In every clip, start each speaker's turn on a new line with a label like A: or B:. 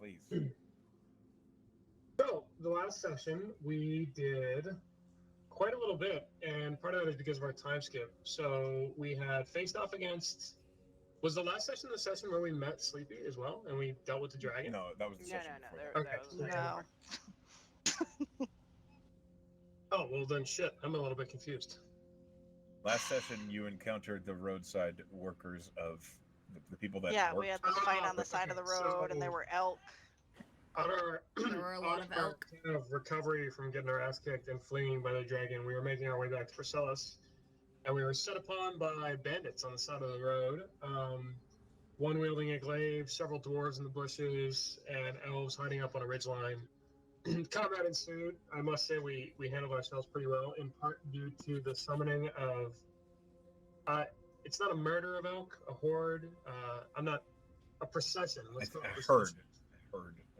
A: please.
B: So, the last session, we did quite a little bit, and part of that is because of our time skip. So, we had faced off against. Was the last session the session where we met Sleepy as well, and we dealt with the dragon?
A: No, that was the
C: No,
A: session
C: no, no.
A: before
C: There,
A: that.
B: Okay.
C: that was
D: No.
B: Oh, well, then shit. I'm a little bit confused.
A: Last session, you encountered the roadside workers of the people that
D: Yeah, we
A: worked.
D: had the fight on the
B: okay,
D: side of the road, and there were elk.
B: On our,
E: There were a lot of
B: on our
E: elk.
B: kind of recovery from getting our ass kicked and fleeing by the dragon, we were making our way back to Vercellus, and we were set upon by bandits on the side of the road. One wielding a glaive, several dwarves in the bushes, and elves hiding up on a ridgeline. Combat ensued. I must say we handled ourselves pretty well, in part due to the summoning of. It's not a murder of elk, a horde. I'm not a procession. Let's call it a procession.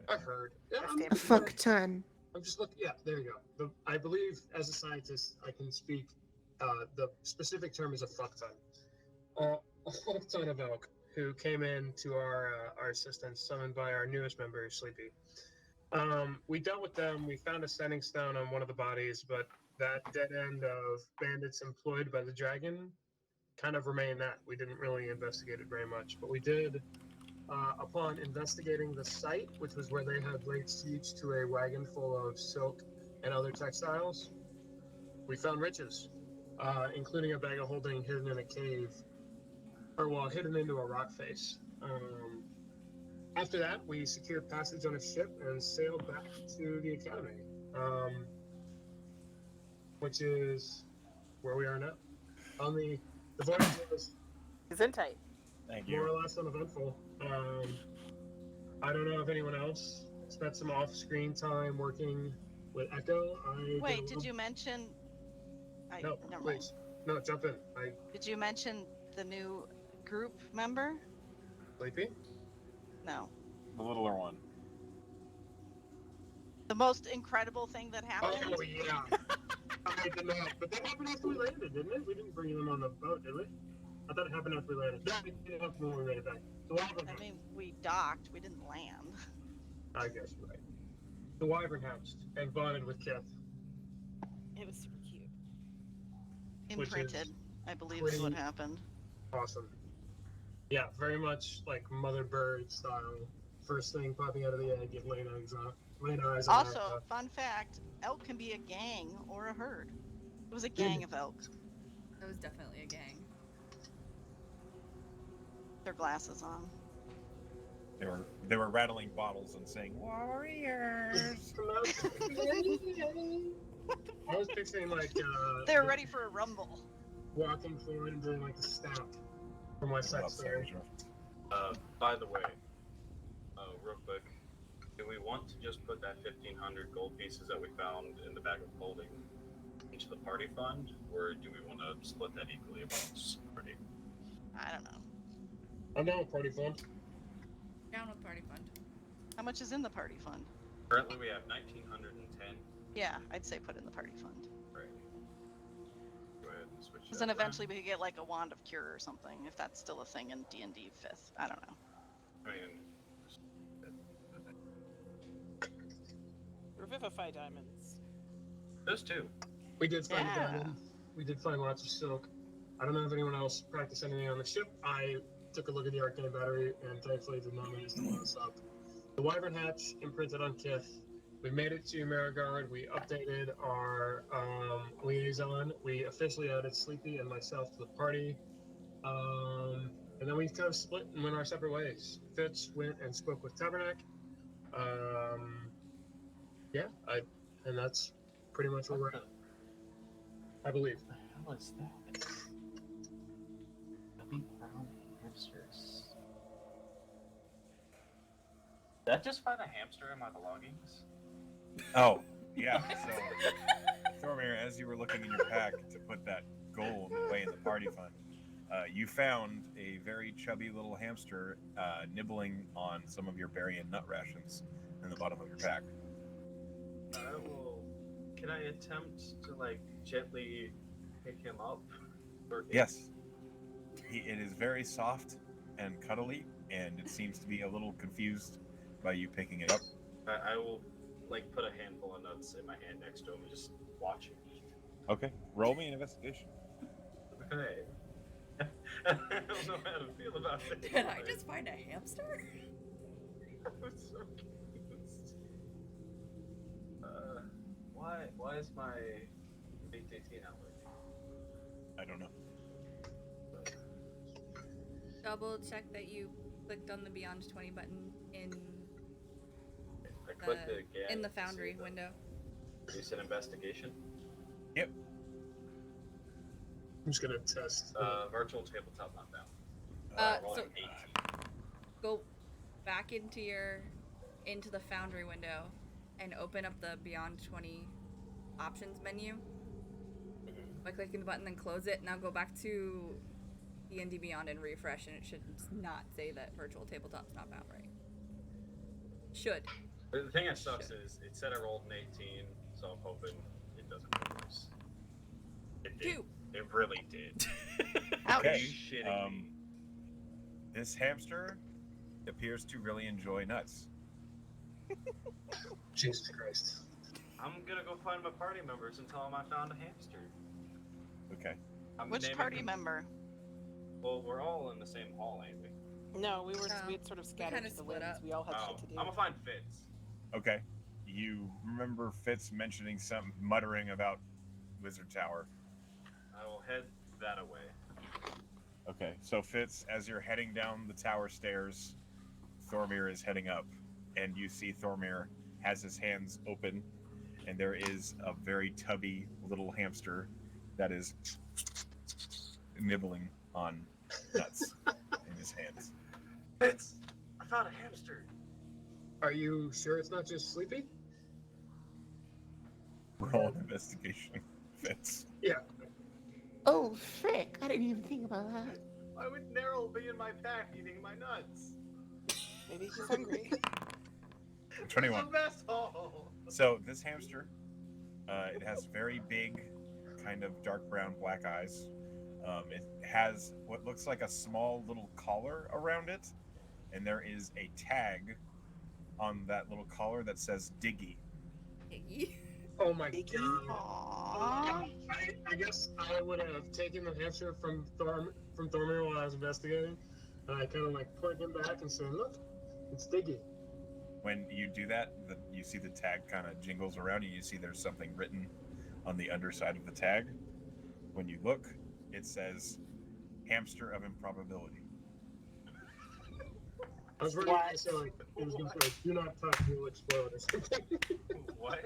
B: A herd. Yeah,
D: A
F: A fuck ton.
B: I'm just looking. Yeah, there you go. I believe, as a scientist, I can speak. The specific term is a fuck ton. A fuck ton of elk who came in to our assistance, summoned by our newest member, Sleepy. We dealt with them. We found a sending stone on one of the bodies, but that dead end of bandits employed by the dragon kind of remained that. We didn't really investigate it very much, but we did. Upon investigating the site, which was where they had laid siege to a wagon full of silk and other textiles, we found riches, including a bag of holding hidden in a cave, hidden into a rock face. After that, we secured passage on a ship and sailed back to the academy, which is where we are now. The voyage was
C: Gesundheit.
A: Thank
B: more
A: you.
B: or less uneventful. I don't know if anyone else spent some off-screen time working with Echo.
D: Wait, did you mention?
B: No,
D: never mind.
B: please. No, jump in.
D: Did you mention the new group member?
B: Sleepy?
D: No.
A: The littler one.
D: The most incredible thing that happened?
B: Oh, yeah. I did not. But that happened after we landed, didn't it? We didn't bring them on the boat, did we? I thought it happened after we landed. No, it didn't happen when we made it back. The Wyvern
D: I mean, we docked. We didn't land.
B: I guess you're right. The Wyvern housed and bonded with Kith.
C: It was super cute.
B: Which is
D: Imprinted, I believe is what
B: pretty-
D: happened.
B: Awesome. Yeah, very much like Mother Bird style. First thing popping out of the egg, get laying eyes on.
D: Also, fun fact, elk can be a gang or a herd. It was a gang of elk.
E: It was definitely a gang.
D: Their glasses on.
A: They were rattling bottles and saying warriors.
B: I was picturing like
D: They're ready for a rumble.
B: walking forward and doing like a stamp for my sex story.
G: By the way, real quick, do we want to just put that 1,500 gold pieces that we found in the bag of holding into the party fund, or do we want to split that equally amongst the party?
D: I don't know.
B: I'm down with party fund.
E: Down with party fund.
D: How much is in the party fund?
G: Currently, we have 1,910.
D: Yeah, I'd say put in the party fund.
G: Right. Go ahead and switch.
D: Because
G: that
D: then
G: around.
D: eventually we could get like a wand of cure or something, if that's still a thing in D&D 5th. I don't know.
G: I mean,
C: Revivify diamonds.
G: those two.
B: We did find
D: Yeah.
B: diamond. We did find lots of silk. I don't know if anyone else practiced anything on the ship. I took a look at the arcane battery and thankfully did not manage to blow us up. The Wyvern hatch imprinted on Kith. We made it to Marigard. We updated our liaison. We officially added Sleepy and myself to the party. And then we kind of split and went our separate ways. Fitz went and spoke with Tabernac. And that's pretty much where we're at, I believe.
G: What the hell is that? Chubby brown hamsters. Did I just find a hamster in my belongings?
A: Oh, yeah. So, Thormir, as you were looking in your pack to put that gold away in the party fund, you found a very chubby little hamster nibbling on some of your berry and nut rations in the bottom of your pack.
G: Well, can I attempt to gently pick him up?
A: Yes. It is very soft and cuddly, and it seems to be a little confused by you picking it up.
G: I will like put a handful of nuts in my hand next to him and just watch him eat.
A: Okay. Roll me an investigation.
G: Okay. I don't know how to feel about it.
E: Did I just find a hamster?
G: That was so cute. Why is my ATT not working?
A: I don't know.
E: Double check that you clicked on the Beyond 20 button
G: I clicked it again.
E: in the
G: to see
E: Foundry
G: the-
E: window.
G: You said investigation?
A: Yep.
B: I'm just gonna test.
G: Virtual tabletop not found. Rolling
E: So
G: 18.
E: go back into the Foundry window and open up the Beyond 20 options menu by clicking the button, then close it. Now go back to D&D Beyond and refresh, and it should not say that virtual tabletop's not found right. Should.
G: The thing that sucks is it said I rolled an 18, so I'm hoping it doesn't get worse. It did.
E: 2.
G: It really did.
D: Ouch.
A: Okay.
G: Are you shitting me?
A: This hamster appears to really enjoy nuts.
B: Jesus Christ.
G: I'm gonna go find my party members and tell them I found a hamster.
A: Okay.
G: I'm
D: Which
G: naming
D: party
G: them-
D: member?
G: Well, we're all in the same hall, ain't we?
C: No, we had sort of scattered
E: kinda
C: to the
E: split
C: winds.
E: up.
C: We all had
G: Oh,
C: shit to do.
G: I'm gonna find Fitz.
A: Okay. You remember Fitz mentioning some muttering about Wizard Tower.
G: I will head that away.
A: Okay, so Fitz, as you're heading down the tower stairs, Thormir is heading up, and you see Thormir has his hands open, and there is a very tubby little hamster that is nibbling on nuts in his hands.
G: Fitz! I found a hamster!
B: Are you sure it's not just Sleepy?
A: Roll an investigation, Fitz.
B: Yeah.
F: Oh, frick. I didn't even think about that.
G: Why would Neryl be in my pack eating my nuts?
C: Maybe he's hungry.
A: 21.
G: I'm a asshole!
A: So this hamster, it has very big, kind of dark brown black eyes. It has what looks like a small little collar around it, and there is a tag on that little collar that says Diggy.
E: Iggy.
B: Oh my
C: Biggie?
B: god.
D: Aww.
B: I guess I would have taken the hamster from Thormir while I was investigating, and I kind of like put him back and said, "Look, it's Diggy."
A: When you do that, you see the tag kind of jingles around you. You see there's something written on the underside of the tag. When you look, it says "Hamster of Improbability."
B: I was ready to say like it was gonna say, "Do not touch, you'll explode" or something.
G: What?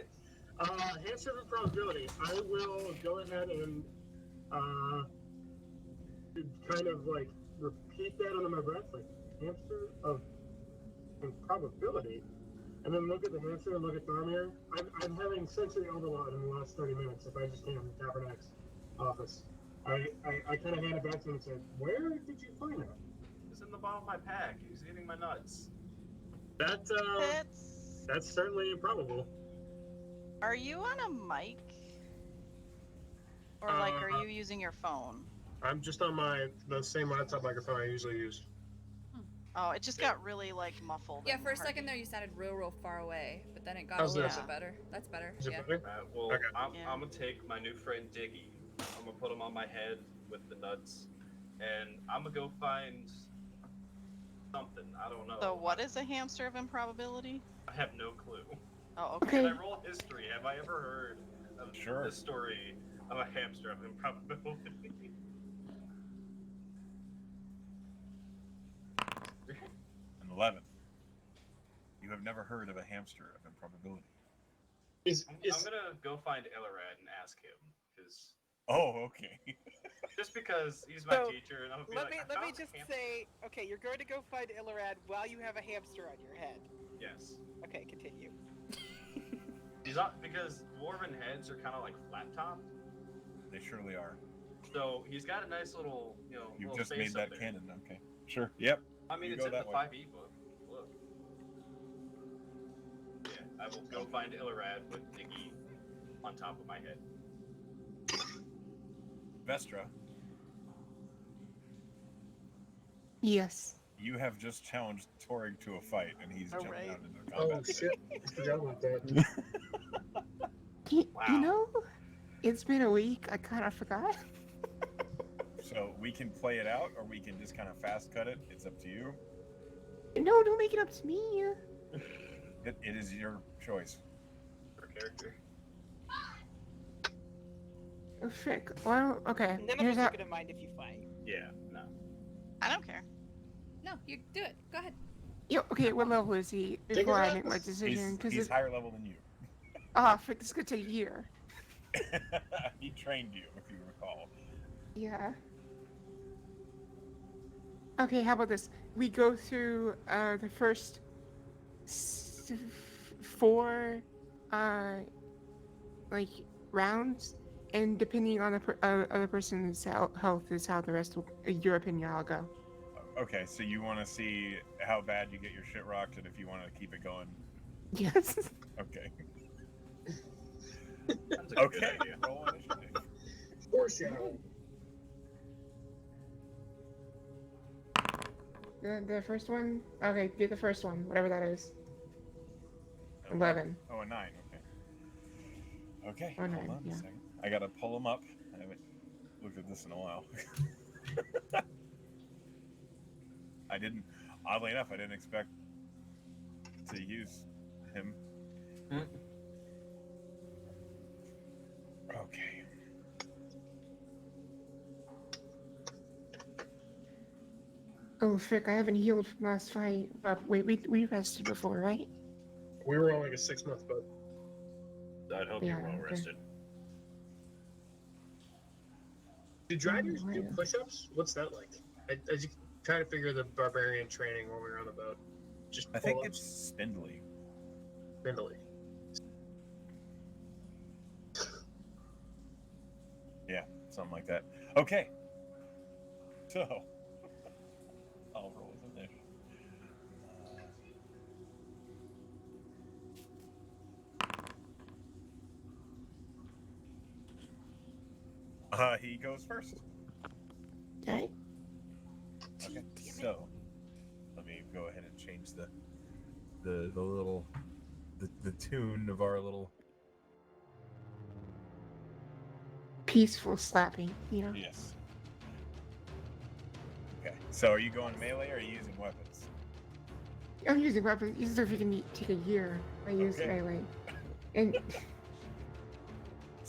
B: Hamster of Improbability. I will go ahead and kind of like repeat that under my breath, like hamster of improbability, and then look at the hamster and look at Thormir. I'm having sensory overload in the last 30 minutes. If I just came from Tabernac's office, I kind of handed back to him and said, "Where did you find that?"
G: It's in the bottom of my pack. He's eating my nuts.
D: Fitz,
B: That's certainly improbable.
D: are you on a mic? Or like, are you using your phone?
B: I'm just on the same laptop microphone I usually use.
D: Oh, it just got really like muffled.
E: Yeah,
D: and
E: for a
D: hard
E: second
D: to-
E: there you sounded real far away, but then it got
B: How's
E: a little
D: this?
E: bit better. That's better.
B: Is it
E: Yeah.
B: better?
G: Well,
B: Okay.
G: I'm
D: Yeah.
G: gonna take my new friend Diggy. I'm gonna put him on my head with the nuts, and I'm gonna go find something. I don't know.
D: So what is a hamster of improbability?
G: I have no clue.
D: Oh, okay.
G: Can I roll history? Have I ever heard of
A: Sure.
G: the story of a hamster of improbability?
A: An 11. You have never heard of a hamster of improbability.
G: I'm gonna go find Elrad and ask him, because
A: Oh, okay.
G: just because he's my
C: So,
G: teacher, and I'm gonna be
C: Let
G: like,
C: me
G: "I
C: let me
G: found a
C: just
G: hamster."
C: say, okay, you're going to go find Illarad while you have a hamster on your head.
G: Yes.
C: Okay, continue.
G: He's not, because dwarven heads are kind of like flat topped,
A: They surely are.
G: so he's got a nice little,
A: You've
G: little
A: just
G: face
A: made
G: up
A: that
G: there.
A: canon. Okay. Sure. Yep.
G: I mean,
A: You
G: it's
A: go
G: in the
A: that way.
G: 5e book. Look. Yeah, I will go find Illarad with Diggy on top of my head.
A: Vestra,
F: Yes.
A: You have just challenged Torig to a fight, and he's
C: Oh,
A: jumping
C: right.
A: out into combat.
B: Oh shit! I forgot about that.
G: Wow.
F: You know, it's been a week. I kind of forgot.
A: So we can play it out, or we can just kind of fast cut it. It's up to you.
F: No, don't make it up to me.
A: It is your choice.
G: Per character.
F: Oh, frick. Well, okay.
C: None of
F: Here's
C: us
F: how.
C: are gonna mind if you fight.
G: Yeah, no.
D: I don't care.
E: No, you do it. Go ahead.
F: Yo, okay, what level is he
B: Take
F: before
B: it
F: I
B: out.
F: make my decision?
A: He's
F: Because
A: higher level than you.
F: oh, frick, this could take a year.
A: He trained you, if you recall.
F: Yeah. Okay, how about this? We go through the first 4 like rounds, and depending on the other person's health is how the rest will, your opinion, I'll go.
A: Okay, so you want to see how bad you get your shit rocked, and if you want to keep it going.
F: Yes.
A: Okay.
G: That's a good
A: Okay.
G: idea.
A: Roll initiative.
B: Foreshadowing.
F: The first one. Okay, do the first one, whatever that is.
A: 11.
F: 11.
A: Oh, a 9. Okay. Okay.
F: Oh,
A: hold
F: 9,
A: on
F: yeah.
A: a second. I gotta pull them up. I haven't looked at this in a while. I didn't. Oddly enough, I didn't expect to use him. Okay.
F: Oh, frick, I haven't healed from last fight. But wait, we rested before, right?
B: We were on like a 6-month boat.
G: I'd hope
F: Yeah,
G: you're well
F: okay.
G: rested.
B: Do drivers do
F: yeah.
B: push-ups? What's that like? I just trying to figure the barbarian training when we were on the boat. Just
A: I think
B: pull-ups,
A: it's spindly.
B: mentally.
A: Yeah, something like that. Okay. So, I'll roll with initiative. He goes first.
F: Okay.
A: Okay. So, let me go ahead and change the little the tune of our little.
F: Peaceful slapping, you know?
A: Yes. Okay. So, are you going melee or are you using weapons?
F: I'm using weapons. This is if you can take a year. I use
A: Okay.
F: melee. And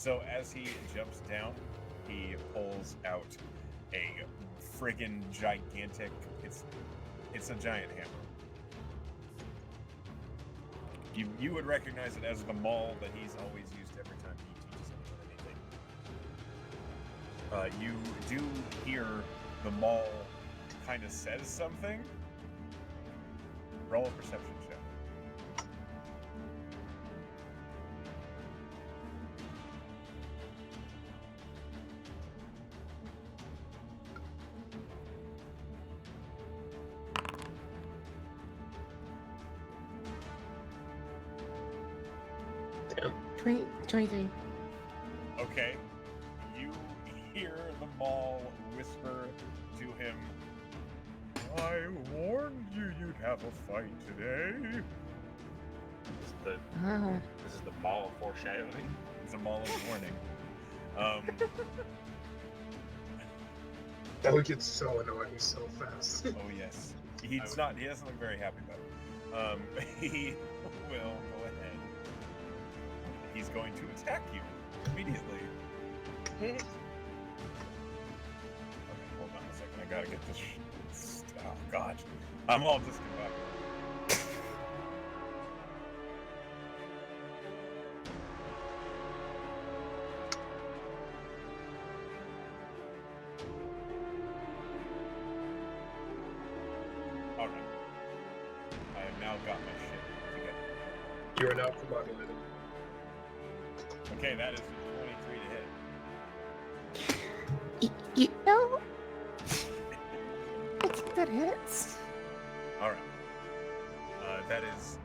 A: So as he jumps down, he pulls out a friggin' gigantic. It's a giant hammer. You would recognize it as the maul that he's always used every time he teaches anyone anything. You do hear the maul kind of says something. Roll a perception check.
B: Damn.
F: 23.
A: Okay. You hear the maul whisper to him, I warned you you'd have a fight today.
F: Ah.
G: This is the mall foreshadowing.
A: It's a maul's warning.
B: That would get so annoying so fast.
A: Oh yes. He doesn't look very happy about it. He will go ahead. He's going to attack you immediately. Okay, hold on a second. I gotta get this. Oh god, I'm all discombobulated. All right, I have now got my shit together.
B: You are now combobulated.
A: Okay, that is a 23 to hit.
F: You know? I think that hits.
A: All right. That is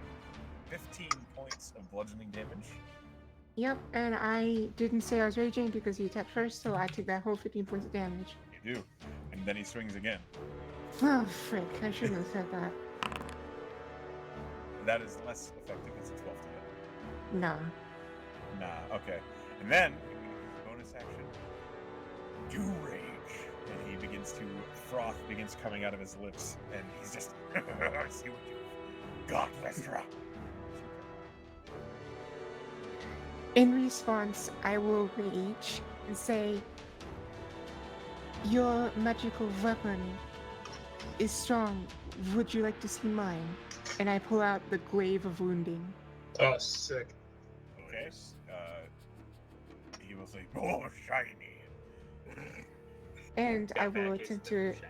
A: 15 points of bludgeoning damage.
F: Yep, and I didn't say I was raging because he attacked first, so I took that whole 15 points of damage.
A: You do. And then he swings again.
F: Oh, frick. I shouldn't have said that.
A: That is less effective as a 12 to hit.
F: Nah.
A: Nah, okay. And then, bonus action, do rage. And he begins to, froth begins coming out of his lips, and he's just, I see what you've got, Vestra.
F: In response, I will rage and say, your magical weapon is strong. Would you like to see mine? And I pull out the Glaive of Wounding.
B: Oh, sick.
A: Okay. He will say, oh, shiny.
F: And I
G: That
F: will
G: back is
F: attempt
G: the
F: to
G: shine.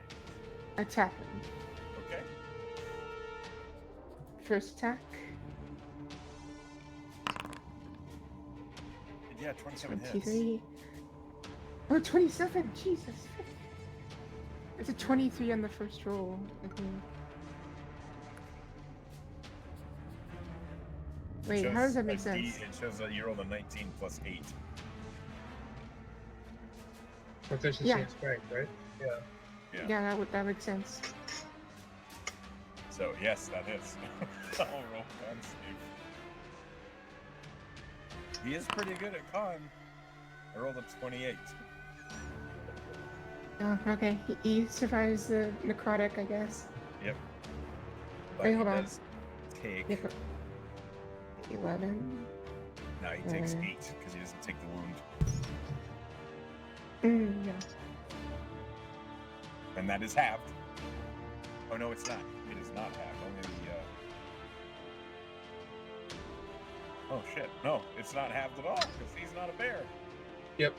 F: attack him.
A: Okay.
F: First attack.
A: Yeah, 27 hits.
F: 23. Oh, 27! Jesus. It's a 23 on the first roll, I think. Wait, how does that make sense?
A: It shows that you rolled a 19 plus 8.
B: Proficiency
F: Yeah.
B: and strength, right? Yeah.
A: Yeah.
F: Yeah, that makes sense.
A: So, yes, that hits. I'll roll con save. He is pretty good at con. I rolled a 28.
F: Oh, okay. He survives the necrotic, I guess.
A: Yep. But
F: Wait,
A: he
F: hold on.
A: does take...
F: Necro- 11.
A: No, he takes 8
F: Alright.
A: because he doesn't take the wound.
F: Yeah.
A: And that is halved. Oh, no, it's not. It is not halved. Only the... Oh, shit. No, it's not halved at all because he's not a bear.
B: Yep.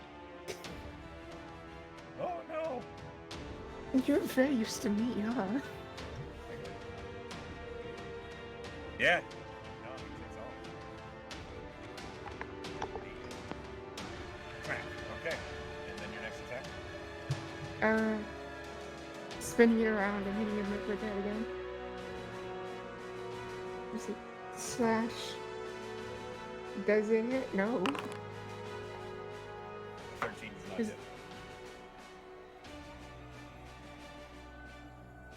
A: Oh, no.
F: You're very used to me, huh?
A: Yeah. No, he takes all. Crack. Okay. And then your next attack?
F: Spinning it around and hitting him with that again. Is it slash? Does it hit? No.
A: 13 does not
F: Is-
A: hit.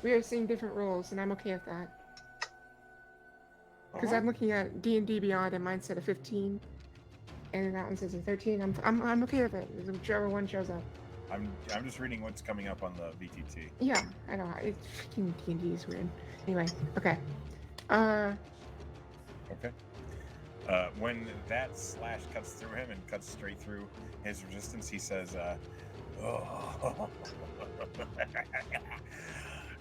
F: We are seeing different rolls, and I'm okay with that. Because
A: Uh-huh.
F: I'm looking at D&D Beyond, and mine said a 15, and that one says a 13. I'm okay with it. Whichever one shows up.
A: I'm just reading what's coming up on the VTT.
F: Yeah, I know. It's freaking D&D is weird. Anyway, okay.
A: Okay. When that slash cuts through him and cuts straight through his resistance, he says, oh.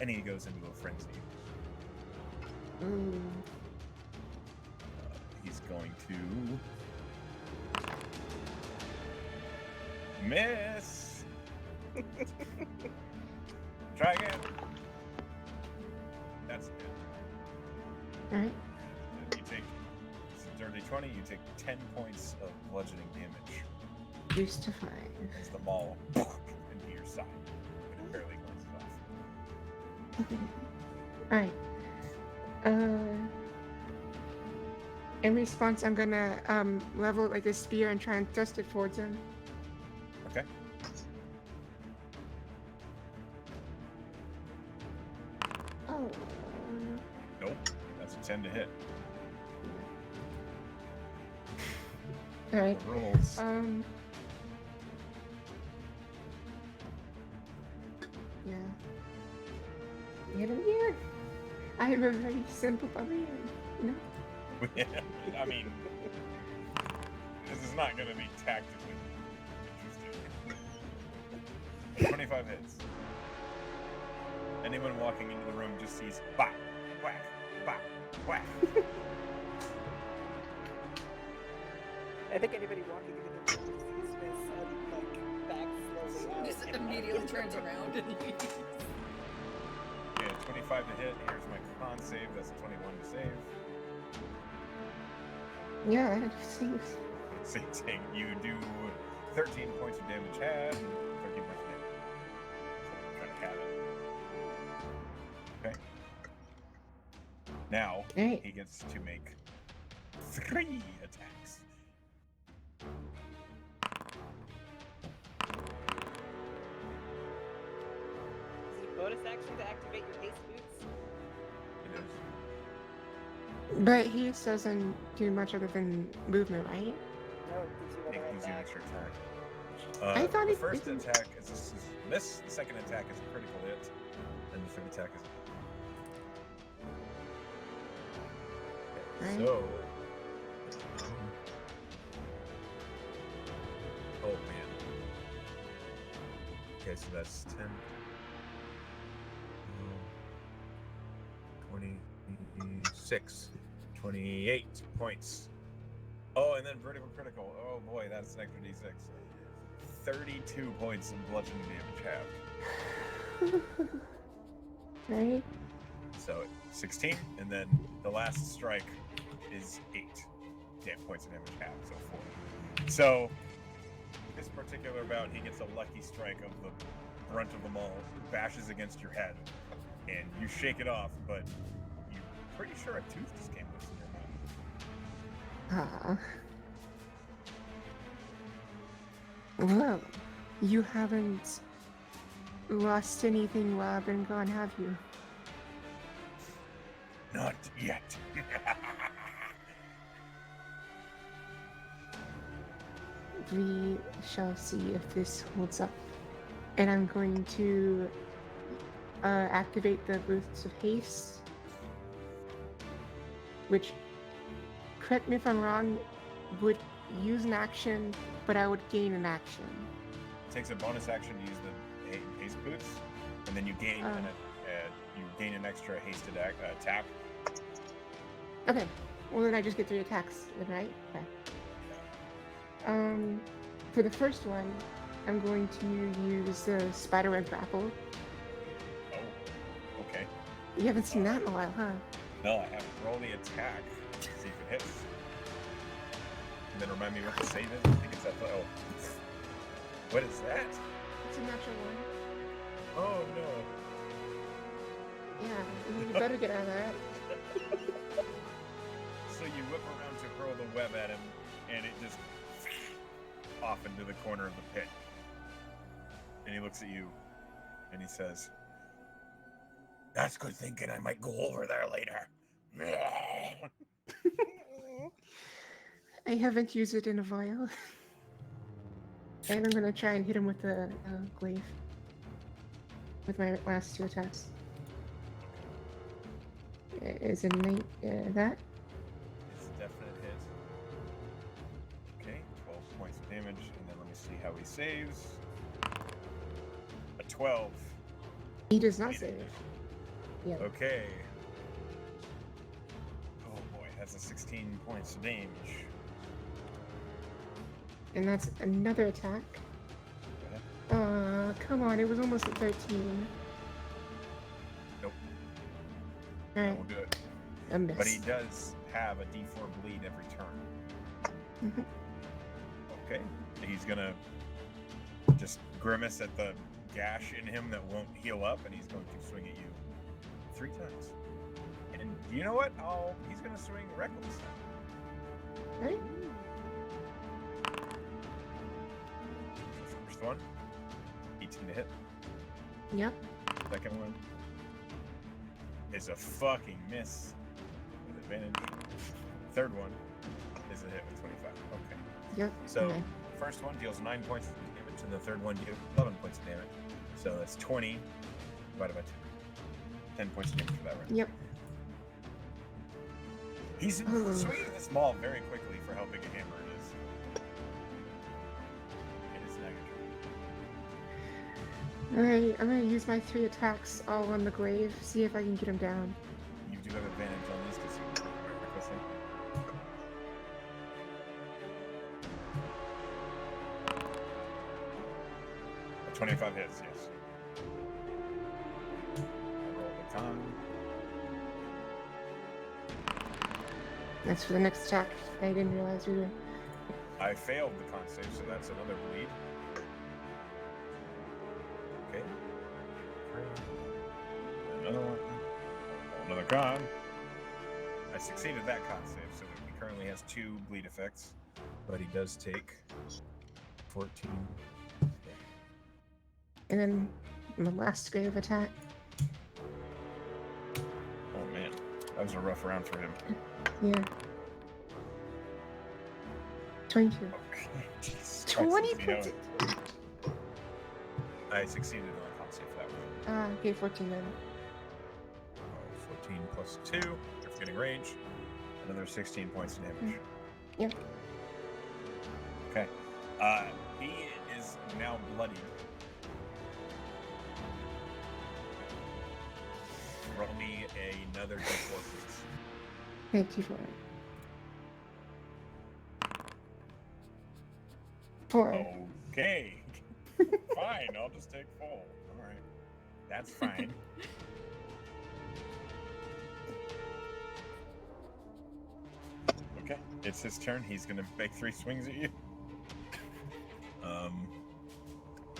A: And he goes into a frenzy.
F: Ooh.
A: He's going to miss. Try again. That's it.
F: Alright.
A: You take it's a dirty 20. You take 10 points of bludgeoning damage
F: Used to 5.
A: as the maul into your side, but it barely glances off.
F: Alright. In response, I'm gonna level like a spear and try and thrust it towards him.
A: Okay.
F: Oh.
A: Nope. That's a 10 to hit.
F: Alright.
A: Rolls.
F: Yeah. Hit him again. I am a very simple barbarian. No.
A: I mean, this is not going to be tactically interesting. 25 hits. Anyone walking into the room just sees bop, whack, bop, whack.
C: I think anybody walking into the room sees this and like back slowly out.
E: Just immediately turns around and
A: Yeah, 25 to hit. Here's my con save. That's a 21 to save.
F: Yeah, that seems.
A: Same thing. You do 13 points of damage half, 13 points of damage. So try to have it. Okay. Now
F: Alright.
A: he gets to make 3 attacks.
C: Is he bonus action to activate your haste boots?
A: It is.
F: But haste doesn't do much other than movement, right?
C: No, it gives you
A: It
C: another
A: gives you an
C: attack.
A: extra attack.
F: I thought
A: the
F: it-
A: first
F: it-
A: attack is this. The second attack is a critical hit, and the third attack is.
F: Right.
A: So. Oh man. Okay, so that's 10. 26. 28 points. Oh, and then vertical critical. Oh boy, that's an extra d6. 32 points of bludgeoning damage halved.
F: Right?
A: So 16, and then the last strike is 8 points of damage halved, so 4. So this particular bout, he gets a lucky strike of the brunt of them all, bashes against your head, and you shake it off, but you're pretty sure a tooth just came loose in your mouth.
F: Ah. Well, you haven't lost anything while I've been gone, have you?
A: Not yet.
F: We shall see if this holds up. And I'm going to activate the Boots of Haste, which, correct me if I'm wrong, would use an action, but I would gain an action.
A: Takes a bonus action to use the haste boots, and then you gain an extra hasted attack.
F: Okay, well then I just get 3 attacks, then, right? Okay. For the first one, I'm going to use the Spiderweb Grapple.
A: Oh, okay.
F: You haven't seen that in a while, huh?
A: No, I haven't. Roll the attack. See if it hits. And then remind me what the save is. I think it's that. Oh, what is that?
F: It's a natural one.
A: Oh no.
F: Yeah, you better get out of that.
A: So you whip around to throw the web at him, and it just off into the corner of the pit. And he looks at you, and he says, "That's good thinking. I might go over there later."
F: I haven't used it in a while. And I'm gonna try and hit him with the glaive. With my last 2 attacks. Is it that?
A: It's a definite hit. Okay, 12 points of damage, and then let me see how he saves. A 12.
F: He does not save. Yeah.
A: Okay. Oh boy, that's a 16 points of damage.
F: And that's another attack. Come on, it was almost at 13.
A: Nope, that
F: Alright,
A: won't do it.
F: a miss.
A: But he does have a D4 bleed every turn.
F: Mhm.
A: Okay, he's gonna just grimace at the gash in him that won't heal up, and he's going to swing at you 3 times. And you know what? He's gonna swing reckless.
F: Right?
A: First one, 18 to hit.
F: Yep.
A: Second one is a fucking miss with advantage. Third one is a hit with 25. Okay.
F: Yep.
A: So
F: okay.
A: first one deals 9 points of damage, and the third one deals 11 points of damage. So that's 20 divided by 2. 10 points of damage for that round.
F: Yep.
A: He's
F: Oh.
A: swinging this maul very quickly for how big a hammer it is. It is negative.
F: Alright, I'm gonna use my 3 attacks all on the glaive, see if I can get him down.
A: You do have advantage on these because you work recklessly. A 25 hits, yes. I roll the con.
F: That's for the next attack. I didn't realize we were.
A: I failed the con save, so that's another bleed. Okay. Another one. Another con. I succeeded that con save, so he currently has 2 bleed effects, but he does take 14.
F: And then my last grave attack.
A: That was a rough round for him.
F: Yeah. 22.
A: Okay. Jesus Christ,
F: 20
A: you know
F: points.
A: it. I succeeded on the con save for that one.
F: Okay, 14 then.
A: 14 plus 2. You're forgetting range. Another 16 points of damage.
F: Yep.
A: Okay. He is now bloody. Roll me another d4, please.
F: Thank you for it. 4.
A: Okay. Fine, I'll just take full. Alright. That's fine. Okay, it's his turn. He's gonna make 3 swings at you.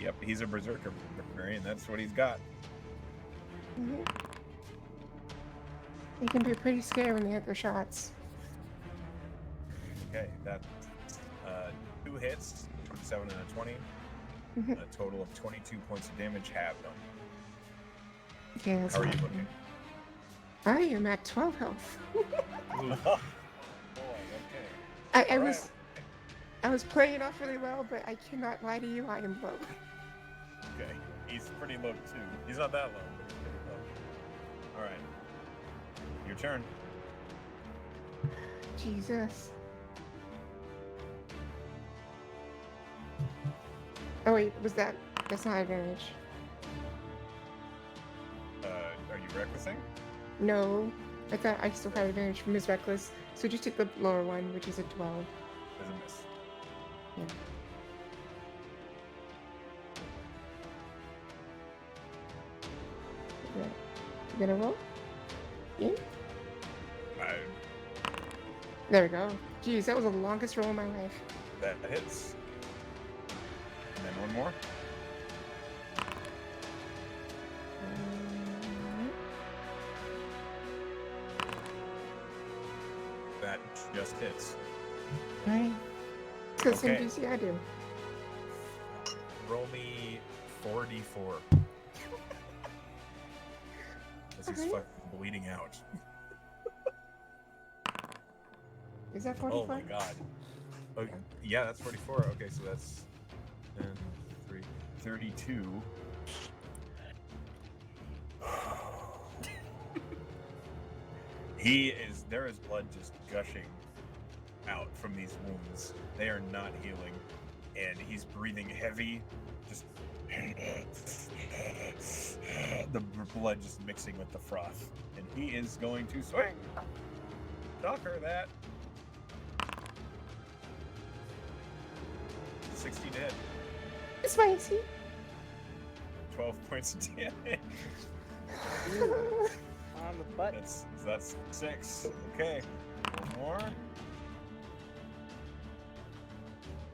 A: Yep, he's a berserker barbarian. That's what he's got.
F: Mhm. They can be pretty scary when they hit their shots.
A: Okay, that's 2 hits, 7 and a 20.
F: Mhm.
A: A total of 22 points of damage halved on.
F: Okay, that's
A: How are you
F: fine.
A: looking?
F: I am at 12 health.
A: Oh, boy, okay.
F: I
A: All
F: was I was playing it off really well, but I cannot lie to you, I am low.
A: Okay, he's pretty low too. He's not that low, but he's pretty low. All right, your turn.
F: Jesus. Oh wait, that's not advantage.
A: Are you recklessing?
F: No. I thought I still had advantage from his reckless. So just take the lower one, which is a 12.
A: There's a miss.
F: Yeah. Yeah. You gonna roll? Yeah? There we go. Jeez, that was the longest roll of my life.
A: That hits. And then one more. That just hits.
F: Right. It's the same
A: Okay.
F: DC I do.
A: Roll me 4d4. As he's
F: Okay.
A: fucking bleeding out.
F: Is that 44?
A: Oh my god. Okay. Yeah, that's 44. Okay, so that's 10, 3, 32. There is blood just gushing out from these wounds. They are not healing. And he's breathing heavy. Just the blood just mixing with the froth. And he is going to swing. Docker that. 16 to hit.
F: It's spicy.
A: 12 points of damage.
C: On the butt.
A: That's 6. Okay. One more.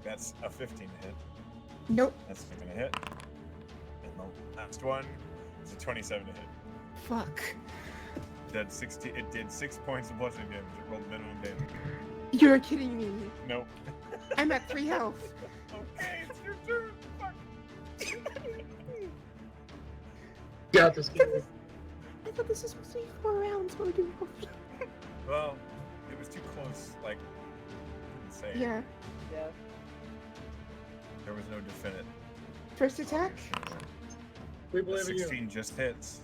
A: That's a 15 to hit.
F: Nope.
A: That's not gonna hit. And the last one is a 27 to hit.
F: Fuck.
A: That 16. It did 6 points of bludgeoning damage. It rolled minimum damage.
F: You're kidding me.
A: Nope.
F: I'm at 3 health.
A: Okay, it's your turn. Fuck.
B: Got this.
F: I thought this was supposed to be 4 rounds. What are we doing?
A: Well, it was too close. Like, couldn't say.
F: Yeah.
C: Yeah.
A: There was no definite.
F: First attack?
B: We
A: The
B: believe in you.
A: 16 just hits.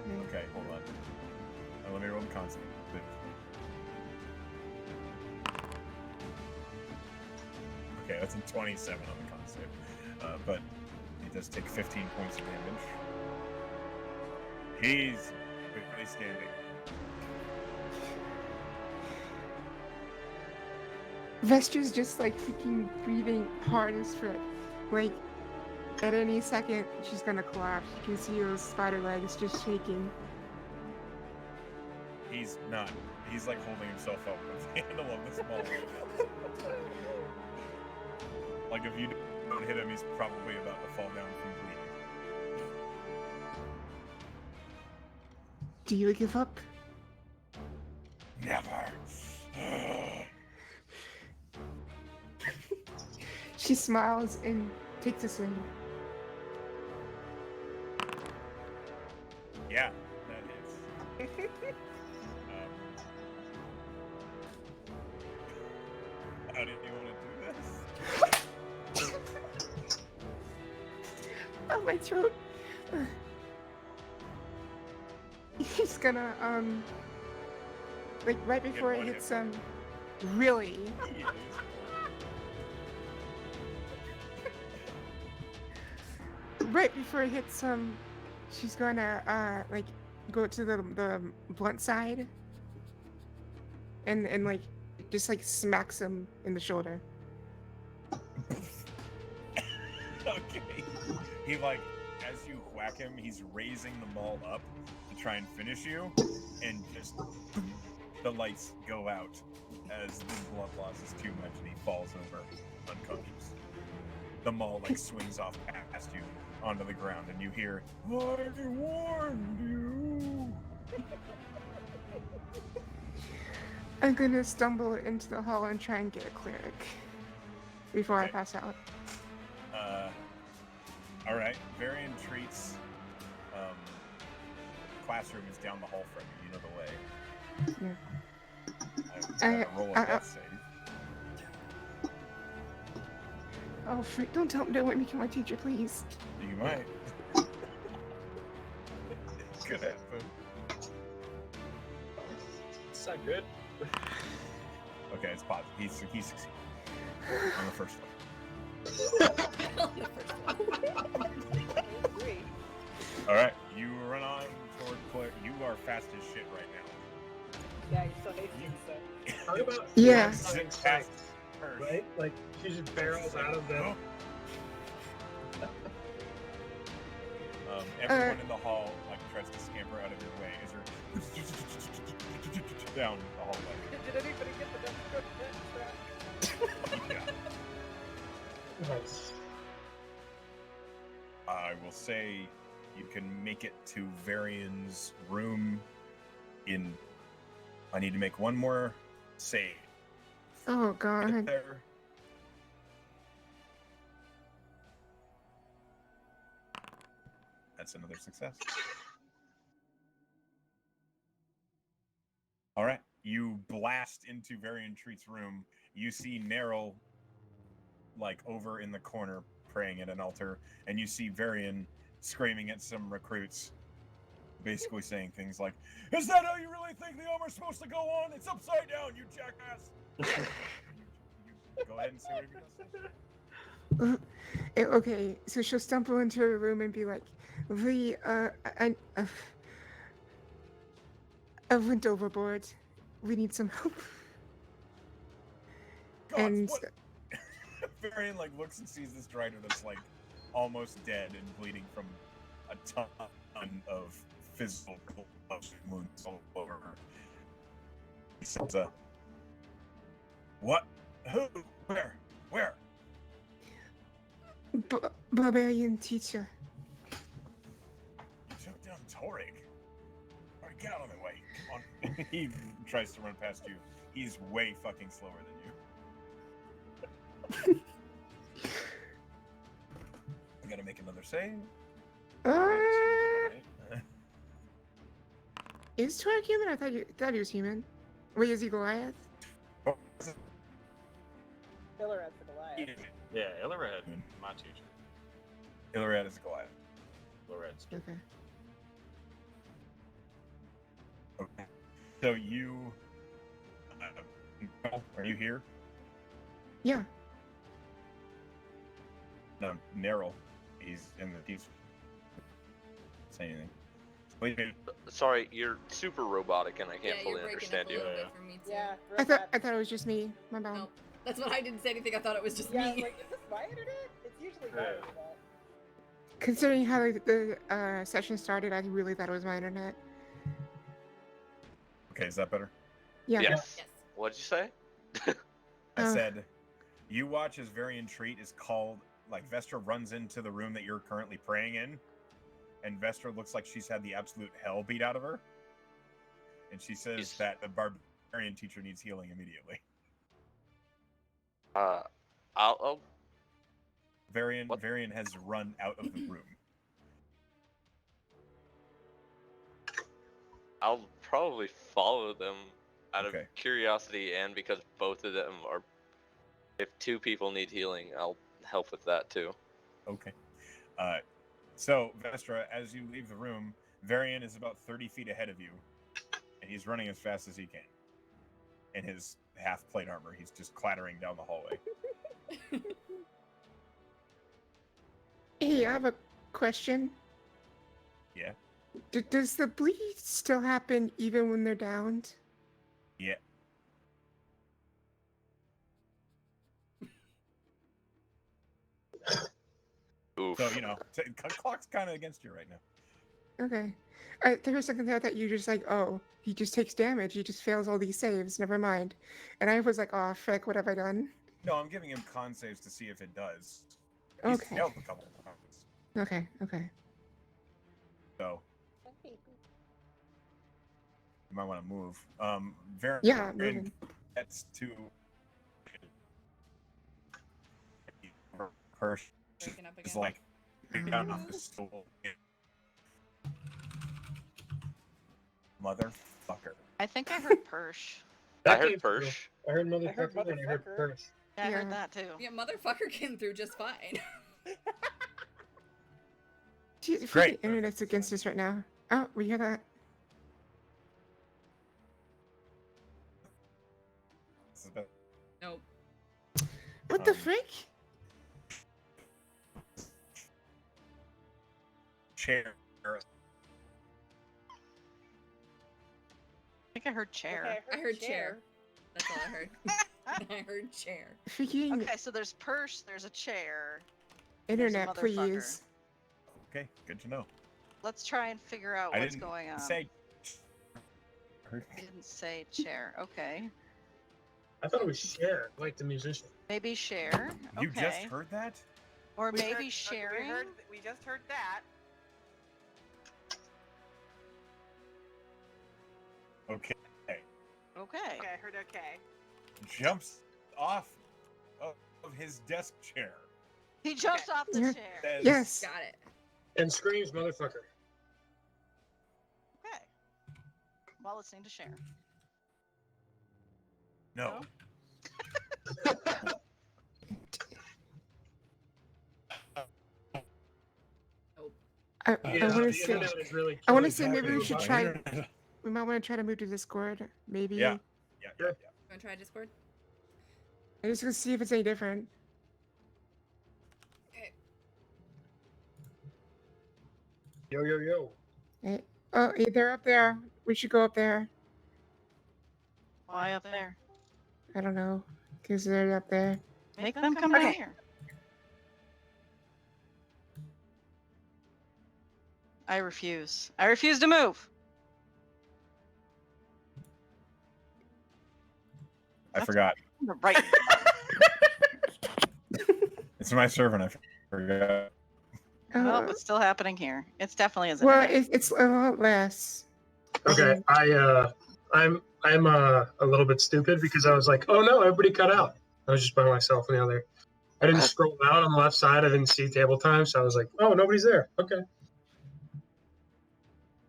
F: Yeah.
A: Okay, hold on. Let me roll the constant. Okay, that's a 27 on the constant. But he does take 15 points of damage. He's quickly standing.
F: Vestra's just like freaking breathing hard as frick. Like, at any second, she's gonna collapse. You can see those spider legs just shaking.
A: He's not. He's like holding himself up with the handle of the small one. Like if you don't hit him, he's probably about to fall down from bleeding.
F: Do you give up?
A: Never.
F: She smiles and takes a swing.
A: Yeah, that hits. How do you want to do this?
F: Oh, my throat. He's gonna, like, right
A: Get
F: before it
A: one
F: hits
A: hit
F: him, really,
A: Yes.
F: right before it hits him, she's gonna, like, go to the blunt side and, like, just, like, smacks him in the shoulder.
A: Okay. He like, as you whack him, he's raising the maul up to try and finish you, and just the lights go out as the blood loss is too much, and he falls over unconscious. The maul like swings off past you onto the ground, and you hear, "I warned you."
F: I'm gonna stumble into the hall and try and get a cleric before I
A: Okay.
F: pass out.
A: All right. Varian Treats classroom is down the hall from you. You know the way. I'm gonna roll a death save.
F: Oh, freak, don't let me kill my teacher, please.
A: You might. Could happen.
G: It's not good.
A: Okay, it's positive. He succeeded on the first one.
C: Great.
A: All right, you run on toward Claire. You are fast as shit right now.
C: Yeah, you're so hasty, so.
B: Talk about
F: Yeah.
B: having
A: Zip
B: sex,
A: past her.
B: right? Like she just barrels out of them.
A: Everyone in the hall like tries to scamper out of your way as her down the hallway.
C: Did anybody get the death
A: Yeah.
B: Nice.
A: I will say you can make it to Varian's room in. I need to make one more save.
F: Oh
A: Get
F: god.
A: there. That's another success. All right, you blast into Varian Treat's room. You see Neryl, like over in the corner, praying at an altar, and you see Varian screaming at some recruits, basically saying things like, "Is that how you really think the armor's supposed to go on? It's upside down, you jackass!" You go ahead and say whatever you gotta say.
F: Okay, so she'll stumble into her room and be like, I went overboard. We need some help.
A: God,
F: And
A: what? Varian like looks and sees this Drider that's like almost dead and bleeding from a ton of physical wounds all over her. He says, "What? Who? Where? Where?"
F: barbarian teacher.
A: You took down Torrig. All right, get out of my way. Come on. He tries to run past you. He's way fucking slower than you. I gotta make another save.
F: Is Torek human? I thought he was human. Wait, is he Goliath?
C: Killer as the Goliath.
G: Yeah, Illarad, my teacher.
A: Illarad is Goliath.
G: Illarad.
F: Okay.
A: Okay. So you, are you here?
F: Yeah.
A: No, Neryl. He's in the. He's say anything. Wait a minute.
H: Sorry, you're super robotic and I can't
E: Yeah,
H: fully
E: you're breaking
H: understand
E: up a
H: you.
E: little bit for me too.
C: Yeah,
F: I thought it was just me. My bad.
E: Nope. That's what I didn't say anything. I thought it was just
C: Yeah, I was
E: me.
C: like, is this my internet? It's usually my
G: Yeah.
C: internet.
F: Considering how the session started, I really thought it was my internet.
A: Okay, is that better?
F: Yeah.
H: Yes.
E: Yes.
H: What'd you say?
A: I
F: Uh.
A: said, you watch as Varian Treat is called. Like Vestra runs into the room that you're currently praying in, and Vestra looks like she's had the absolute hell beat out of her. And she says
H: Is-
A: that the barbarian teacher needs healing immediately.
H: I'll
A: Varian
H: What?
A: has run out of the room.
H: I'll probably follow them out
A: Okay.
H: of curiosity and because both of them are If 2 people need healing, I'll help with that too.
A: Okay. So, Vestra, as you leave the room, Varian is about 30 feet ahead of you, and he's running as fast as he can. In his half-plate armor, he's just clattering down the hallway.
F: Hey, I have a question.
A: Yeah?
F: Does the bleed still happen even when they're downed?
A: Yeah.
H: Oof.
A: So, clock's kind of against you right now.
F: Okay. There was something there that you just like, oh, he just takes damage. He just fails all these saves. Never mind. And I was like, oh, frick, what have I done?
A: No, I'm giving him con saves to see if it does. He's
F: Okay.
A: failed a couple of times.
F: Okay.
A: So, you might want to move. Varian
F: Yeah, moving.
A: gets to Hirsch
E: Breaking up
A: is
E: again.
A: like down off the stool. Motherfucker.
D: I think I heard Persh.
H: I
B: That
H: heard
B: came through.
H: Persh.
B: I heard
C: I heard
B: motherfucker and I heard
C: motherfucker.
B: Persh.
D: Yeah, I
F: Yeah.
D: heard that too.
E: Yeah, motherfucker came through just fine.
F: Jeez,
A: Great.
F: the internet's against us right now. Oh, we hear that.
A: This is about
E: Nope.
F: What the
A: Um,
F: frick?
A: chair.
D: I think I heard chair.
C: Okay,
E: I heard chair. That's all I heard. I heard chair.
F: Freaking
D: Okay, so there's Persh, there's a chair.
F: internet,
D: motherfucker.
F: please.
A: Okay, good to know.
D: Let's try and figure out
A: I
D: what's
A: didn't
D: going on.
A: say.
D: I didn't say chair. Okay.
B: I thought it was Cher, like the musician.
D: Maybe share.
A: You
D: Okay.
A: just heard that?
D: Or
C: We
D: maybe
C: heard-
D: sharing.
C: We just heard that.
A: Okay.
D: Okay.
C: Okay, I heard okay.
A: Jumps off of his desk chair.
D: He jumps off the
F: Yeah.
D: chair.
A: Says,
F: Yes.
E: Got it.
B: And screams, motherfucker.
D: Okay. While listening to share.
A: No.
F: I
B: Yeah,
F: want
B: the
F: to say,
B: internet is really
F: I wanna
B: killing
F: say maybe we
B: talking
F: should
B: about
F: try-
B: internet.
F: we might want to try to move to Discord. Maybe.
A: Yeah. Yeah.
E: Wanna try Discord?
F: I'm just gonna see if it's any different.
B: Yo, yo, yo.
F: Oh, hey, they're up there. We should go up there.
D: Why up there?
F: I don't know, because they're up there.
D: Make them come down
F: Okay.
D: here. I refuse. I refuse to move.
A: I
D: That's-
A: forgot.
D: Right.
A: It's my servant. I forgot.
D: Well, it's still happening here. It's definitely isn't.
F: Well, it's a lot less.
B: Okay, I'm a little bit stupid because I was like, oh no, everybody cut out. I was just by myself on the other. I didn't scroll down on the left side. I didn't see table time, so I was like, oh, nobody's there. Okay.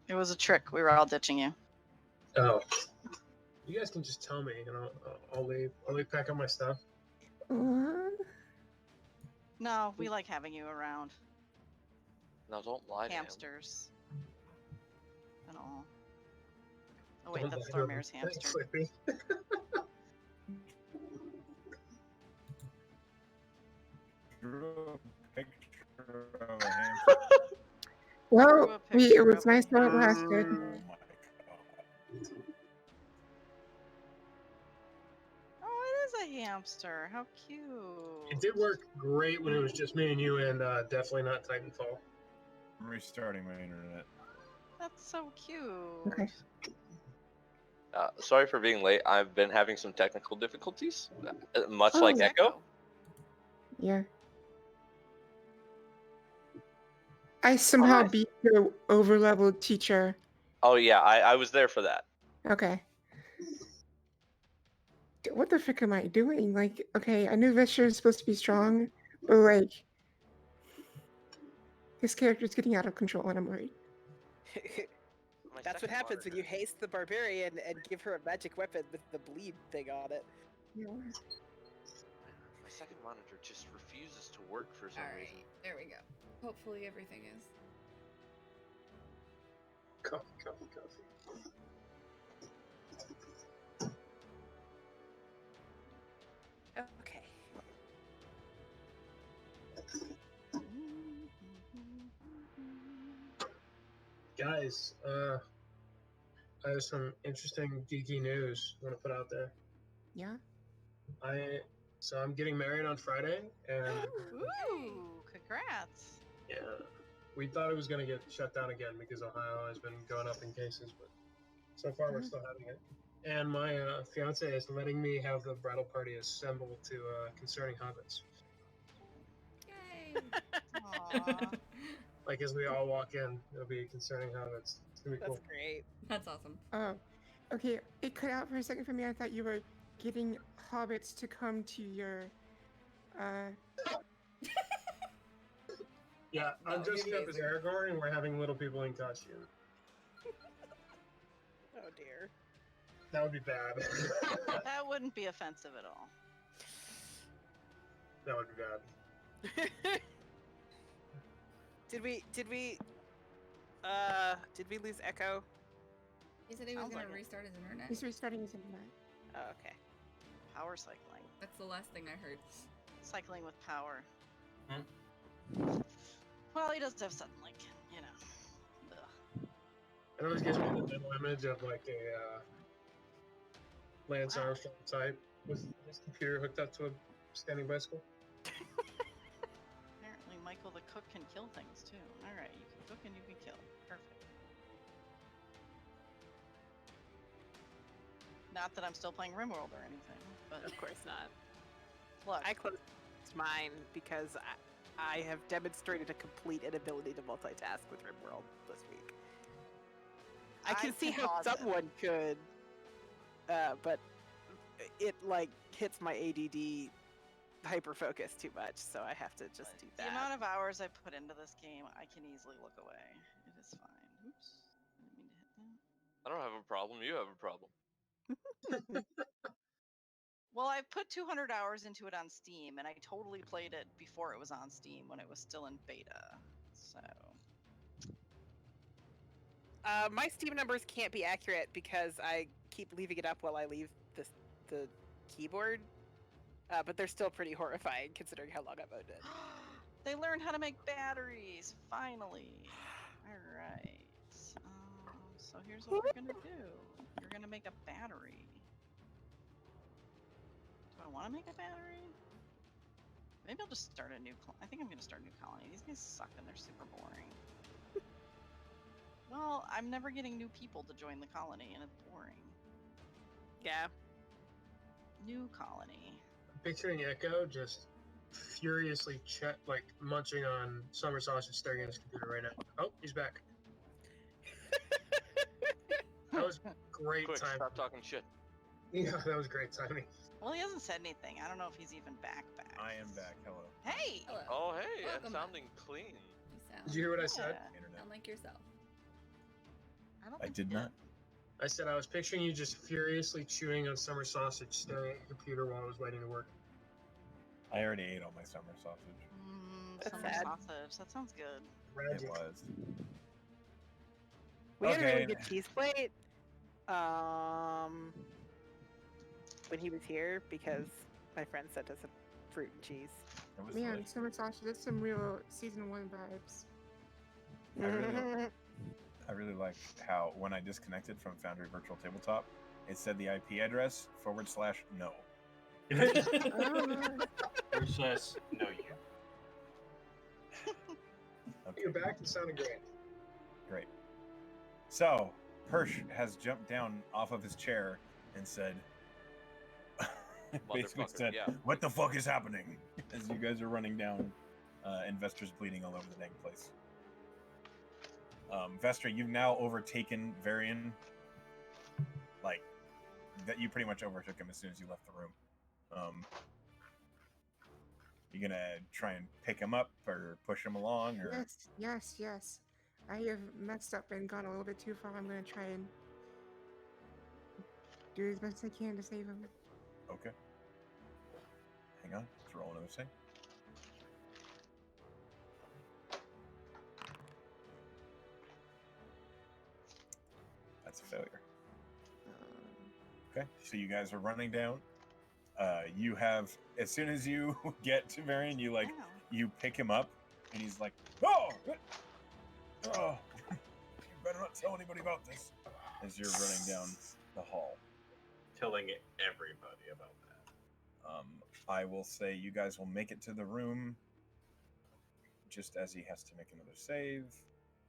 D: It was a trick. We were all ditching you.
B: Oh. You guys can just tell me, and I'll leave. I'll leave, pack up my stuff.
F: What?
D: No, we like having you around.
H: No, don't lie to him.
D: Hamsters. And all. Oh wait,
B: Don't
D: that's
B: lie to
D: Stormare's
B: me.
D: hamster.
B: Thanks, Whitby.
A: Drew a picture of a hamster.
F: Well,
D: Drew a picture
F: it was
D: of
F: nice
D: a
F: while it lasted.
A: Oh my god.
D: Oh, it is a hamster. How cute.
B: It did work great when it was just me and you, and definitely not Titanfall.
A: I'm restarting my internet.
D: That's so cute.
F: Okay.
H: Sorry for being late. I've been having some technical difficulties, much like
F: Oh.
H: Echo.
F: Yeah. I somehow
H: Alright.
F: beat the overleveled teacher.
H: Oh yeah, I was there for that.
F: Okay. What the frick am I doing? Like, okay, I knew Vesher is supposed to be strong, but like, this character's getting out of control and I'm worried.
H: My
C: That's what
H: second
C: happens when you
H: monitor.
C: haste the barbarian and give her a magic weapon with the bleed thing on it.
F: Yeah.
H: second monitor just refuses to work for some
E: All right,
H: reason.
E: there we go. Hopefully everything is.
B: Coffee.
C: Okay.
B: Guys, I have some interesting geeky news I want to put out there.
F: Yeah.
B: So I'm getting married on Friday, and
D: Ooh, congrats.
B: yeah, we thought it was going to get shut down again because Ohio has been going up in cases, but so far we're still having it. And my fiance is letting me have the bridal party assembled to Concerning Hobbits.
E: Yay!
D: Aw.
B: Like as we all walk in, it'll be Concerning Hobbits. It's gonna be
C: That's
B: cool.
C: great.
E: That's awesome.
F: Oh, okay. It cut out for a second for me. I thought you were getting hobbits to come to your.
B: Yeah,
E: That
B: I'm
E: would be
B: dressing up as
E: amazing.
B: Aragorn, and we're having little people in costume.
C: Oh dear.
B: That would be bad.
D: That wouldn't be offensive at all.
B: That would be bad.
C: Did we lose Echo?
E: He said he was
D: Sounds
E: gonna
D: like it.
E: restart his internet.
F: He's restarting his internet.
C: Oh, okay.
D: Power cycling.
E: That's the last thing I heard.
D: Cycling with power.
G: Hmm?
D: Well, he does have Suddenlink, you know. Ugh.
B: It always gives me the mental image of like a Lance
D: Wow.
B: Armstrong type with his computer hooked up to a standing bicycle.
D: Apparently, Michael the cook can kill things too. All right, you can cook and you can kill. Perfect. Not that I'm still playing RimWorld or anything, but
C: Of course not.
D: look,
C: I closed mine because I have demonstrated a complete inability to multitask with RimWorld this week. I can see how
D: pause it.
C: someone could, but it like hits my ADD hyper focus too much, so I have to just do
D: the
C: that.
D: amount of hours I put into this game, I can easily look away. It is fine. Oops. I didn't mean to hit that.
H: I don't have a problem. You have a problem.
D: Well, I've put 200 hours into it on Steam, and I totally played it before it was on Steam when it was still in beta. So,
C: My Steam numbers can't be accurate because I keep leaving it up while I leave the keyboard, but they're still pretty horrifying considering how long I've owned it.
D: they learned how to make batteries, finally. All right. So here's what we're gonna do. You're gonna make a battery. Do I want to make a battery? Maybe I'll just start a new. I think I'm gonna start a new colony. These guys suck and they're super boring. Well, I'm never getting new people to join the colony, and it's boring.
C: Yeah.
D: New colony.
B: I'm picturing Echo just furiously munching on summer sausage, staring at his computer right now. Oh, he's back. That was great
H: Quick,
B: timing.
H: stop talking shit.
B: Yeah, that was great timing.
D: Well, he hasn't said anything. I don't know if he's even back.
A: I am back. Hello.
D: Hey!
E: Hello.
H: Oh, hey,
E: Welcome
H: and
E: back.
H: sounding clean.
E: You sound,
B: Did you hear what I said?
D: Yeah,
A: Internet.
E: sound like yourself.
D: don't
A: I
D: think
A: did
D: he
A: not.
B: I said I was picturing you just furiously chewing on summer sausage, staring at your computer while I was waiting to work.
A: I already ate all my summer sausage.
C: That's
D: Summer
C: sad.
D: sausage. That sounds good.
B: Magic.
A: It was.
C: We had a really
A: Okay.
C: good cheese plate. When he was here, because my friend sent us a fruit and cheese.
A: It was
F: Man,
A: delicious.
F: summer sausage. That's some real season 1 vibes.
A: I really like how when I disconnected from Foundry Virtual Tabletop, it said the IP address /no.
G: Versus no you.
A: Okay,
B: You're back. You sounded great.
A: great. So, Hirsch has jumped down off of his chair and said, basically
H: Motherfucker,
A: said,
H: yeah.
A: "What the fuck is happening?" As you guys are running down, investors bleeding all over the dang place. Vestra, you've now overtaken Varian. Like, that you pretty much overtook him as soon as you left the room. You gonna try and pick him up or push him along, or
F: Yes. I have messed up and gone a little bit too far. I'm gonna try and do as best I can to save him.
A: okay? Hang on, let's roll another thing. That's a failure. Okay, so you guys are running down. You have, as soon as you get to Varian, you
D: Ow.
A: you pick him up, and he's like, oh, oh, you better not tell anybody about this. As you're running down the hall,
G: Telling everybody about that.
A: I will say you guys will make it to the room just as he has to make another save.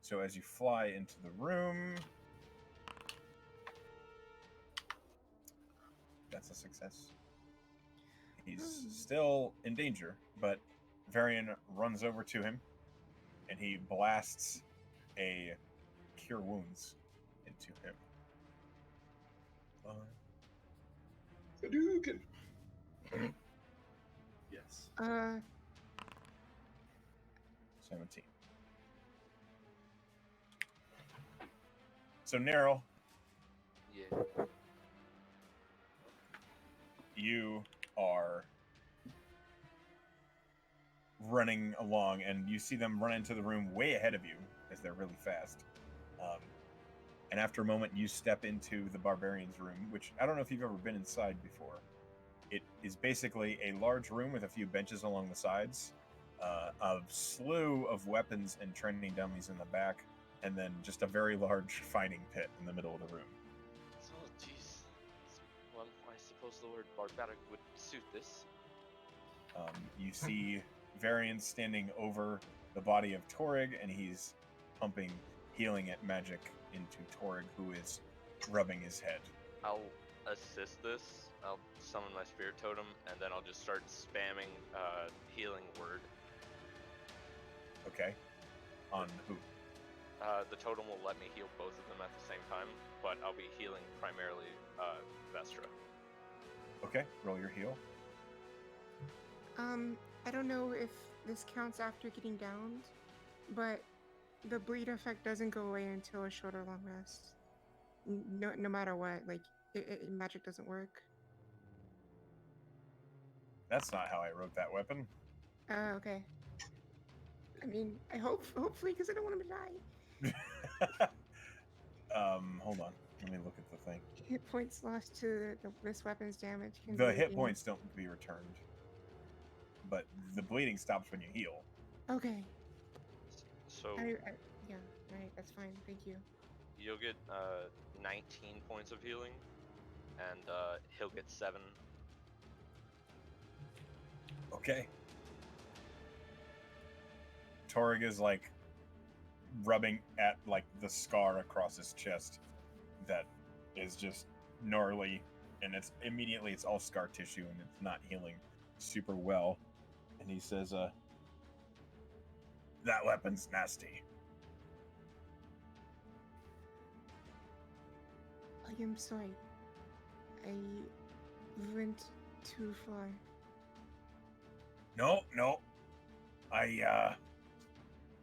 A: So as you fly into the room, that's a success. He's still in danger, but Varian runs over to him and he blasts a Cure Wounds into him.
G: Hadouken! Yes.
A: 17. So Nero,
H: Yeah.
A: you are running along and you see them run into the room way ahead of you as they're really fast. And after a moment, you step into the barbarian's room, which I don't know if you've ever been inside before. It is basically a large room with a few benches along the sides, a slew of weapons and training dummies in the back, and then just a very large fighting pit in the middle of the room.
H: So, jeez. Well, I suppose the word barbaric would suit this.
A: You see Varian standing over the body of Torrig, and he's pumping healing at magic into Torrig, who is rubbing his head.
H: I'll assist this. I'll summon my spirit totem, and then I'll just start spamming healing word.
A: Okay. On who?
H: The totem will let me heal both of them at the same time, but I'll be healing primarily Vestra.
A: Okay, roll your heal.
F: I don't know if this counts after getting downed, but the bleed effect doesn't go away until a short or long rest. No matter what, like magic doesn't work.
A: That's not how I wrote that weapon.
F: Okay. I mean, hopefully, because I don't want him to die.
A: Hold on. Let me look at the thing.
F: Hit points lost to this weapon's damage. Can
A: The
F: be
A: hit
F: redeemed.
A: points don't be returned, but the bleeding stops when you heal.
F: Okay.
H: So
F: Yeah. All right. That's fine. Thank you.
H: you'll get 19 points of healing, and he'll get 7.
A: Okay. Torrig is like rubbing at like the scar across his chest that is just gnarly, and it's all scar tissue and it's not healing super well. And he says, that weapon's nasty.
F: I am sorry. I went too far.
A: No. I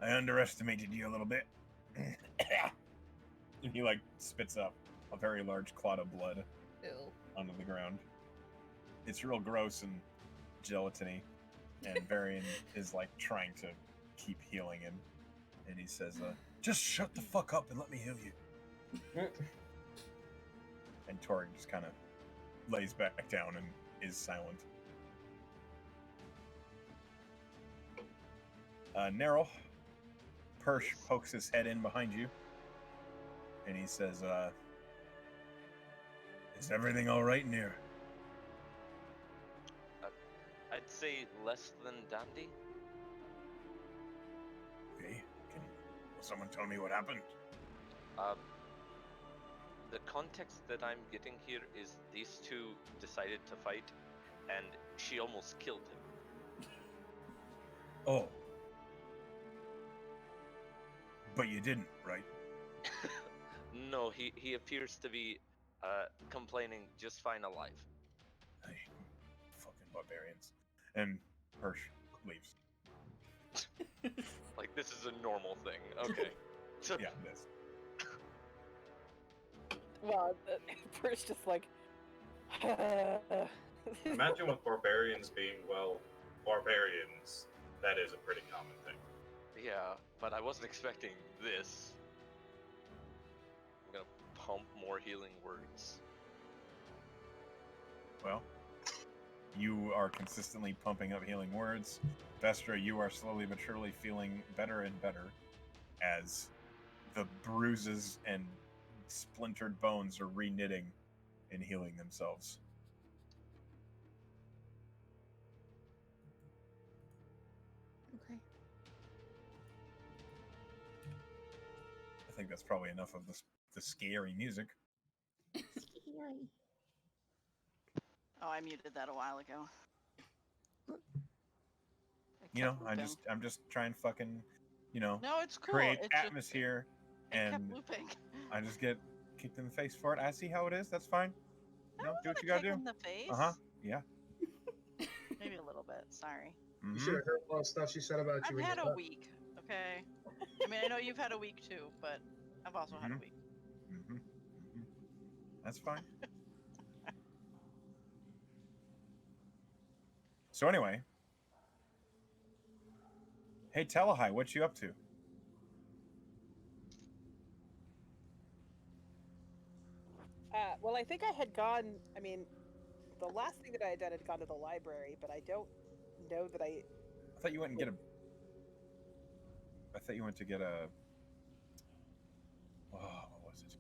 A: underestimated you a little bit. And he like spits up a very large clot of blood
E: Ew.
A: onto the ground. It's real gross and gelatiny, and Varian is like trying to keep healing him, and he says, just shut the fuck up and let me heal you. And Torrig just kind of lays back down and is silent. Neryl, Persh pokes his head in behind you, and he says, is everything all right in here?
H: I'd say less than dandy.
A: Okay, will someone tell me what happened?
H: The context that I'm getting here is these two decided to fight, and she almost killed him.
A: Oh. But you didn't, right?
H: No, he appears to be complaining just fine alive.
A: Hey, fucking barbarians. And Persh leaves.
H: Like, this is a normal thing. Okay. So,
A: Yeah, it is.
C: Well, first just like
G: Imagine with barbarians being, well, barbarians. That is a pretty common thing.
H: Yeah, but I wasn't expecting this. I'm gonna pump more healing words.
A: Well, you are consistently pumping up healing words. Vestra, you are slowly but surely feeling better and better as the bruises and splintered bones are reknitting and healing themselves.
F: Okay.
A: I think that's probably enough of the scary music.
F: Scary.
D: Oh, I muted that a while ago. It
A: You know,
D: kept looping.
A: I'm just trying to fucking,
D: No, it's cool.
A: create
D: It's just-
A: atmosphere,
D: it kept
A: and
D: looping.
A: I just get kicked in the face for it. I see how it is. That's fine.
D: That
A: No, do
D: wasn't
A: what
D: a
A: you gotta
D: kick
A: do.
D: in the face.
A: Yeah.
D: Maybe a little bit. Sorry.
B: You
A: Mhm.
B: should have heard all the stuff she said about you.
D: I've
B: when
D: had
B: you
D: a
B: left.
D: week. Okay. I mean, I know you've had a week too, but I've also had a
A: Mhm.
D: week.
A: Mhm. Mhm. That's fine. So anyway, hey Telehai, what you up to?
C: Well, I think I had gone. I mean, the last thing that I had done had gone to the library, but I don't know that I.
A: I thought you went and get a. I thought you went to get a. Oh, what was it?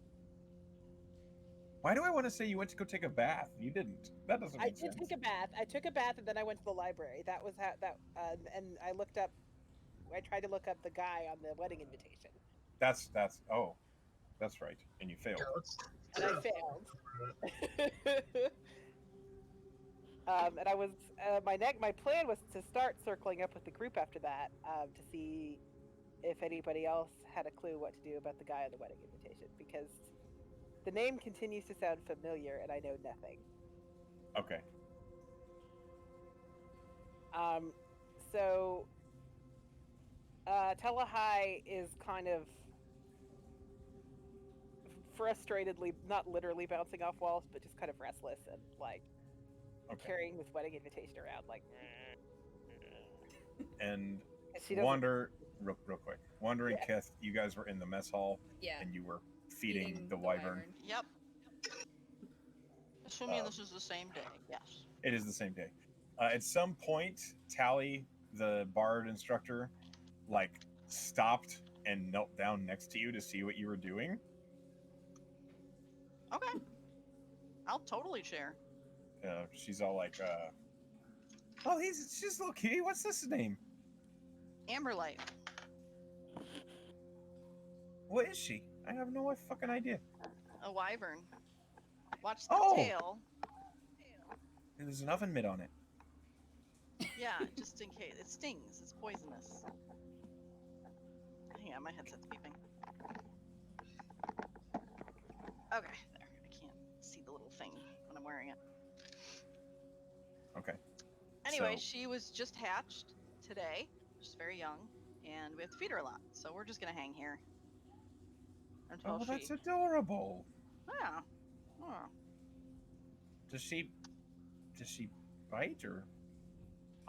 A: Why do I want to say you went to go take a bath? You didn't. That doesn't
C: I
A: make
C: did
A: sense.
C: take a bath. I took a bath and then I went to the library. That was how that. And I looked up. I tried to look up the guy on the wedding invitation,
A: That's oh, that's right, and you failed.
B: Yeah, let's-
C: and I failed. And I was my plan was to start circling up with the group after that to see if anybody else had a clue what to do about the guy on the wedding invitation, because the name continues to sound familiar and I know nothing.
A: Okay.
C: So Telehai is kind of frustratedly, not literally bouncing off walls, but just kind of restless and like
A: Okay.
C: carrying this wedding invitation around, like.
A: And
C: She doesn't.
A: Wander, real quick. Wander and
C: Yeah.
A: Kith, you guys were in the mess hall
E: Yeah.
A: and you were feeding the wyvern.
D: Yep. Assuming
A: Um,
D: this is the same day. Yes.
A: It is the same day. At some point, Tally, the bard instructor, like stopped and knelt down next to you to see what you were doing.
D: Okay. I'll totally share.
A: She's all like, "Oh, she's a little kitty. What's this name?
D: Amberlight.
A: What is she? I have no fucking idea."
D: A wyvern. Watch the
A: Oh!
D: tail.
A: There's an oven mitt on it.
D: Yeah, just in case. It stings. It's poisonous. Hang on, my headset's beeping. Okay, there. I can't see the little thing when I'm wearing it.
A: Okay.
D: Anyway,
A: So-
D: she was just hatched today. She's very young, and we have to feed her a lot. So we're just gonna hang here until
A: Oh,
D: she.
A: that's adorable.
D: Yeah. Oh.
A: Does she bite or?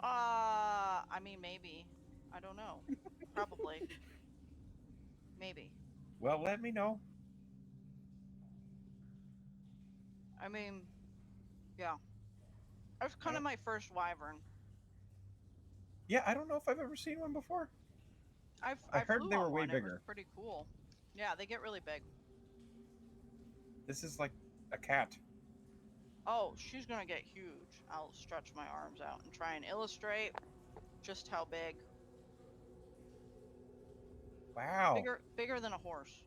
D: I mean, maybe. I don't know. Probably. Maybe.
A: Well, let me know.
D: I mean, yeah. That's kind of my first wyvern.
A: Yeah, I don't know if I've ever seen one before.
D: I
A: heard
D: flew
A: they were
D: on
A: way
D: one. It was
A: bigger.
D: pretty cool. Yeah, they get really big.
A: This is like a cat.
D: Oh, she's gonna get huge. I'll stretch my arms out and try and illustrate just how big.
A: Wow.
D: Bigger than a horse.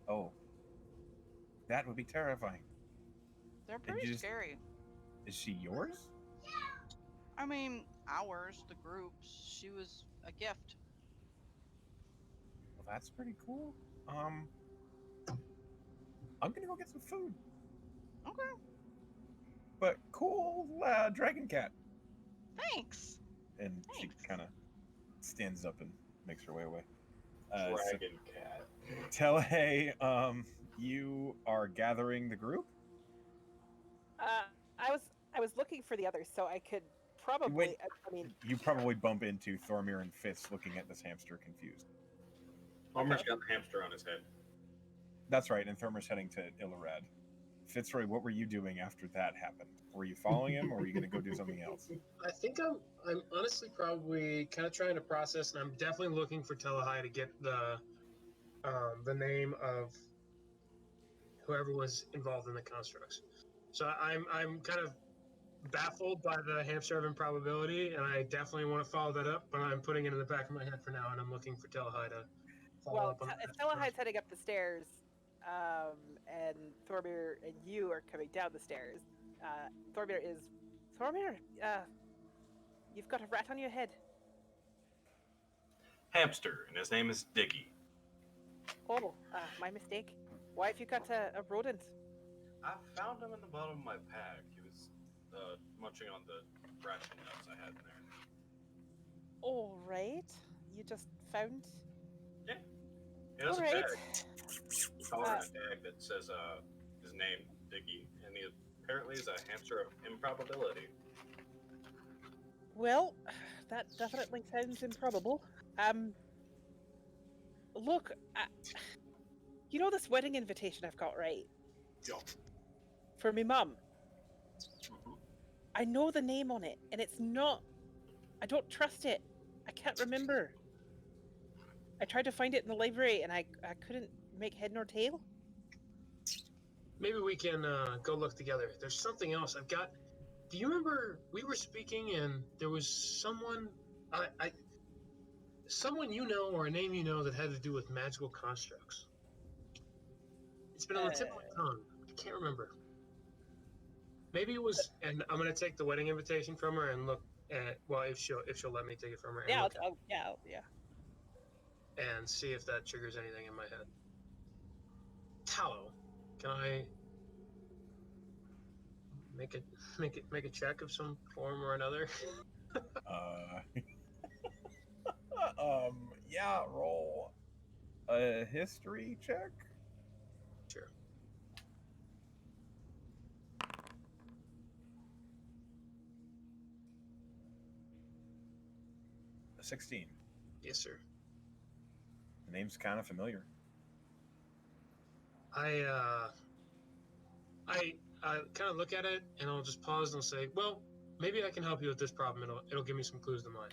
A: Oh. That would be terrifying.
D: They're
A: And you
D: pretty
A: just-
D: scary.
A: Is she yours?
D: I mean, ours, the group's. She was a gift.
A: Well, that's pretty cool. I'm gonna go get some food.
D: Okay.
A: But cool, dragon cat.
D: Thanks.
A: And she
D: Thanks.
A: kind of stands up and makes her way away. So
G: Dragon cat.
A: Telehai, you are gathering the group.
C: I I was looking for the others, so I could probably.
A: Wait.
C: I mean,
A: You probably bump into Thormir and Fitz looking at this hamster confused.
G: Homer's got the hamster on his head.
A: That's right, and Thormir's heading to Illerad. Fitzroy, what were you doing after that happened? Were you following him, or were you going to go do something else?
B: I think I'm honestly probably kind of trying to process, and I'm definitely looking for Telehai to get the name of whoever was involved in the constructs. So I'm kind of baffled by the hamster of improbability, and I definitely want to follow that up, but I'm putting it in the back of my head for now, and I'm looking for Telehai to follow
C: well,
B: up on
C: if Telehai's heading up the stairs, and Thormir and you are coming down the stairs, Thormir, you've got a rat on your head.
G: Hamster, and his name is Diggy.
C: Oh, my mistake. Why have you got a rodent?
G: I found him in the bottom of my pack. He was munching on the ration nuts I had in there.
C: All right. You just found.
G: He has
C: All
G: a
C: right.
G: tag. Collar and a tag that says his name, Diggy, and he apparently is a hamster of improbability.
C: Well, that definitely sounds improbable. Look, you know this wedding invitation I've got, right?
G: Yeah.
C: For me mum.
G: Mm-hmm.
C: I know the name on it, and it's not. I don't trust it. I can't remember. I tried to find it in the library, and I couldn't make head nor tail.
B: Maybe we can go look together. There's something else I've got. Do you remember we were speaking and there was someone, someone you know or a name you know that had to do with magical constructs? It's been on the tip of my tongue. I can't remember. Maybe it was, and I'm gonna take the wedding invitation from her and look at. Well, if she'll let me take it from her. And
C: Yeah,
B: look at
C: yeah.
B: and see if that triggers anything in my head. Tallow, can I make a check of some form or another?
A: Yeah, roll a history check.
B: Sure.
A: A 16.
B: Yes, sir.
A: The name's kind of familiar.
B: I kind of look at it and I'll just pause and I'll say, well, maybe I can help you with this problem. It'll give me some clues to mine.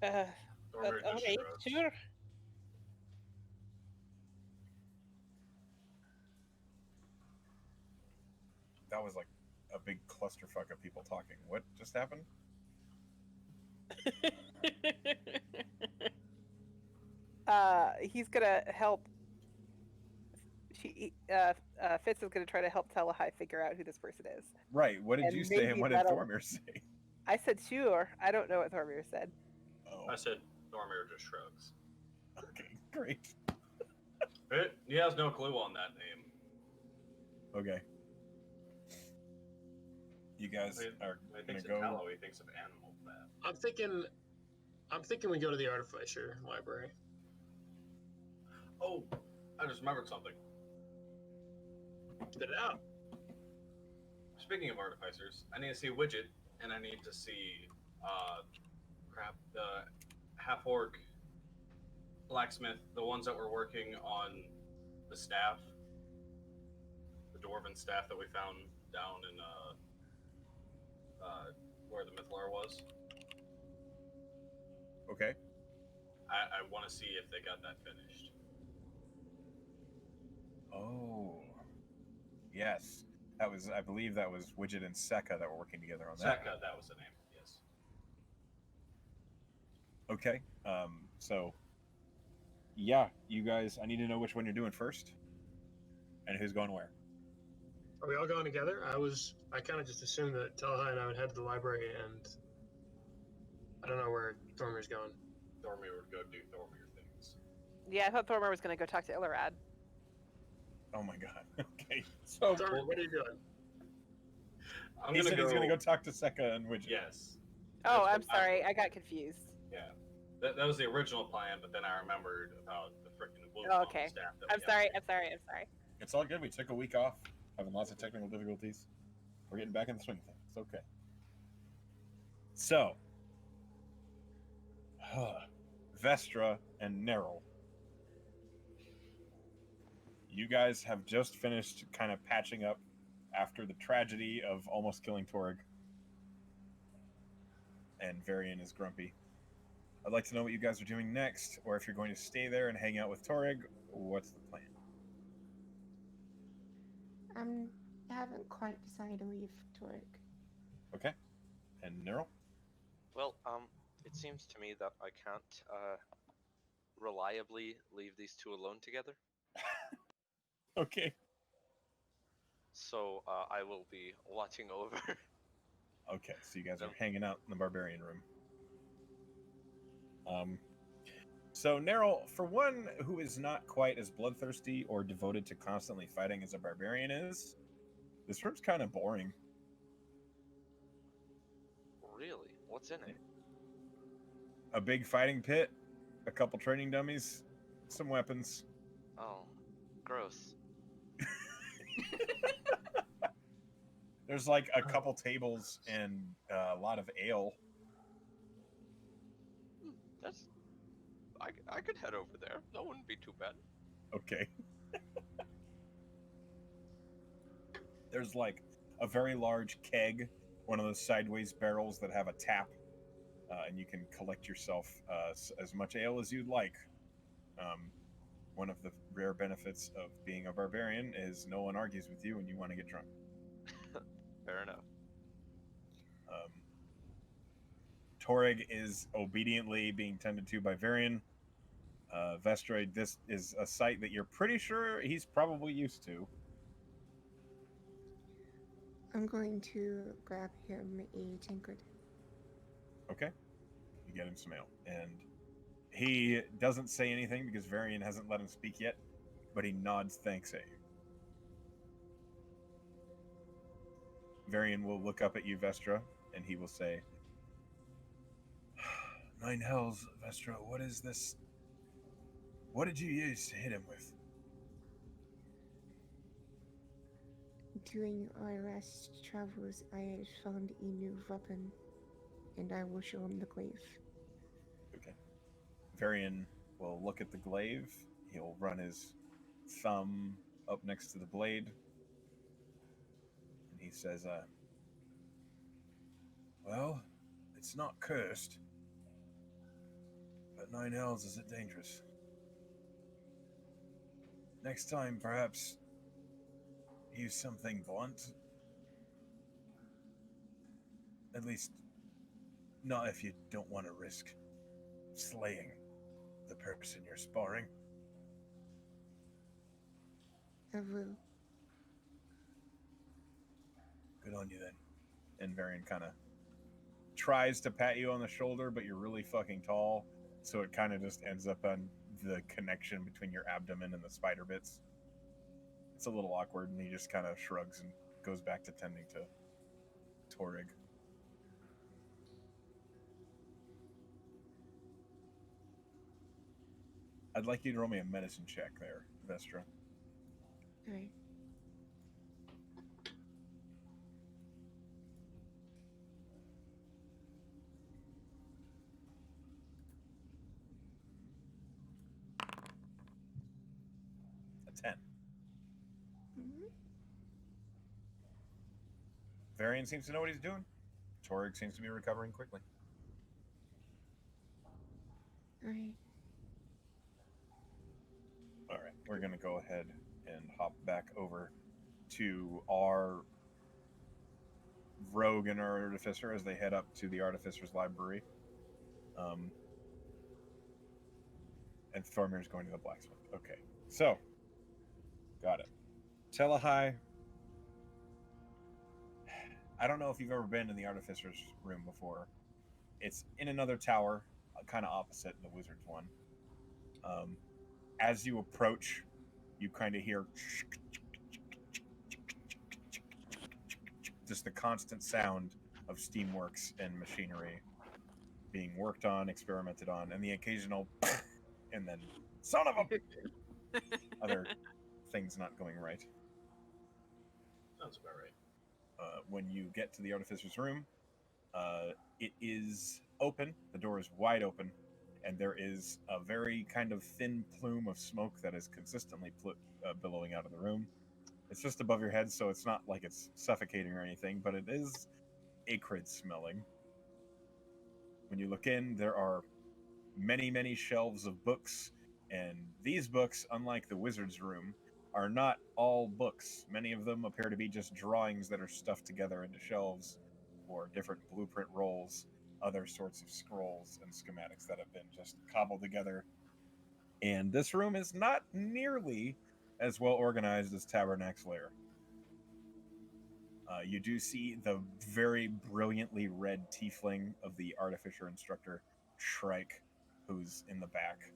G: Thormir just
C: Okay,
G: shrugs.
C: sure.
A: That was like a big clusterfuck of people talking. What just happened?
C: He's gonna help. Fitz is gonna try to help Telehai figure out who this person is.
A: Right. What did
C: And
A: you say,
C: maybe
A: and what did
C: that'll-
A: Thormir say?
C: I said sure. I don't know what Thormir said.
A: Oh,
G: I said Thormir just shrugs.
A: okay, great.
G: He has no clue on that name.
A: Okay. You guys
G: When
A: are
G: he
A: gonna
G: thinks of
A: go.
G: tallow, he thinks of animal fat.
B: I'm thinking we go to the Artificer Library.
G: Oh, I just remembered something.
B: Spit it out.
G: Speaking of artificers, I need to see Widget, and I need to see, the half-orc blacksmith, the ones that were working on the staff, the dwarven staff that we found down in, where the Mythalar was.
A: Okay.
G: I want to see if they got that finished.
A: Oh. Yes. That was, I believe that was Widget and Sekka that were working together on that.
G: Sekka, that was the name, yes.
A: Okay. So, yeah, you guys, I need to know which one you're doing first, and who's going where.
B: Are we all going together? I kind of just assumed that Telehai and I would head to the library, and I don't know where Thormir's going.
G: Thormir would go do Thormir things.
C: Yeah, I thought Thormir was gonna go talk to Illerad.
A: Oh my god. Okay. So,
B: Thormir, what are you doing?
G: I'm
A: he
G: gonna
A: said he's gonna go talk to Sekka and Widget.
G: Yes.
C: Oh,
G: That's
C: I'm
G: what I-
C: sorry. I got confused.
G: Yeah. That was the original plan, but then I remembered about the freaking wolf
C: Oh, okay.
G: staff that
C: I'm
G: we
C: sorry.
G: had.
C: I'm sorry.
A: It's all good. We took a week off. Having lots of technical difficulties. We're getting back in the swing of things. It's okay. So, Vestra and Neril, you guys have just finished kind of patching up after the tragedy of almost killing Torg. And Varian is grumpy. I'd like to know what you guys are doing next, or if you're going to stay there and hang out with Torg. What's the plan?
F: I haven't quite decided to leave Torg.
A: Okay. And Neril?
H: Well, it seems to me that I can't reliably leave these two alone together.
A: Okay.
H: So I will be watching over.
A: Okay, so you guys are hanging out in the barbarian room. So Neril, for one who is not quite as bloodthirsty or devoted to constantly fighting as a barbarian is, this room's kind of boring.
H: Really? What's in it?
A: A big fighting pit, a couple training dummies, some weapons.
H: Oh, gross.
A: There's like a couple tables and a lot of ale.
H: That's. I could head over there. That wouldn't be too bad.
A: Okay. There's like a very large keg, one of those sideways barrels that have a tap, and you can collect yourself as much ale as you'd like. One of the rare benefits of being a barbarian is no one argues with you when you want to get drunk.
H: Fair enough.
A: Torg is obediently being tended to by Varian. Vestra, this is a sight that you're pretty sure he's probably used to.
F: I'm going to grab him a tankard.
A: Okay. You get him some ale. And he doesn't say anything because Varian hasn't let him speak yet, but he nods thanks at you. Varian will look up at you, Vestra, and he will say, "Nine hells, Vestra, what is this? What did you use to hit him with?"
F: During our last travels, I found a new weapon, and I will show him the glaive.
A: Okay. Varian will look at the glaive. He'll run his thumb up next to the blade. And he says, well, it's not cursed. But 9 hells is it dangerous. Next time, perhaps use something blunt. At least, not if you don't want to risk slaying the person you're sparring.
F: I will.
A: Good on you then. And Varian kind of tries to pat you on the shoulder, but you're really fucking tall, so it kind of just ends up on the connection between your abdomen and the spider bits. It's a little awkward, and he just kind of shrugs and goes back to tending to Torg. I'd like you to roll me a medicine check there, Vestra.
F: Alright.
A: A 10.
F: Mm-hmm.
A: Varian seems to know what he's doing. Torg seems to be recovering quickly.
F: Alright.
A: All right, we're going to go ahead and hop back over to our rogue and our artificer as they head up to the artificer's library. And Thormir's going to the blacksmith. Okay, so got it. Telahai. I don't know if you've ever been in the artificer's room before. It's in another tower, kind of opposite the wizard's one. As you approach, you kind of hear just the constant sound of steamworks and machinery being worked on, experimented on, and the occasional and then son of a other things not going right.
G: Sounds about right.
A: When you get to the artificer's room, it is open. The door is wide open, and there is a very kind of thin plume of smoke that is consistently billowing out of the room. It's just above your head, so it's not like it's suffocating or anything, but it is acrid smelling. When you look in, there are many, many shelves of books, and these books, unlike the wizard's room, are not all books. Many of them appear to be just drawings that are stuffed together into shelves, or different blueprint rolls, other sorts of scrolls and schematics that have been just cobbled together. And this room is not nearly as well organized as Tabernac's lair. You do see the very brilliantly red tiefling of the artificer instructor, Shrike, who's in the back,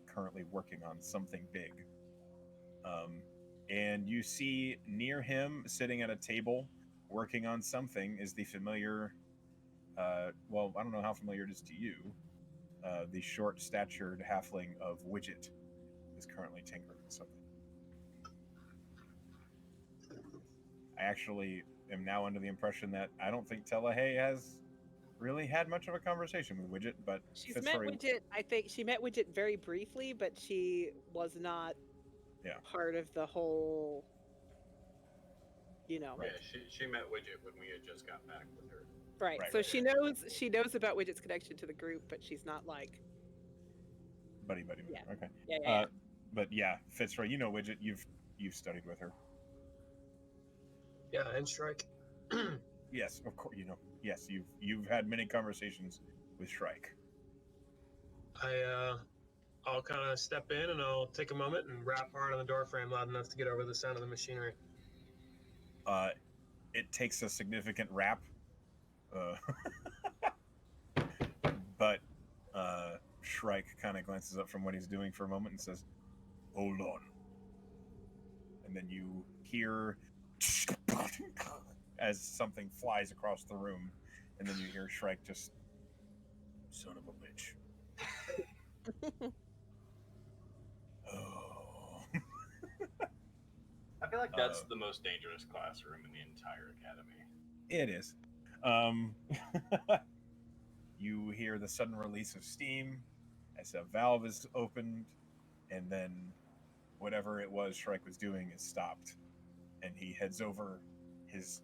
A: currently working on something big. And you see near him, sitting at a table, working on something, is the familiar, well, I don't know how familiar it is to you, the short-statured halfling of Widget is currently tinkering with something. I actually am now under the impression that I don't think Telehay has really had much of a conversation with Widget, but
C: She's
A: Fitzroy,
C: met Widget. I think she met Widget very briefly, but she was not part of the whole. You know.
G: Yeah, she met Widget when we had just got back with her.
C: Right.
A: Right,
C: So
A: right,
C: she knows about Widget's connection to the group, but she's not like.
A: buddy.
C: Yeah.
A: Okay.
C: Yeah.
A: But yeah, Fitzroy, you know Widget. You've studied with her.
B: Yeah, and Shrike.
A: Yes, of course. Yes, you've had many conversations with Shrike.
B: I'll kind of step in and I'll take a moment and rap hard on the door frame loud enough to get over the sound of the machinery.
A: It takes a significant rap, but Shrike kind of glances up from what he's doing for a moment and says, "Hold on." And then you hear as something flies across the room, and then you hear Shrike just, "Son of a bitch." Oh.
G: I feel like that's the most dangerous classroom in the entire academy.
A: It is. You hear the sudden release of steam as a valve is opened, and then whatever it was Shrike was doing is stopped, and he heads over, his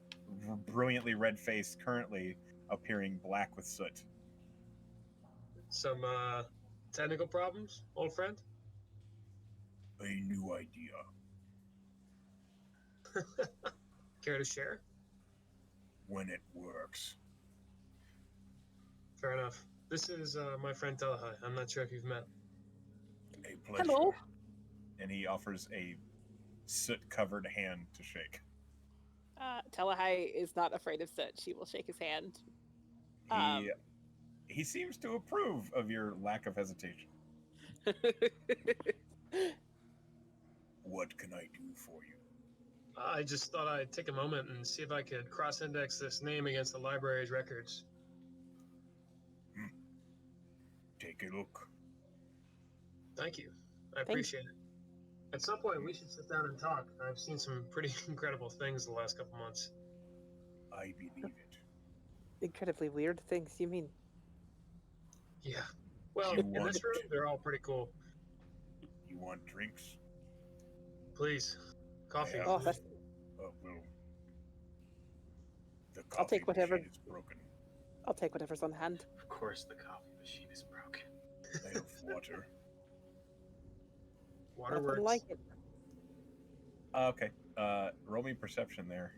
A: brilliantly red face currently appearing black with soot.
B: Some technical problems, old friend?
A: A new idea.
B: Care to share?
A: When it works.
B: Fair enough. This is my friend Telehai. I'm not sure if you've met.
A: A pleasure.
C: Hello.
A: And he offers a soot-covered hand to shake.
C: Telehai is not afraid of soot. She will shake his hand.
A: He seems to approve of your lack of hesitation. What can I do for you?
B: I just thought I'd take a moment and see if I could cross-index this name against the library's records.
A: Take a look.
B: Thank you. I appreciate it. At some point, we should sit down and talk. I've seen some pretty incredible things the last couple months.
A: I believe it.
C: Incredibly weird things, you mean?
B: Yeah. Well,
A: You
B: in
A: want-
B: this room, they're all pretty cool.
A: You want drinks?
B: Please. Coffee.
A: Yeah.
C: Oh, that's
A: Well, the coffee
C: I'll take whatever.
A: machine is broken.
C: I'll take whatever's on hand.
G: Of course, the coffee machine is broken.
A: I have water.
B: Water
C: Nothing
B: works.
C: like it.
A: Okay. Roll me perception there.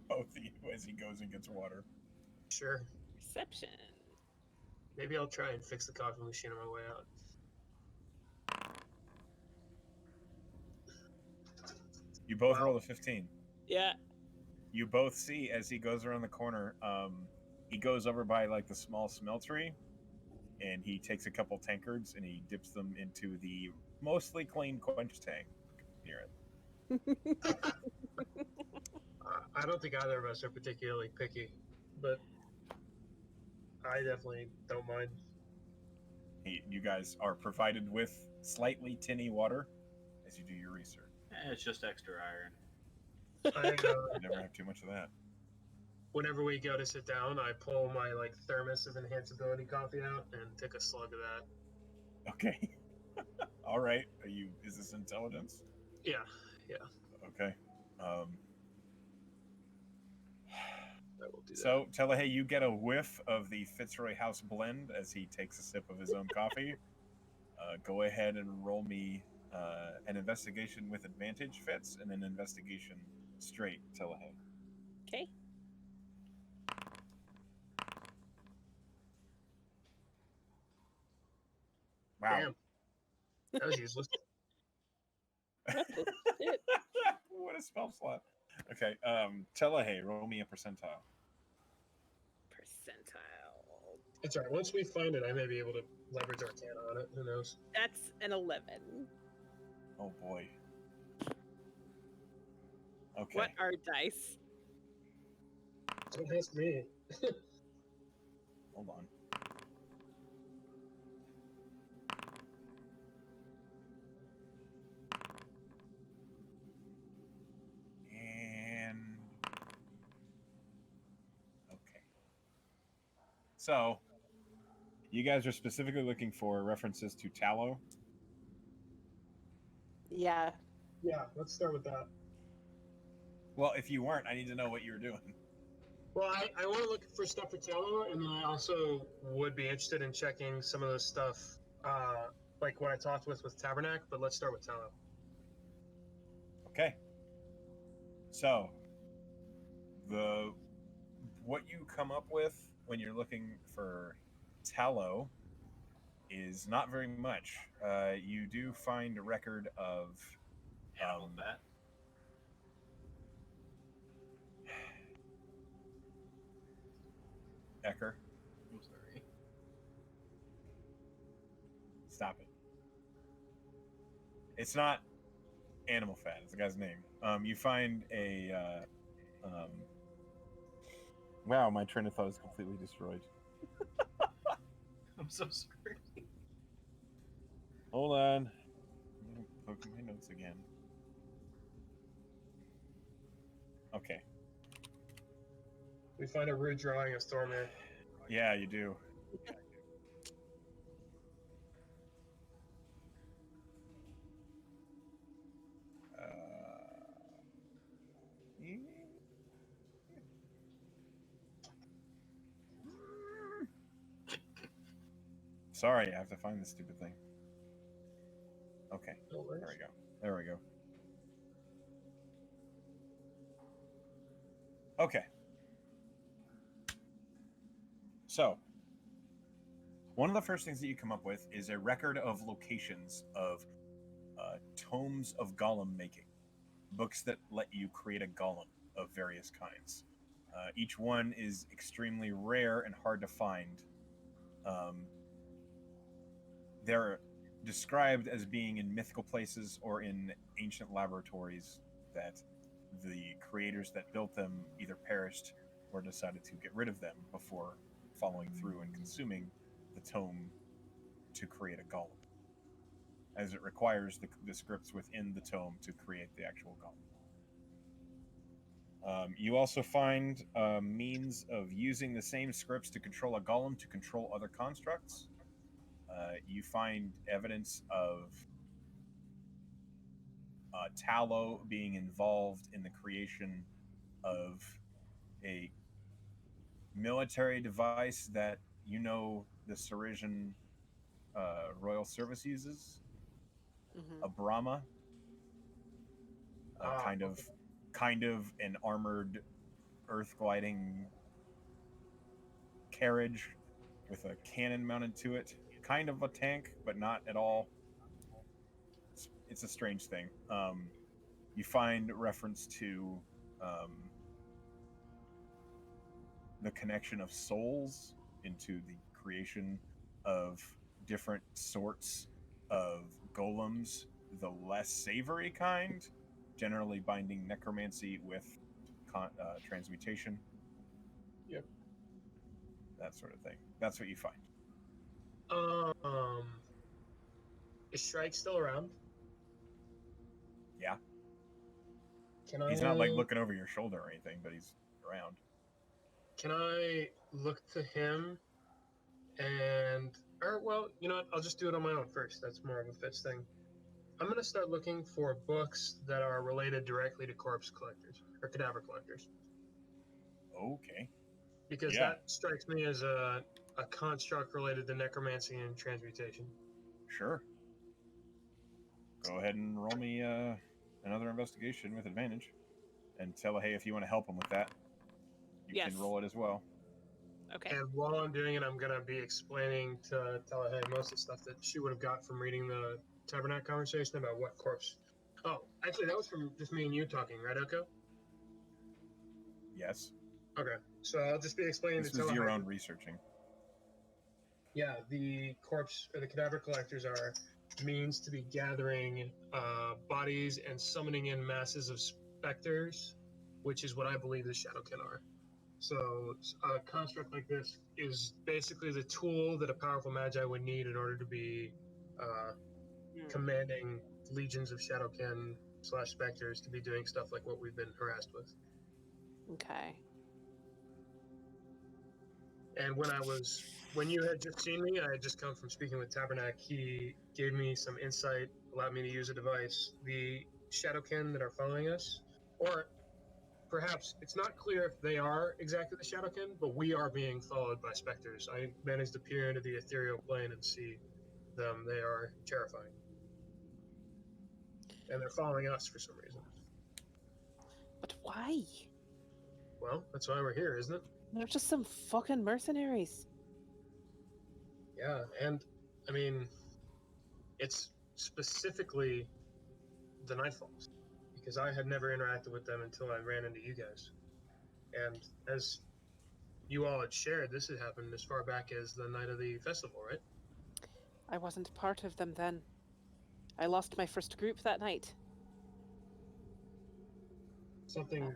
A: Both of you as he goes and gets water.
B: Sure.
C: Perception.
B: Maybe I'll try and fix the coffee machine on my way out.
A: You both
B: Wow.
A: roll a 15.
C: Yeah.
A: You both see as he goes around the corner, he goes over by like the small smeltery, and he takes a couple tankards and he dips them into the mostly clean quench tank near it.
B: I don't think either of us are particularly picky, but I definitely don't mind.
A: You guys are provided with slightly tinny water as you do your research.
G: It's just extra iron.
A: You never have too much of that.
B: Whenever we go to sit down, I pull my like thermos of enhanceability coffee out and take a slug of that.
A: Okay. All right. Is this intelligence?
B: Yeah.
A: Okay.
B: I will do that.
A: So, Telehay, you get a whiff of the Fitzroy House blend as he takes a sip of his own coffee. Go ahead and roll me an investigation with advantage, Fitz, and an investigation straight, Telehay.
I: Okay.
A: Wow.
B: Damn. That was useless.
I: What the shit?
A: What a spell slot. Okay, Telehay, roll me a percentile.
I: Percentile.
B: It's alright. Once we find it, I may be able to leverage Arcana on it. Who knows?
I: That's an 11.
A: Oh boy. Okay.
I: What are dice?
B: Don't ask me.
A: Hold on. And okay. So, you guys are specifically looking for references to tallow.
C: Yeah.
B: Yeah, let's start with that.
A: Well, if you weren't, I need to know what you were doing.
B: Well, I want to look for stuff for tallow, and then I also would be interested in checking some of the stuff, like what I talked with Tabernacle. But let's start with tallow.
A: Okay. So, what you come up with when you're looking for tallow is not very much. You do find a record of
G: Animal fat.
A: Ecker.
G: I'm sorry.
A: Stop it. It's not animal fat. It's the guy's name. You find a. Wow, my train of thought is completely destroyed.
G: I'm so sorry.
A: Hold on. I'm gonna poke my notes again. Okay.
B: We find a rude drawing of Stormir.
A: Yeah, you do. Sorry, I have to find this stupid thing. Okay,
B: No worries.
A: there we go. There we go. Okay. So, one of the first things that you come up with is a record of locations of tomes of golem making, books that let you create a golem of various kinds. Each one is extremely rare and hard to find. They're described as being in mythical places or in ancient laboratories that the creators that built them either perished or decided to get rid of them before following through and consuming the tome to create a golem, as it requires the scripts within the tome to create the actual golem. You also find means of using the same scripts to control a golem to control other constructs. You find evidence of tallow being involved in the creation of a military device that the Cerisian Royal Service uses, a Brahma, kind of an armored earth gliding carriage with a cannon mounted to it, kind of a tank, but not at all. It's a strange thing. You find reference to the connection of souls into the creation of different sorts of golems, the less savory kind, generally binding necromancy with transmutation.
B: Yep.
A: That sort of thing. That's what you find.
B: Is Shrike still around?
A: Yeah. He's not like looking over your shoulder or anything, but he's around.
B: Can I look to him and, or well, you know what? I'll just do it on my own first. That's more of a Fitz thing. I'm gonna start looking for books that are related directly to corpse collectors or cadaver collectors,
A: Okay.
B: because
A: Yeah.
B: that strikes me as a construct related to necromancy and transmutation.
A: Sure. Go ahead and roll me another investigation with advantage. And tell hey if you want to help him with that. You
I: Yes.
A: can roll it as well.
I: Okay.
B: And while I'm doing it, I'm gonna be explaining to Telehay most of the stuff that she would have got from reading the Tabernacle conversation about what corpse. Oh, actually, that was from just me and you talking, right, Oko?
A: Yes.
B: Okay, so I'll just be explaining
A: This
B: to
A: was
B: Telehay.
A: your own researching.
B: Yeah, the corpse or the cadaver collectors are means to be gathering bodies and summoning in masses of specters, which is what I believe the Shadowkin are. So a construct like this is basically the tool that a powerful magi would need in order to be commanding legions of Shadowkin / specters to be doing stuff like what we've been harassed with.
I: Okay.
B: And when you had just seen me, I had just come from speaking with Tabernac. He gave me some insight, allowed me to use a device. The Shadowkin that are following us, or perhaps it's not clear if they are exactly the Shadowkin, but we are being followed by specters. I managed to peer into the ethereal plane and see them. They are terrifying. And they're following us for some reason.
I: But why?
B: Well, that's why we're here, isn't it?
I: They're just some fucking mercenaries.
B: Yeah, and I mean, it's specifically the Nightfalls, because I had never interacted with them until I ran into you guys. And as you all had shared, this had happened as far back as the night of the festival, right?
I: I wasn't part of them then. I lost my first group that night.
B: Something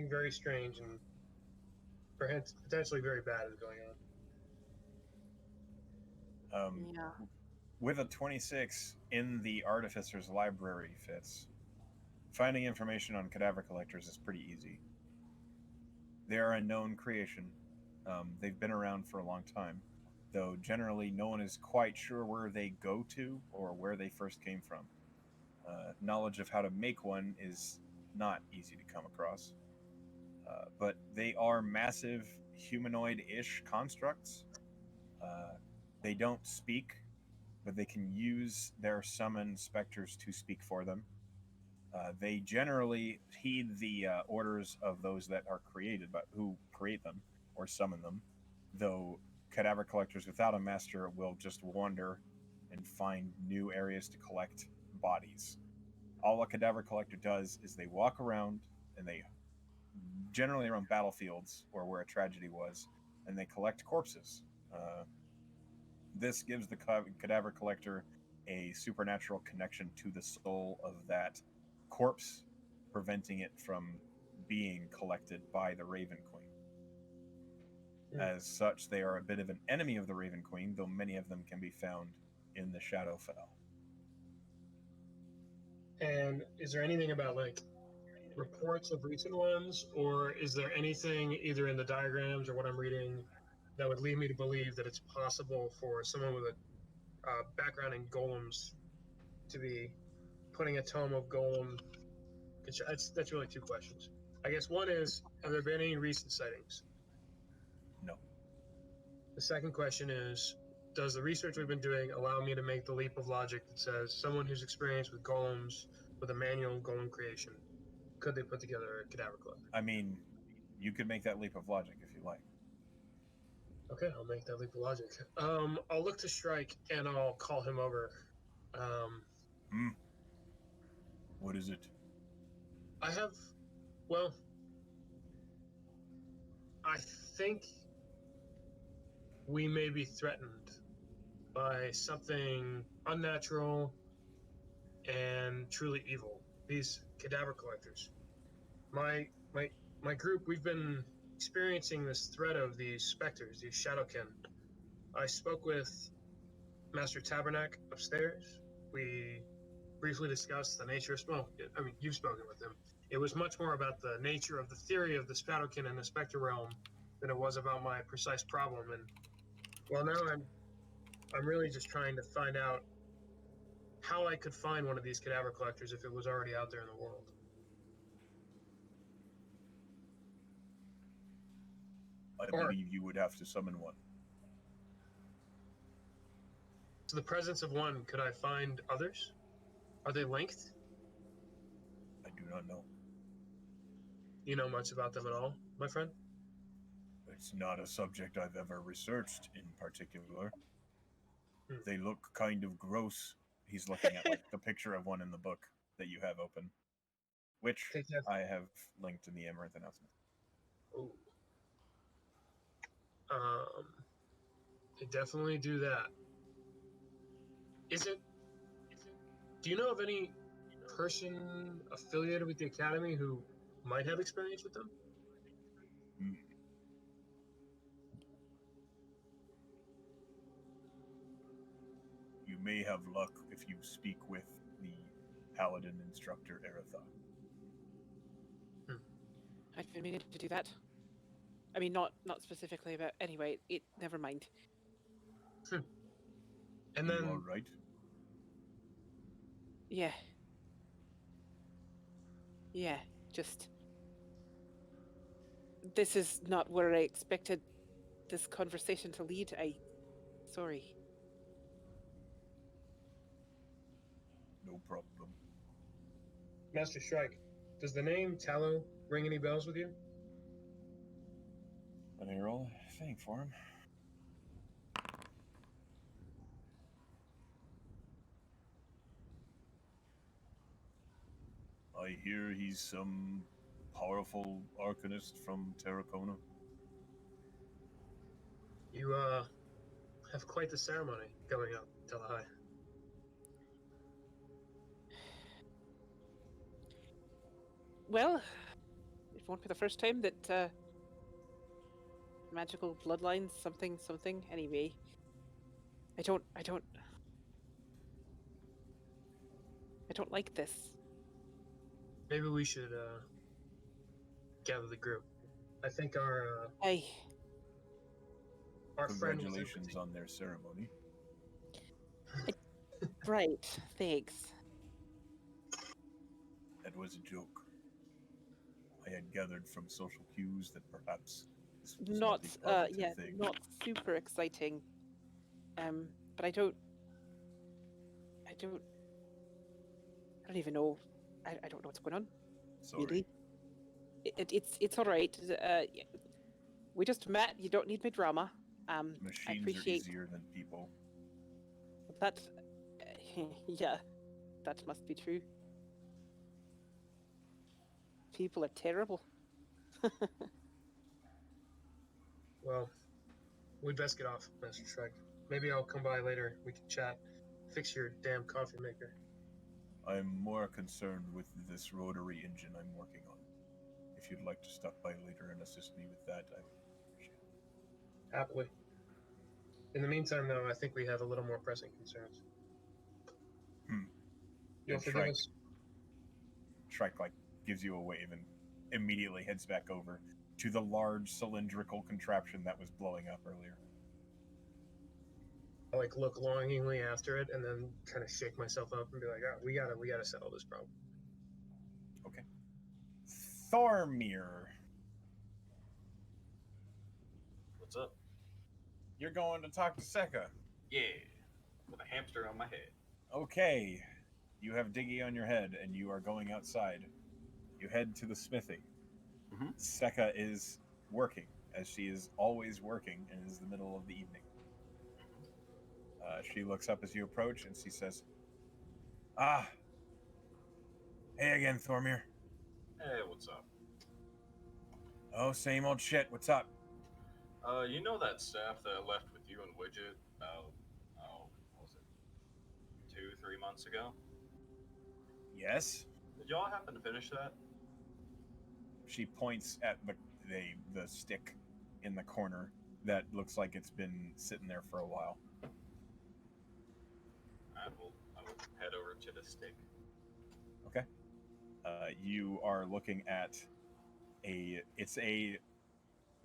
B: very strange and perhaps potentially very bad is going on.
I: Yeah.
A: With a 26 in the Artificer's Library, Fitz, finding information on cadaver collectors is pretty easy. They are a known creation. They've been around for a long time, though generally no one is quite sure where they go to or where they first came from. Knowledge of how to make one is not easy to come across. But they are massive humanoid-ish constructs. They don't speak, but they can use their summoned specters to speak for them. They generally heed the orders of those that are created, but who create them or summon them, though cadaver collectors without a master will just wander and find new areas to collect bodies. All a cadaver collector does is they walk around, and they generally around battlefields or where a tragedy was, and they collect corpses. This gives the cadaver collector a supernatural connection to the soul of that corpse, preventing it from being collected by the Raven Queen. As such, they are a bit of an enemy of the Raven Queen, though many of them can be found in the Shadowfell.
B: And is there anything about like reports of recent ones, or is there anything either in the diagrams or what I'm reading that would lead me to believe that it's possible for someone with a background in golems to be putting a tome of golem? That's really two questions. I guess one is, have there been any recent sightings?
A: No.
B: The second question is, does the research we've been doing allow me to make the leap of logic that says someone who's experienced with golems, with a manual golem creation, could they put together a cadaver collector?
A: I mean, you could make that leap of logic if you like.
B: Okay, I'll make that leap of logic. I'll look to Shrike and I'll call him over.
A: What is it?
B: I think we may be threatened by something unnatural and truly evil. These cadaver collectors. My group, we've been experiencing this threat of these specters, these Shadowkin. I spoke with Master Tabernac upstairs. We briefly discussed the nature of smoke. I mean, you've spoken with him. It was much more about the nature of the theory of the Spatterkin and the Spectre realm than it was about my precise problem. And well, now I'm really just trying to find out how I could find one of these cadaver collectors if it was already out there in the world.
A: I
B: Or-
A: believe you would have to summon one.
B: To the presence of one, could I find others? Are they linked?
A: I do not know.
B: Do you know much about them at all, my friend?
A: It's not a subject I've ever researched in particular.
B: Hmm.
A: They look kind of gross. He's looking at like the picture of one in the book that you have open, which
B: Take that.
A: I have linked in the Amaranth announcement.
B: Ooh. They definitely do that. Is it? Do you know of any person affiliated with the Academy who might have experience with them?
A: Hmm. You may have luck if you speak with the Paladin instructor Eretha.
I: I've been meaning to do that. I mean, not specifically, but anyway, never mind.
B: And
A: You
B: then,
A: all right?
I: Yeah. Yeah, just... This is not where I expected this conversation to lead. Sorry.
A: No problem.
B: Master Shrike, does the name Tallow ring any bells with you?
A: Let me roll a thing for him. I hear he's some powerful arcanist from Terracona.
B: You have quite the ceremony going up, Telahai.
I: Well, it won't be the first time that magical bloodlines, something. Anyway, I don't like this.
B: Maybe we should gather the group. I think our friend was
A: Congratulations on their ceremony.
I: Right, thanks.
A: That was a joke. I had gathered from social cues that perhaps this was
I: Not
A: a positive
I: yeah,
A: thing.
I: not super exciting. But I don't even know. I don't know what's going on.
A: Sorry.
I: Really. It's all right. We just met. You don't need my drama. I
A: Machines are
I: appreciate
A: easier than people.
I: that. Yeah, that must be true. People are terrible.
B: Well, we'd best get off, Master Shrike. Maybe I'll come by later. We can chat. Fix your damn coffee maker.
A: I'm more concerned with this rotary engine I'm working on. If you'd like to stop by later and assist me with that, I would appreciate it.
B: Happily. In the meantime, though, I think we have a little more pressing concerns. You'll
A: And
B: forgive us?
A: Shrike like gives you a wave and immediately heads back over to the large cylindrical contraption that was blowing up earlier.
B: I like look longingly after it and then kind of shake myself up and be like, "Oh, we gotta settle this problem."
A: Okay. Thormir,
G: What's up?
A: you're going to talk to Sekka.
G: Yeah, with a hamster on my head.
A: Okay. You have Diggy on your head and you are going outside. You head to the smithy.
G: Mhm.
A: Sekka is working, as she is always working, and it is the middle of the evening. She looks up as you approach and she says, "Ah, hey again, Thormir.
G: Hey, what's up?
A: Oh, same old shit. What's up?"
G: You know that staff that I left with you and Widget about, what was it, 2-3 months ago?
A: Yes.
G: Did y'all happen to finish that?
A: She points at the stick in the corner that looks like it's been sitting there for a while.
G: I will head over to the stick.
A: Okay. You are looking at it's a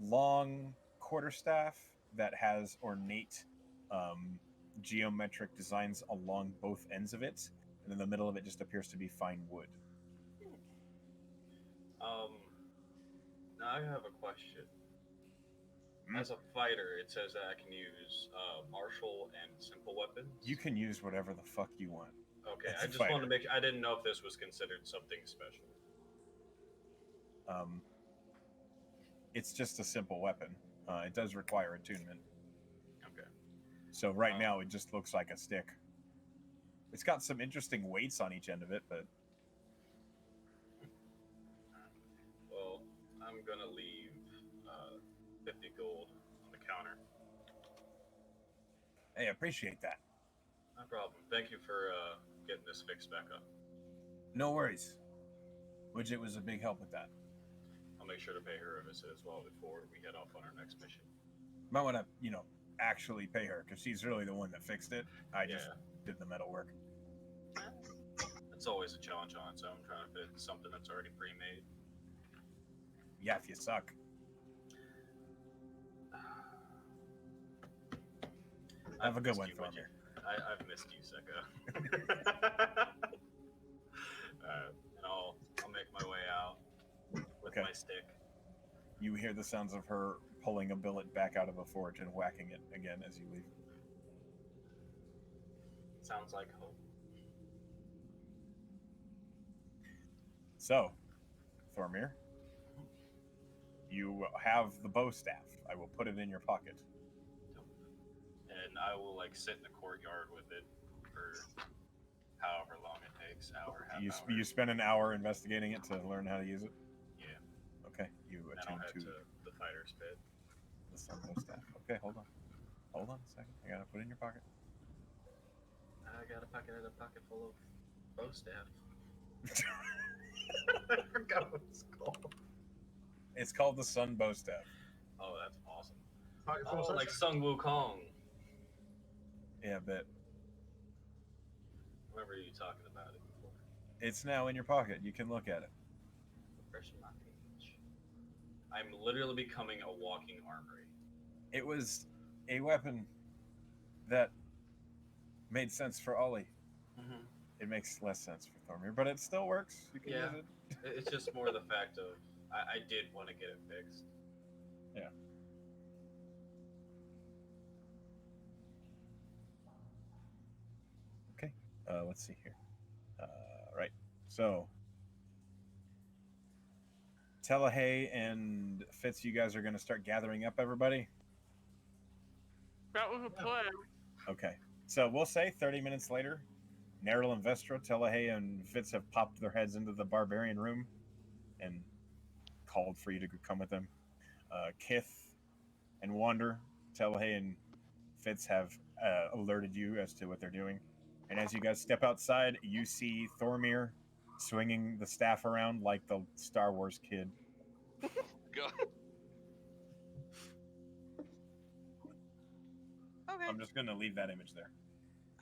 A: long quarterstaff that has ornate geometric designs along both ends of it, and in the middle of it just appears to be fine wood.
G: Now I have a question. As a fighter, it says that I can use martial and simple weapons.
A: You can use whatever the fuck you want.
G: Okay,
A: As
G: I
A: a
G: just wanted to
A: fighter.
G: make. I didn't know if this was considered something special.
A: It's just a simple weapon. It does require attunement.
G: Okay.
A: So right now it just looks like a stick. It's got some interesting weights on each end of it, but
G: Well, I'm gonna leave 50 gold on the counter.
A: hey, I appreciate that.
G: No problem. Thank you for getting this fixed back up.
A: No worries. Widget was a big help with that.
G: I'll make sure to pay her a visit as well before we head off on our next mission.
A: Might want to, actually pay her because she's really the one that fixed it. I just did the metal work.
G: It's always a challenge on its own, trying to fit something that's already pre-made.
A: Yeah, if you suck. Have a good
G: missed
A: one,
G: you,
A: Thormer.
G: Widget. I've missed you, Seka. And I'll make my way out with
A: Okay.
G: my stick.
A: You hear the sounds of her pulling a billet back out of a forge and whacking it again as you leave.
G: Sounds like hope.
A: So, Thormir, you have the bow staff. I will put it in your pocket.
G: And I will sit in the courtyard with it for however long it takes, half hour.
A: You spend an hour investigating it to learn how to use it?
G: Yeah.
A: Okay, you
G: Then I'll
A: attune
G: head
A: to
G: to the fighter's pit.
A: the sunbow staff. Okay, hold on. Hold on a second. I gotta put it in your pocket.
G: I got a pocket full of bow staff. I forgot what it's called.
A: It's called the sun bow staff.
G: Oh, that's awesome.
B: Pocket full of
G: Oh, like
B: sunshine.
G: Sung Wukong.
A: Yeah, but
G: I remember you talking about it before.
A: it's now in your pocket. You can look at it.
G: Refreshing my page. I'm literally becoming a walking armory.
A: It was a weapon that made sense for Ollie.
G: Mm-hmm.
A: It makes less sense for Thormir, but it still works. You can
G: Yeah.
A: use it.
G: It's just more the fact of I did want to get it fixed.
A: Yeah. Okay. Let's see here. Right. So, Telehay and Fitz, you guys are going to start gathering up everybody.
I: That was a plan.
A: Okay. So we'll say 30 minutes later, Neril and Vestra, Telehay and Fitz have popped their heads into the barbarian room and called for you to come with them. Kith and Wander, Telehay and Fitz have alerted you as to what they're doing. And as you guys step outside, you see Thormir swinging the staff around like the Star Wars kid.
H: Go.
D: Okay.
A: I'm just going to leave that image there.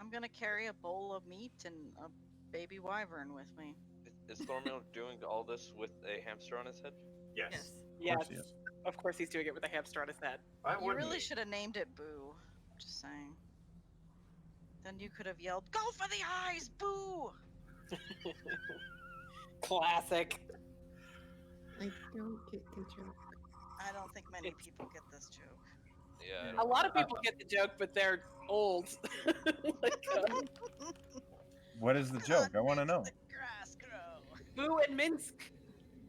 D: I'm gonna carry a bowl of meat and a baby wyvern with me.
H: Is Thormil doing all this with a hamster on his head?
G: Yes.
I: Yes,
A: course he is.
I: of course he's doing it with a hamster on his head.
G: Why
D: You
G: wouldn't
D: really
G: he?
D: should have named it Boo. Just saying. Then you could have yelled, "Go for the eyes, Boo!"
I: Classic.
F: I don't get the joke.
D: I don't think many people get this joke.
H: Yeah.
I: A lot of people get the joke, but they're old.
A: What is the joke? I want to know.
D: The grass grow.
I: Boo and Minsk.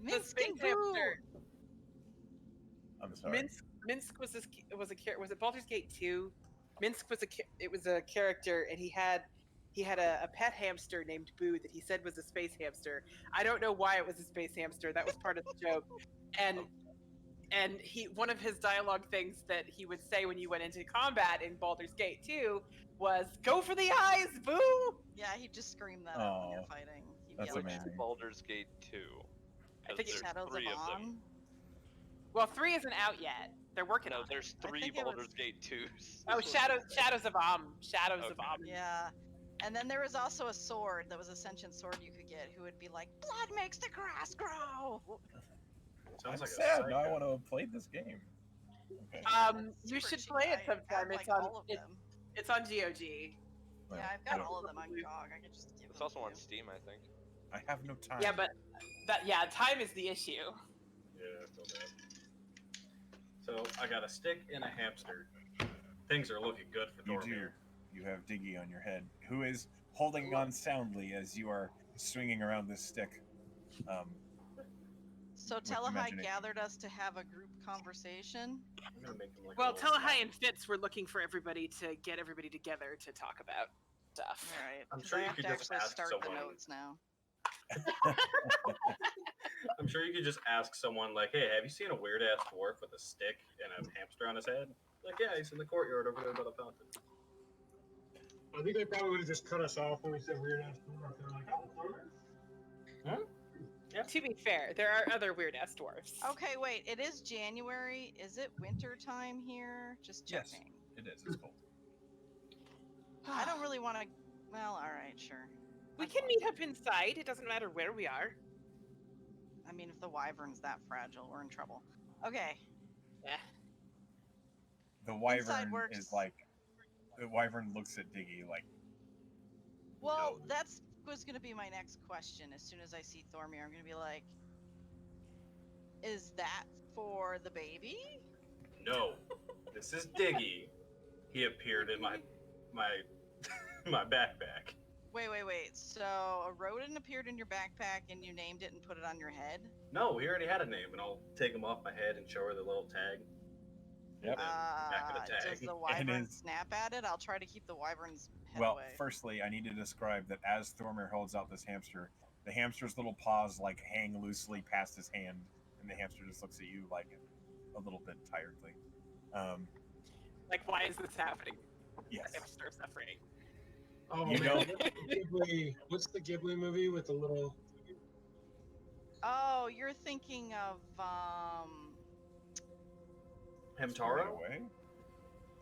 I: The
D: Minsk
I: space
D: and Boo.
I: hamster.
A: I'm sorry.
I: Minsk was was it Baldur's Gate 2? Minsk was a character, and he had a pet hamster named Boo that he said was a space hamster. I don't know why it was a space hamster. That was part of the joke. And one of his dialogue things that he would say when you went into combat in Baldur's Gate 2 was, "Go for the eyes, Boo!"
D: Yeah, he just screamed that out when you're
A: Aw,
D: fighting. He'd
A: that's
D: yell
H: Which
D: that.
A: amazing.
H: Baldur's Gate 2?
I: I think it's
H: there's
D: Shadows
H: three
D: of
H: of them.
D: On.
I: Well, 3 isn't out yet. They're working
H: No,
I: on it.
H: there's
D: I
H: 3
D: think it was-
H: Baldur's Gate 2s.
I: Oh, Shadows of Shadows of
H: Okay.
I: Om.
D: Yeah. And then there was also a sword that was a sentient sword you could get who would be like, blood makes the grass grow!
G: Sounds
A: I'm
G: like
A: sad.
G: a
A: Now I
G: psycho.
A: want to have played this game. Okay.
I: You
D: Super
I: should
D: cheap.
I: play it
D: I
I: sometime.
D: have,
I: It's
D: like,
I: on.
D: all of them.
I: It's on GOG.
A: Well,
D: Yeah, I've got
A: whatever.
D: all of them on GOG. I could just give
H: It's
D: them
H: also
D: to
H: on
D: you.
H: Steam, I think.
A: I have no time.
I: Yeah, but time is the issue.
G: Yeah, I feel that. So I got a stick and a hamster. Things are looking good for
A: You do.
G: Thormir.
A: You have Diggy on your head, who is holding on soundly as you are swinging around this stick.
D: So
A: With
D: Telehai
A: imagination.
D: gathered us to have a group conversation.
G: I'm gonna make him like.
I: Well,
G: a little
I: Telehai
G: snout.
I: and Fitz were looking for everybody to get everybody together to talk about stuff.
D: All right.
G: I'm
D: 'cause
G: sure
D: I
G: you
D: have
G: could
D: to
G: just
D: actually
G: ask
D: start the
G: someone.
D: notes now.
G: I'm sure you could just ask someone like, "Hey, have you seen a weird ass dwarf with a stick and a hamster on his head?" Like, yeah, he's in the courtyard over there by the fountain.
B: I think they probably would have just cut us off when we said weird ass dwarf. They're like, oh, Thormir?
I: To be fair, there are other weird ass dwarfs.
D: Okay, wait. It is January. Is it winter time here? Just
A: Yes.
D: checking.
A: It is. It's cold.
D: I don't really want to. Well, all right, sure.
I: We
D: I'm
I: can
D: fine.
I: meet up inside. It doesn't matter where we are.
D: I mean, if the wyvern's that fragile, we're in trouble. Okay.
I: Yeah.
A: The wyvern
D: works.
A: is like. The wyvern looks at Diggy like.
D: Well,
A: No.
D: that's was going to be my next question. As soon as I see Thormir, I'm going to be like, is that for the baby?
G: No, this is Diggy. He appeared in my my backpack.
D: Wait. So a rodent appeared in your backpack and you named it and put it on your head?
G: No, he already had a name, and I'll take him off my head and show her the little tag.
A: Yep.
G: Back of the tag.
D: Does the
A: And
D: wyvern
A: is-
D: snap at it? I'll try to keep the wyvern's head
A: Well,
D: away.
A: firstly, I need to describe that as Thormir holds out this hamster, the hamster's little paws like hang loosely past his hand, and the hamster just looks at you like a little bit tiredly.
I: Like, why is this happening?
A: Yes.
I: Hamster suffering.
B: Oh,
A: You
B: man.
A: know-
B: What's the Ghibli movie with the little.
D: Oh, you're thinking of
G: Hamtaro?
A: Away?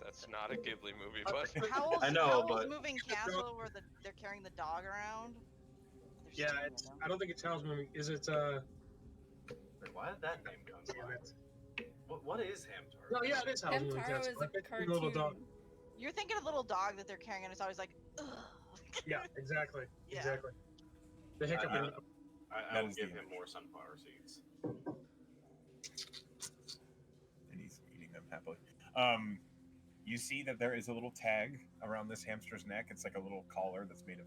H: That's not a Ghibli movie, but
D: Howl's,
G: I know,
D: Howl's
G: but-
D: Moving Castle, where they're carrying the dog around. There's
B: Yeah,
D: two of
B: it's.
D: them.
B: I don't think it's Howl's Moving. Is it?
G: Wait, why did that name come to
B: Damn
G: mind?
B: it.
G: What is Hamtaro?
B: No, yeah, it is Howl's Moving
E: Hamtaro
B: Castle.
E: is
B: I
E: a
B: think the
E: cartoon.
B: little dog.
D: You're thinking of the little dog that they're carrying, and it's always like, ugh.
B: Yeah, exactly.
D: Yeah.
B: Exactly. The hiccup.
G: I-
B: in-
G: I
A: That
G: will
A: is
G: give
A: the
G: him more sunflower seeds.
A: And he's eating them happily. You see that there is a little tag around this hamster's neck. It's like a little collar that's made of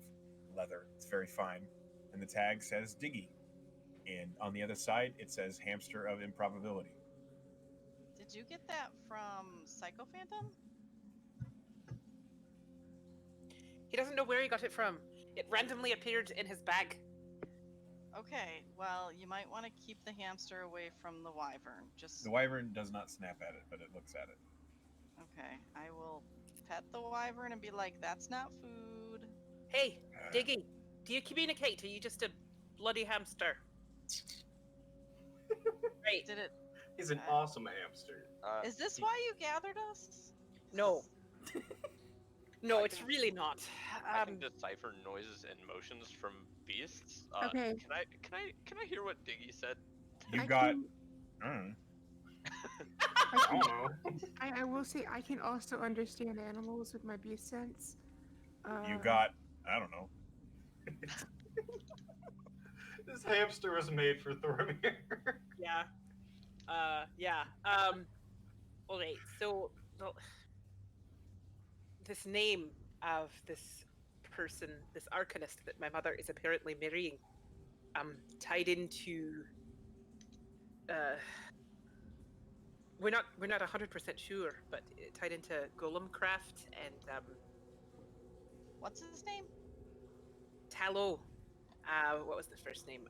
A: leather. It's very fine. And the tag says Diggy. And on the other side, it says Hamster of Improbability.
D: Did you get that from Psycho Phantom?
I: He doesn't know where he got it from. It randomly appeared in his bag.
D: Okay, well, you might want to keep the hamster away from the wyvern. Just
A: The wyvern does not snap at it, but it looks at it.
D: okay. I will pet the wyvern and be like, "That's not food."
I: Hey, Diggy, do you communicate? Are you just a bloody hamster? Great.
D: Did it?
G: He's an
D: Okay.
G: awesome hamster.
D: Is this why you gathered us?
I: No. No,
H: I
I: it's
H: can-
I: really not.
H: I can decipher noises and motions from beasts.
F: Okay.
H: Can I hear what Diggy said?
A: You
F: I
A: got.
F: can-
A: Mm,
F: I,
G: I don't know.
F: I will say I can also understand animals with my beast sense.
A: you got. I don't know.
G: This hamster was made for Thormir.
I: Yeah. Yeah. Okay, so this name of this person, this arcanist that my mother is apparently marrying, tied into we're not 100% sure, but it tied into Golemcraft and
D: What's his name?
I: Tallow. What was the first name?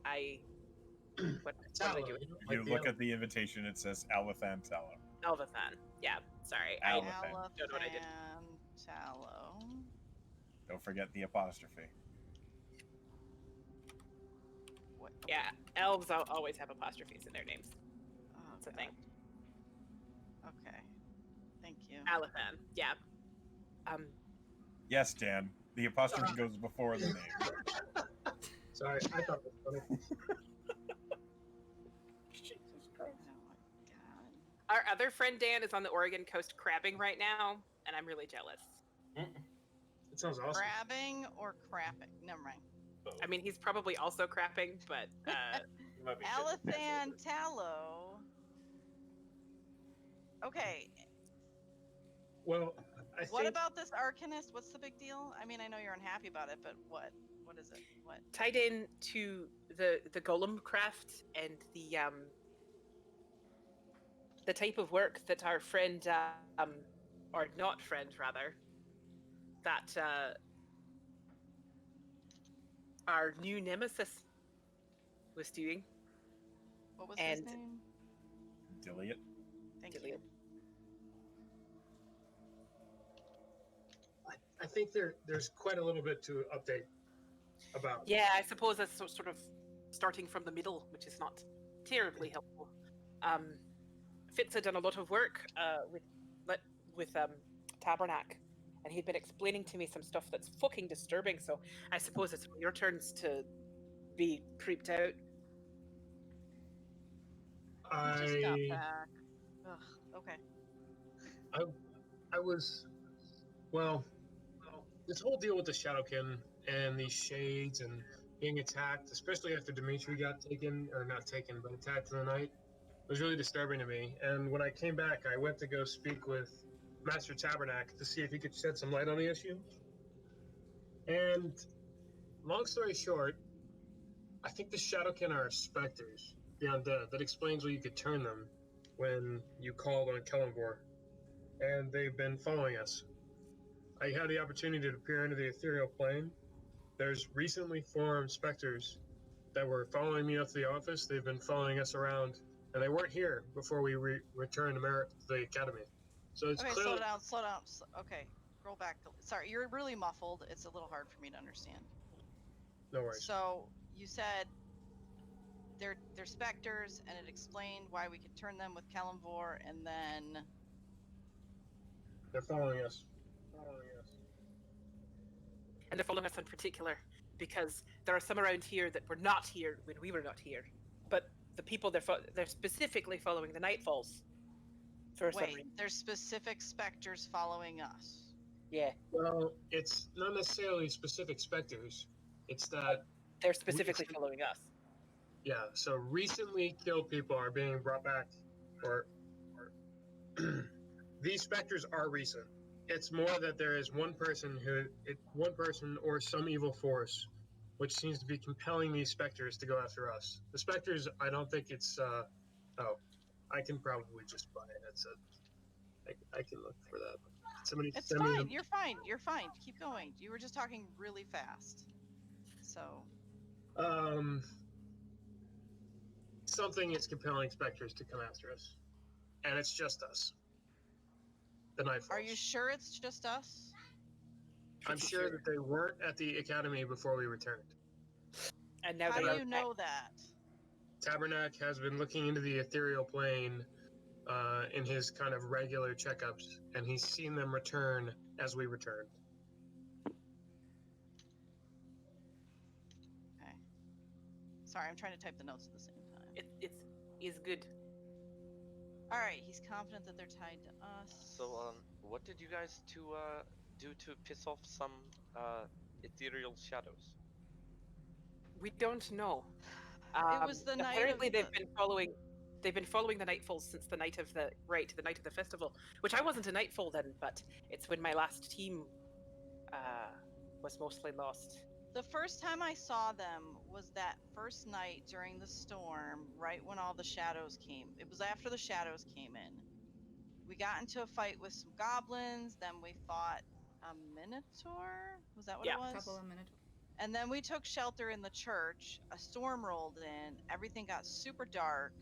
I: What did I do?
A: You look at the invitation, it says Alathan Tallow.
I: Elvathan. Yeah, sorry.
A: Al-
I: I
A: Elephant.
I: Don't know what I did.
D: Tallow.
A: Don't forget the apostrophe.
D: What?
I: Yeah, elves always have apostrophes in their names.
D: Oh,
I: It's a thing.
D: God. Okay. Thank you.
I: Alathan. Yeah.
A: Yes, Dan. The apostrophe goes before the name.
B: Sorry, I thought it was funny.
I: Jesus
D: Oh
I: Christ.
D: my god.
I: Our other friend Dan is on the Oregon coast crabbing right now, and I'm really jealous.
B: It sounds awesome.
D: Crabbing or crapping? Never mind.
I: I mean, he's probably also crapping, but
G: You might be shitting your pants a
D: Alathan
G: little bit.
D: Tallow. Okay,
B: Well, I
D: what
B: think
D: about this Arcanist? What's the big deal? I mean, I know you're unhappy about it, but what? What is it? What?
I: tied in to the golem craft and the type of work that our friend or not friend rather, that our new nemesis was doing.
D: What was his
I: And-
D: name?
A: Dilliot.
D: Thank you.
I: Dilliot.
B: I think there's quite a little bit to update about.
I: Yeah, I suppose that's sort of starting from the middle, which is not terribly helpful. Fitz had done a lot of work with Tabernac, and he'd been explaining to me some stuff that's fucking disturbing. So I suppose it's your turns to be creeped out.
D: He just got
B: I
D: back. Ugh. Okay.
B: I was well, this whole deal with the Shadowkin and these shades and being attacked, especially after Dimitri got taken, or not taken, but attacked in the night, was really disturbing to me. And when I came back, I went to go speak with Master Tabernac to see if he could shed some light on the issue. And long story short, I think the Shadowkin are specters, the undead. That explains why you could turn them when you called on Kellenvor. And they've been following us. I had the opportunity to peer into the ethereal plane. There's recently formed specters that were following me up to the office. They've been following us around, and they weren't here before we returned to the academy. So it's
D: Okay,
B: clearly
D: slow down. Okay, roll back. Sorry, you're really muffled. It's a little hard for me to understand.
B: no worries.
D: So you said they're specters, and it explained why we could turn them with Kalimvor, and then
B: They're following us.
I: And they're following us in particular because there are some around here that were not here when we were not here. But the people they're specifically following the Nightfalls. For some
D: wait,
I: reason.
D: there's specific specters following us.
I: Yeah,
B: Well, it's not necessarily specific specters. It's that
I: they're specifically
B: Recent-
I: following us.
B: yeah. So recently killed people are being brought back, or these specters are recent. It's more that there is one person or some evil force, which seems to be compelling these specters to go after us. The specters, I don't think it's. I can probably just buy a headset. I can look for that. Somebody
D: It's
B: send me
D: fine. You're fine. You're fine. Keep going. You were just talking really fast. So
B: something is compelling specters to come after us, and it's just us. The Nightfalls.
D: are you sure it's just us?
B: I'm sure that they weren't at the academy before we returned.
I: And now
D: How
I: they're
D: do you know that?
B: Tabernac has been looking into the ethereal plane in his kind of regular checkups, and he's seen them return as we returned.
D: Okay. Sorry, I'm trying to type the notes at the same time.
I: It's good.
D: All right, he's confident that they're tied to us.
H: So, what did you guys do to piss off some ethereal shadows?
I: We don't know.
D: It was the night of
I: Apparently,
D: the-
I: they've been following the Nightfalls since the night of the festival. Which I wasn't a Nightfall then, but it's when my last team was mostly lost.
D: The first time I saw them was that first night during the storm, right when all the shadows came. It was after the shadows came in. We got into a fight with some goblins, then we fought a minotaur? Was that what
I: Yeah.
D: it was?
E: Couple of minutes.
D: And then we took shelter in the church. A storm rolled in. Everything got super dark.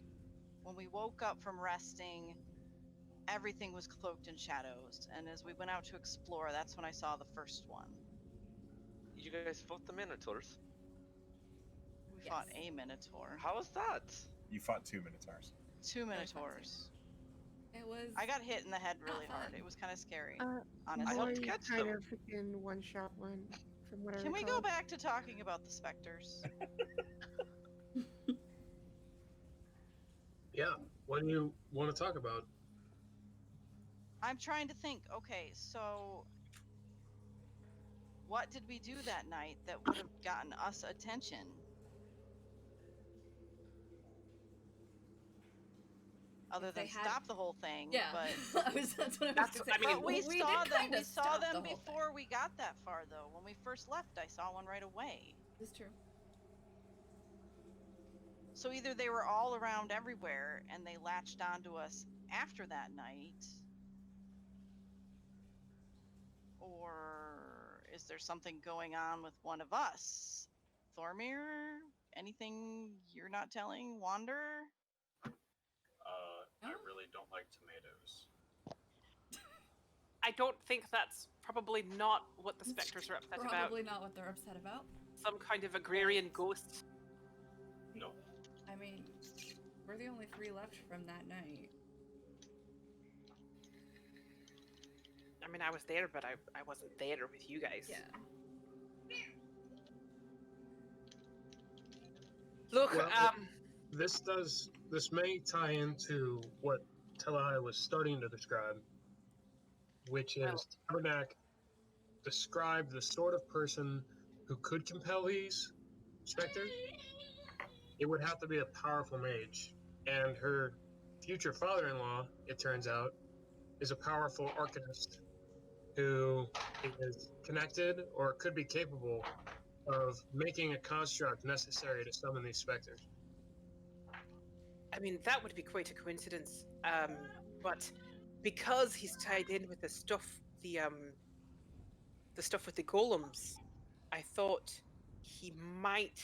D: When we woke up from resting, everything was cloaked in shadows. And as we went out to explore, that's when I saw the first one.
H: You guys fought the minotaurs.
D: We fought
E: Yes.
D: a minotaur.
H: How was that?
A: You fought 2 minotaurs.
D: Two minotaurs.
E: It It was.
D: I got hit in the head really
E: Not
D: hard.
E: fun.
D: It was kind of scary,
F: I
D: honestly.
H: helped
F: only
H: catch
F: kind
H: them.
F: of freaking one-shot one, from what I
D: Can we
F: recall.
D: go back to talking about the specters?
B: Yeah. What do you want to talk about?
D: I'm trying to think. Okay, so what did we do that night that would have gotten us attention? Other
E: If they
D: than
E: had-
D: stop the whole thing.
E: Yeah,
D: But,
E: that's what I was
I: That's-
E: gonna say.
I: I mean,
D: but we
E: did
D: saw them.
E: kinda
D: We saw
E: stop the
D: them
E: whole thing.
D: before we got that far, though. When we first left, I saw one right away.
E: It's true.
D: So either they were all around everywhere and they latched onto us after that night, or is there something going on with one of us? Thormir? Anything you're not telling? Wander?
G: I really don't like tomatoes.
I: I don't think that's probably not what the specters are upset about.
E: Probably not what they're upset about.
I: Some kind of agrarian ghost.
G: No.
E: I mean, we're the only 3 left from that night.
I: I mean, I was there, but I wasn't there with you guys.
E: Yeah.
I: Look,
B: Well, this may tie into what Telai was starting to describe, which
I: Well-
B: is Tabernac described the sort of person who could compel these specters. It would have to be a powerful mage, and her future father-in-law, it turns out, is a powerful arcanist who is connected or could be capable of making a construct necessary to summon these specters.
I: I mean, that would be quite a coincidence. But because he's tied in with the stuff with the golems, I thought he might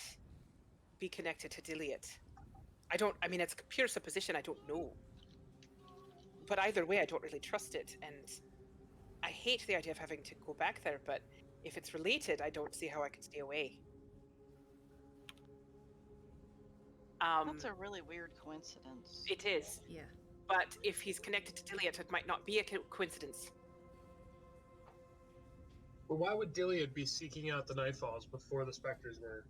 I: be connected to Diliot. I mean, it's pure supposition, I don't know. But either way, I don't really trust it, and I hate the idea of having to go back there, but if it's related, I don't see how I could stay away.
D: That's a really weird coincidence.
I: It is.
E: Yeah.
I: But if he's connected to Diliot, it might not be a coincidence.
B: But why would Diliad be seeking out the Nightfalls before the specters were?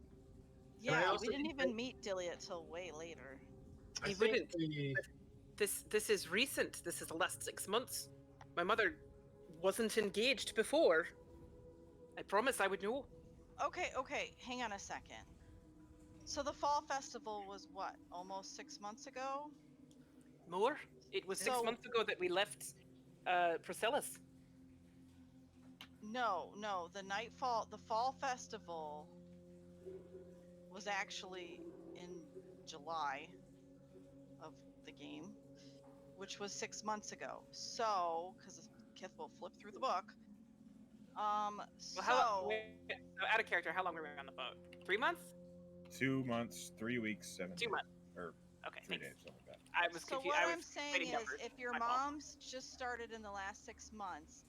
B: And I
D: Yeah,
B: also
D: we didn't
B: think
D: even meet Diliot till way later.
B: I
I: He
B: think
I: wouldn't.
B: the
I: This is recent. This is the last 6 months. My mother wasn't engaged before. I promised I would know.
D: Okay, hang on a second. So the fall festival was what, almost 6 months ago?
I: More? It was 6
D: So-
I: months ago that we left Priscilla's.
D: No, the fall festival was actually in July of the game, which was 6 months ago. So, because Kith will flip through the book.
I: Well, out of character, how long were we on the boat? 3 months?
A: 2 months, 3 weeks, 7
I: 2 months.
A: or
I: Okay,
A: 3
I: thanks.
A: days, something like that.
I: I was
D: So
I: confused.
D: what
I: I was
D: I'm saying
I: writing
D: is,
I: numbers.
D: if your
I: My fault.
D: mom's just started in the last 6 months,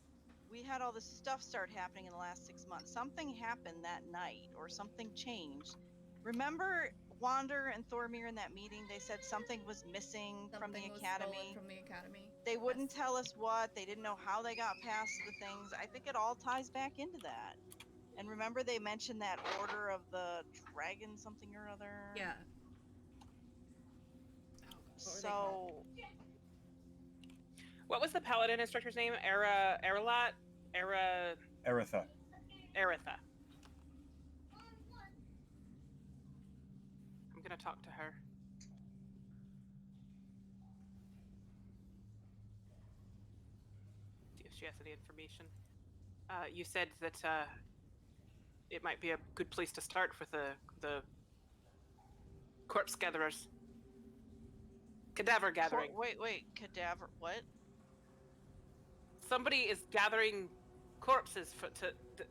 D: we had all this stuff start happening in the last 6 months. Something happened that night, or something changed. Remember Wander and Thormir in that meeting? They said something was missing from the
E: Something was stolen
D: academy.
E: From the academy.
D: They wouldn't tell us what. They didn't know how they got past the things. I think it all ties back into that. And remember, they mentioned that order of the dragon, something or other.
E: Yeah. What were they
D: So
E: called?
I: What was the paladin instructor's name? Eretha.
A: Eretha.
I: I'm gonna talk to her. See if she has any information. You said that it might be a good place to start with the corpse gatherers. Cadaver gathering.
D: Wait, cadaver. What?
I: Somebody is gathering corpses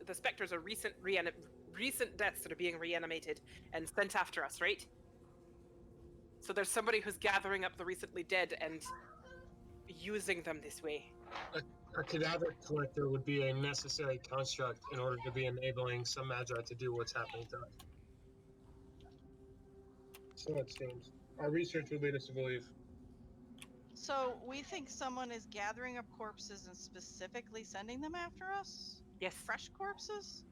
I: the specters are recent deaths that are being reanimated and sent after us, right? So there's somebody who's gathering up the recently dead and using them this way.
B: a cadaver collector would be a necessary construct in order to be enabling some magi to do what's happening to us. So it seems. Our research would lead us to believe.
D: So we think someone is gathering up corpses and specifically sending them after us?
I: Yes.
D: Fresh corpses?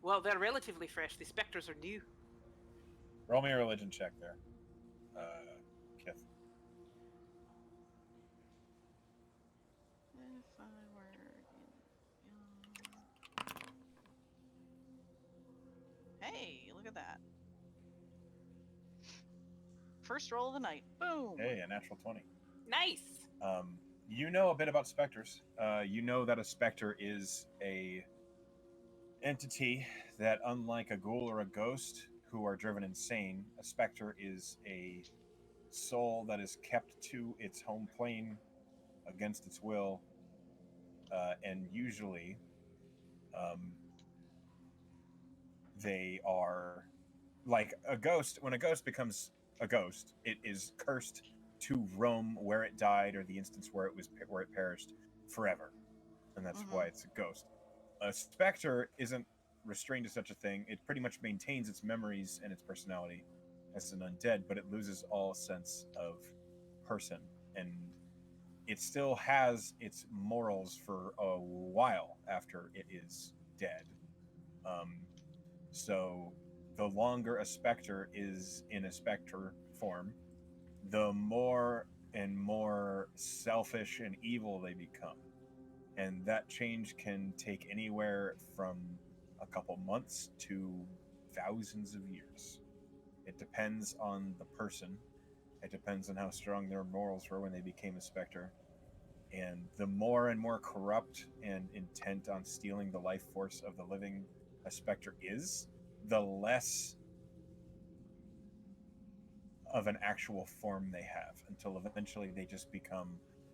I: Well, they're relatively fresh. The specters are new.
A: Roll me a religion check there, Kith.
D: If I were Hey, look at that. First roll of the night. Boom.
A: Hey, a natural 20.
I: Nice.
A: You know a bit about specters. You know that a specter is a entity that, unlike a ghoul or a ghost who are driven insane, a specter is a soul that is kept to its home plane against its will, and usually they are like a ghost. When a ghost becomes a ghost, it is cursed to roam where it died or the instance where it perished forever, and that's why it's a ghost. A specter isn't restrained to such a thing. It pretty much maintains its memories and its personality as an undead, but it loses all sense of person, and it still has its morals for a while after it is dead. So the longer a specter is in a specter form, the more and more selfish and evil they become. And that change can take anywhere from a couple months to thousands of years. It depends on the person. It depends on how strong their morals were when they became a specter. And the more and more corrupt and intent on stealing the life force of the living a specter is, the less of an actual form they have, until eventually they just become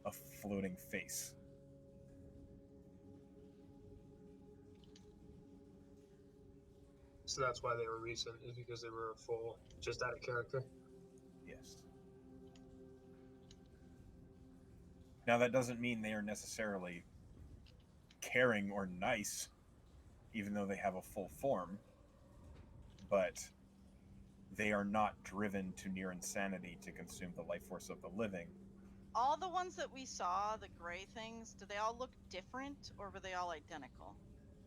A: a floating face.
B: So that's why they were recent, is because they were full, just out of character.
A: Yes. Now, that doesn't mean they are necessarily caring or nice, even though they have a full form, but they are not driven to near insanity to consume the life force of the living.
D: All the ones that we saw, the gray things, do they all look different or were they all identical?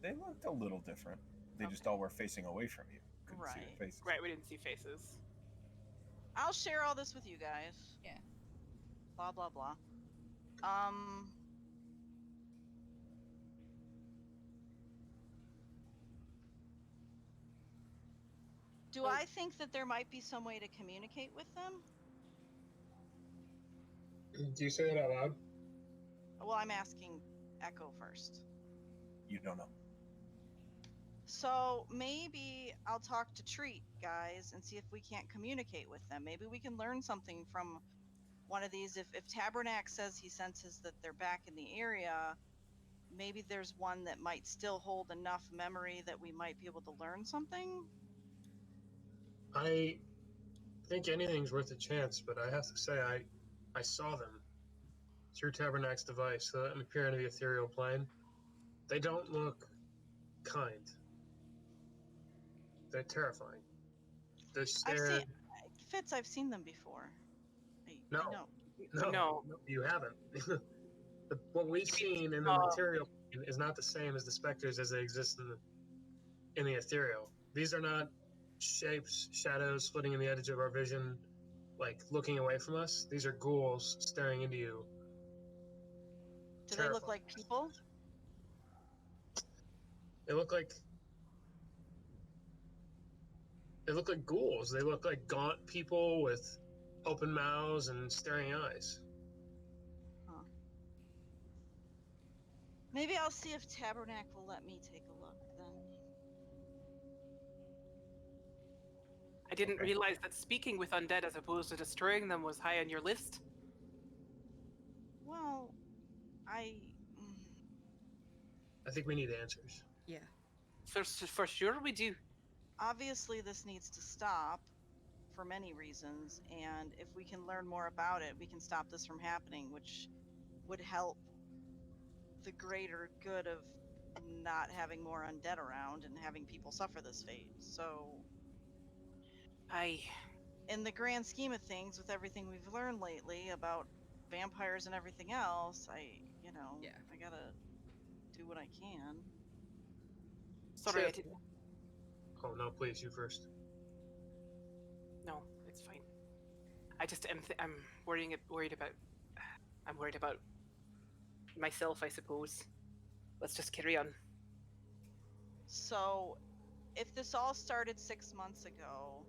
A: They looked a little different. They just all were facing away from you. Couldn't see their faces.
I: Right, we didn't see faces.
D: I'll share all this with you guys.
E: Yeah.
D: Blah, blah, blah. Do I think that there might be some way to communicate with them?
B: Do you say that out loud?
D: Well, I'm asking Echo first.
A: You don't know.
D: So maybe I'll talk to Treat, guys, and see if we can't communicate with them. Maybe we can learn something from one of these. If Tabernac says he senses that they're back in the area, maybe there's one that might still hold enough memory that we might be able to learn something.
B: I think anything's worth a chance, but I have to say I saw them through Tabernac's device, so let me peer into the ethereal plane. They don't look kind. They're terrifying. They stare.
D: Fitz, I've seen them before.
B: No.
D: I know.
B: No, you haven't. What we've seen in the material plane is not the same as the specters as they exist in the ethereal. These are not shapes, shadows splitting in the edge of our vision, like looking away from us. These are ghouls staring into you.
D: Do they look like people?
B: They look like ghouls. They look like gaunt people with open mouths and staring eyes.
D: Huh. Maybe I'll see if Tabernac will let me take a look then.
I: I didn't realize that speaking with undead as opposed to destroying them was high on your list.
D: Well, I
B: think we need answers.
E: Yeah.
I: For sure we do.
D: Obviously, this needs to stop for many reasons, and if we can learn more about it, we can stop this from happening, which would help the greater good of not having more undead around and having people suffer this fate. So, in the grand scheme of things, with everything we've learned lately about vampires and everything else,
E: Yeah.
D: I gotta do what I can.
I: Sorry, I
B: Chip.
I: didn't.
B: Oh no, please, you first.
I: No, it's fine. I just am. I'm worried about. I'm worried about myself, I suppose. Let's just carry on.
D: So, if this all started 6 months ago,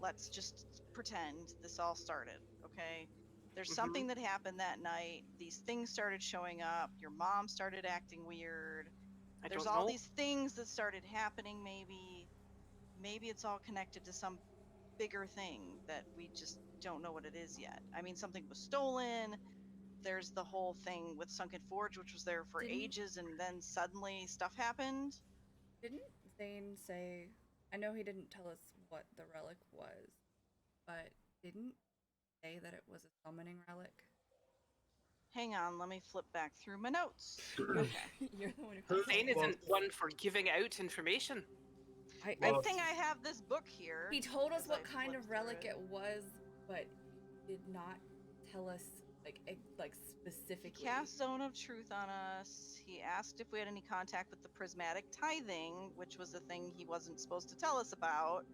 D: let's just pretend this all started, okay? There's something that happened that night. These things started showing up. Your mom started acting weird. There's all these things that started happening, maybe. Maybe it's all connected to some bigger thing that we just don't know what it is yet. I mean, something was stolen. There's the whole thing with Sunken Forge, which was there for
E: Didn't-
D: ages, and then suddenly stuff happened.
E: Didn't Zane say? I know he didn't tell us what the relic was, but didn't say that it was a summoning relic?
D: Hang on, let me flip back through my notes. Okay.
E: You're the one who.
I: Zane isn't one for giving out information.
D: I think I have this book here.
E: He told us
D: as
E: what
D: I
E: kind
D: flip
E: of
D: through
E: relic it was, but did not tell us like specifically.
D: He cast Zone of Truth on us. He asked if we had any contact with the prismatic tithing, which was a thing he wasn't supposed to tell us about.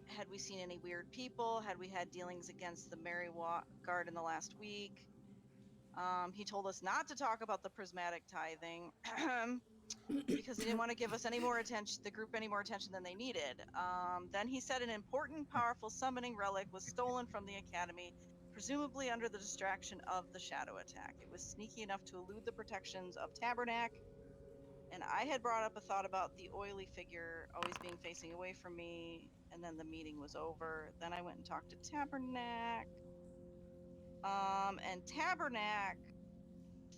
D: Had we seen any weird people? Had we had dealings against the Mary Guard in the last week? He told us not to talk about the prismatic tithing because he didn't want to give us any more attention, the group any more attention than they needed. Then he said an important, powerful summoning relic was stolen from the academy, presumably under the distraction of the shadow attack. It was sneaky enough to elude the protections of Tabernac, and I had brought up a thought about the oily figure always being facing away from me, and then the meeting was over. Then I went and talked to Tabernac, and Tabernac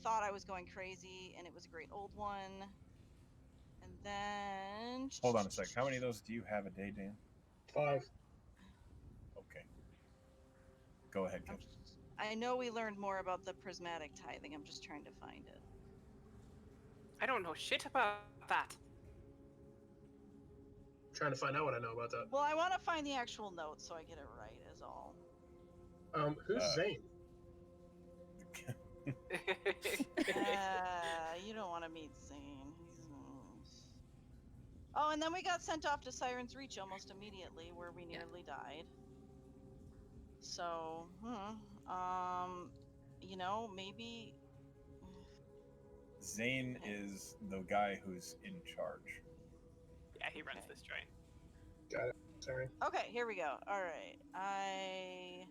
D: thought I was going crazy, and it was a great old one. And then...
A: Hold on a sec. How many of those do you have a day, Dan?
B: 5.
A: Okay. Go ahead, Kim.
D: I know we learned more about the prismatic tithing. I'm just trying to find it.
I: I don't know shit about that.
B: Trying to find out what I know about that.
D: Well, I want to find the actual notes so I get it right, is all.
B: Who's Zane?
D: You don't want to meet Zane. Oh, and then we got sent off to Siren's Reach almost immediately, where we nearly died. So, maybe...
A: Zane is the guy who's in charge.
I: Yeah, he runs this train.
B: Got it. Sorry.
D: Okay, here we go. All right. I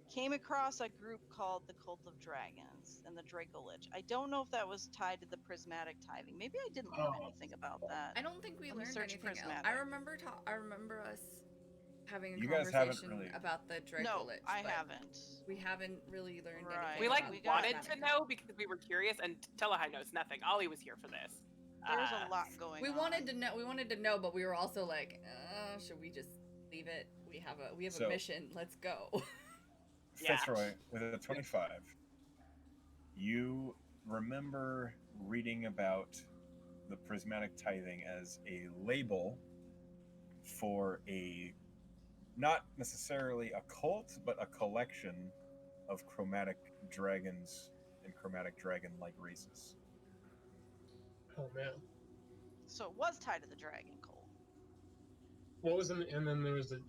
D: came across a group called the Cult of Dragons and the Draco Lich. I don't know if that was tied to the prismatic tithing. Maybe I didn't learn anything about that.
E: I don't think we
D: Let me
E: learned
D: search
E: anything else.
D: prismatic.
E: I remember us having a
A: You guys haven't
E: conversation
A: really-
E: about the Draco
D: No,
E: Lich.
D: I
E: but
D: haven't.
E: We haven't really learned
D: Right.
E: anything.
I: We like
E: about
D: we got-
I: wanted to know because we were curious, and Telehai knows nothing. Ollie was here for this.
D: There's a lot going
E: We
D: on.
E: wanted to know. We wanted to know, but we were also like, should we just leave it? We have
A: So-
E: a mission. Let's go.
I: Yeah.
A: Fitzroy, with a 25, you remember reading about the prismatic tithing as a label for a, not necessarily a cult, but a collection of chromatic dragons and chromatic dragon-like races.
B: Oh man.
D: So it was tied to the dragon cult.
B: What was and then there was the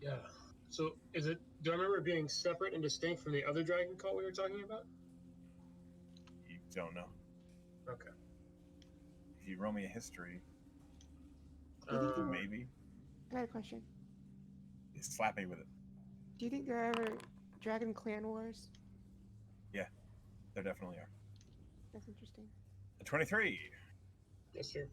B: So is it? Do I remember it being separate and distinct from the other dragon cult we were talking about?
A: You don't know.
B: Okay.
A: If you roll me a history, maybe.
F: I got a question.
A: Slap me with it.
F: Do you think there are ever Dragon Clan Wars?
A: There definitely are.
F: That's interesting.
A: A 23.
B: Yes, sir.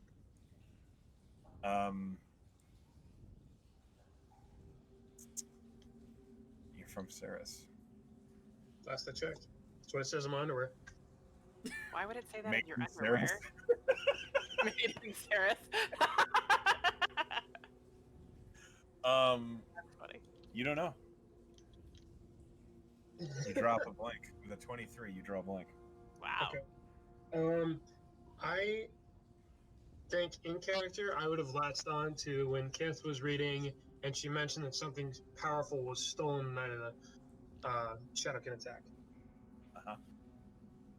A: You're from Ceres.
B: Last I checked. That's what it says on my underwear.
I: Why would it say that
A: Made
I: in your
A: in
I: underwear?
A: Ceres.
I: Made in Ceres. That's funny.
A: You don't know. You drop a blank. With a 23, you draw a blank.
I: Wow.
B: Okay. I think in character I would have latched on to when Kith was reading and she mentioned that something powerful was stolen the night of the shadow can attack.
A: Uh-huh.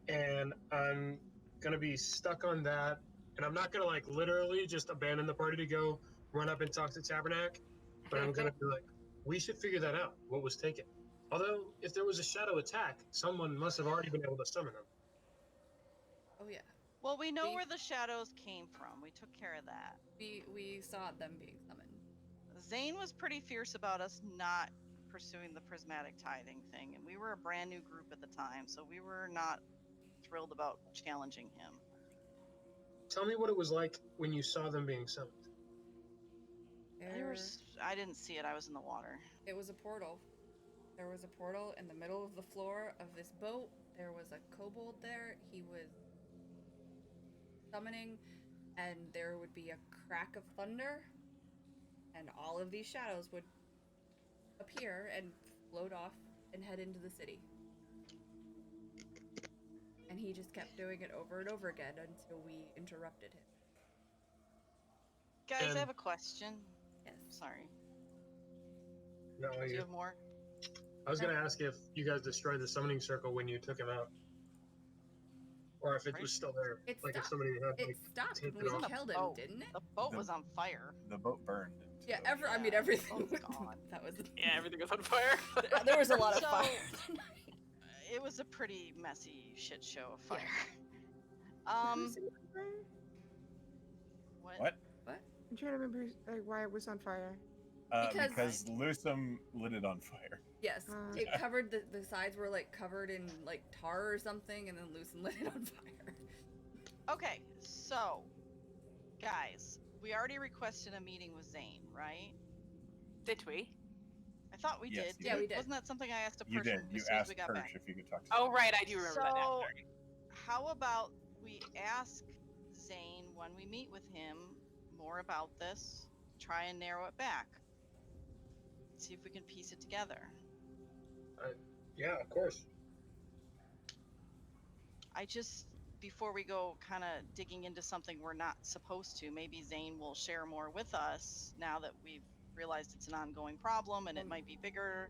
B: And I'm gonna be stuck on that, and I'm not gonna like literally just abandon the party to go run up and talk to Tabernac, but I'm gonna be like, we should figure that out. What was taken? Although, if there was a shadow attack, someone must have already been able to summon them.
E: Oh yeah,
D: Well, we know
E: We-
D: where the shadows came from. We took care of that.
E: we saw them being summoned.
D: Zane was pretty fierce about us not pursuing the prismatic tithing thing, and we were a brand new group at the time, so we were not thrilled about challenging him.
B: Tell me what it was like when you saw them being summoned.
D: I didn't see it. I was in the water.
E: It was a portal. There was a portal in the middle of the floor of this boat. There was a kobold there. He was summoning, and there would be a crack of thunder, and all of these shadows would appear and float off and head into the city. And he just kept doing it over and over again until we interrupted him.
D: Guys,
B: And-
D: I have a question.
E: Yes.
D: Sorry.
B: No,
D: Do you have more?
B: I was gonna ask if you guys destroyed the summoning circle when you took him out, or if it was still there.
E: It
B: Like if
E: stopped.
B: somebody had
E: It
B: like
E: stopped
B: taped
E: when
B: it
E: we
B: off.
E: killed him,
D: Oh.
E: didn't it?
D: The boat
A: The-
D: was on fire.
A: The boat burned. into
E: Yeah,
A: the
E: I mean
D: Yeah,
E: everything
D: the boat's
E: was
D: gone.
E: that was
I: Yeah, everything was on fire.
E: there was a lot of
D: So-
E: fire.
D: It was a pretty messy shit show of
E: Yeah.
D: fire.
F: Who's on fire?
A: What?
F: I'm trying to remember like why it was on fire.
E: Because-
A: Because Lusum lit it on fire.
E: Yes,
F: Uh,
E: it covered the sides were like covered in like tar or something, and then Lucen lit it on fire.
D: Okay, so, guys, we already requested a meeting with Zane, right?
I: Did we?
D: I thought we
A: Yes,
D: did.
A: you
E: Yeah, we did.
D: Wasn't that something I asked a
A: You
D: person
A: did. You
D: as soon as
A: asked
D: we got
A: Kirsch
D: back?
A: if you could talk to
I: Oh
A: someone.
I: right, I do remember that now.
D: So-
I: Sorry.
D: How about we ask Zane when we meet with him more about this, try and narrow it back, see if we can piece it together.
B: Yeah, of course.
D: I just, before we go kind of digging into something we're not supposed to, maybe Zane will share more with us now that we've realized it's an ongoing problem and it might be bigger.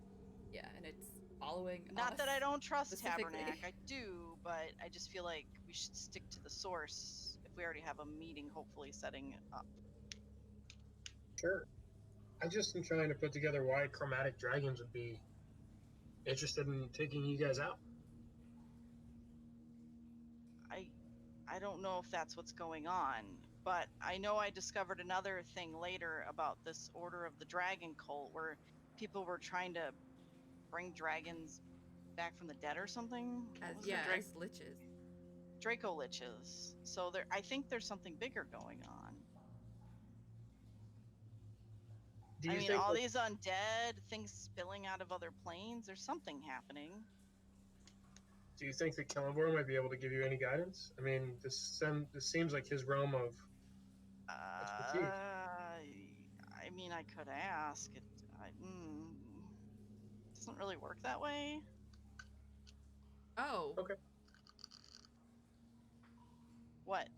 E: Yeah, and it's following.
D: Not that I
E: us.
D: don't trust
E: specifically.
D: Tabernac, I do, but I just feel like we should stick to the source if we already have a meeting, hopefully setting it up.
B: Sure. I just am trying to put together why chromatic dragons would be interested in taking you guys out.
D: I don't know if that's what's going on, but I know I discovered another thing later about this Order of the Dragon cult where people were trying to bring dragons back from the dead or something. What
E: As
D: was it?
E: yeah, as liches.
D: Draco liches. So there, I think there's something bigger going on.
B: Do
D: I
B: you
D: mean,
B: think
D: all
B: that-
D: these undead things spilling out of other planes. There's something happening.
B: Do you think that Kellenborn might be able to give you any guidance? I mean, this seems like his realm of. Expertise.
D: I mean, I could ask. It doesn't really work that way.
E: Oh.
B: Okay.
D: What?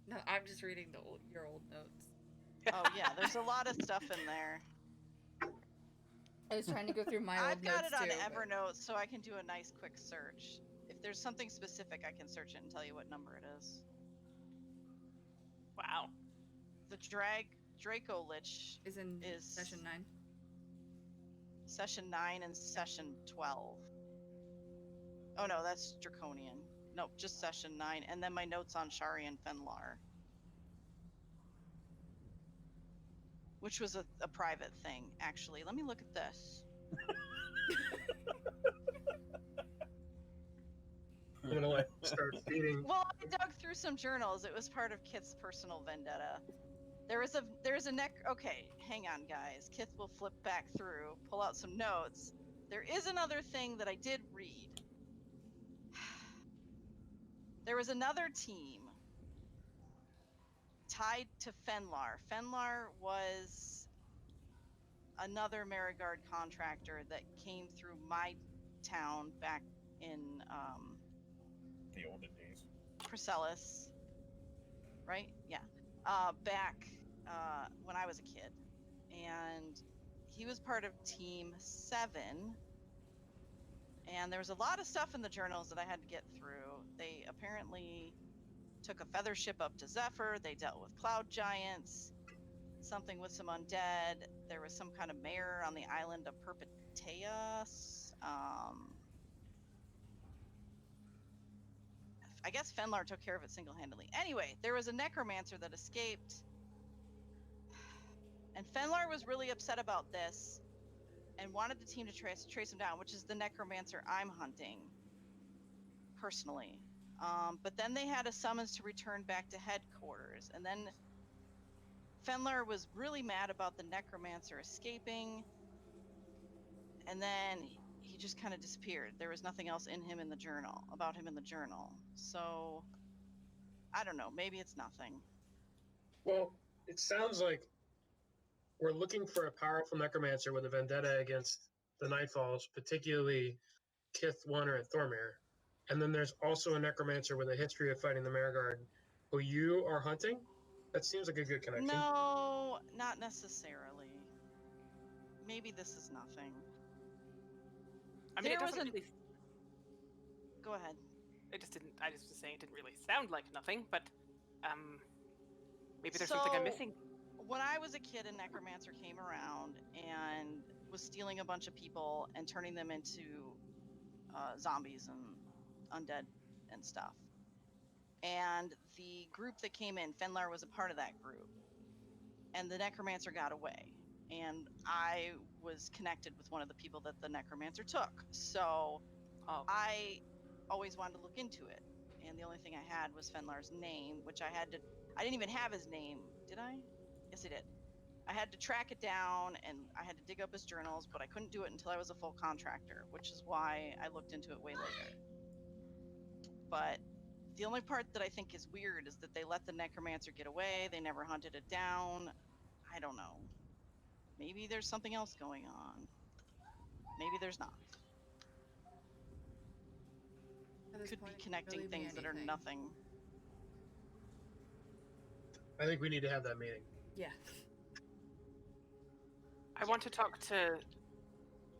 E: No, I'm just reading your old notes.
D: Oh yeah, there's a lot of stuff in there.
E: I was trying to go through my old
D: I've got
E: notes
D: it on
E: too, but-
D: Evernote, so I can do a nice quick search. If there's something specific, I can search it and tell you what number it is.
I: Wow.
D: The Draco Lich
E: is in
D: is
E: session 9.
D: Session 9 and Session 12. Oh no, that's Draconian. Nope, just Session 9. And then my notes on Shari and Fenlar. Which was a private thing, actually. Let me look at this.
B: I'm gonna like start feeding.
D: Well, I dug through some journals. It was part of Kit's personal vendetta. There is a Okay, hang on, guys. Kith will flip back through, pull out some notes. There is another thing that I did read. There was another team tied to Fenlar. Fenlar was another Marigard contractor that came through my town back in
A: The olden days.
D: Chrysalis, right? Yeah. Back when I was a kid. And he was part of Team 7. And there was a lot of stuff in the journals that I had to get through. They apparently took a feather ship up to Zephyr. They dealt with cloud giants, something with some undead. There was some kind of mayor on the island of Perpeteus. I guess Fenlar took care of it single-handedly. Anyway, there was a necromancer that escaped. And Fenlar was really upset about this and wanted the team to trace him down, which is the necromancer I'm hunting, personally. But then they had a summons to return back to headquarters. And then Fenlar was really mad about the necromancer escaping. And then he just kind of disappeared. There was nothing else about him in the journal. So, I don't know, maybe it's nothing.
B: Well, it sounds like we're looking for a powerful necromancer with a vendetta against the Nightfalls, particularly Kith Warner and Thormir. And then there's also a necromancer with a history of fighting the Marigard, who you are hunting? That seems like a good connection.
D: No, not necessarily. Maybe this is nothing.
I: I mean,
D: There
I: it
D: was
I: doesn't
D: a-
I: really.
D: Go ahead.
I: I just was saying it didn't really sound like nothing, but maybe there's something I'm
D: So,
I: missing.
D: When I was a kid, a necromancer came around and was stealing a bunch of people and turning them into zombies and undead and stuff. And the group that came in, Fenlar was a part of that group. And the necromancer got away. And I was connected with one of the people that the necromancer took. So I always wanted to look into it. And the only thing I had was Fenlar's name, which I didn't even have his name, did I? Yes, I did. I had to track it down and I had to dig up his journals, but I couldn't do it until I was a full contractor, which is why I looked into it way later. But the only part that I think is weird is that they let the necromancer get away. They never hunted it down. I don't know. Maybe there's something else going on. Maybe there's not.
E: At this
D: Could
E: point,
D: be
E: it could
D: connecting
E: really be
D: things that are
E: anything.
D: nothing.
B: I think we need to have that meeting.
E: Yeah.
I: I want to talk to.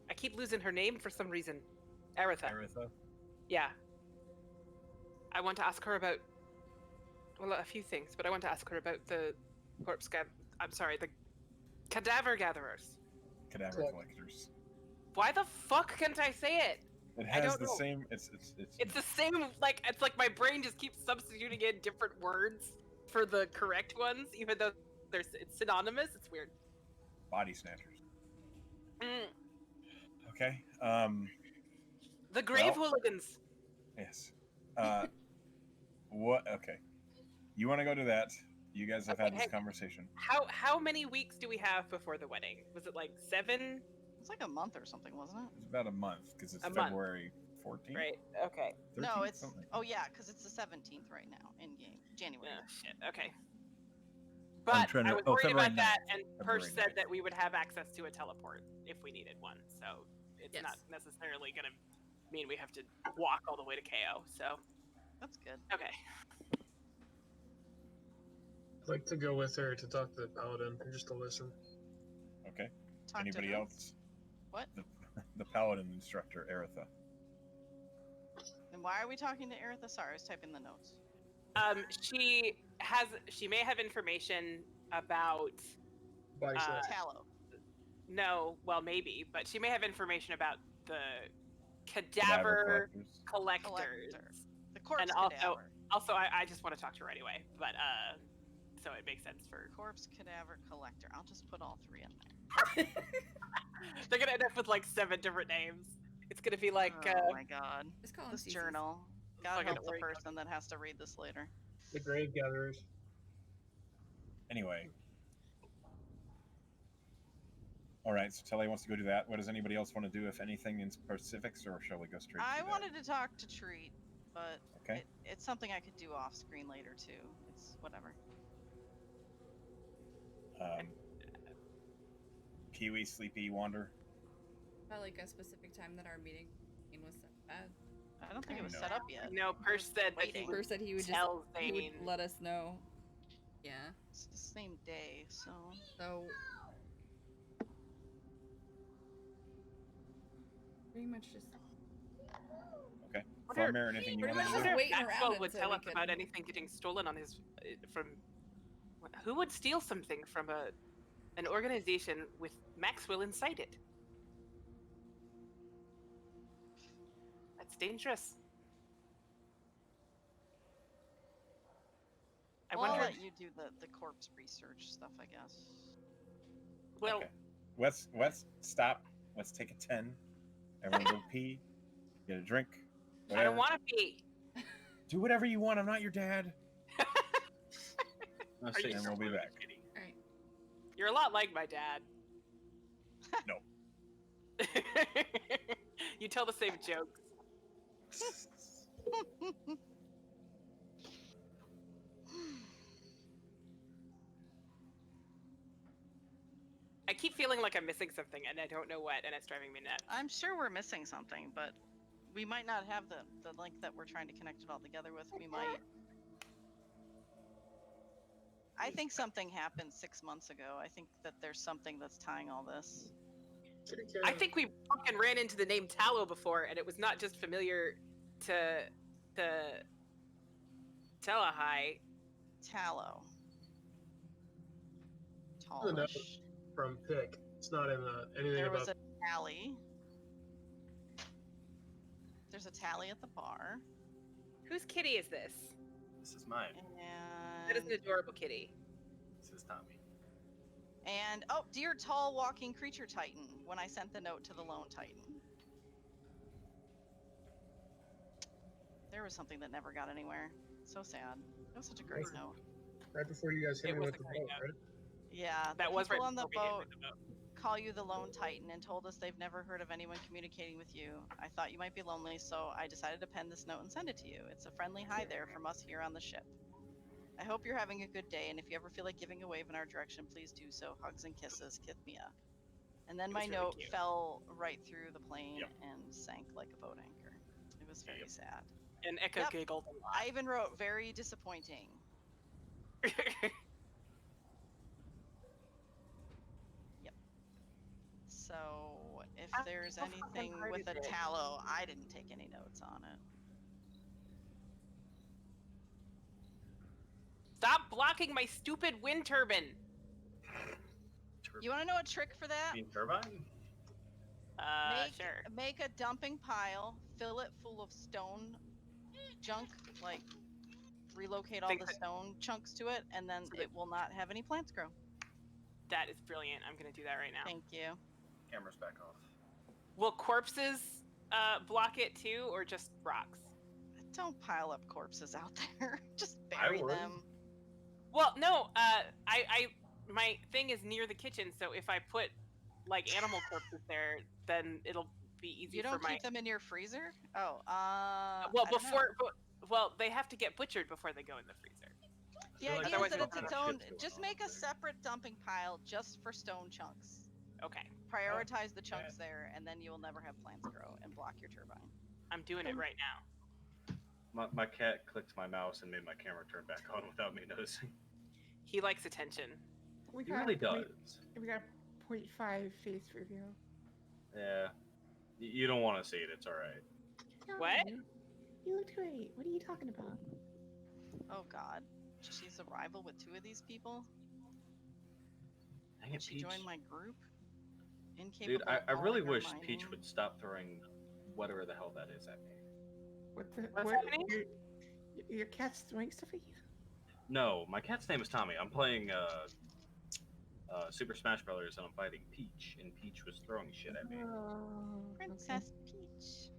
I: I keep losing her name for some reason. Aretha.
A: Aretha?
I: Yeah. I want to ask her about. Well, a few things, but I want to ask her about the the cadaver gatherers.
A: Cadaver
B: Correct.
A: collectors.
I: Why the fuck can't I say it?
A: It
I: I
A: has
I: don't
A: the
I: know.
A: same. It's
I: It's the same. It's like my brain just keeps substituting in different words for the correct ones, even though it's synonymous. It's weird.
A: body snatchers.
I: Mm.
A: Okay.
I: The grave
A: Well-
I: hooligans.
A: Yes. What? Okay. You want to go to that? You guys have
I: Okay,
A: had this
I: hey.
A: conversation.
I: How many weeks do we have before the wedding? Was it like 7?
D: It's like a month or something, wasn't it?
A: It's about a month because it's
I: A month.
A: February 14th.
I: Right. Okay.
A: 13th,
D: No, it's
A: something like
D: oh yeah, because it's the 17th right now in game January.
I: Yeah, shit. Okay. But
A: trying to-
I: I was
A: oh,
I: worried
A: February
I: about that,
A: 9th.
I: and
A: February
I: Persh said
A: 9th.
I: that we would have access to a teleport if we needed one. So it's
E: Yes.
I: not necessarily going to mean we have to walk all the way to KO. So
D: That's good.
I: okay.
B: I'd like to go with her to talk to the paladin, or just to listen.
A: Okay.
D: Talk to
A: Anybody
D: who?
A: else?
D: What?
A: The paladin instructor, Aretha.
D: And why are we talking to Aretha? Sorry, I was typing the notes.
I: She may have information about
B: Body snatch.
D: Tallow.
I: no, well maybe, but she may have information about the cadaver
A: collectors.
I: collectors.
D: The corpse
I: And also-
D: cadaver.
I: Also, I just want to talk to her anyway, but so it makes sense for
D: Corpse cadaver collector. I'll just put all three in there.
I: they're gonna end up with like 7 different names. It's gonna be like
D: oh my god.
E: Just call him
D: This
E: Cece's.
D: journal. God
I: Fucking
D: help the
I: Oregon.
D: person that has to read this later.
B: The grave gatherers.
A: Anyway. All right, so Telly wants to go do that. What does anybody else want to do, if anything, in specifics, or shall we go straight
D: I
A: to that?
D: wanted to talk to Treat, but
A: Okay.
D: it's something I could do off screen later too. It's whatever.
A: Kiwi, Sleepy, Wander.
E: About like a specific time that our meeting was set at.
D: I don't think it was
A: No.
D: set up yet.
I: no. Persh said that he
D: Waiting.
I: would
E: First said he would just
I: tell
E: he would
I: Zane.
E: let us know. Yeah.
D: It's the same day, so
E: So pretty much just
A: Thormere, anything you
E: Pretty
A: want
E: much
A: to
E: just
A: do?
I: wonder if
E: waiting around
I: Maxwell would
E: until
I: tell
E: we
I: us about
E: can-
I: anything getting stolen on his from. Who would steal something from an organization with Maxwell inside it? That's dangerous. I
D: Well, I'll
I: wonder.
D: let you do the corpse research stuff, I guess.
I: Well,
A: Okay. Let's stop. Let's take a 10. Everyone go pee. Get a drink.
I: I
A: Whatever.
I: don't want to pee.
A: Do whatever you want. I'm not your dad.
G: I'll
I: Are
G: say
I: you
A: And
G: no
A: we'll be
G: more,
A: back.
G: Kitty.
E: Alright.
I: You're a lot like my dad.
A: No.
I: You tell the same jokes. I keep feeling like I'm missing something, and I don't know what, and it's driving me nuts.
D: I'm sure we're missing something, but we might not have the link that we're trying to connect it all together with. We might. I think something happened 6 months ago. I think that there's something that's tying all this.
B: Kitty
I: I
B: cat.
I: think we fucking ran into the name Tallow before, and it was not just familiar to Telahai.
D: Tallow.
B: The note
D: Tallish.
B: from Pick. It's not in anything
D: There
B: about.
D: was a tally. There's a tally at the bar.
I: Whose kitty is this?
G: This is mine.
I: That is
D: And
I: an adorable kitty.
G: This is Tommy.
D: oh, dear tall walking creature titan. When I sent the note to the lone titan, there was something that never got anywhere. So sad. It was such a great note.
B: Right before you guys hit
I: It
B: me
I: was
B: with
I: a
B: the
I: great
B: boat,
I: note.
B: right?
D: Yeah, the
I: That was right
D: people on the
I: before we hit
D: boat
I: with the boat.
D: call you the lone titan and told us they've never heard of anyone communicating with you. I thought you might be lonely, so I decided to pen this note and send it to you. It's a friendly hi there from us here on the ship. I hope you're having a good day, and if you ever feel like giving a wave in our direction, please do so. Hugs and kisses, Kithmia. And then
I: It
D: my
I: was really
D: note
I: cute.
D: fell right through the plane
G: Yep.
D: and sank like a boat anchor. It was very
G: Yep.
D: sad.
I: And Echo
D: Yep.
I: giggled a
D: I even wrote very disappointing.
I: lot.
D: So if
I: I'm
D: there's
I: so fucking
D: anything
I: hard
D: with a
I: at it.
D: tallow, I didn't take any notes on it.
I: Stop blocking my stupid wind turbine.
D: You want to know a trick for that?
G: Steam turbine?
I: Sure.
D: Make a dumping pile, fill it full of stone junk, like relocate all
I: Think
D: the
I: that-
D: stone chunks to it, and then
I: So that-
D: it will not have any plants grow.
I: That is brilliant. I'm gonna do that right now.
D: Thank you.
G: Camera's back off.
I: Will corpses block it too, or just rocks?
D: Don't pile up corpses out there. Just
G: I
D: bury
G: would.
D: them.
I: Well, no. My thing is near the kitchen, so if I put like animal corpses there, then it'll be easy
D: You
I: for
D: don't
I: my.
D: keep them in your freezer? Oh,
I: Well,
D: I don't know.
I: well, they have to get butchered before they go in the freezer.
D: The
G: feel like
D: idea is
I: otherwise
D: that
I: we'll
D: it's
I: have
D: its
G: shit
D: own.
G: going
D: Just
G: on
D: make a
G: there.
D: separate dumping pile just for stone chunks.
I: Okay,
D: Prioritize the chunks there, and then you will never have plants grow and block your turbine.
I: I'm doing it right now.
G: My cat clicked my mouse and made my camera turn back on without me noticing.
I: He likes attention.
F: We
G: He really
F: point-
G: does.
F: We got 0.5 face reveal.
G: Yeah. You don't want to see it. It's all right.
I: What?
F: You looked great. What are you talking about?
D: Oh God, she's a rival with two of these people.
G: Dang
D: Will
G: it,
D: she
G: Peach.
D: join my group? Incapable.
G: Dude, I
D: of
G: really
D: mowing or
G: wish Peach
D: mining?
G: would stop throwing whatever the hell that is at me.
F: What the?
I: What's
F: what?
I: happening?
F: Your cat's throwing stuff at you?
G: No, my cat's name is Tommy. I'm playing Super Smash Brothers and I'm fighting Peach, and Peach was throwing shit at me.
F: Oh,
D: Princess Peach.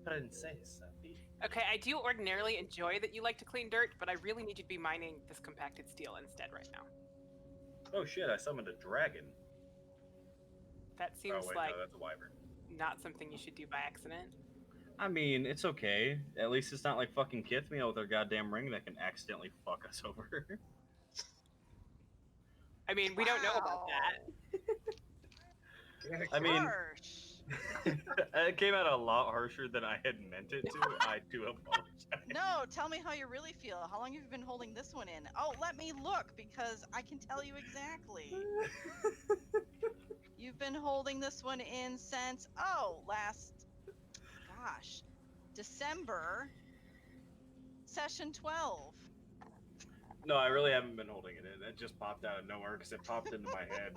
G: Princess Peach.
I: Okay, I do ordinarily enjoy that you like to clean dirt, but I really need you to be mining this compacted steel instead right now.
G: Oh shit! I summoned a dragon.
I: That
G: Oh
I: seems
G: wait,
I: like
G: no, that's a wyvern.
I: not something you should do by accident.
G: I mean, it's okay. At least it's not like fucking Kithmia with her goddamn ring that can accidentally fuck us over.
I: I mean, we don't know about that.
G: I mean,
D: Harsh.
G: it came out a lot harsher than I had meant it to. I do apologize.
D: No, tell me how you really feel. How long have you been holding this one in? Oh, let me look because I can tell you exactly. You've been holding this one in since gosh, December, session 12.
G: No, I really haven't been holding it in. It just popped out of nowhere because it popped into my head.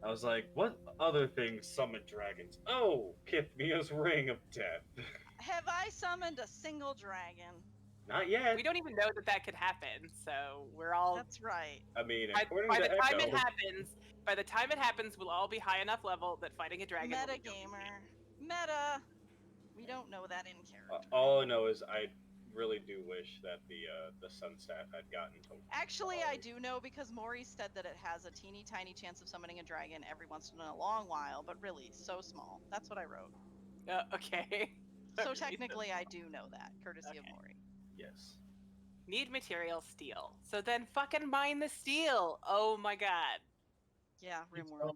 G: I was like, what other things summon dragons? Oh, Kithmia's Ring of Death.
D: Have I summoned a single dragon?
G: Not yet.
I: We don't even know that that could happen, so we're all.
D: That's right.
G: I mean,
I: By,
G: according
I: by
G: to
I: the time
G: Echo,
I: it happens, we'll all be high enough level that fighting a dragon. will
D: Meta
I: be no big
D: gamer. Meta. We don't know that in character.
G: all I know is I really do wish that the Sun Staff had gotten to.
D: Actually, I do know because Maury said that it has a teeny tiny chance of summoning a dragon every once in a long while, but really so small. That's what I wrote.
I: deal. Okay.
D: So technically, I do know that, courtesy of
I: Okay.
D: Maury.
G: Yes.
I: Need material steel. So then fucking mine the steel. Oh my god.
D: Yeah, RimWorld.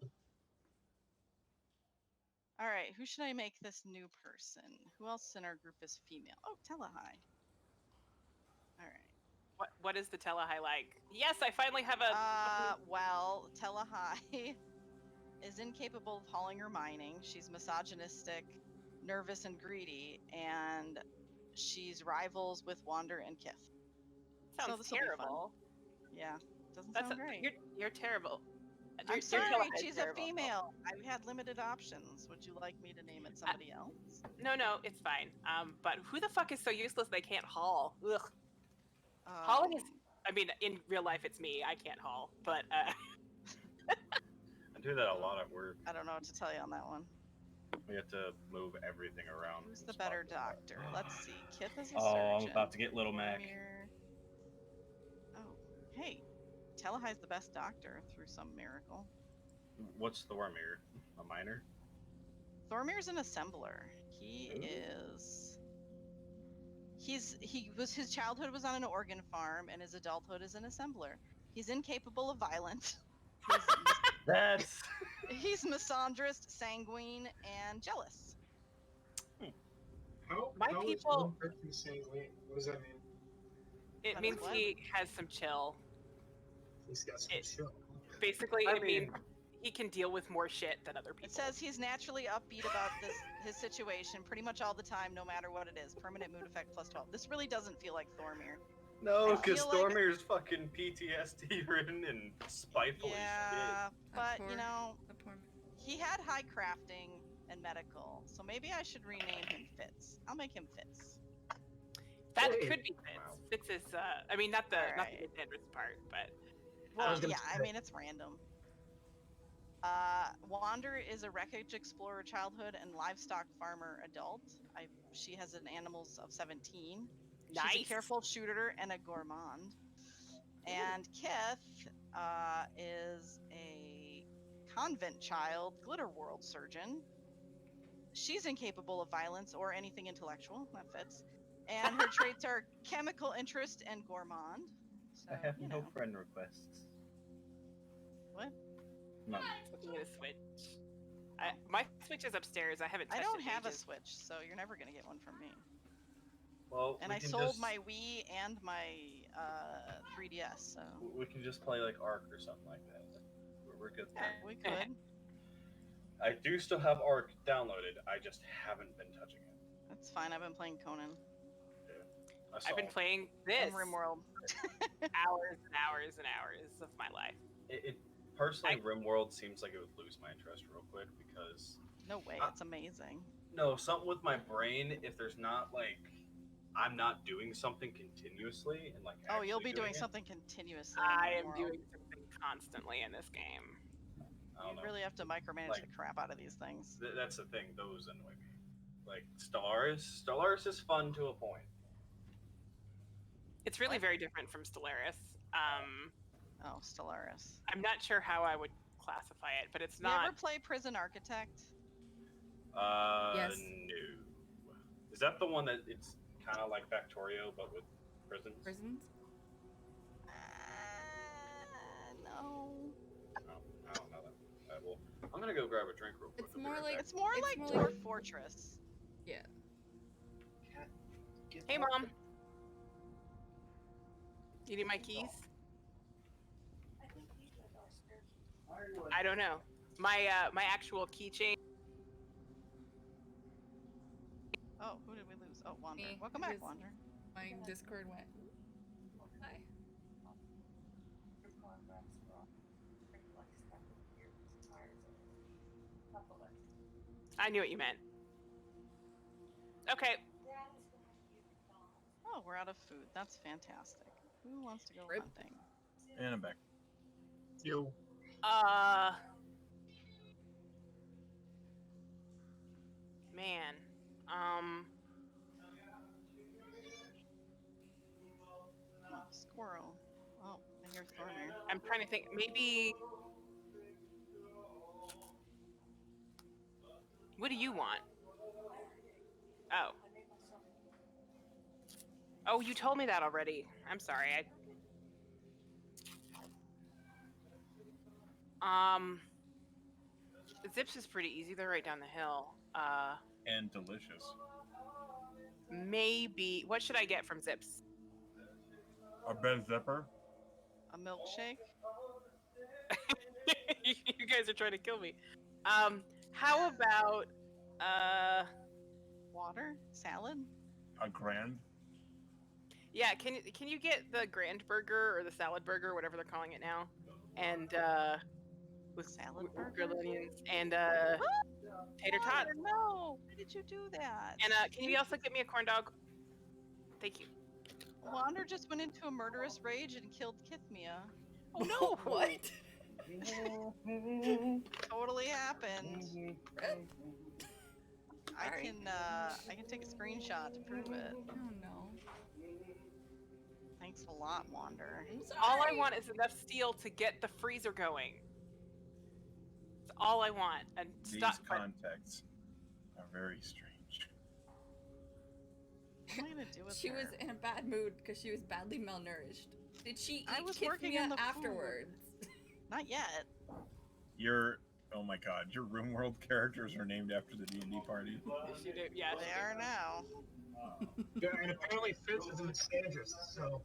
D: All right, who should I make this new person? Who else in our group is female? Oh, Telehai. All right.
I: What is the Telehai like? Yes, I finally have a.
D: Well, Telehai is incapable of hauling or mining. She's misogynistic, nervous, and greedy, and she's rivals with Wander and Kith. So
I: sounds
D: this'll be fun.
I: terrible.
D: Yeah, doesn't
I: That's
D: sound great.
I: You're terrible.
D: I'm
I: Your
D: sorry,
I: Telehai's
D: she's
I: terrible.
D: a female. I had limited options. Would you like me to name it somebody else?
I: No, it's fine. But who the fuck is so useless they can't haul? Ugh. Hauling is. I mean, in real life, it's me. I can't haul, but
G: I do that a lot at work.
D: I don't know what to tell you on that one.
G: We have to move everything around.
D: Who's
G: from
D: the
G: spot
D: better
G: to spot.
D: doctor? Let's see. Kith is a
J: Oh,
D: surgeon.
J: I'm about to get Little Mac.
D: Boromir- Oh, hey. Telehai's the best doctor through some miracle.
G: What's Thormir? A miner?
D: Thormir's an assembler. He is. His childhood was on an organ farm, and his adulthood is an assembler. He's incapable of violence.
J: That's
D: He's misandrist, sanguine, and jealous.
I: My
B: how is
I: people-
B: one person sanguine? What does that mean?
I: it
D: What
I: means
D: is what?
I: he has some chill.
B: He's got some
I: It-
B: chill.
I: Basically,
G: I
I: it means he can deal with more shit than other people.
D: It says he's naturally upbeat about his situation pretty much all the time, no matter what it is. Permanent mood effect plus 12. This really doesn't feel like Thormir.
G: No,
D: I
G: because
D: feel like-
G: Thormir's fucking PTSD ridden and spiteful
D: Yeah, but
E: poor-
D: you know,
E: The poor
D: he had high crafting and medical, so maybe I should rename him Fitz. I'll make him Fitz.
I: that
B: Hey.
I: could be Fitz.
G: Wow.
I: Fitz is, I mean, not the
D: Alright.
I: dangerous part, but
D: Well,
B: was gonna
D: yeah, I
B: say-
D: mean it's random. Wander is a wreckage explorer childhood and livestock farmer adult. She has an animals of 17. She's a
I: Nice.
D: careful shooter and a gourmand. And Kith is a convent child, glitter world surgeon. She's incapable of violence or anything intellectual. That fits. And her traits are chemical interest and gourmand. So,
J: I have
D: you
J: no
D: know.
J: friend requests.
D: What?
J: None.
I: looking at a Switch. My Switch is upstairs. I haven't touched
D: I don't
I: it in
D: have a
I: ages.
D: Switch, so you're never gonna get one from me.
G: Well,
D: And
G: we
D: I
G: can
D: sold
G: just,
D: my Wii and my 3DS, so
G: We can just play like Ark or something like that. We're good there.
D: we could.
G: I do still have Ark downloaded. I just haven't been touching it.
D: That's fine. I've been playing Conan
I: I've been
G: saw
I: playing
D: and
I: this
D: RimWorld.
I: hours and hours and hours of my life.
G: it personally, RimWorld seems like it would lose my interest real quick because
D: No way, it's amazing.
G: no, something with my brain. If there's not like, I'm not doing something continuously and like.
D: Oh, you'll
G: actually
D: be doing
G: it,
D: something continuously.
I: I
D: in
I: am
D: RimWorld.
I: doing something constantly in this game.
G: I don't
D: You
G: know.
D: really have to micromanage
G: Like-
D: the crap out of these things.
G: That's the thing. Those annoy me. Like Stellaris is fun to a point.
I: It's really
D: What?
I: very different from Stellaris.
D: Oh, Stellaris.
I: I'm not sure how I would classify it, but it's
D: You ever
I: not.
D: play Prison Architect?
E: Yes.
G: No. Is that the one that it's kind of like Factorio but with prisons?
E: prisons.
D: No.
G: No, I don't know that. Well, I'm gonna go grab a drink real quick.
E: It's
G: I'll be
E: more
G: right
E: like-
G: back.
D: It's more
E: It's
D: like
E: more
D: Dwarf
E: like-
D: Fortress.
E: Yeah.
I: Hey, Mom. You need my keys? I don't know. My actual keychain.
D: Oh, who did did we lose? Oh, Wander.
E: Me,
D: Welcome back,
E: because
D: Wander.
E: My Discord went. Hi.
I: I knew what you meant. Okay.
D: Oh, we're out of food. That's fantastic. Who wants to go
E: Rip.
D: hunting?
A: And I'm back.
B: You.
I: Man.
D: Oh, squirrel. Oh, I hear Thormir.
I: I'm trying to think. Maybe. What do you want? Oh. Oh, you told me that already. I'm sorry. Zips is pretty easy. They're right down the hill.
A: And delicious.
I: Maybe. What should I get from Zips?
A: A bed zipper.
D: A milkshake?
I: You guys are trying to kill me. How about
D: Water? Salad?
A: A grand.
I: yeah, can you get the grand burger or the salad burger, whatever they're calling it now, and with
D: Salad burger?
I: grilled onions and tater tots.
D: Wander, no! Why did you do that?
I: And can you also get me a corn dog? Thank you.
D: Wander just went into a murderous rage and killed Kithmia.
I: Oh no!
E: What?
D: Totally happened.
E: Sorry.
D: I can take a screenshot to prove it.
E: Oh no.
D: Thanks a lot, Wander.
E: I'm
I: All I
E: sorry.
I: want is enough steel to get the freezer going. That's all I want. And
A: These
I: stop.
A: contexts are very strange.
D: What am I gonna do with
E: She
D: her?
E: was in a bad mood because she was badly malnourished. Did she eat
D: I was working
E: Kithmia
D: in the food.
E: afterwards?
D: Not yet.
A: Oh my god, your RuneWorld characters are named after the D&D party.
I: Yes, you do. Yeah,
D: They are now.
B: Yeah, and apparently Fitz is in the Sanders, so.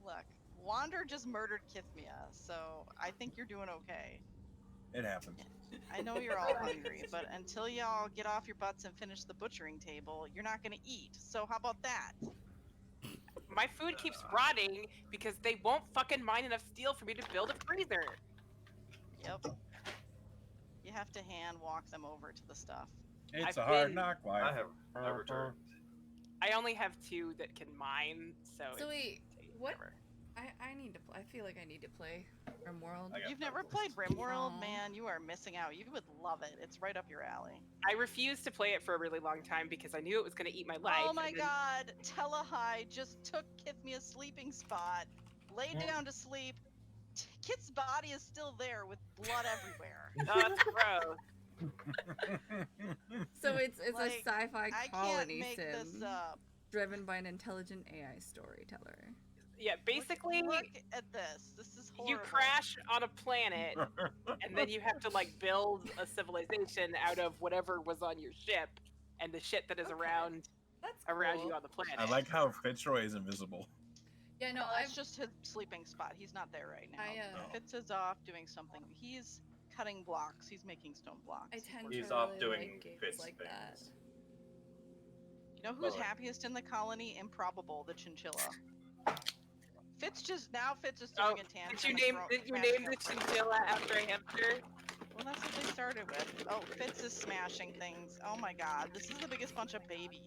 D: Look, Wander just murdered Kithmia, so I think you're doing okay.
A: It happens.
D: I know you're all hungry, but until y'all get off your butts and finish the butchering table, you're not gonna eat. So how about that?
I: my food keeps rotting because they won't fucking mine enough steel for me to build a freezer.
D: Yep. You have to hand walk them over to the stuff.
A: It's
I: I've
A: a hard
I: been-
A: knock life.
G: I returned.
I: I only have 2 that can mine, so.
E: So
I: it's-
E: wait, what?
I: whatever.
E: I need to. I feel like I need to play RimWorld.
A: I got
D: You've never
A: five
D: played RimWorld?
E: Aw.
D: Man, you are missing out. You would love it. It's right up your alley.
I: I refused to play it for a really long time because I knew it was going to eat my life.
D: Oh my
I: and then-
D: god, Telehai just took Kithmia's sleeping spot, laid down to sleep. Kit's body is still there with blood everywhere.
I: Oh, that's gross.
E: So it's
D: Like,
E: a sci-fi
D: I can't
E: colony
D: make
E: sim
D: this up.
E: driven by an intelligent AI storyteller.
I: Yeah, basically,
D: Look at this. This is horrible.
I: you crash on a planet and then you have to like build a civilization out of whatever was on your ship and the shit that is
E: Okay.
I: around
E: That's
I: around
E: cool.
I: you on the planet.
A: I like how Fitzroy is invisible.
E: Yeah, no,
D: No,
E: I've
D: it's just his sleeping spot. He's not there right now.
A: Oh.
D: Fitz is off doing something. He's cutting blocks. He's making stone blocks.
E: I tend
G: He's
E: to
G: off
E: really
G: doing
E: like games
G: Fitz
E: like that.
G: things.
D: You know who's
G: Well,
D: happiest in the colony? Improbable, the chinchilla. Fitz is doing
I: Oh,
D: a tantrum.
I: did you
D: and
I: name
D: smashing
I: the
D: up things.
I: chinchilla after a hamster?
D: Well, that's what they started with. Oh, Fitz is smashing things. Oh my god, this is the biggest bunch of babies.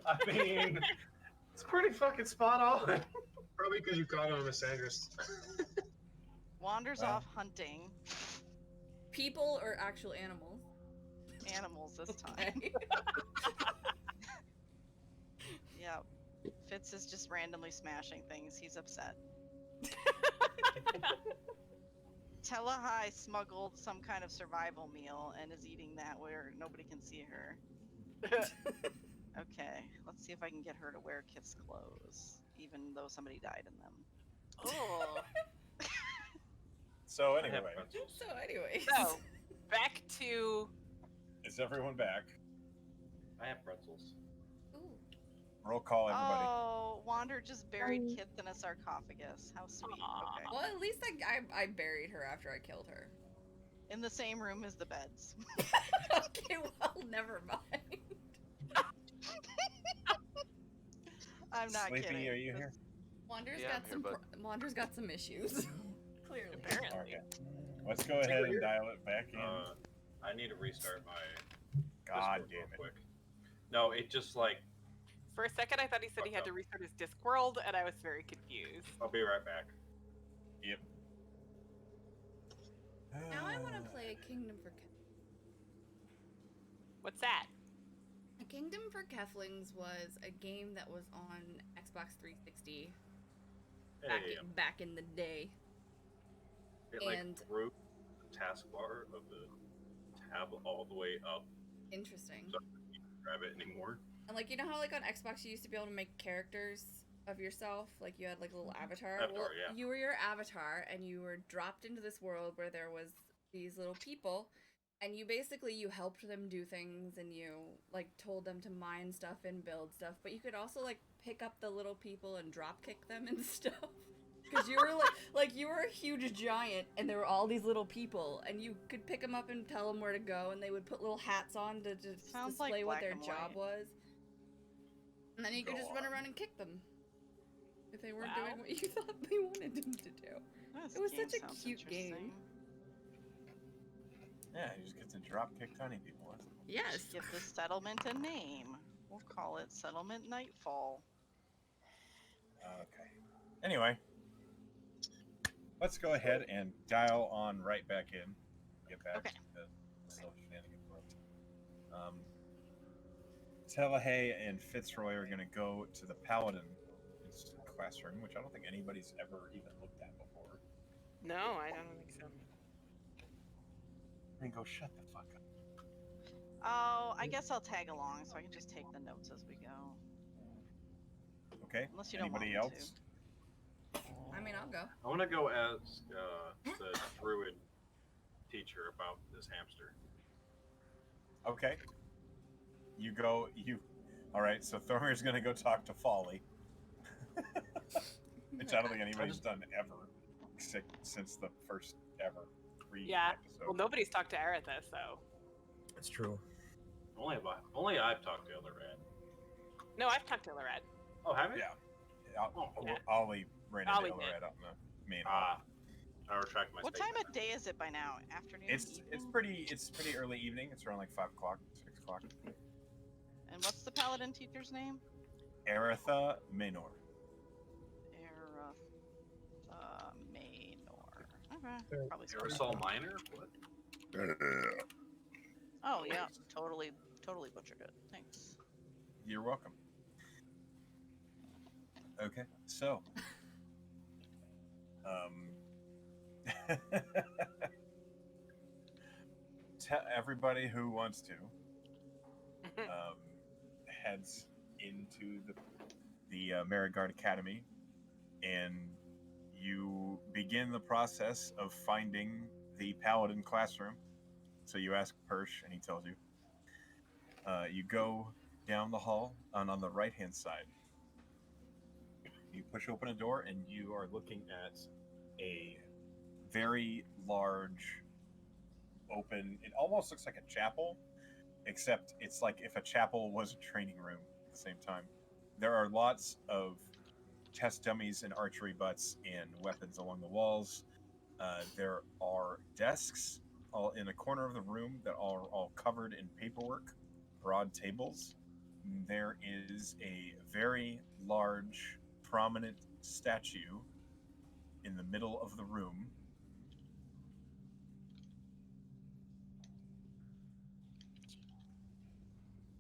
J: I mean, it's pretty fucking spot on.
B: Probably because you caught on with Sanders.
D: Wanders
A: Wow.
D: off hunting
E: People or actual animals?
D: animals this time.
E: Okay.
D: Yep. Fitz is just randomly smashing things. He's upset. Telehai smuggled some kind of survival meal and is eating that where nobody can see her. Okay, let's see if I can get her to wear Kith's clothes, even though somebody died in them.
I: Oh.
A: So
G: I have
A: anyway,
G: pretzels.
E: So, anyways.
I: So, back to
A: is everyone back?
G: I have pretzels.
E: Ooh.
A: Roll call, everybody.
D: Oh, Wander just buried Kith in a sarcophagus. How sweet.
I: Aw.
D: Okay.
E: Well, at least I buried her after I killed her.
D: In the same room as the beds.
E: Okay, well, never mind.
D: I'm not
A: Sleepy,
D: kidding.
A: are you here?
E: Wander's
H: Yeah,
E: got
H: I'm here,
E: some.
H: bud.
E: Wander's got some issues. Clearly.
I: Apparently.
A: Okay. Let's go ahead and dial it back in.
G: I need to restart my
A: God
G: Discord
A: damn
G: real
A: it.
G: quick. No, it just like
I: For a second, I thought he said he had to restart his Discworld, and I was very confused.
G: I'll be right back.
A: Yep.
E: Now I want to play a Kingdom for
I: What's that?
E: A Kingdom for Keflings was a game that was on Xbox 360
G: Hey,
E: back in the day.
G: it like
E: and-
G: group the taskbar of the tab all the way up.
E: Interesting.
G: So I can't grab it anymore.
E: And like, you know how like on Xbox you used to be able to make characters of yourself? Like you had like a little avatar?
G: Avatar, yeah.
E: You were your avatar and you were dropped into this world where there was these little people and you basically, you helped them do things and you like told them to mine stuff and build stuff, but you could also like pick up the little people and drop kick them and stuff. Because you were like you were a huge giant and there were all these little people and you could pick them up and tell them where to go and they would put little hats on to just
D: Sounds like
E: display what
D: Black
E: their
D: and
E: job
D: White.
E: was. And then you could
A: Go
E: just run
A: on.
E: around and kick them if they weren't
I: Wow.
E: doing what you thought they wanted them to do.
D: This
E: It was
D: game
E: such a
D: sounds
E: cute game.
D: interesting.
A: Yeah, you just get to drop kick tiny people. That's cool.
E: Yes.
D: Give the settlement a name. We'll call it Settlement Nightfall.
A: Okay. Anyway, let's go ahead and dial on right back in. Get back
D: Okay.
A: to the little shenanigans world. Telehay and Fitzroy are going to go to the Paladin classroom, which I don't think anybody's ever even looked at before.
I: No, I don't think so.
A: And go shut the fuck up.
D: Oh, I guess I'll tag along so I can just take the notes as we go.
A: Okay.
D: Unless you don't
A: Anybody
D: want me
A: else?
E: I mean, I'll go.
G: I want to go ask the druid teacher about this hamster.
A: Okay. You go. All right. So Thormir's going to go talk to Folly, which I don't think anybody's done ever since the first ever
I: Yeah.
A: episode.
I: Well, nobody's talked to Aerithus, so.
A: That's true.
G: Only I've talked to Elrad.
I: No, I've talked to Elrad.
G: Oh, have you?
A: Yeah.
I: Yeah.
A: Ollie ran into
I: Ollie
A: Elrad
I: did.
A: out in the main
G: Ah,
A: hall.
G: I retract my
D: What time
G: statement.
D: of day is it by now? Afternoon?
A: It's
D: evening?
A: pretty early evening. It's around like 5 o'clock, 6 o'clock.
D: And what's the paladin teacher's name?
A: Aretha Menor.
D: Maynor. Okay. Probably spelled
G: Aerosol Minor? What?
D: Oh yeah, totally butchered it. Thanks.
A: You're welcome. Okay, so, everybody who wants to heads into the Marigard Academy, and you begin the process of finding the Paladin classroom. So you ask Persh, and he tells you. You go down the hall, and on the right-hand side, you push open a door, and you are looking at a very large, open. It almost looks like a chapel, except it's like if a chapel was a training room at the same time. There are lots of test dummies and archery butts and weapons along the walls. There are desks all in a corner of the room that are all covered in paperwork, broad tables. There is a very large, prominent statue in the middle of the room.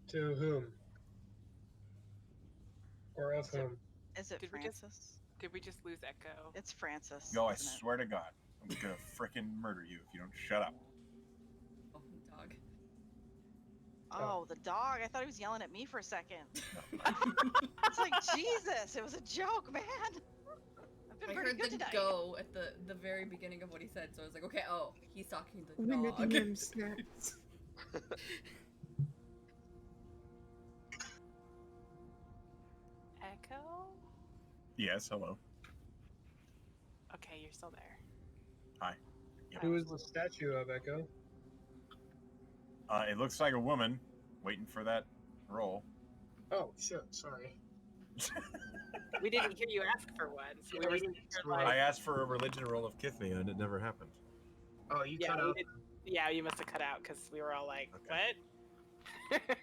B: To whom? Or of whom?
D: Is it
I: Did we just-
D: Francis?
I: Did we just lose Echo?
D: It's Francis.
A: No, I
D: isn't it?
A: swear to God, I'm gonna frickin' murder you if you don't shut up.
E: Oh, dog.
D: Oh, the dog. I thought he was yelling at me for a second. It's like, Jesus, it was a joke, man. I've been
E: I
D: pretty
E: heard
D: good
E: the
D: tonight.
E: go at the very beginning of what he said, so I was like, okay, oh, he's talking to the
F: When the
E: dog.
F: DM snaps.
I: Echo?
A: Yes, hello.
I: Okay, you're still there.
A: Hi.
B: Who is the statue of, Echo?
A: It looks like a woman waiting for that roll.
B: Oh, shit, sorry.
I: We didn't hear you ask for one, so we
B: Yeah,
I: were
B: we didn't
I: sitting
B: ask
I: here
B: for
A: I
I: like,
A: asked for a religion roll of Kithmia, and it never happened.
B: Oh, you
I: yeah,
B: cut
I: we
B: out.
I: did- yeah, you must have cut out because we were all like,
A: Okay.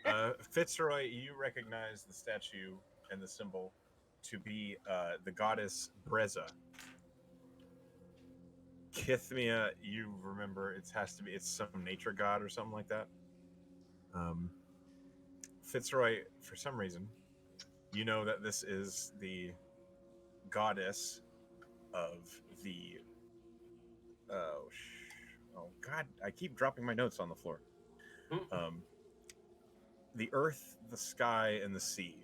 I: what?
A: Fitzroy, you recognize the statue and the symbol to be the goddess Breza. Kithmia, you remember it's some nature god or something like that. Fitzroy, for some reason, you know that this is the goddess of the oh god, I keep dropping my notes on the floor. The earth, the sky, and the sea,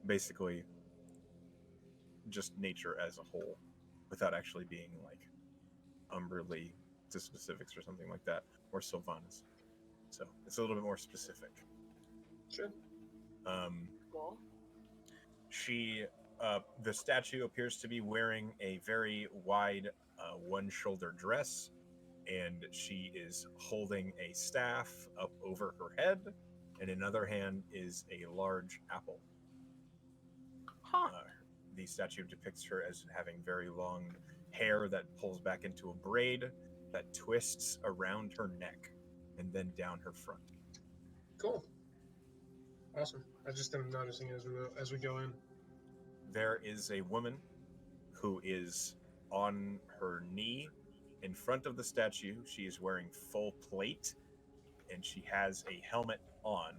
A: basically just nature as a whole, without actually being like umberly to specifics or something like that, or Sylvanas. So it's a little bit more specific.
B: Sure.
I: Cool.
A: The statue appears to be wearing a very wide one-shoulder dress, and she is holding a staff up over her head, and in another hand is a large apple.
I: Huh.
A: The statue depicts her as having very long hair that pulls back into a braid that twists around her neck and then down her front.
B: Cool. Awesome. I just am noticing as we go in.
A: There is a woman who is on her knee in front of the statue. She is wearing full plate, and she has a helmet on.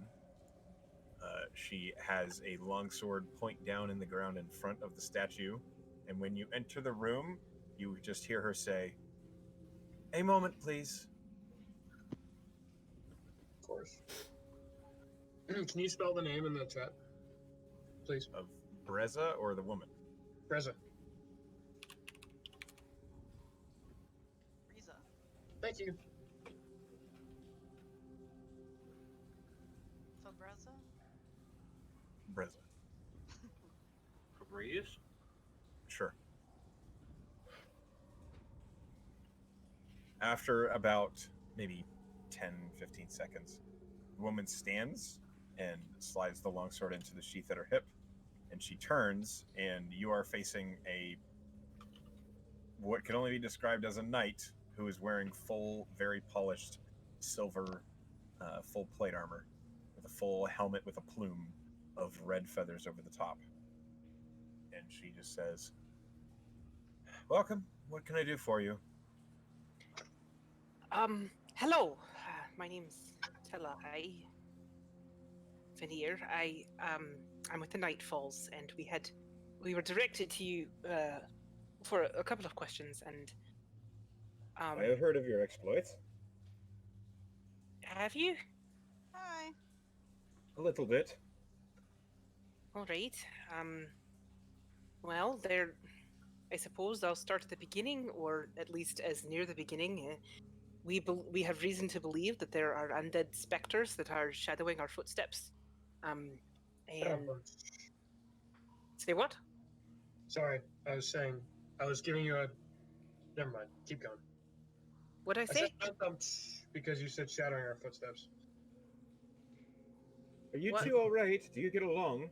A: She has a longsword point down in the ground in front of the statue, and when you enter the room, you just hear her say, "A moment, please."
B: Of course. Can you spell the name in the chat, please?
A: Of Breza or the woman?
B: Breza.
D: Riza.
B: Thank you.
D: Fabreza?
A: Breza.
G: Fabrice?
A: Sure. After about maybe 10, 15 seconds, the woman stands and slides the longsword into the sheath at her hip, and she turns, and you are facing what can only be described as a knight who is wearing full, very polished silver full plate armor with a full helmet with a plume of red feathers over the top. And she just says, "Welcome. What can I do for you?"
I: Hello. My name's Talai Veneer. I'm with the Nightfalls, and we were directed to you for a couple of questions, and
A: I have heard of your exploits.
I: have you?
D: Hi.
A: A little bit.
I: All right. Well, I suppose I'll start at the beginning, or at least as near the beginning. We have reason to believe that there are undead specters that are shadowing our footsteps. And say what?
B: Sorry, I was giving you a. Never mind. Keep going.
I: What'd I say?
B: said because you said shadowing our footsteps.
A: Are you
I: What?
A: two all right? Do you get along?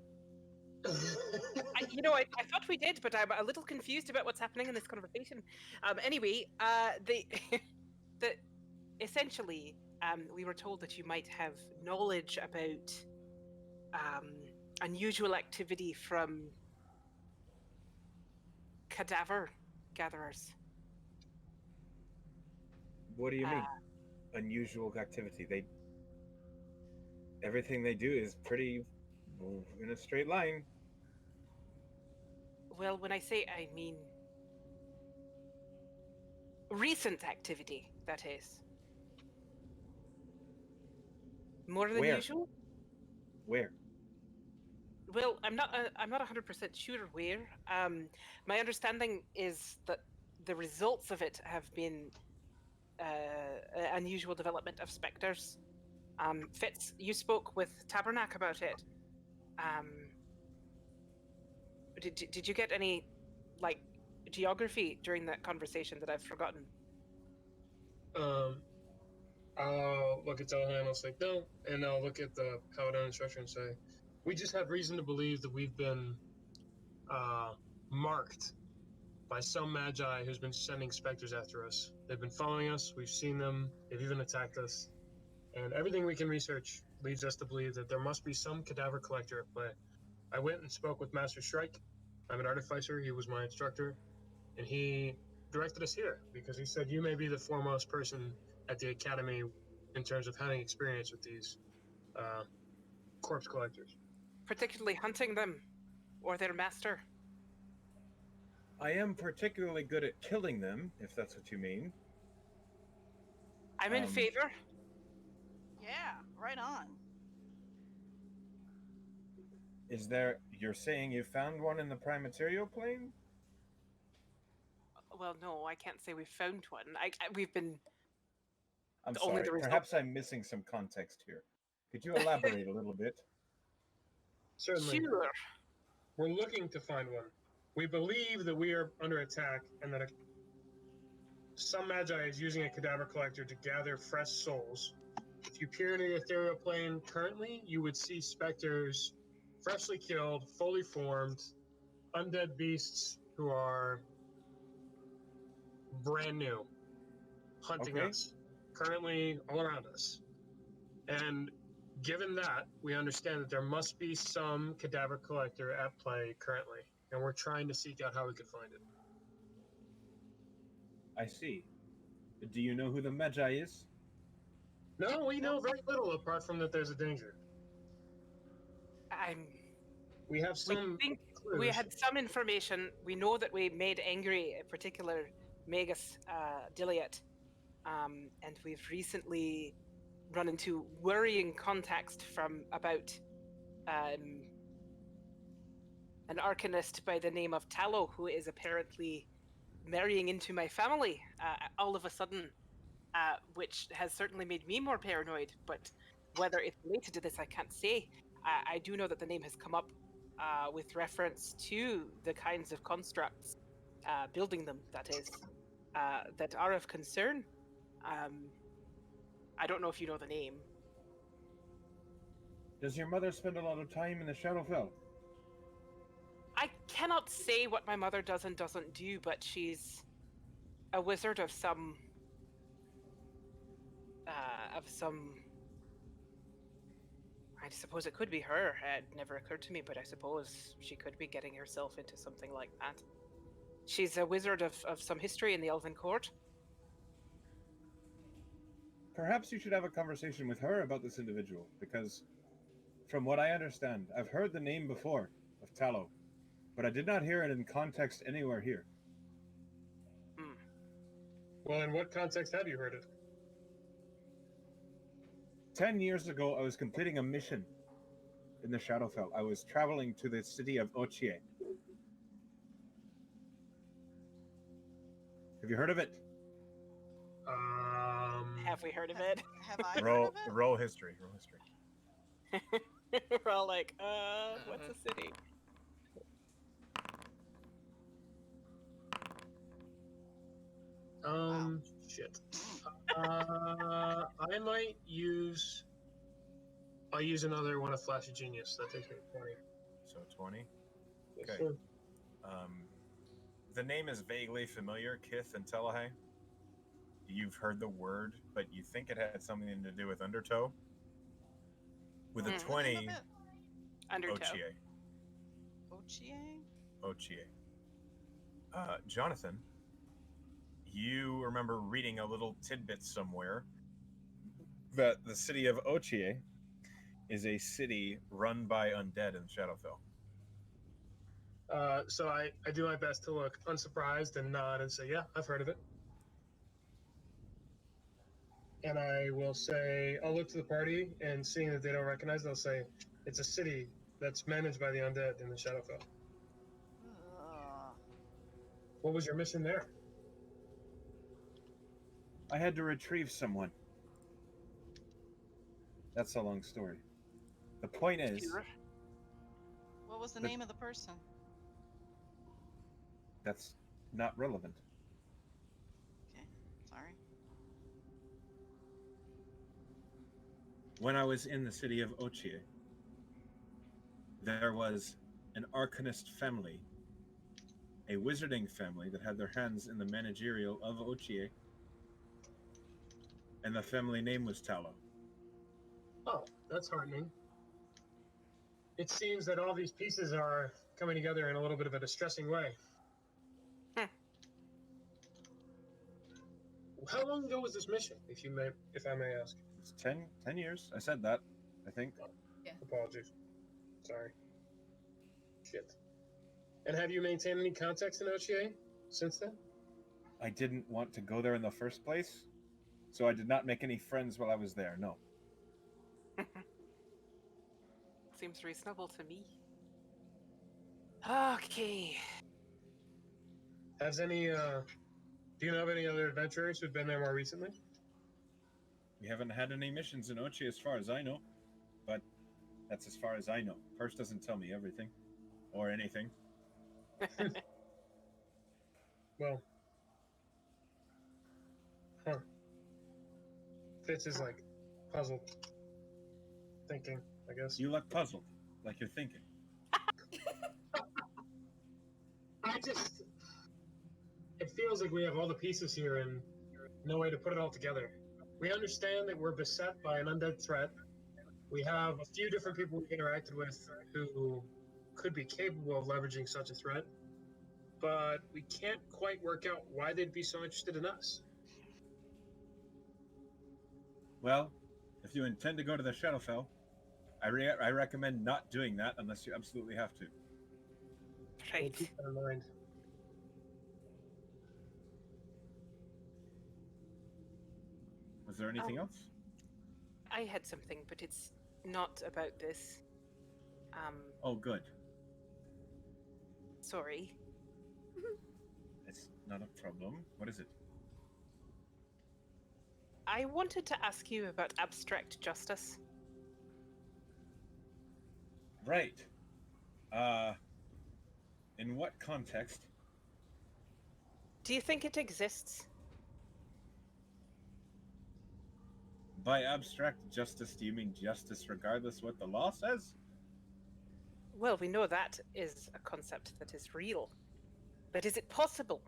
I: I thought we did, but I'm a little confused about what's happening in this conversation. Anyway, essentially, we were told that you might have knowledge about unusual activity from cadaver gatherers.
A: What do you mean? Unusual activity. Everything they do is pretty in a straight line.
I: Well, when I say I mean recent activity, that is. More than
A: Where?
I: usual?
A: Where?
I: Well, I'm not 100% sure where. My understanding is that the results of it have been unusual development of specters. Fitz, you spoke with Tabernac about it. Did you get any, like, geography during that conversation that I've forgotten?
B: I'll look at Telehan and I'll say no, and I'll look at the Paladin instructor and say, we just have reason to believe that we've been marked by some magi who's been sending specters after us. They've been following us, we've seen them, they've even attacked us, and everything we can research leads us to believe that there must be some cadaver collector at play. I went and spoke with Master Shrike. I'm an artificer, he was my instructor, and he directed us here because he said you may be the foremost person at the academy in terms of having experience with these corpse collectors.
I: Particularly hunting them or their master.
A: I am particularly good at killing them, if that's what you mean.
I: I'm in favor.
D: Yeah, right on.
A: Is there... You're saying you found one in the prime material plane?
I: Well, no, I can't say we found one. We've been.
A: I'm
I: Only
A: sorry.
I: the result-
A: Perhaps I'm missing some context here. Could you elaborate a little bit?
B: Certainly.
I: Sure.
B: We're looking to find one. We believe that we are under attack and that some magi is using a cadaver collector to gather fresh souls. If you peer into the ethereal plane currently, you would see specters freshly killed, fully formed, undead beasts who are brand new, hunting
A: Okay.
B: us, currently all around us. And given that, we understand that there must be some cadaver collector at play currently, and we're trying to seek out how we could find it.
A: I see. Do you know who the Magi is?
B: No, we know very little apart from that there's a danger. We have some
I: We think
B: clues.
I: we had some information. We know that we made angry a particular Magus Diliot, and we've recently run into worrying context from about an arcanist by the name of Tallow, who is apparently marrying into my family all of a sudden, which has certainly made me more paranoid, but whether it's related to this, I can't say. I do know that the name has come up with reference to the kinds of constructs, building them, that is, that are of concern. I don't know if you know the name.
A: Does your mother spend a lot of time in the Shadowfell?
I: I cannot say what my mother does and doesn't do, but she's a wizard of some I suppose it could be her. It never occurred to me, but I suppose she could be getting herself into something like that. She's a wizard of some history in the Elven Court.
A: Perhaps you should have a conversation with her about this individual, because from what I understand, I've heard the name before of Tallow, but I did not hear it in context anywhere here.
B: Well, in what context have you heard it?
A: 10 years ago, I was completing a mission in the Shadowfell. I was traveling to the city of Ochie. Have you heard of it?
I: Have we heard of it?
D: Have I heard
A: Roll,
D: of it?
A: roll history. Roll history.
I: We're all like, what's a city?
B: Shit. I might use... I'll use another one of Flash of Genius. That takes me to 20.
A: So 20.
B: Yes,
A: Okay.
B: sir.
A: The name is vaguely familiar, Kith and Telehay. You've heard the word, but you think it had something to do with Undertow. With a
I: Hmm.
A: 20,
I: Undertow.
A: Ochie.
D: Ochie?
A: Ochie. Jonathan, you remember reading a little tidbit somewhere that the city of Ochie is a city run by undead in Shadowfell.
B: So I do my best to look unsurprised and nod and say, yeah, I've heard of it. And I will say, I'll look to the party, and seeing that they don't recognize it, I'll say, it's a city that's managed by the undead in the Shadowfell. What was your mission there?
A: I had to retrieve someone. That's a long story. The point is,
I: Sure.
D: What was the
A: The-
D: name of the person?
A: that's not relevant.
D: Okay, sorry.
A: When I was in the city of Ochie, there was an Arcanist family, a wizarding family that had their hands in the managerial of Ochie, and the family name was Tallow.
B: Oh, that's heartening. It seems that all these pieces are coming together in a little bit of a distressing way. How long ago was this mission, if I may ask?
A: It's 10 years. I said that, I think.
B: Apologies. Sorry. Shit. And have you maintained any contacts in Ochie since then?
A: I didn't want to go there in the first place, so I did not make any friends while I was there, no.
I: Seems reasonable to me. Okay.
B: Has any, do you know of any other adventurers who've been there more recently?
A: We haven't had any missions in Ochie as far as I know, but that's as far as I know. Purse doesn't tell me everything, or anything.
B: Well. Huh. Fitz is like puzzled. Thinking, I guess.
A: You look puzzled, like you're thinking.
B: It feels like we have all the pieces here and no way to put it all together. We understand that we're beset by an undead threat. We have a few different people we interacted with who could be capable of leveraging such a threat, but we can't quite work out why they'd be so interested in us.
A: Well, if you intend to go to the Shadowfell, I recommend not doing that unless you absolutely have to.
B: We'll
I: Right.
B: keep that in mind.
A: Was there anything else?
I: I had something, but it's not about this.
A: Oh, good.
I: Sorry.
A: It's not a problem. What is it?
I: I wanted to ask you about abstract justice.
A: Right. In what context?
I: Do you think it exists?
A: By abstract justice, do you mean justice regardless what the law says?
I: Well, we know that is a concept that is real. But is it possible?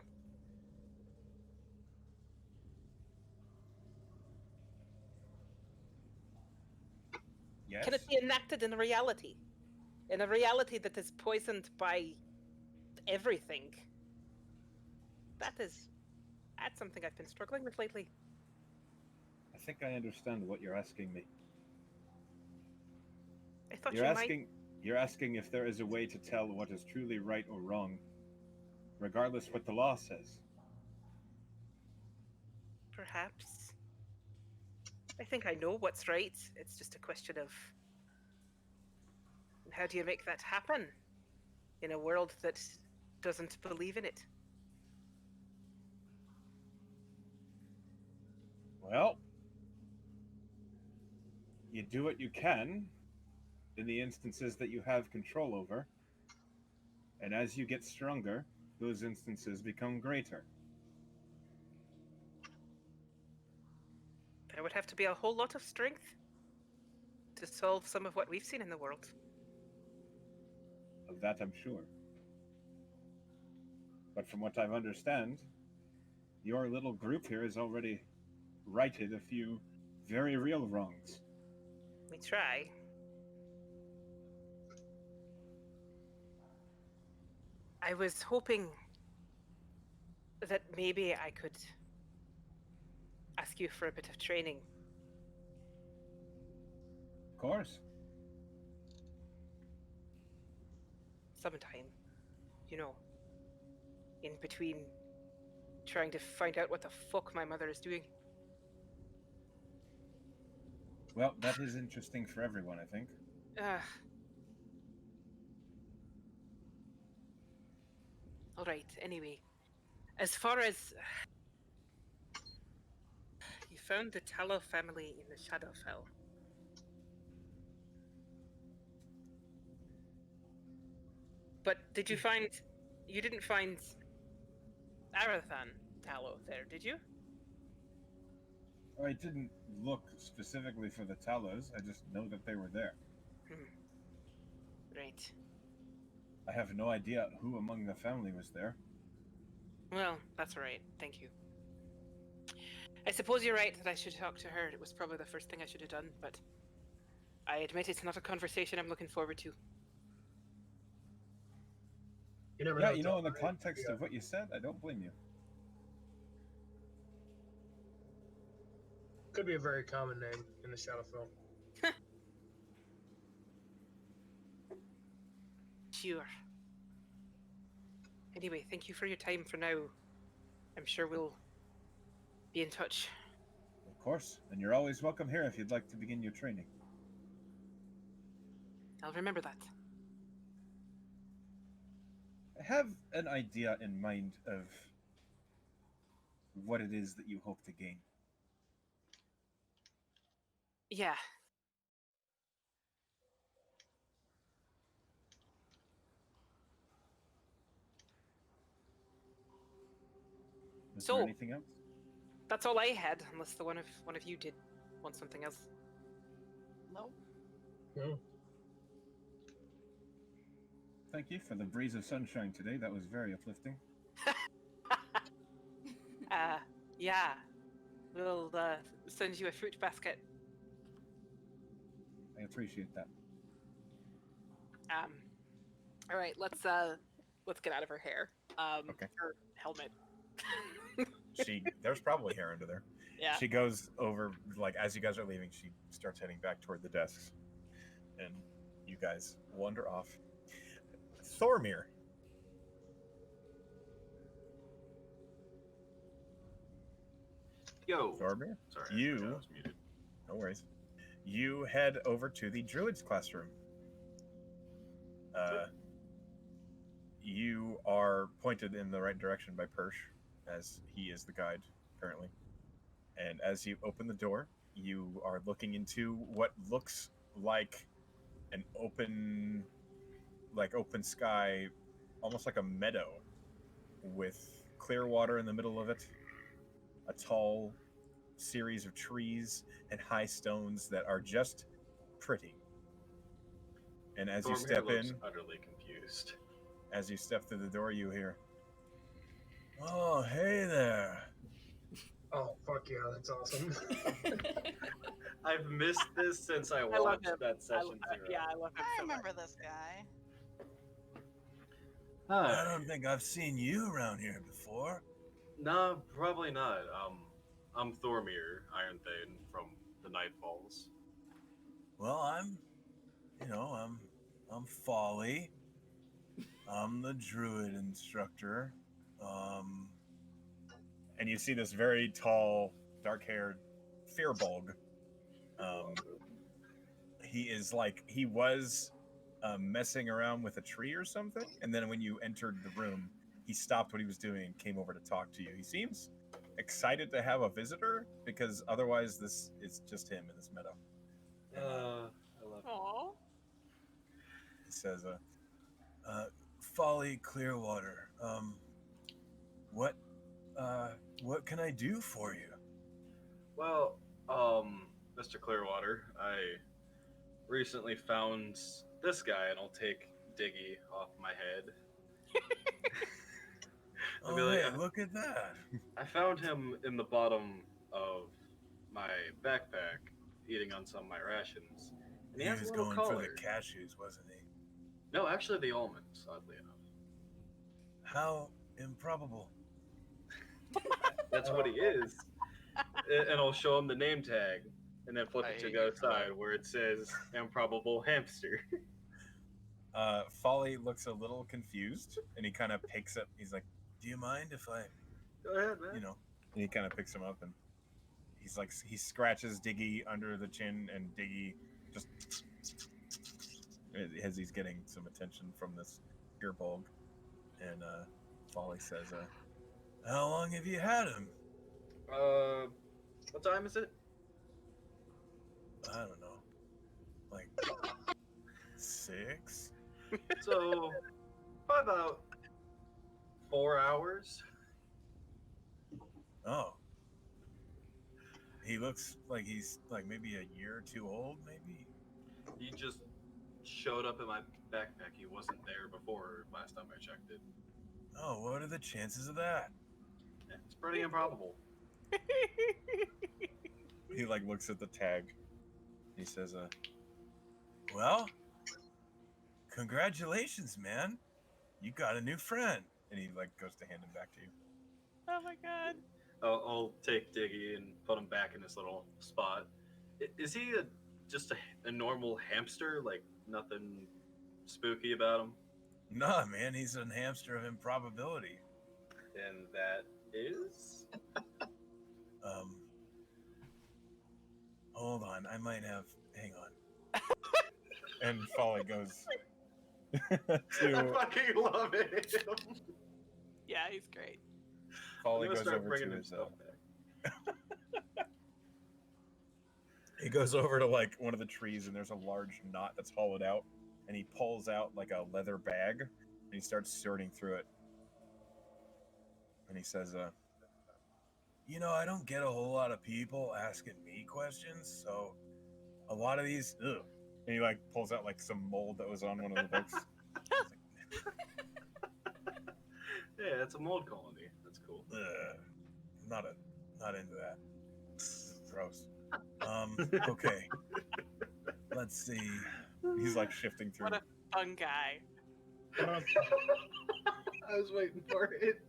A: Yes.
I: Can it be enacted in reality? In a reality that is poisoned by everything? That's something I've been struggling with lately.
A: I think I understand what you're asking me.
I: I thought
A: You're asking if there is a way to tell what is truly right or wrong, regardless what the law says.
I: Perhaps. I think I know what's right. It's just a question of how do you make that happen in a world that doesn't believe in it?
A: Well, you do what you can in the instances that you have control over, and as you get stronger, those instances become greater.
I: There would have to be a whole lot of strength to solve some of what we've seen in the world.
A: Of that I'm sure. But from what I understand, your little group here has already righted a few very real wrongs.
I: We try. I was hoping that maybe I could ask you for a bit of training.
A: Of course.
I: Sometime. You know. In between trying to find out what the fuck my mother is doing.
A: Well, that is interesting for everyone, I think.
I: Alright, anyway. As far as... You found the Tallow family in the Shadowfell. But did you find... You didn't find Arathan Tallow there, did you?
A: I didn't look specifically for the Talos. I just know that they were there.
I: Right.
A: I have no idea who among the family was there.
I: Well, that's all right. Thank you. I suppose you're right that I should talk to her. It was probably the first thing I should have done, but I admit it's not a conversation I'm looking forward to.
B: You never
A: Yeah,
B: know.
A: you know, in the
B: right?
A: context
B: Yeah.
A: of what you said, I don't blame you.
B: Could be a very common name in the Shadowfell.
I: Sure. Anyway, thank you for your time for now. I'm sure we'll be in touch.
A: Of course, and you're always welcome here if you'd like to begin your training.
I: I'll remember that.
A: I have an idea in mind of what it is that you hope to gain.
I: Yeah.
A: Is
I: So-
A: there anything else?
I: That's all I had, unless the one of you did want something else.
D: Nope.
B: No.
A: Thank you for the breeze of sunshine today. That was very uplifting.
I: Yeah. We'll send you a fruit basket.
A: I appreciate that.
I: All right, let's get out of her hair.
A: Okay.
I: Her helmet.
A: There's probably hair under there.
I: Yeah.
A: She goes over, like, as you guys are leaving, she starts heading back toward the desks. And you guys wander off. Thormir.
G: Yo.
A: Thormir?
G: Sorry,
A: You-
G: I forgot I was muted.
A: No worries. You head over to the Druid's classroom. You are pointed in the right direction by Persh, as he is the guide currently. And as you open the door, you are looking into what looks like an open sky, almost like a meadow, with clear water in the middle of it, a tall series of trees and high stones that are just pretty. And as you
G: Thormir
A: step
G: looks
A: in,
G: utterly confused.
A: as you step through the door, you hear, "Oh, hey there."
B: Oh, fuck yeah, that's awesome.
G: I've missed this since I
I: love
G: watched
I: him.
G: that session zero.
I: Yeah, I love him
D: I
I: so much.
D: remember this guy.
A: I don't think I've seen you around here before.
G: No, probably not. I'm Thormir, Iron Thane from the Nightfalls.
A: Well, I'm Folly. I'm the druid instructor. And you see this very tall, dark-haired Fearbulg. He was messing around with a tree or something, and then when you entered the room, he stopped what he was doing and came over to talk to you. He seems excited to have a visitor, because otherwise this is just him in this meadow.
G: I love it.
I: Aww.
A: He says, Folly Clearwater, what can I do for you?
G: Well, Mr. Clearwater, I recently found this guy, and I'll take Diggy off my head. I'll be like,
A: Look at that.
G: I found him in the bottom of my backpack, eating on some of my rations. And he has a little collar.
A: cashews, wasn't he?
G: No, actually the almonds, oddly enough.
A: How improbable.
G: That's what he is. And I'll show him the name tag, and then flip it to the other side where it says improbable hamster.
A: Folly looks a little confused, and he kind of picks up. He's like, "Do you mind if I,
G: Go ahead, man.
A: And he kind of picks him up, and he's like, he scratches Diggy under the chin, and Diggy just as he's getting some attention from this Fearbulg, and Folly says, "How long have you had him?"
G: What time is it?
A: I don't know, like 6.
G: So, probably about 4 hours.
A: Oh. He looks like he's like maybe a year or two old, maybe.
G: He just showed up in my backpack. He wasn't there before last time I checked it.
A: Oh, what are the chances of that?
G: Yeah, it's pretty improbable.
A: He like looks at the tag. He says, well, congratulations, man. You got a new friend. And he like goes to hand him back to you.
I: Oh my god.
G: I'll take Diggy and put him back in his little spot. Is he just a normal hamster? Like nothing spooky about him?
A: Nah, man, he's a hamster of improbability.
G: And that is?
A: Hold on, I might have. Hang on. And Folly goes
J: I
A: to.
J: fucking love it.
I: Yeah, he's great.
A: Folly
G: I'm gonna
A: goes
G: start
A: over
G: bringing
A: to
G: him
A: his.
G: stuff back.
A: He goes over to like one of the trees, and there's a large knot that's hollowed out, and he pulls out like a leather bag, and he starts sorting through it. And he says, you know, I don't get a whole lot of people asking me questions, so a lot of these, ugh. And he like pulls out like some mold that was on one of the books.
G: Yeah, it's a mold colony. That's cool.
A: Ugh. Not into that. Gross. Okay. Let's see. He's like shifting through.
I: What a fun guy.
J: I was waiting for it.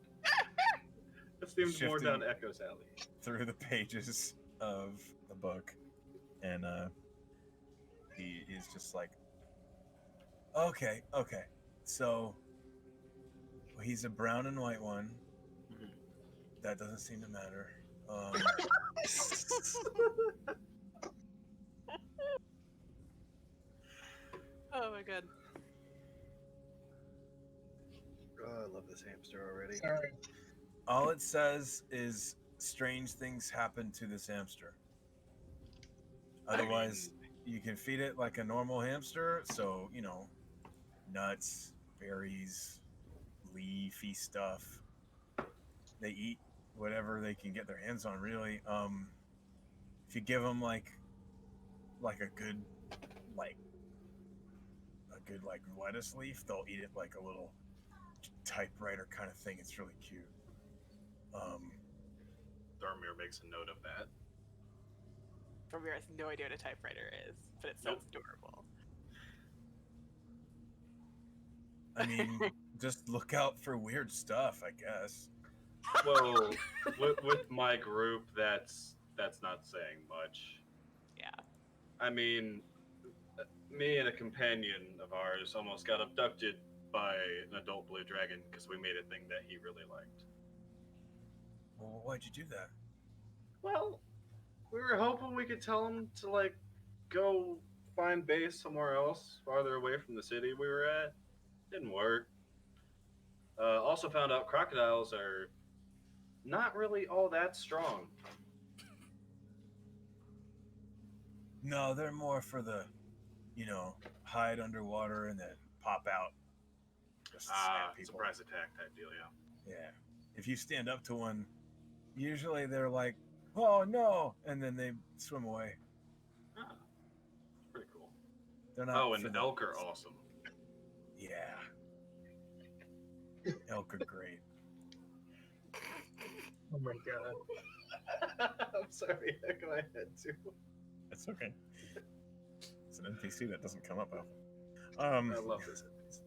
G: It seems more
A: Shifting.
G: down Echo's alley.
A: Through the pages of the book, and he is just like, okay, so he's a brown and white one. That doesn't seem to matter.
I: Oh my god.
G: Oh, I love this hamster already.
B: Sorry.
A: All it says is strange things happen to this hamster. Otherwise, you can feed it like a normal hamster. So, you know, nuts, berries, leafy stuff. They eat whatever they can get their hands on, really. If you give them like a good lettuce leaf, they'll eat it like a little typewriter kind of thing. It's really cute.
G: Darmir makes a note of that.
I: Romir has no idea what a typewriter is, but it sounds adorable.
A: I mean, just look out for weird stuff, I guess.
G: Well, with my group, that's not saying much.
I: Yeah.
G: I mean, me and a companion of ours almost got abducted by an adult blue dragon because we made a thing that he really liked.
A: Well, why'd you do that?
G: Well, we were hoping we could tell him to, like, go find base somewhere else, farther away from the city we were at. Didn't work. Also found out crocodiles are not really all that strong.
A: No, they're more for the, you know, hide underwater and then pop out. Just to snap people.
G: Surprise attack type deal, yeah.
A: Yeah. If you stand up to one, usually they're like, oh no, and then they swim away.
G: Ah, pretty cool.
A: They're not.
G: Oh, and
A: for the-
G: elk are awesome.
A: Yeah. Elk are great.
B: Oh my god.
G: I'm sorry, Echo, I had to.
A: It's okay. It's an NPC that doesn't come up often.
G: I love this NPC.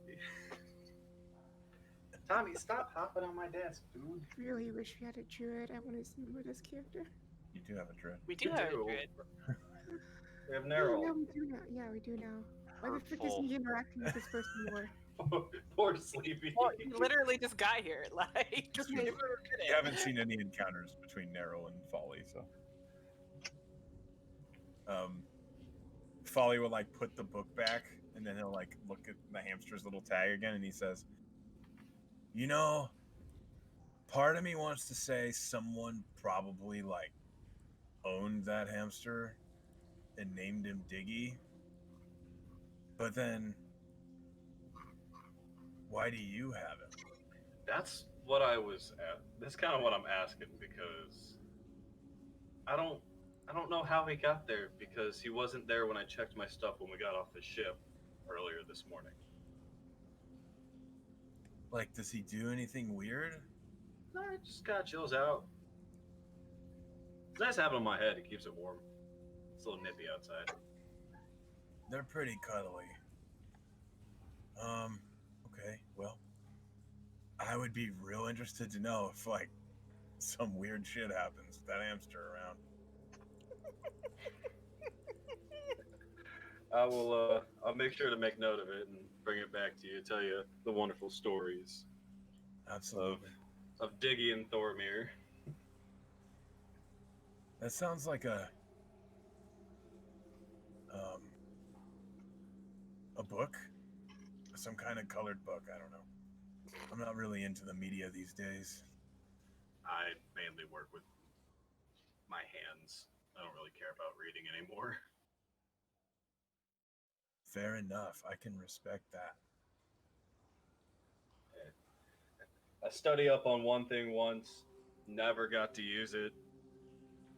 G: Tommy, stop hopping on my desk, dude.
F: Really wish we had a druid. I want to see more of this character.
A: You do have a dread.
I: We do have a druid.
G: We have
F: Oh,
G: Nerl.
F: yeah, we do now. Yeah, we do now. Why the frick isn't he interacting with this person more?
G: Poor Sleepy.
I: Well, he literally just got here. Like, just give her a
A: You
I: minute.
A: haven't seen any encounters between Neryl and Folly, so. Folly will like put the book back, and then he'll like look at the hamster's little tag again, and he says, "You know, part of me wants to say someone probably like owned that hamster and named him Diggy, but then why do you have him?"
G: That's what I was at. That's kind of what I'm asking because I don't I don't know how he got there because he wasn't there when I checked my stuff when we got off the ship earlier this morning.
A: Like, does he do anything weird?
G: No, he just kind of chills out. It's nice having him on my head. It keeps it warm. It's a little nippy outside.
A: They're pretty cuddly. Okay, well, I would be real interested to know if, like, some weird shit happens with that hamster around.
G: I'll make sure to make note of it and bring it back to you, tell you the wonderful stories
A: Absolutely.
G: of Diggy and Thormir.
A: That sounds like a book, some kind of colored book. I don't know. I'm not really into the media these days.
G: I mainly work with my hands. I don't really care about reading anymore.
A: Fair enough. I can respect that.
G: I study up on one thing once, never got to use it.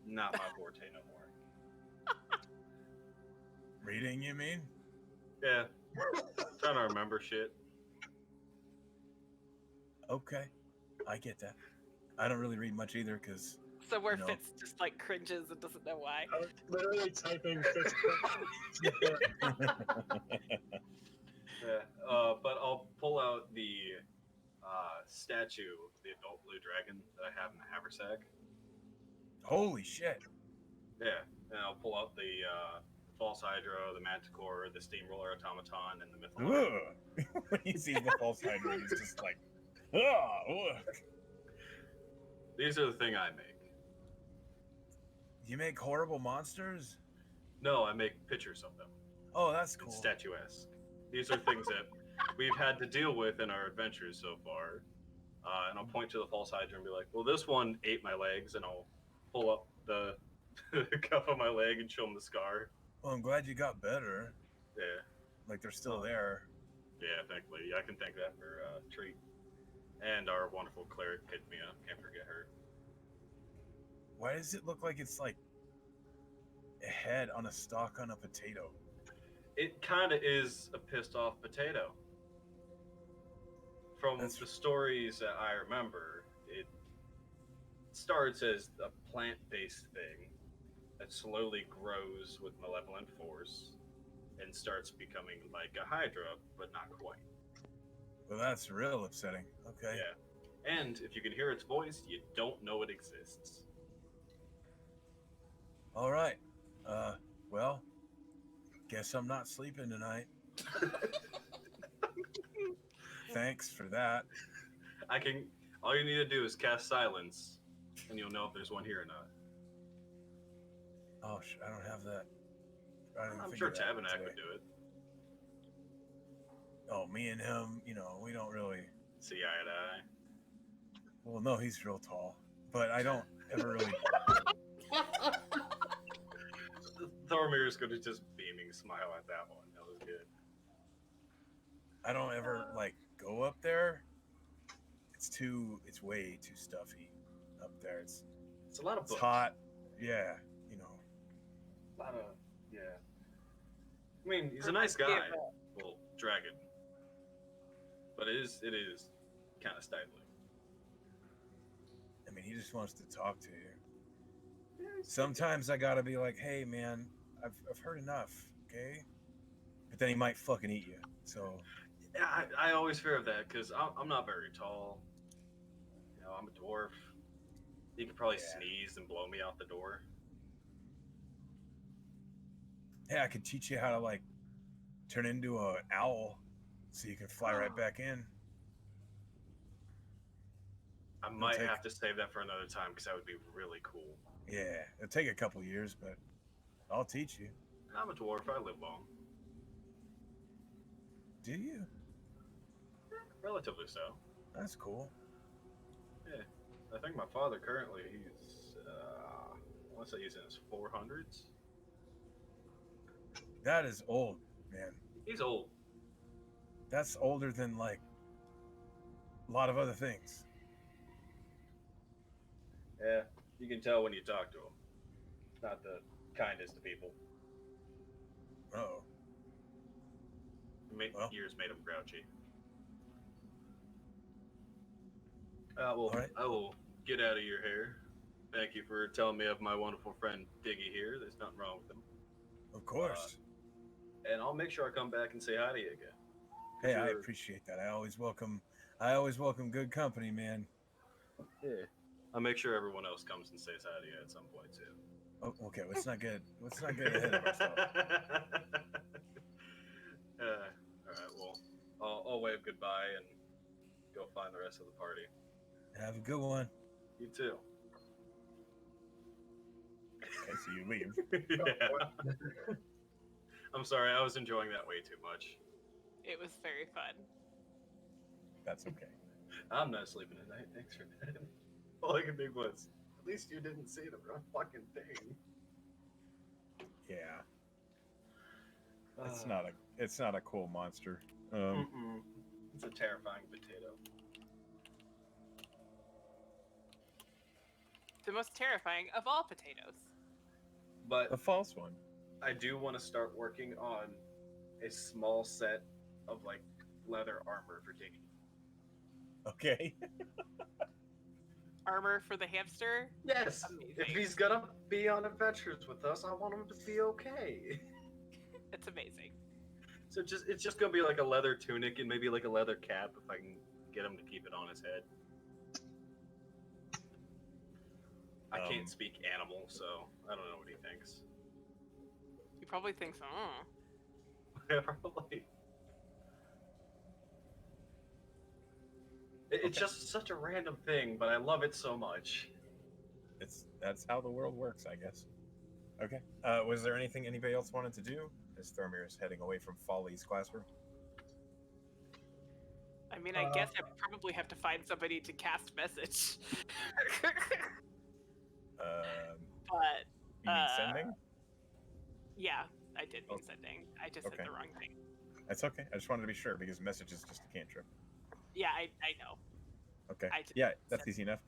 G: Not my forte no more.
A: Reading, you mean?
G: Yeah. Trying to remember shit.
A: Okay. I get that. I don't really read much either because
I: So where
A: No.
I: Fitz just like cringes and doesn't know why.
B: I was literally typing Fitz.
G: Yeah. But I'll pull out the statue, the adult blue dragon that I have in the haversack.
A: Holy shit.
G: Yeah. And I'll pull out the false hydra, the manticore, the steamroller automaton, and the mythology.
A: Ugh. When he sees the false hydra, he's just like, ugh.
G: These are the thing I make.
A: You make horrible monsters?
G: No, I make pictures of them.
A: Oh, that's cool.
G: It's statuesque. These are things that we've had to deal with in our adventures so far. And I'll point to the false hydra and be like, well, this one ate my legs, and I'll pull up the cuff of my leg and show him the scar.
A: Well, I'm glad you got better.
G: Yeah.
A: Like, they're still there.
G: Yeah, thankfully. I can thank that for Treat. And our wonderful cleric, Kidmia. Can't forget her.
A: Why does it look like it's like a head on a stalk on a potato?
G: It kind of is a pissed off potato. From
A: That's-
G: the stories that I remember, it starts as a plant-based thing that slowly grows with malevolent force and starts becoming like a hydra, but not quite.
A: Well, that's real upsetting. Okay.
G: Yeah. And if you can hear its voice, you don't know it exists.
A: All right. Well, guess I'm not sleeping tonight. Thanks for that.
G: All you need to do is cast silence, and you'll know if there's one here or not.
A: Oh, I don't have that. I didn't
G: I'm
A: think
G: sure
A: of that
G: Tabernacle
A: today.
G: would do it.
A: Oh, me and him, we don't really.
G: See eye to eye.
A: Well, no, he's real tall, but I don't ever really.
G: Thormir's gonna just beaming smile at that one. That was good.
A: I don't ever like go up there. It's way too stuffy up there. It's
G: It's a lot of books.
A: hot. Yeah,
G: A lot of yeah. I mean, he's a nice guy. Well, dragon. But it is kind of stifling.
A: I mean, he just wants to talk to you. Sometimes I gotta be like, hey man, I've heard enough, okay? But then he might fucking eat you. So
G: Yeah, I always fear of that because I'm not very tall. I'm a dwarf. He could probably
A: Yeah.
G: sneeze and blow me out the door.
A: hey, I could teach you how to like turn into an owl, so you can fly right back in.
G: I might
A: take-
G: have to save that for another time because that would be really cool.
A: Yeah, it'll take a couple years, but I'll teach you.
G: I'm a dwarf. I live long.
A: Do you?
G: Relatively so.
A: That's cool.
G: Yeah. I think my father currently, he's, I want to say he's in his 400s.
A: That is old, man.
G: He's old.
A: That's older than like a lot of other things.
G: Yeah. You can tell when you talk to him. not the kindest to people.
A: Oh. Well.
G: Years made him grouchy. Well,
A: All right.
G: I will get out of your hair. Thank you for telling me of my wonderful friend Diggy here. There's nothing wrong with him.
A: Of course.
G: And I'll make sure I come back and say hi to you again.
A: Hey, I
G: you're-
A: appreciate that. I always welcome good company, man.
G: Yeah. I'll make sure everyone else comes and says hi to you at some point too.
A: Oh, okay, let's not get ahead of ourselves.
G: All right. Well, I'll wave goodbye and go find the rest of the party.
A: Have a good one.
G: You too.
A: Okay, so you leave.
G: Yeah. I'm sorry. I was enjoying that way too much.
I: It was very fun.
A: That's okay.
G: I'm not sleeping tonight. Thanks for that. All I can think was, at least you didn't say the wrong fucking thing.
A: Yeah. It's not a cool monster.
G: It's a terrifying potato.
I: The most terrifying of all potatoes.
G: But
A: The false one.
G: I do want to start working on a small set of like leather armor for Diggy.
A: Okay.
I: Armor for the hamster.
J: Yes.
I: Amazing.
J: If he's gonna be on adventures with us, I want him to be okay.
I: It's amazing.
G: So it's just gonna be like a leather tunic and maybe like a leather cap if I can get him to keep it on his head. I can't speak animal, so I don't know what he thinks.
I: He probably thinks, oh.
G: Probably. It's just such a random thing, but I love it so much.
A: That's how the world works, I guess. Okay. Was there anything anybody else wanted to do? As Thormir is heading away from Folly's classroom.
I: I mean, I guess I probably have to find somebody to cast message. But
A: You mean sending?
I: yeah, I did mean
A: Okay.
I: sending. I just
A: Okay.
I: said the wrong thing.
A: That's okay. I just wanted to be sure because message is just a cantrip.
I: Yeah, I know.
A: Okay.
I: I just
A: Yeah, that's easy enough.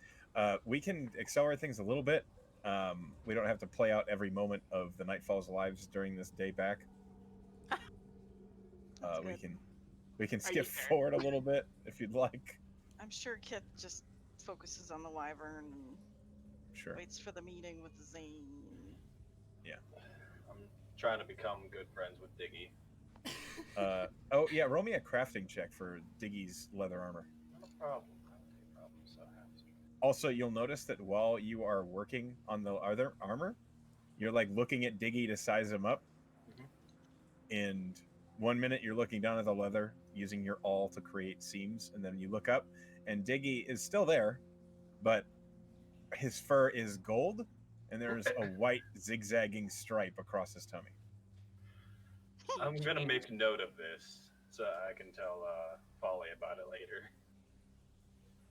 A: We can accelerate things a little bit. We don't have to play out every moment of the Nightfall's lives during this day back.
D: That's
A: We
D: good.
A: can
I: you
A: skip
I: sure?
A: forward a little bit if you'd like.
D: I'm sure Kit just focuses on the wyvern and
A: Sure.
D: waits for the meeting with Zane.
G: I'm trying to become good friends with Diggy.
A: Oh yeah, roll me a crafting check for Diggy's leather armor.
G: No problem. Not a problem. So hamster.
A: Also, you'll notice that while you are working on the other armor, you're like looking at Diggy to size him up. And 1 minute you're looking down at the leather using your awl to create seams, and then you look up, and Diggy is still there, but his fur is gold, and there's a white zigzagging stripe across his tummy.
G: I'm gonna make note of this so I can tell Folly about it later.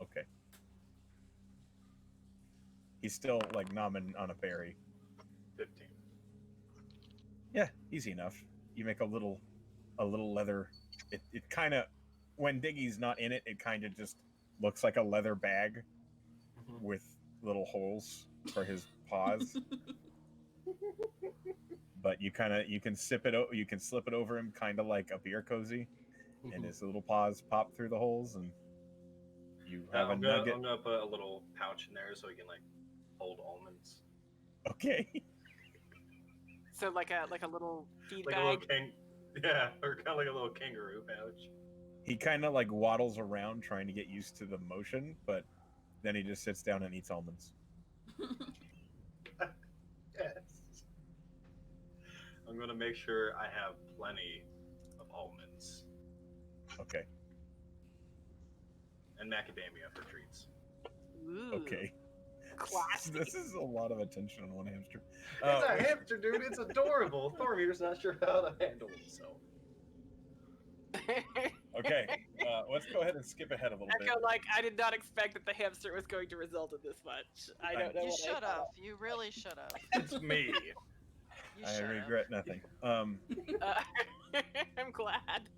A: Okay. He's still like nomming on a berry.
G: 15.
A: Yeah, easy enough. You make a little leather. It kind of, when Diggy's not in it, it kind of just looks like a leather bag with little holes for his paws. But you can slip it over him, kind of like a beer cozy, and his little paws pop through the holes, and you have a
G: I'm gonna
A: nugget.
G: put a little pouch in there so he can like hold almonds.
A: Okay.
I: So like a little feed
G: Like a little
I: bag.
G: yeah, or kind of like a little kangaroo pouch.
A: He kind of like waddles around trying to get used to the motion, but then he just sits down and eats almonds.
G: Yes. I'm gonna make sure I have plenty of almonds
A: Okay.
G: and macadamia for treats.
I: Ooh,
A: Okay.
I: classy.
A: This is a lot of attention on one hamster.
J: It's a hamster, dude. It's adorable. Thormir's not sure how to handle himself.
A: Okay. Let's go ahead and skip ahead a little bit.
I: Echo, like, I did not expect that the hamster was going to result in this much. I don't know.
D: You
I: what I
D: should have.
I: thought.
D: You really should have.
G: It's me.
D: You
A: I
D: should
A: regret nothing.
I: I'm glad.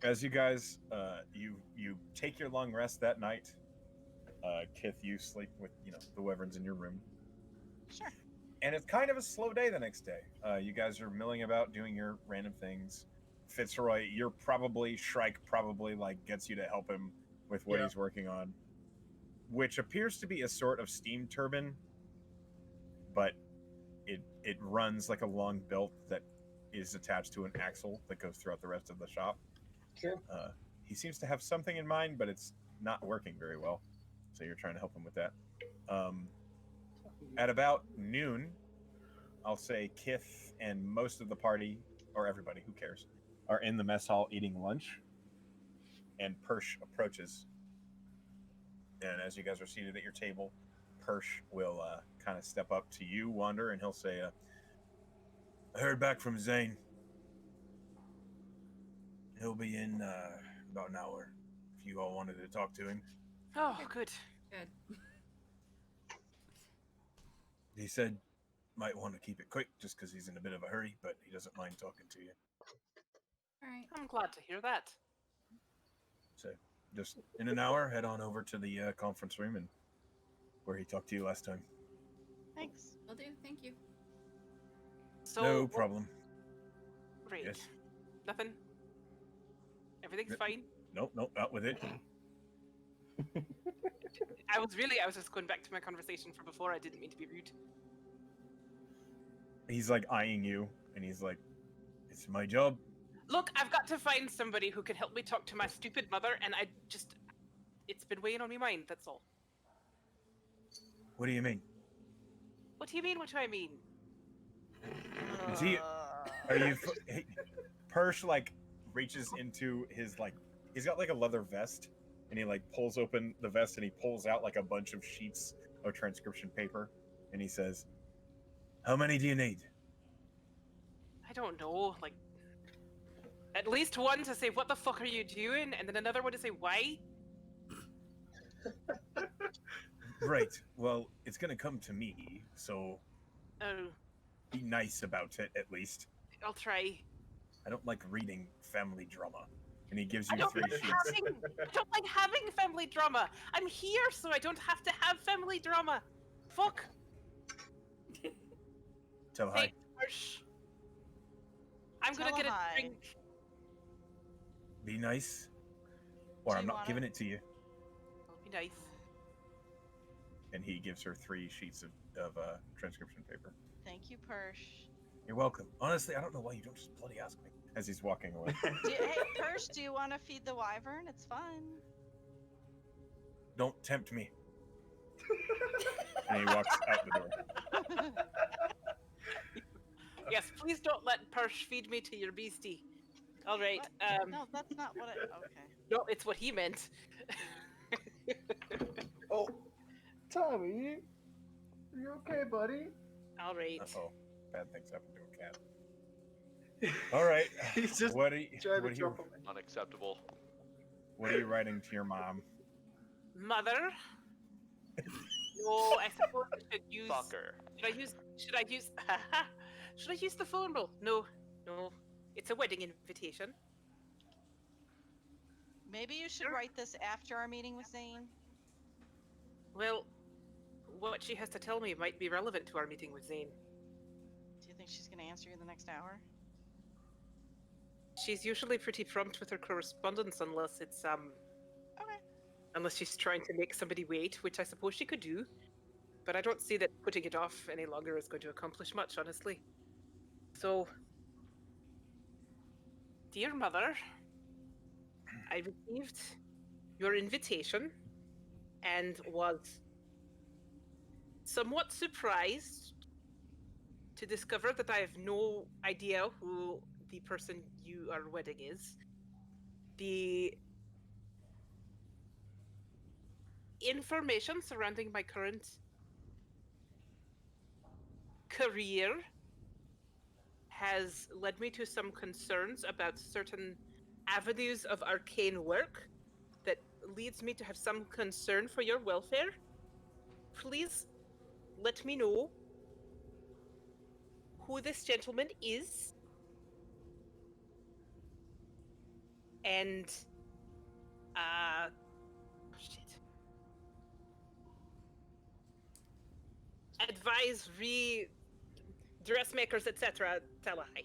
A: As you guys, you take your long rest that night. Kith, you sleep with the wyverns in your room.
D: Sure.
A: And it's kind of a slow day the next day. You guys are milling about doing your random things. Fitzroy, Shrike probably like gets you to help him with what he's working on, which appears to be a sort of steam turbine, but it runs like a long belt that is attached to an axle that goes throughout the rest of the shop.
B: Sure.
A: He seems to have something in mind, but it's not working very well. So you're trying to help him with that. At about noon, I'll say Kith and most of the party, or everybody, who cares, are in the mess hall eating lunch. And Persh approaches. And as you guys are seated at your table, Persh will kind of step up to you, Wander, and he'll say, I heard back from Zane. He'll be in about an hour if you all wanted to talk to him.
I: Oh, good.
E: Good.
A: He said might want to keep it quick just because he's in a bit of a hurry, but he doesn't mind talking to you.
E: All right.
I: I'm glad to hear that.
A: So just in an hour, head on over to the conference room and where he talked to you last time.
D: Thanks.
E: Will do. Thank you.
I: So,
A: No problem.
I: Great.
A: Yes.
I: Nothing? Everything's fine?
A: Nope, out with it.
I: I was just going back to my conversation from before. I didn't mean to be rude.
A: He's like eyeing you, and he's like, it's my job.
I: Look, I've got to find somebody who can help me talk to my stupid mother, and it's been weighing on my mind, that's all.
A: What do you mean?
I: What do you mean, what do I mean?
A: Is he? Are you? Persh like reaches into his like. He's got like a leather vest, and he like pulls open the vest, and he pulls out like a bunch of sheets of transcription paper, and he says, "How many do you need?"
I: I don't know, like at least one to say what the fuck are you doing, and then another one to say why.
A: Right. Well, it's gonna come to me, so
I: Oh,
A: be nice about it at least.
I: I'll try.
A: I don't like reading family drama. And he gives
I: I
A: you
I: don't,
A: 3
I: like
A: sheets.
I: I don't like having family drama. I'm here so I don't have to have family drama. Fuck.
A: Tell hi.
I: Thanks, Harsh. I'm gonna
D: Tell
I: get a
D: hi.
I: drink.
A: Be nice, or
D: Do
A: I'm
D: you
A: not
D: wanna-
A: giving it to you.
I: I'll be nice.
A: And he gives her 3 sheets of transcription paper.
D: Thank you, Persh.
A: You're welcome. Honestly, I don't know why you don't just bloody ask me. As he's walking away.
D: Hey, Persh, do you want to feed the wyvern? It's fun.
A: Don't tempt me. And he walks out the door.
I: Yes, please don't let Persh feed me to your beastie. All right.
D: What? No, that's not what I. Okay.
I: No, it's what he meant.
J: Oh, Tommy, are you okay, buddy?
I: All right.
A: Uh-oh. Bad things happen to a cat. All right.
J: He's just
A: What are you,
J: trying
A: what
J: to
A: are
J: jump
A: you,
J: him.
H: Unacceptable.
A: what are you writing to your mom?
I: Mother. No, I suppose I should use.
H: Fucker.
I: Should I use? Should I use the phone book? No. It's a wedding invitation.
D: Maybe you should write this after our meeting with Zane.
I: Well, what she has to tell me might be relevant to our meeting with Zane.
D: Do you think she's going to answer you in the next hour?
I: She's usually pretty prompt with her correspondence unless it's
D: Okay.
I: unless she's trying to make somebody wait, which I suppose she could do. But I don't see that putting it off any longer is going to accomplish much, honestly. So, dear mother, I received your invitation and was somewhat surprised to discover that I have no idea who the person you are wedding is. The information surrounding my current career has led me to some concerns about certain avenues of arcane work that leads me to have some concern for your welfare. Please let me know who this gentleman is and shit. Advise dressmakers, etc. Tell a hi.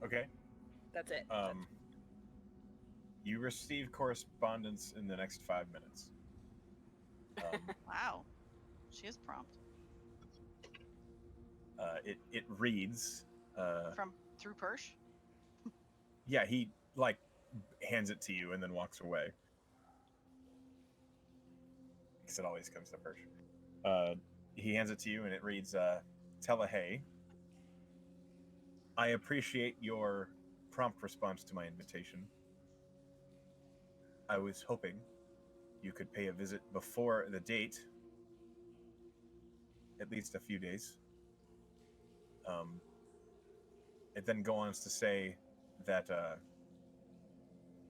A: Okay.
I: That's it.
A: You receive correspondence in the next 5 minutes.
D: Wow. She is prompt.
A: It reads.
D: Through Persh?
A: Yeah, he like hands it to you and then walks away. Because it always comes to Persh. He hands it to you and it reads, Telehay. I appreciate your prompt response to my invitation. I was hoping you could pay a visit before the date, at least a few days. It then goes on to say that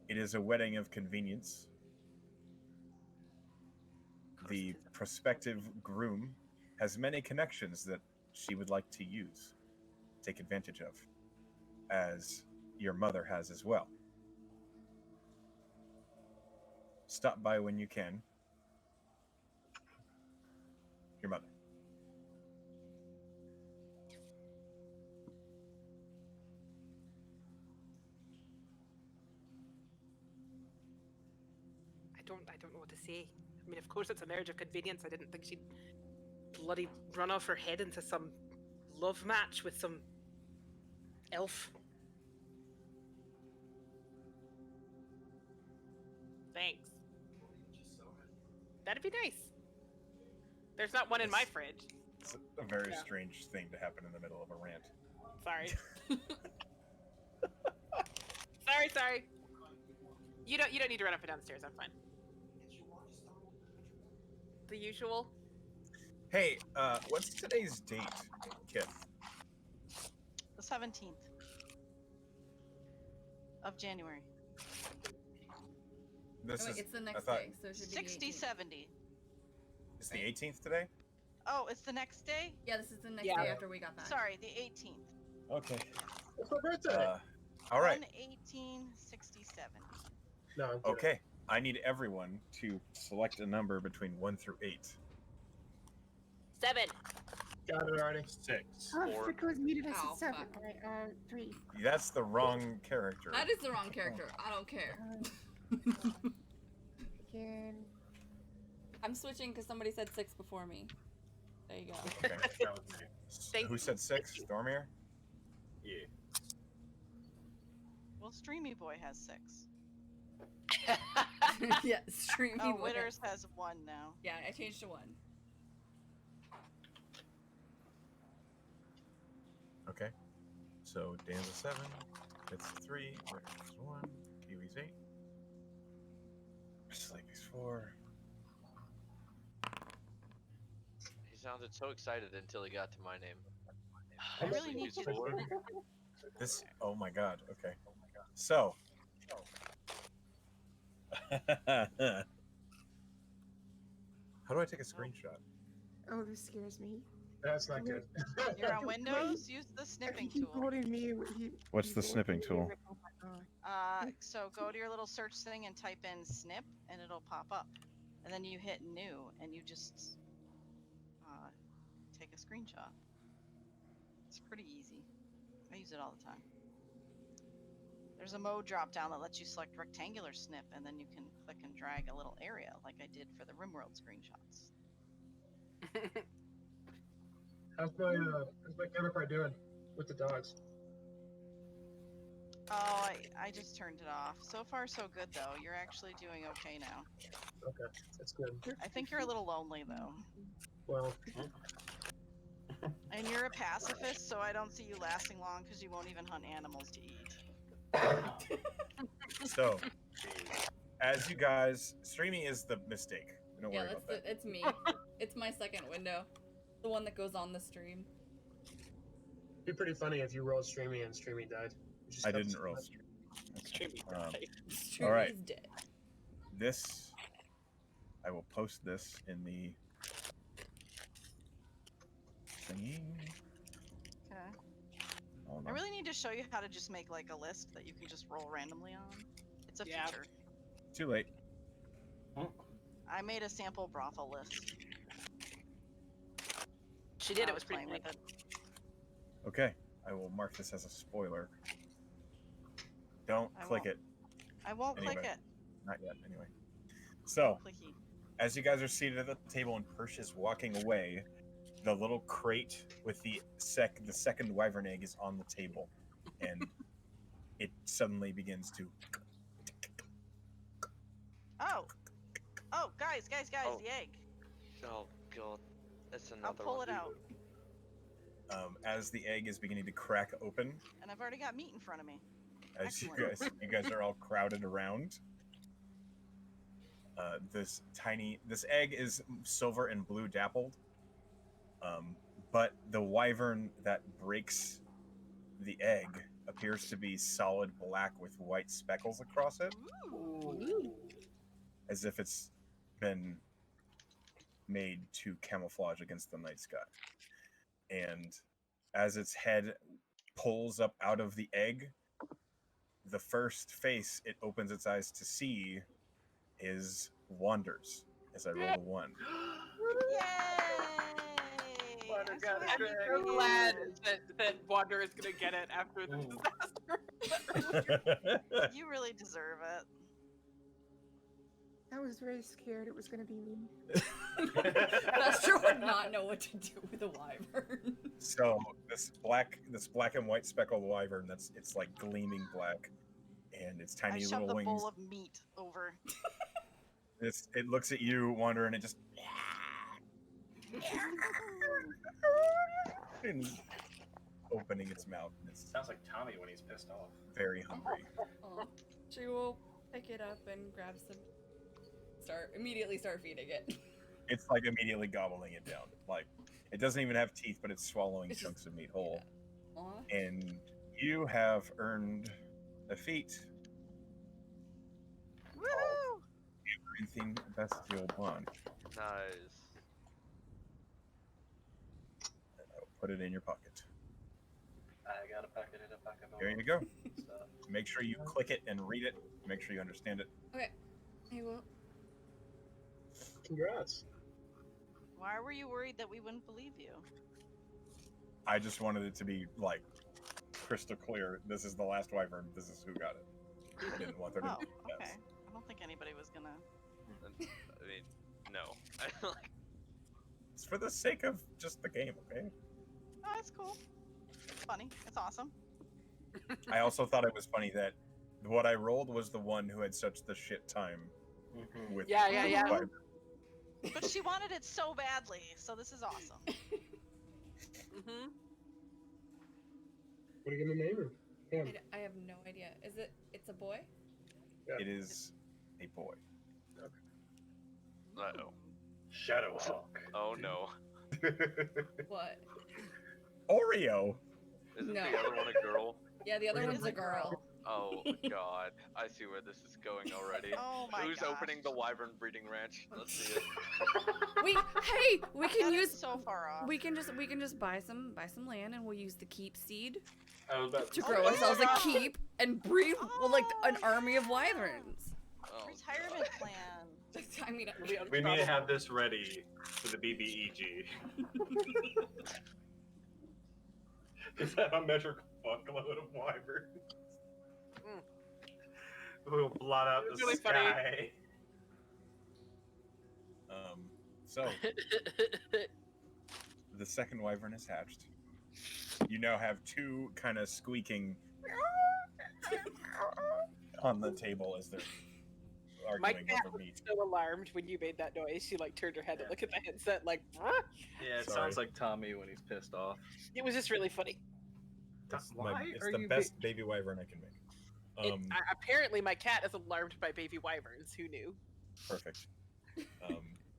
A: it is a wedding of convenience. The prospective groom has many connections that she would like to take advantage of, as your mother has as well. Stop by when you can. Your mother.
I: I don't know what to say. I mean, of course it's a marriage of convenience. I didn't think she'd bloody run off her head into some love match with some elf. Thanks. That'd be nice. There's not one in my fridge.
A: It's a very strange thing to happen in the middle of a rant.
I: Sorry. Sorry. You don't need to run up and downstairs. I'm fine. The usual.
A: Hey, what's today's date, Kith?
D: The 17th of January.
A: This
E: Oh, wait,
A: is.
E: it's the
A: I
E: next
A: thought
E: day, so it should be
D: 60,
E: the 18th.
D: 70.
A: it's the 18th today.
D: Oh, it's the next day?
E: Yeah, this is the next
I: Yeah.
E: day after we got back.
D: Sorry, the 18th.
A: Okay.
B: It's my birthday.
A: All right.
D: 1/18/67.
B: No, I'm kidding.
A: Okay. I need everyone to select a number between 1 through 8.
I: 7.
B: Got it already.
J: 6.
F: Oh, I
J: 4.
F: forgot it was muted as
E: Ow,
F: a 7.
E: fuck.
F: Alright, 3.
A: That's the wrong character.
E: That is the wrong character. I don't care.
F: Again.
E: I'm switching because somebody said 6 before me. There you go.
A: Okay.
J: That was me.
I: Thank
A: Who said 6? Stormir?
J: Yeah.
D: Well, Streamy Boy has 6.
E: Yeah, stream
D: Oh,
E: people.
D: Witters has 1 now.
E: Yeah, I changed to 1.
A: Okay. So Dan's a 7. It's 3. Rick's 1. Kiwi's 8. Sleepy's 4.
H: He sounded so excited until he got to my name.
D: I really need you to.
A: This. Oh my god. Okay. So. How do I take a screenshot?
F: Oh, this scares me.
B: That's not good.
D: You're on Windows, use the snipping
F: He
D: tool.
F: holding me.
A: What's the snipping tool?
F: Oh my god.
D: So go to your little search thing and type in snip, and it'll pop up. And then you hit new, and you just take a screenshot. It's pretty easy. I use it all the time. There's a mode drop down that lets you select rectangular snip, and then you can click and drag a little area, like I did for the RimWorld screenshots.
B: How's my counterpart doing with the dogs?
D: Oh, I just turned it off. So far, so good, though. You're actually doing okay now.
B: Okay, that's good.
D: I think you're a little lonely, though.
B: Well,
D: And you're a pacifist, so I don't see you lasting long because you won't even hunt animals to eat.
A: So, as you guys, streaming is the mistake. Don't
E: Yeah,
A: worry about that.
E: it's me. It's my second window. The one that goes on the stream.
B: it'd be pretty funny if you rolled Streamy and Streamy died. You just
A: I
B: got
A: didn't
B: to-
A: roll.
I: Streamy
A: Um,
I: died.
E: Stream
A: All right.
E: is dead.
A: This, I will post this in the thingy.
D: Okay.
A: Hold
D: I
A: on.
D: really need to show you how to just make like a list that you can just roll randomly on. It's a
I: Yeah.
D: feature.
A: Too late.
D: I made a sample brothel list.
I: She did.
D: I
I: It was pretty
D: playing
I: funny.
D: with it.
A: Okay, I will mark this as a spoiler. Don't
D: I
A: click
D: won't.
A: it.
D: I won't click
A: Anyway.
D: it.
A: Not yet, anyway. So,
D: Clicky.
A: as you guys are seated at the table and Persh is walking away, the little crate with the second wyvern egg is on the table, and it suddenly begins to.
D: Oh. Oh, guys,
H: Oh.
D: the egg.
H: Oh god, that's
D: I'll
H: another
D: pull
H: one.
D: it out.
A: As the egg is beginning to crack open,
D: And I've already got meat in front of me.
A: as
D: Excellent.
A: you guys are all crowded around. This egg is silver and blue dappled, but the wyvern that breaks the egg appears to be solid black with white speckles across it, as if it's been made to camouflage against the night sky. And as its head pulls up out of the egg, the first face it opens its eyes to see is Wanders, as I roll a 1.
D: Yay!
J: Wander
D: I'm so
J: got
D: happy
J: it.
D: for
I: I'm
D: you.
I: glad that Wander is gonna get it after the disaster.
D: You really deserve it.
F: I was very scared it was gonna be me.
E: Master would not know what to do with a wyvern.
A: So this black and white speckled wyvern, it's like gleaming black, and its
D: I
A: tiny
D: shoved
A: little
D: the
A: wings.
D: bowl of meat over.
A: It looks at you, Wander, and it just and opening its mouth, and it's
J: Sounds like Tommy when he's pissed off.
A: very hungry.
E: Oh, she will pick it up and grab some. Immediately start feeding it.
A: It's like immediately gobbling it down. Like it doesn't even have teeth, but it's swallowing
E: It's just-
A: chunks of meat whole.
E: Aw.
A: And you have earned a feat.
D: Woo!
A: Anything bestial bond.
H: Nice.
A: I'll put it in your pocket.
J: I got a packet in a packet.
A: There you go.
J: Stuff.
A: Make sure you click it and read it. Make sure you understand it.
E: Okay. I will.
B: Congrats.
D: Why were you worried that we wouldn't believe you?
A: I just wanted it to be like crystal clear. This is the last wyvern. This is who got it. I didn't want there to
D: Oh,
A: be a
D: okay.
A: guess.
D: I don't think anybody was gonna.
H: I mean, no.
A: It's for the sake of just the game, okay?
D: Oh, that's cool. It's funny. It's awesome.
A: I also thought it was funny that what I rolled was the one who had such the shit time with
I: Yeah.
A: the wyvern.
D: But she wanted it so badly, so this is awesome.
I: Mm-hmm.
B: What are you gonna name her? Him.
E: I have no idea. It's a boy?
A: It is a boy.
H: Uh-oh.
J: Shadowhawk.
H: Oh no.
E: What?
A: Oreo!
H: Isn't
E: No.
H: the other one a girl?
E: Yeah, the other
D: It
E: one's
D: is
E: a
D: a
E: girl.
H: Oh god. I see where this is going already.
D: Oh my
H: Who's
D: gosh.
H: opening the wyvern breeding ranch? Let's see it.
E: We can
D: That is
E: use
D: so far off.
E: we can just buy some land and we'll use the keep seed
J: I was about
E: to
J: to
E: grow
D: Oh,
E: ourselves
D: yeah.
E: a keep and breed like an army of wyverns.
H: Oh,
D: Retirement
H: God.
D: plan.
E: I mean,
J: We need to have this ready for the BBEG. Is that a metric fuckload of wyverns?
I: Mm.
J: We'll blot out
I: It was
J: the
I: really funny.
J: sky.
A: So, the second wyvern is hatched. You now have two kind of squeaking on the table as they're
I: My
A: arguing
I: cat
A: over
I: was
A: meat.
I: so alarmed when you made that noise. She like turned her head to look at the headset, like. "Huh?"
J: Yeah, it
A: Sorry.
J: sounds like Tommy when he's pissed off.
I: It was just really funny.
A: It's the best baby wyvern I can make.
I: Apparently, my cat is alarmed by baby wyverns. Who knew?
A: Perfect.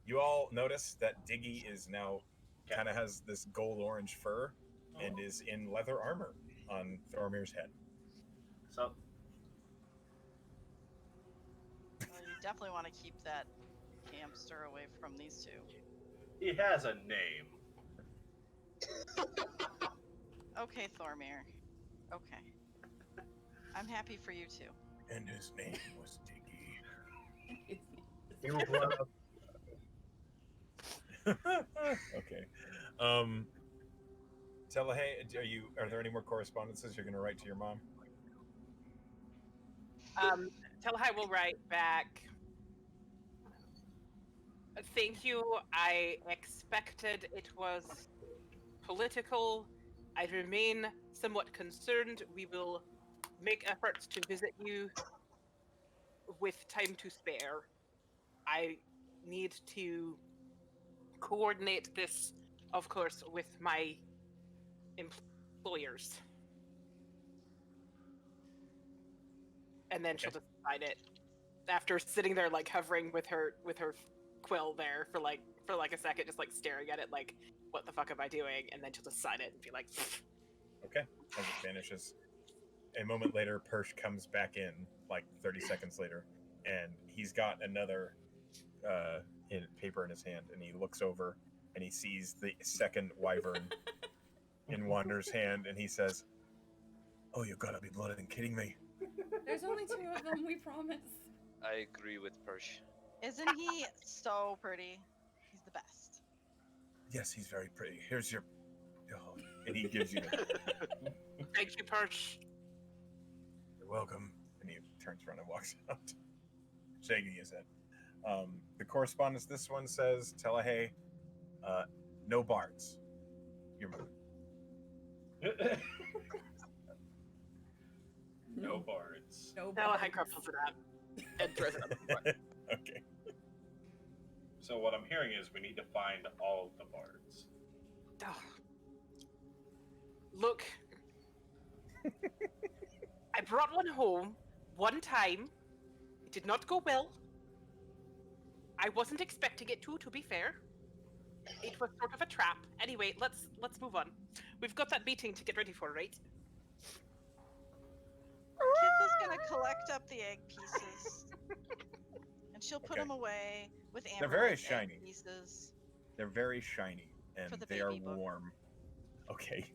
A: You all notice that Diggy is now kind of has this gold orange fur and is in leather armor on Thormir's head.
J: So,
D: Well, you definitely want to keep that hamster away from these two.
J: he has a name.
D: Okay, Thormir. Okay. I'm happy for you too.
A: And his name was Diggy.
B: He will blow up.
A: Okay. Telehay, are there any more correspondences you're going to write to your mom?
I: Telhai will write back. Thank you. I expected it was political. I remain somewhat concerned. We will make efforts to visit you with time to spare. I need to coordinate this, of course, with my employers. And then she'll decide it after sitting there like hovering with her quill there for like a second, just like staring at it like, what the fuck am I doing? And then she'll decide it and be like,
A: Okay. As it vanishes. A moment later, Persh comes back in, like 30 seconds later, and he's got another paper in his hand, and he looks over and he sees the second wyvern in Wander's hand, and he says, "Oh, you gotta be bloody kidding me."
E: There's only 2 of them, we promise.
H: I agree with Persh.
D: Isn't he so pretty? He's the best.
A: Yes, he's very pretty. Here's your... Oh, and he gives you...
I: thank you, Perch.
A: You're welcome. And he turns around and walks out, shaking his head. The correspondence, this one says, Telehay, no bards. Your mother.
G: No bards.
E: No
I: Telhai
E: bards.
I: crumples it up and throws it on the floor.
A: Okay.
G: So what I'm hearing is we need to find all of the bards.
I: Ugh. Look, I brought one home one time. It did not go well. I wasn't expecting it to be fair. It was sort of a trap. Anyway, let's move on. We've got that meeting to get ready for, right?
D: Kith is gonna collect up the egg pieces, and she'll put
A: Okay.
D: them away with
A: They're very
D: Amber's egg
A: shiny.
D: pieces.
A: They're very shiny, and
D: For the
A: they are
D: baby book.
A: warm. Okay.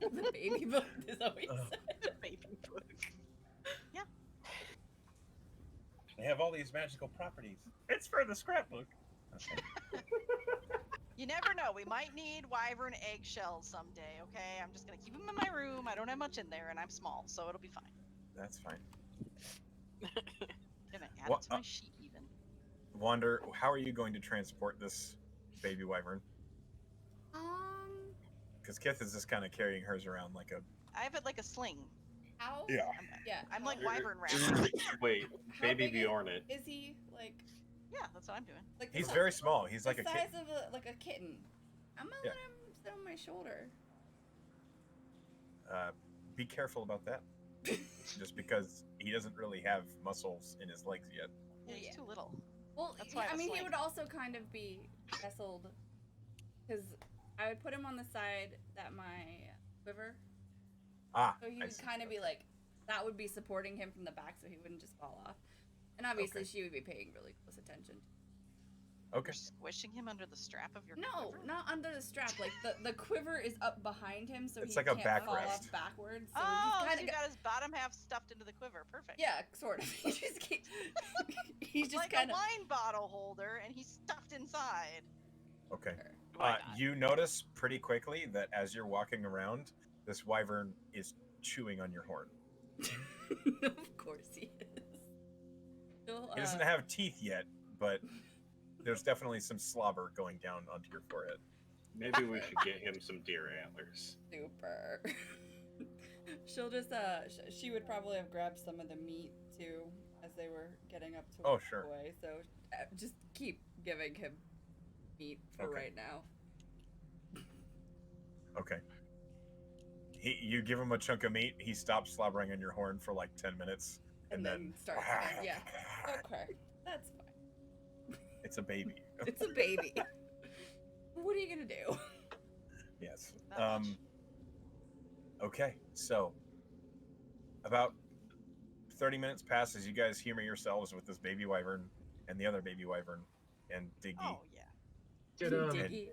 E: The baby book is always
A: Ugh.
I: Baby book.
A: They have all these magical properties. It's for the scrapbook. Okay.
D: You never know. We might need wyvern eggshells someday. Okay, I'm just gonna keep them in my room. I don't have much in there, and I'm small, so it'll be fine.
A: That's fine.
D: Gonna add
A: What-
D: it to my sheet even.
A: Wander, how are you going to transport this baby wyvern? Because Kith is just kind of carrying hers around like a...
D: I have it like a sling.
E: How?
A: Yeah.
E: Yeah.
D: I'm like
E: how-
D: wyvern wrap.
G: Wait,
E: How
G: baby
E: big
G: Bjorn it.
E: Is he like
D: Yeah, that's what I'm doing.
E: like
A: He's
E: the
A: very small. He's
E: the
A: like a
E: size
A: kid.
E: of a kitten? I'm gonna
A: Yeah.
E: let him sit on my shoulder.
A: Be careful about that. Just because he doesn't really have muscles in his legs yet.
D: Yeah, he's
E: Yeah.
D: too little.
E: Well,
D: That's why I
E: I
D: have a
E: mean, he
D: sling.
E: would also kind of be nestled, because I would put him on the side that my quiver,
A: Ah,
E: so he
A: I
E: would
A: see.
E: kind of be like, that would be supporting him from the back, so he wouldn't just fall off. And obviously,
A: Okay.
E: she would be paying really close attention.
A: Okay.
D: You're squishing him under the strap of your
E: No,
D: quiver?
E: not under the strap. Like the quiver is up behind him, so
A: It's
E: he
A: like a
E: can't fall
A: backrest.
E: off backwards. So
D: Oh,
E: he's
D: so
E: kind
D: you
E: of
D: got his bottom half stuffed into the quiver. Perfect.
E: yeah, sort of. He just keeps, he's just
D: like
E: kind
D: a
E: of.
D: wine bottle holder, and he's stuffed inside.
A: Okay.
I: Why not?
A: You notice pretty quickly that as you're walking around, this wyvern is chewing on your horn.
E: Of course he is. He'll,
A: He doesn't have teeth yet, but there's definitely some slobber going down onto your forehead.
G: Maybe we should get him some deer antlers.
E: super. She'll just she would probably have grabbed some of the meat too as they were getting up to
A: Oh,
E: walk
A: sure.
E: away. So just keep giving him meat for
A: Okay.
E: right now.
A: Okay. You give him a chunk of meat, he stops slobbering on your horn for like 10 minutes,
E: And then starts again. Yeah. Okay. That's fine.
A: It's a baby.
E: It's a baby. What are you gonna do?
A: Yes.
D: Not much.
A: Okay, so about 30 minutes pass as you guys humor yourselves with this baby wyvern and the other baby wyvern and Diggy.
D: Oh yeah.
B: Get
E: Diggy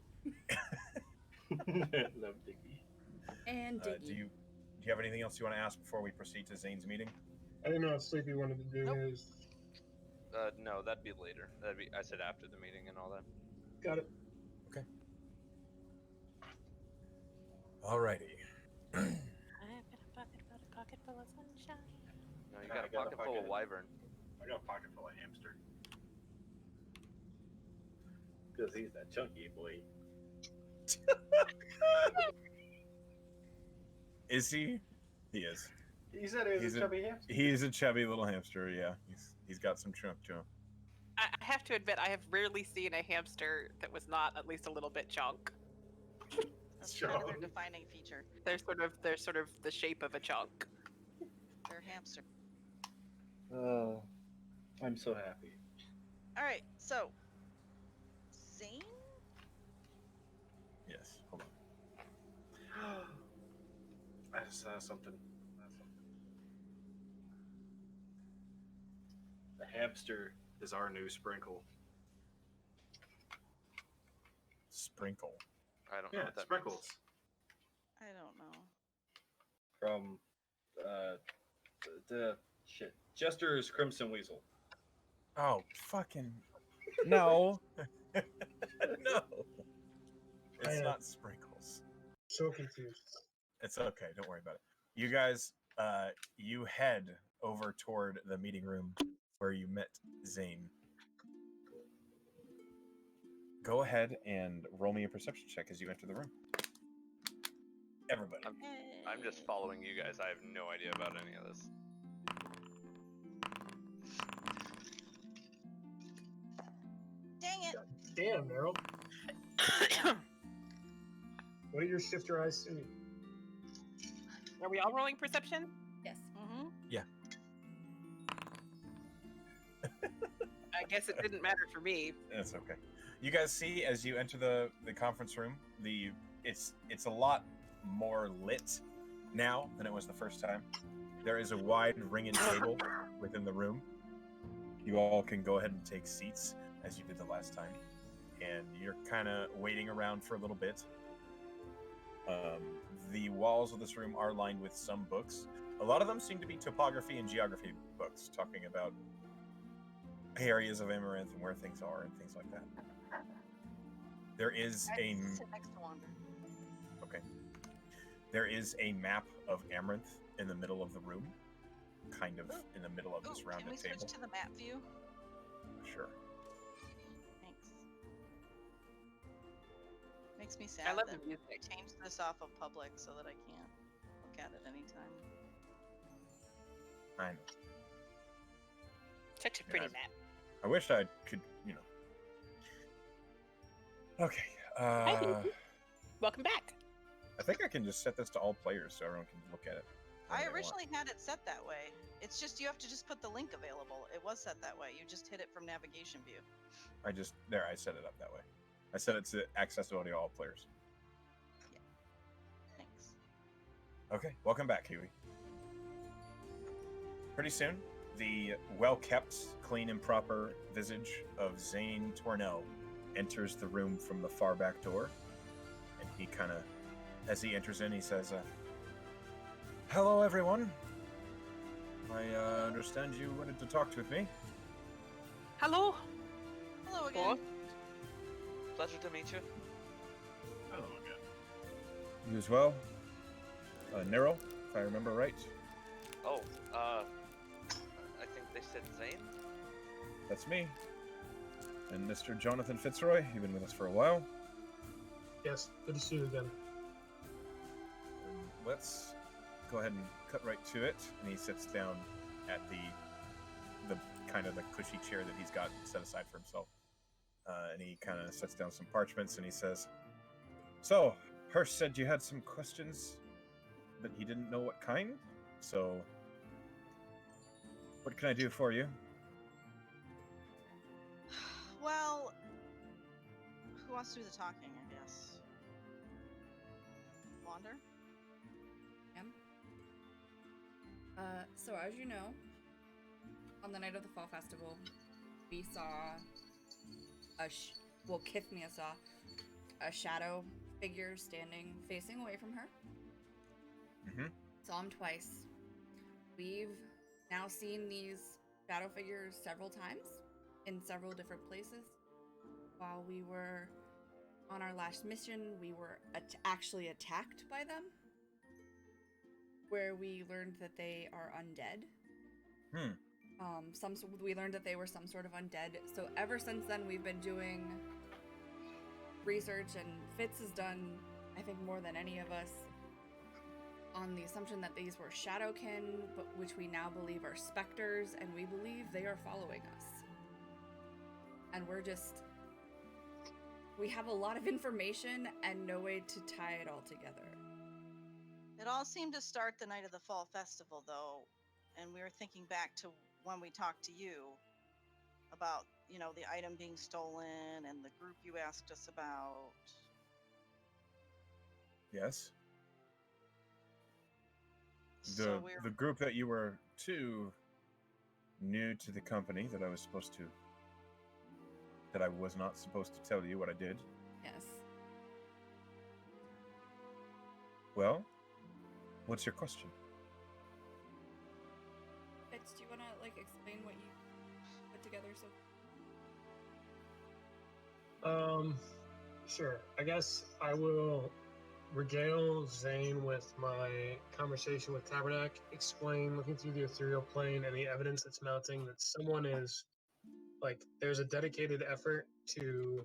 G: Love Diggy.
E: and
A: Do
E: Diggy.
A: you have anything else you want to ask before we proceed to Zane's meeting?
B: I didn't know if Sleepy wanted to do
D: Nope.
B: his.
H: No, that'd be later. I said after the meeting and all that.
B: Got it.
A: Alrighty.
I: I've got a pocket full of sunshine.
H: No, you
G: Yeah,
H: got
G: I
H: a
G: got a
H: pocket full of
G: pocket.
H: wyvern.
J: I got a pocket full of hamster. Because he's that chunky boy.
A: Is he? He is.
J: He said he was a chubby hamster.
A: He's a chubby little hamster. Yeah, he's got some chunk to him.
I: I have to admit, I have rarely seen a hamster that was not at least a little bit chunk.
D: That's kind of their
J: Chunk.
D: defining feature.
I: They're sort of the shape of a chunk.
D: They're hamster.
J: Oh, I'm so happy.
D: All right, so Zane.
A: Yes. Hold on.
J: I saw something. The hamster is our new Sprinkle.
A: Sprinkle.
H: I don't know
J: Yeah,
H: what that
J: Sprinkles.
D: I don't know.
G: From the shit. Jester's Crimson Weasel.
A: Oh, fucking no. No. It's not sprinkles.
B: So confused.
A: It's okay. Don't worry about it. You guys, you head over toward the meeting room where you met Zane. Go ahead and roll me a perception check as you enter the room. Everybody.
H: I'm just following you guys. I have no idea about any of this.
D: Dang it!
B: Damn, Meryl. What do your shifter eyes see?
I: Are we all rolling perception?
E: Yes.
D: Mm-hmm.
I: I guess it didn't matter for me.
A: That's okay. You guys see as you enter the conference room, it's a lot more lit now than it was the first time. There is a wide ringing table within the room. You all can go ahead and take seats as you did the last time, and you're kind of waiting around for a little bit. The walls of this room are lined with some books. A lot of them seem to be topography and geography books, talking about areas of Amaranth and where things are and things like that. There is
D: I
A: a
D: sit next to Wander.
A: okay. There is a map of Amaranth in the middle of the room, kind of in the middle of this
D: Ooh,
A: rounded
D: can we switch
A: table.
D: to the map view?
A: Sure.
D: Thanks. Makes me sad
I: I love
D: that
I: the music.
D: I changed this off of public so that I can't look at it anytime.
A: I know.
I: Such a pretty
A: Yeah.
I: map.
A: I wish I could, Okay.
I: Hi, Daisy. Welcome back.
A: I think I can just set this to all players so everyone can look at it. when
D: I
A: they want.
D: originally had it set that way. It's just you have to just put the link available. It was set that way. You just hit it from navigation view.
A: I set it up that way. I set it to accessibility to all players.
D: Thanks.
A: Okay, welcome back, Huey. Pretty soon, the well-kept, clean and proper visage of Zane Tornell enters the room from the far back door, and he kind of, as he enters in, he says, "Hello, everyone. I understand you wanted to talk with me."
I: Hello.
D: Hello again.
H: Pleasure to meet you.
J: Oh, okay.
A: You as well, Nero, if I remember right.
H: Oh, I think they said Zane?
A: That's me. And Mr. Jonathan Fitzroy, you've been with us for a while.
B: Yes, good to see you again.
A: Let's go ahead and cut right to it. And he sits down at the kind of the cushy chair that he's got set aside for himself. And he kind of sets down some parchments and he says, "So, Hirsch said you had some questions, but he didn't know what kind. So, what can I do for you?"
D: Well, who wants to do the talking, I guess? Wander?
E: So as you know, on the night of the fall festival, we saw Kithmia saw a shadow figure standing facing away from her.
A: Mm-hmm.
E: Saw him twice. We've now seen these shadow figures several times in several different places while we were on our last mission, we were actually attacked by them, where we learned that they are undead. We learned that they were some sort of undead. So ever since then, we've been doing research, and Fitz has done, I think, more than any of us, on the assumption that these were Shadowkin, but which we now believe are specters, and we believe they are following us. And we have a lot of information and no way to tie it all together.
D: It all seemed to start the night of the fall festival, though, and we were thinking back to when we talked to you about, the item being stolen and the group you asked us about.
A: Yes.
D: So
A: The group that you were too new to the company that I was not supposed to tell you what I did.
E: Yes.
A: Well, what's your question?
E: Fitz, do you want to explain what you put together?
B: Sure. I guess I will regale Zane with my conversation with Tabernac, explain, looking through the ethereal plane and the evidence that's mounting, that someone is, there's a dedicated effort to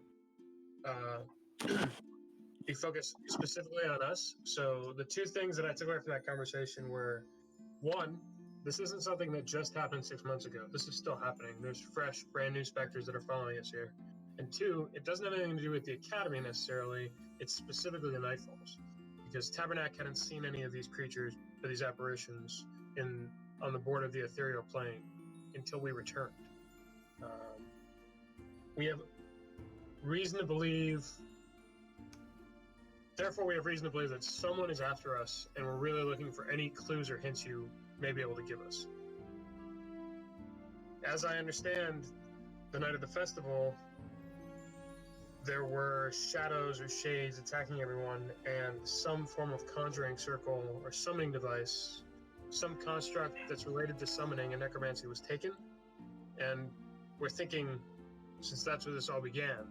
B: be focused specifically on us. So the two things that I took away from that conversation were, one, this isn't something that just happened 6 months ago. This is still happening. There's fresh, brand new specters that are following us here. And two, it doesn't have anything to do with the Academy necessarily. It's specifically the Nightfalls, because Tabernac hadn't seen any of these creatures or these apparitions on the board of the ethereal plane until we returned. We have reason to believe. Therefore, we have reason to believe that someone is after us, and we're really looking for any clues or hints you may be able to give us. As I understand, the night of the festival, there were shadows or shades attacking everyone, and some form of conjuring circle or summoning device, some construct that's related to summoning and necromancy was taken. And we're thinking, since that's where this all began,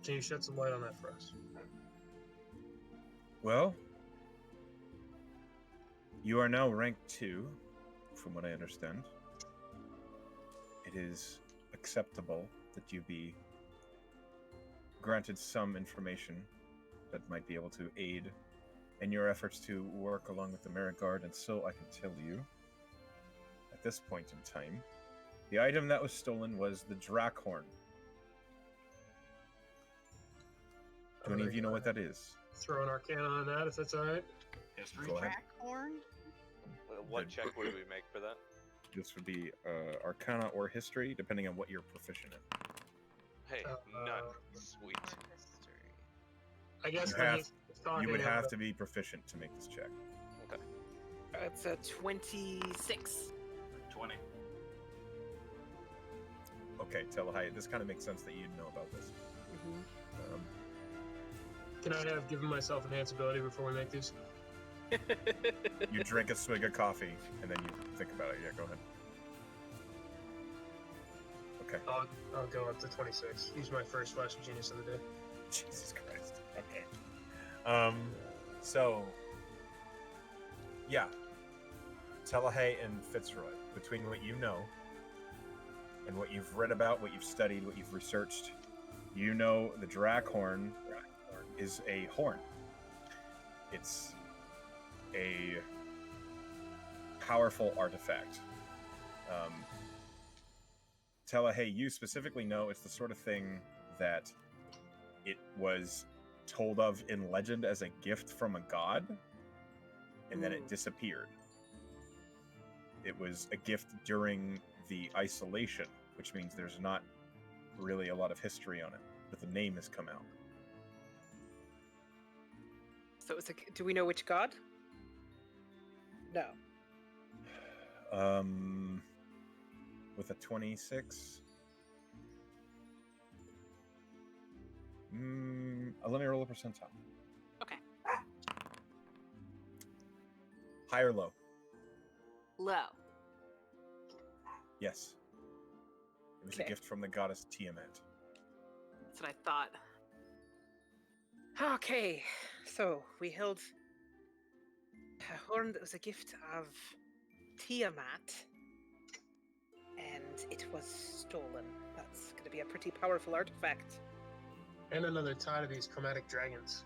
B: can you shed some light on that for us?
A: Well, you are now rank 2, from what I understand. It is acceptable that you be granted some information that might be able to aid in your efforts to work along with the Merit Guard, and so I can tell you, at this point in time, the item that was stolen was the Drakhorn. Do any of you know what that is?
B: Throw an Arcana on that, if that's all right.
J: History
A: Go ahead.
D: Trackhorn?
H: What check would we make for that?
A: This would be Arcana or History, depending on what you're proficient in.
H: Hey, none. Sweet.
D: Or history.
B: I guess
A: You
B: when
A: have-
B: he's talking
A: You would
B: about
A: have
B: it-
A: to be proficient to make this check.
H: Okay.
I: It's a 26.
J: 20.
A: Okay, Telehai, this kind of makes sense that you'd know about this. Um,
B: Can I have given myself enhanced ability before we make these?
A: you drink a swig of coffee, and then you think about it. Yeah, go ahead. Okay.
B: I'll go up to 26. Use my first flash of genius of the day.
A: Jesus Christ. Okay. So, yeah. Telehai and Fitzroy, between what you know and what you've read about, what you've studied, what you've researched, you know the Drakhorn is a horn. It's a powerful artifact. Telehai, you specifically know it's the sort of thing that it was told of in legend as a gift from a god, and then it disappeared. It was a gift during the isolation, which means there's not really a lot of history on it, but the name has come out.
I: So it's do we know which god? No.
A: With a 26. Let me roll a percentile.
I: Okay.
A: High or low?
I: Low.
A: Yes. It was a
I: Okay.
A: gift from the goddess Tiamat.
I: That's what I thought. Okay, so we held a horn that was a gift of Tiamat, and it was stolen. That's going to be a pretty powerful artifact.
B: And another tie to these chromatic dragons.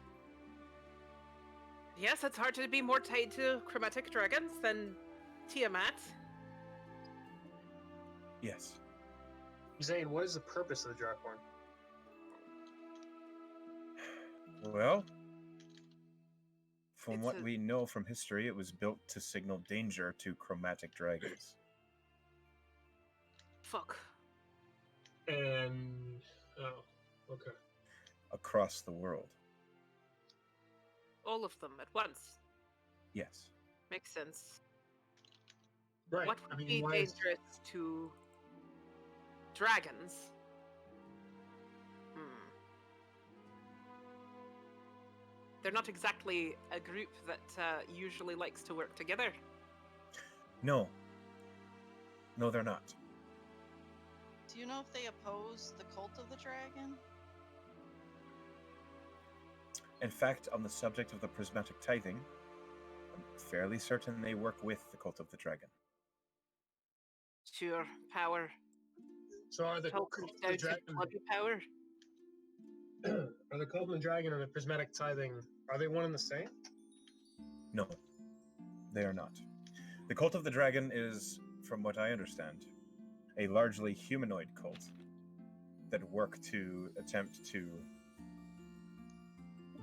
I: Yes, it's hard to be more tied to chromatic dragons than Tiamat.
A: Yes.
B: Zane, what is the purpose of the Draghorn?
A: Well, from
I: It's
A: what
I: a-
A: we know from history, it was built to signal danger to chromatic dragons.
I: Fuck.
B: And oh, okay.
A: Across the world.
I: All of them at once.
A: Yes.
I: Makes sense.
B: Right.
I: What
B: I
I: would
B: mean,
I: be
B: why is-
I: dangerous to dragons? They're not exactly a group that usually likes to work together.
A: No. No, they're not.
D: Do you know if they oppose the cult of the dragon?
A: In fact, on the subject of the prismatic tithing, I'm fairly certain they work with the cult of the dragon.
I: Sure, power.
B: So are the
I: All
B: cult
I: comes
B: of the
I: down to
B: dragon,
I: bloody power.
B: are the cult of the dragon and the prismatic tithing, are they one and the same?
A: No, they are not. The cult of the dragon is, from what I understand, a largely humanoid cult that work to attempt to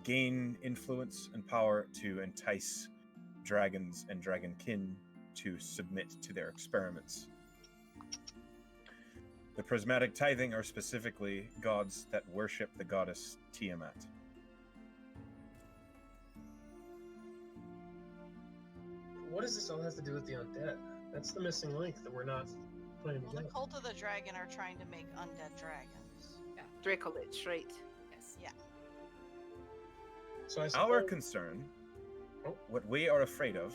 A: gain influence and power to entice dragons and dragonkin to submit to their experiments. The prismatic tithing are specifically gods that worship the goddess Tiamat.
B: What does this all have to do with the undead? That's the missing link that we're not putting
D: Well, the
B: together.
D: cult of the dragon are trying to make undead dragons.
I: Dracolich, right?
E: Yes.
D: Yeah.
B: So I
A: Our
B: suppose-
A: concern,
B: Oh.
A: what we are afraid of,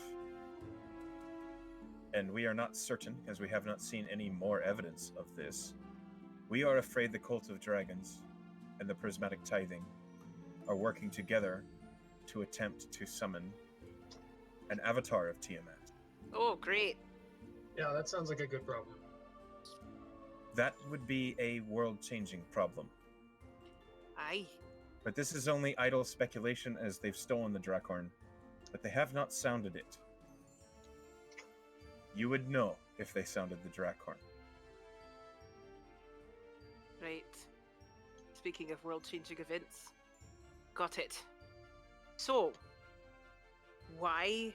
A: and we are not certain because we have not seen any more evidence of this, we are afraid the cult of dragons and the prismatic tithing are working together to attempt to summon an avatar of Tiamat.
I: Oh, great.
B: Yeah, that sounds like a good problem.
A: That would be a world-changing problem.
I: Aye.
A: But this is only idle speculation as they've stolen the Draghorn, but they have not sounded it. You would know if they sounded the Draghorn.
I: Right. Speaking of world-changing events, got it. So, why?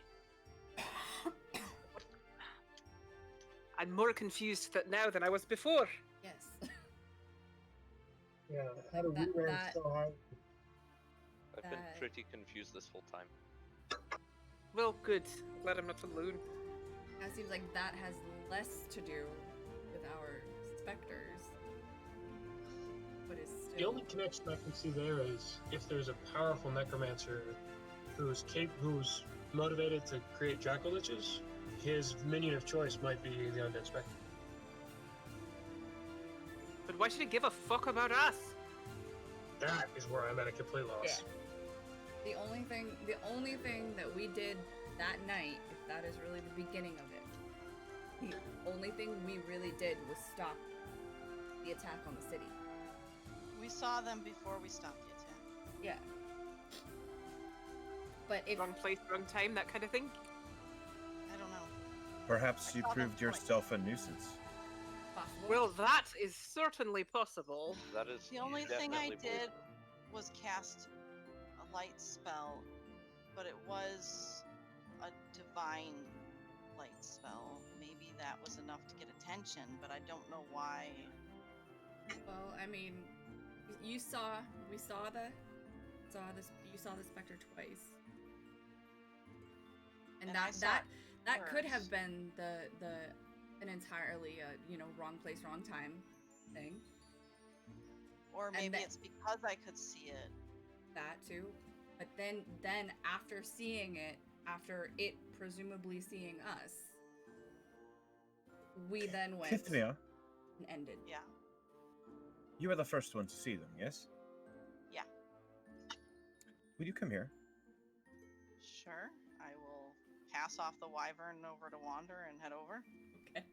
I: I'm more confused now than I was before.
E: Yes.
B: Yeah, how do we
E: That-
B: ran
E: that-
B: so hard?
H: I've been
E: That-
H: pretty confused this whole time.
I: Well, good. Glad I'm not alone.
E: It seems like that has less to do with our specters, but is still.
B: The only connection I can see there is if there's a powerful necromancer who's motivated to create Dracoliches, his minion of choice might be the Undead Spectre.
I: But why should it give a fuck about us?
B: That is where I'm at a complete loss.
E: The only thing that we did that night, if that is really the beginning of it, the only thing we really did was stop the attack on the city.
D: We saw them before we stopped the attack.
E: Yeah. But if
I: Wrong place, wrong time, that kind of thing?
D: I don't know.
A: Perhaps
D: I
A: you
D: saw them
A: proved
D: twice.
A: yourself a nuisance.
E: possible,
I: Well, that is certainly possible.
H: That is
D: The only thing I
H: definitely
D: did
H: believable.
D: was cast a light spell, but it was a divine light spell. Maybe that was enough to get attention, but I don't know why.
E: well, I mean, you saw the specter twice, and
D: And I
E: that
D: saw
E: that
D: it
E: that could have
D: first.
E: been an entirely wrong place, wrong time thing.
D: Or
E: And
D: maybe
E: then-
D: it's because I could see it.
E: That too, but then after seeing it, after it presumably seeing us, we then went
A: Tithmia,
E: and ended.
D: Yeah.
A: You were the first one to see them, yes?
D: Yeah.
A: Would you come here?
D: Sure. I will pass off the wyvern over to Wander and head over.
E: Okay.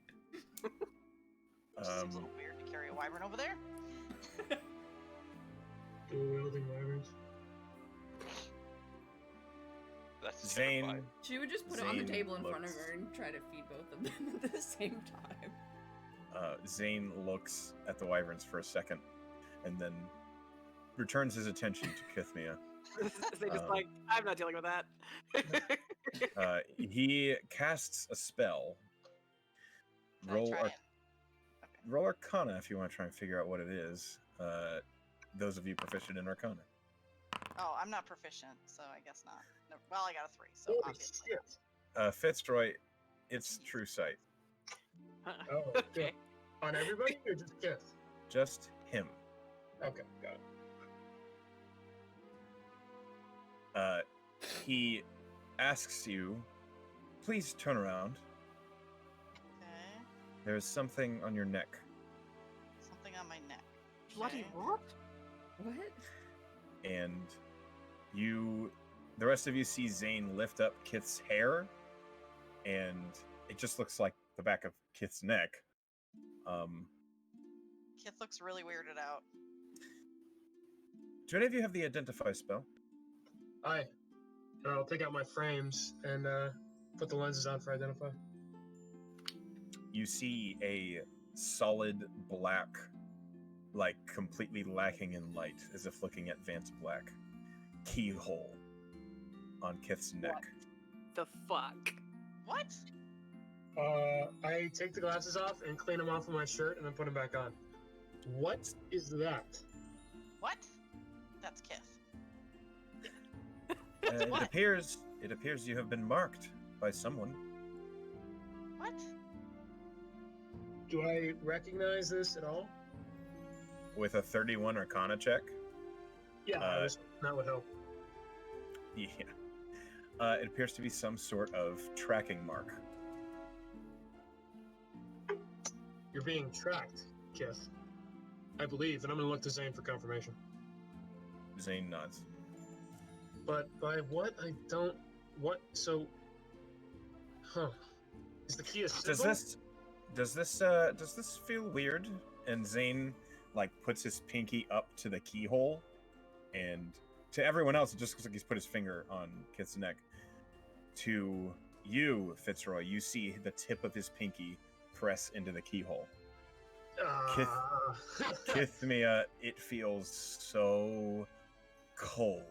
D: Seems a little weird to carry a wyvern over there.
B: Dual-wielding wyverns.
H: That's
A: Zane,
H: terrifying.
E: She would just put it on the
A: Zane
E: table in front of
A: looks-
E: her and try to feed both of them at the same time.
A: Zane looks at the wyverns for a second, and then returns his attention to Kithmia.
I: They just
A: Um,
I: like, I'm not dealing with that.
A: He casts a spell.
D: Should I
A: Roll
D: try
A: Ar-
D: it? Okay.
A: roll Arcana if you want to try and figure out what it is. Those of you proficient in Arcana.
D: Oh, I'm not proficient, so I guess not. No, well, I got a 3, so
B: Holy
D: obviously.
B: shit.
A: Fitzroy, it's true sight.
B: Oh,
I: Okay.
B: On everybody or just Kith?
A: Just him.
B: Okay, got it.
A: He asks you, please turn around.
D: Okay.
A: There is something on your neck.
D: Something on my neck.
I: Bloody
D: Okay.
I: what?
E: What?
A: And the rest of you see Zane lift up Kith's hair, and it just looks like the back of Kith's neck.
D: Kith looks really weirded out.
A: Do any of you have the identify spell?
B: Aye. And I'll take out my frames and put the lenses on for identify.
A: You see a solid black, like completely lacking in light, as if looking at Vance Black, keyhole on Kith's neck.
I: The fuck?
D: What?
B: I take the glasses off and clean them off of my shirt and then put them back on. What is that?
D: What? That's Kith.
A: It
D: What?
A: appears you have been marked by someone.
D: What?
B: Do I recognize this at all?
A: With a 31 Arcana check.
B: Yeah, that would help.
A: Yeah. It appears to be some sort of tracking mark.
B: You're being tracked, Kith. I believe, and I'm gonna look to Zane for confirmation.
A: Zane nods.
B: But by what? I don't. What? So. Huh. Is the key a symbol?
A: Does this feel weird? And Zane like puts his pinky up to the keyhole, and to everyone else it just looks like he's put his finger on Kith's neck. To you, Fitzroy, you see the tip of his pinky press into the keyhole. Kithmia, it feels so cold.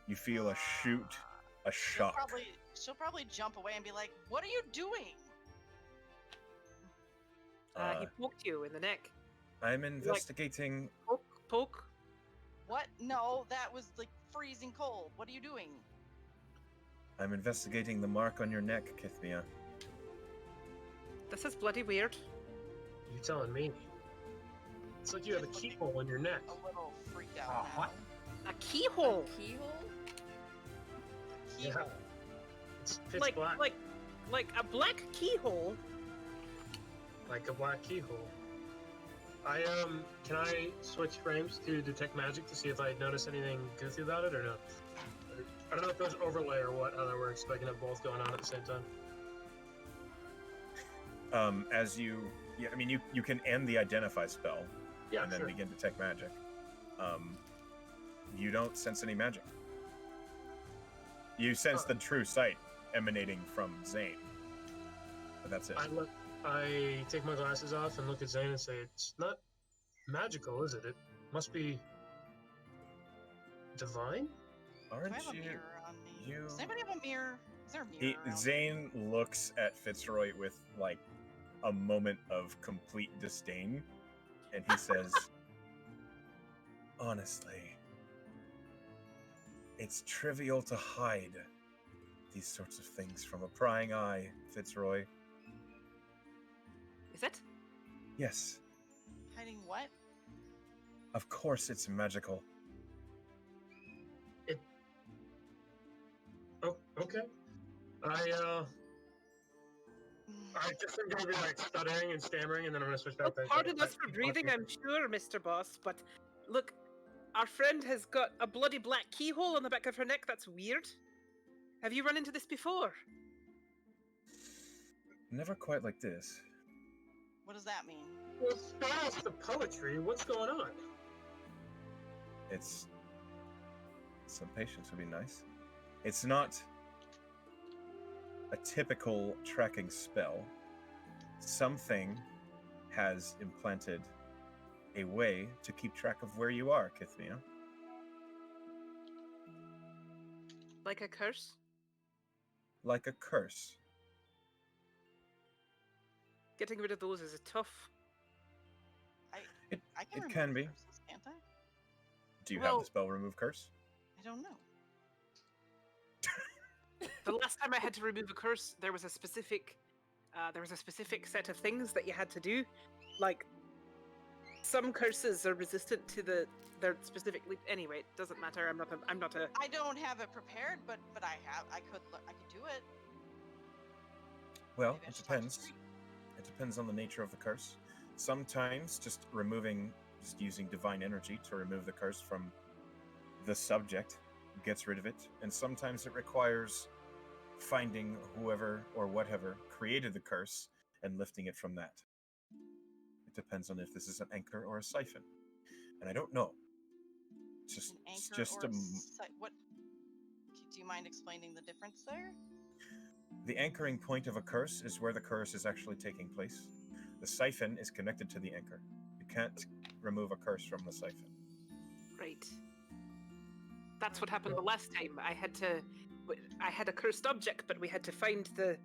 A: You feel a shock.
D: She'll probably jump away and be like, "What are you doing?"
I: He poked you in the neck.
A: I'm investigating.
I: Poke.
D: What? No, that was like freezing cold. What are you doing?
A: I'm investigating the mark on your neck, Kithmia.
I: This is bloody weird.
B: You telling me? It's like you have a keyhole in your neck.
D: A little freaked out. now.
J: What?
I: A keyhole.
E: Keyhole?
B: Yeah.
D: Keyhole.
B: It's pitch
I: Like
B: black.
I: like a black keyhole.
B: Like a black keyhole. Can I switch frames to detect magic to see if I notice anything goofy about it or not? I don't know if those overlay or what, how that works, but I can have both going on at the same time.
A: You can end the identify spell
B: Yeah,
A: and then
B: sure.
A: begin detect magic. You don't sense any magic. You sense the true sight emanating from Zane, but that's it.
B: I take my glasses off and look at Zane and say, it's not magical, is it? It must be divine?
D: Do I
A: Aren't
D: have a
A: you?
D: mirror on me?
A: you-
D: Does anybody have a mirror? Is there a mirror? around?
A: Zane looks at Fitzroy with like a moment of complete disdain, and he says, "Honestly, it's trivial to hide these sorts of things from a prying eye, Fitzroy.
I: Is it?
A: Yes,
D: Hiding what?
A: of course it's magical.
B: Oh, okay. Alright, just I'm gonna be like stuttering and stammering, and then I'm gonna switch
I: Well,
B: back to
I: pardon us for breathing, I'm sure, Mr. Boss, but look, our friend has got a bloody black keyhole on the back of her neck. That's weird. Have you run into this before?
A: Never quite like this.
D: What does that mean?
B: Well, spare us the poetry. What's going on?
A: It's some patience would be nice. It's not a typical tracking spell. Something has implanted a way to keep track of where you are, Kithmia.
I: Like a curse?
A: Like a curse.
I: Getting rid of those is a tough.
D: I can
A: It
D: remove
A: can be.
D: curses, can't I?
A: Do you have
I: Well-
A: the spell remove curse?
D: I don't know.
I: The last time I had to remove a curse, there was a specific set of things that you had to do. Like, some curses are resistant to their specifically. Anyway, it doesn't matter. I'm not a.
D: I don't have it prepared, but I could do it.
A: Well,
D: Maybe I
A: it
D: should talk to
A: depends.
D: Tree.
A: It depends on the nature of the curse. Sometimes just using divine energy to remove the curse from the subject gets rid of it, and sometimes it requires finding whoever or whatever created the curse and lifting it from that. It depends on if this is an anchor or a siphon, and I don't know. It's
D: An
A: it's
D: anchor
A: just
D: or what? Do you mind explaining the difference there?
A: the anchoring point of a curse is where the curse is actually taking place. The siphon is connected to the anchor. You can't remove a curse from the siphon.
I: Right. That's what happened the last time. I had a cursed object, but we had to find the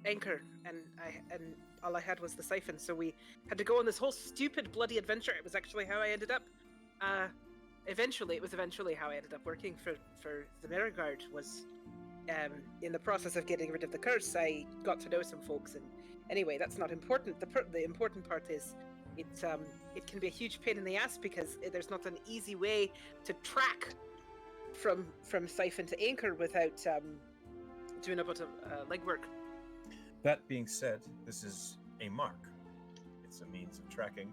I: anchor, and all I had was the siphon. So we had to go on this whole stupid bloody adventure. It was actually how I ended up. It was eventually how I ended up working for the Mirror Guard. Was in the process of getting rid of the curse, I got to know some folks, and anyway, that's not important. The important part is it can be a huge pain in the ass because there's not an easy way to track from siphon to anchor without doing a bit of legwork.
A: That being said, this is a mark. It's a means of tracking.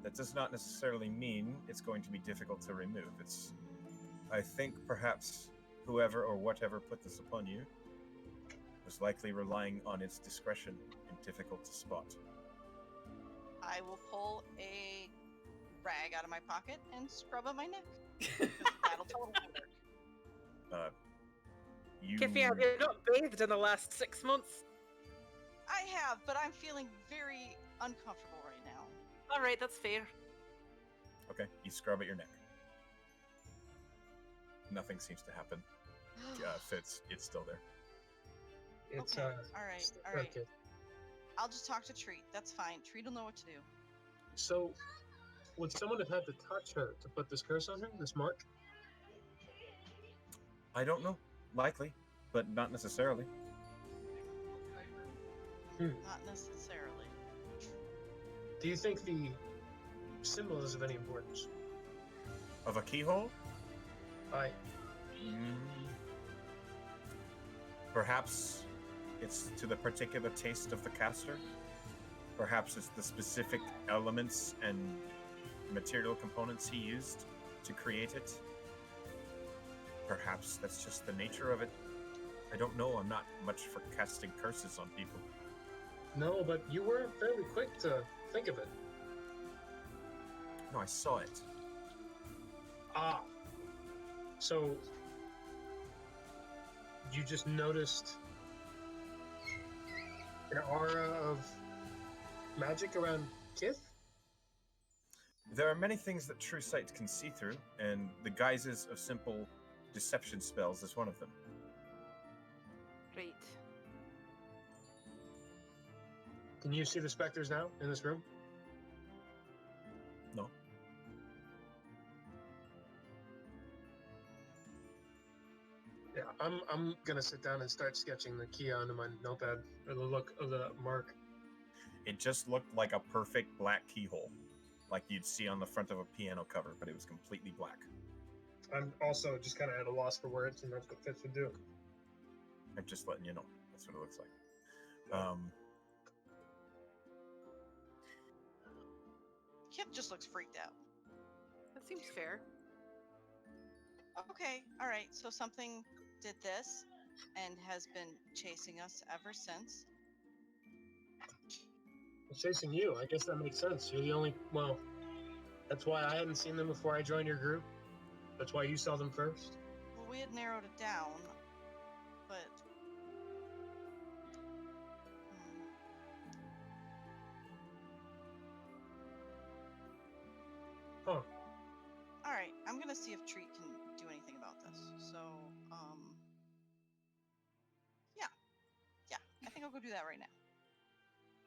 A: That does not necessarily mean it's going to be difficult to remove. I think perhaps whoever or whatever put this upon you was likely relying on its discretion and difficult to spot.
D: I will pull a rag out of my pocket and scrub up my neck. 'Cause that'll totally work.
I: Kiffy, have you not bathed in the last 6 months?
D: I have, but I'm feeling very uncomfortable right now.
I: All right, that's fair.
A: Okay, you scrub at your neck. Nothing seems to happen. It's still there.
B: It's
D: Okay, all right,
B: still
D: all right.
B: crooked.
D: I'll just talk to Treat. That's fine. Treat will know what to do.
B: So, would someone have had to touch her to put this curse on her? This mark?
A: I don't know. Likely, but not necessarily.
D: Not necessarily.
B: Do you think the symbol is of any importance?
A: Of a keyhole?
B: Mm,
A: Perhaps it's to the particular taste of the caster. Perhaps it's the specific elements and material components he used to create it. Perhaps that's just the nature of it. I don't know. I'm not much for casting curses on people.
B: No, but you were fairly quick to think of it.
A: No, I saw it.
B: Ah. So, you just noticed an aura of magic around Kith?
A: There are many things that true sight can see through, and the guises of simple deception spells is one of them.
I: Right.
B: Can you see the specters now in this room?
A: No.
B: Yeah, I'm gonna sit down and start sketching the key onto my notepad, or the look of the mark.
A: It just looked like a perfect black keyhole, like you'd see on the front of a piano cover, but it was completely black.
B: I'm also just kind of at a loss for words, and that's what Fitz would do.
A: I'm just letting you know. That's what it looks like.
D: Kip just looks freaked out.
I: That seems fair.
D: Okay, all right. So something did this and has been chasing us ever since.
B: It's chasing you. I guess that makes sense. You're the only. Well, that's why I hadn't seen them before I joined your group. That's why you saw them first.
D: Well, we had narrowed it down, but
B: Huh.
D: all right. I'm gonna see if Treat can do anything about this. So, yeah. I think I'll go do that right now.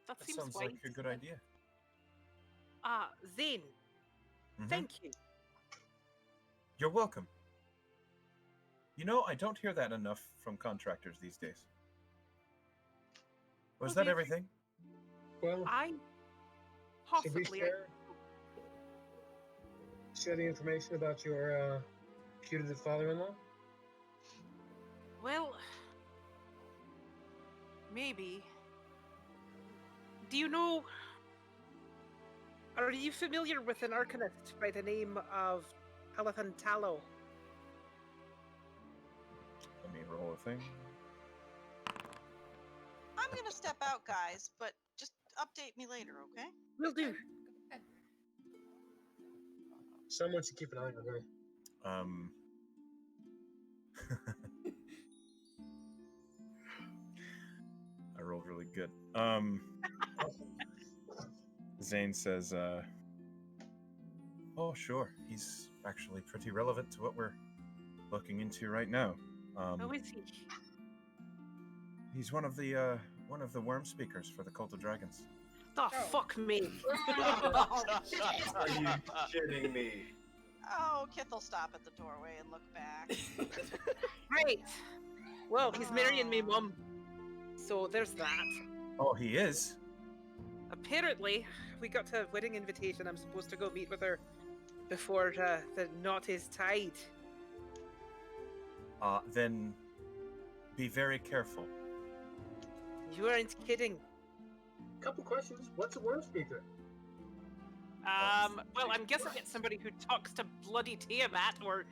I: That
A: That
I: seems
A: sounds
I: fine.
A: like a good idea.
I: Zane,
A: Mhm.
I: thank you.
A: You're welcome. You know, I don't hear that enough from contractors these days. Was
I: Well,
A: that
I: do you-
A: everything?
B: Well,
I: I
B: should we
I: possibly.
B: share the information about your putative father-in-law?
I: Well, maybe. Do you know? Are you familiar with an arcanist by the name of Alathan Tallow?
A: Let me roll a thing.
D: I'm gonna step out, guys, but just update me later, okay?
I: Will do.
B: Someone should keep an eye on her.
A: I rolled really good. Zane says, oh, sure. He's actually pretty relevant to what we're looking into right now.
I: Who is he?
A: He's one of the worm speakers for the Cult of Dragons.
I: Oh, fuck me.
J: Are you kidding me?
D: Oh, Kith will stop at the doorway and look back.
I: Right. Well, he's marrying me mum. So there's that.
A: Oh, he is?
I: Apparently, we got a wedding invitation. I'm supposed to go meet with her before the knot is tied.
A: Then be very careful.
I: You aren't kidding.
B: Couple questions. What's a worm speaker?
I: Well, I'm guessing it's somebody who talks to bloody Tiamat or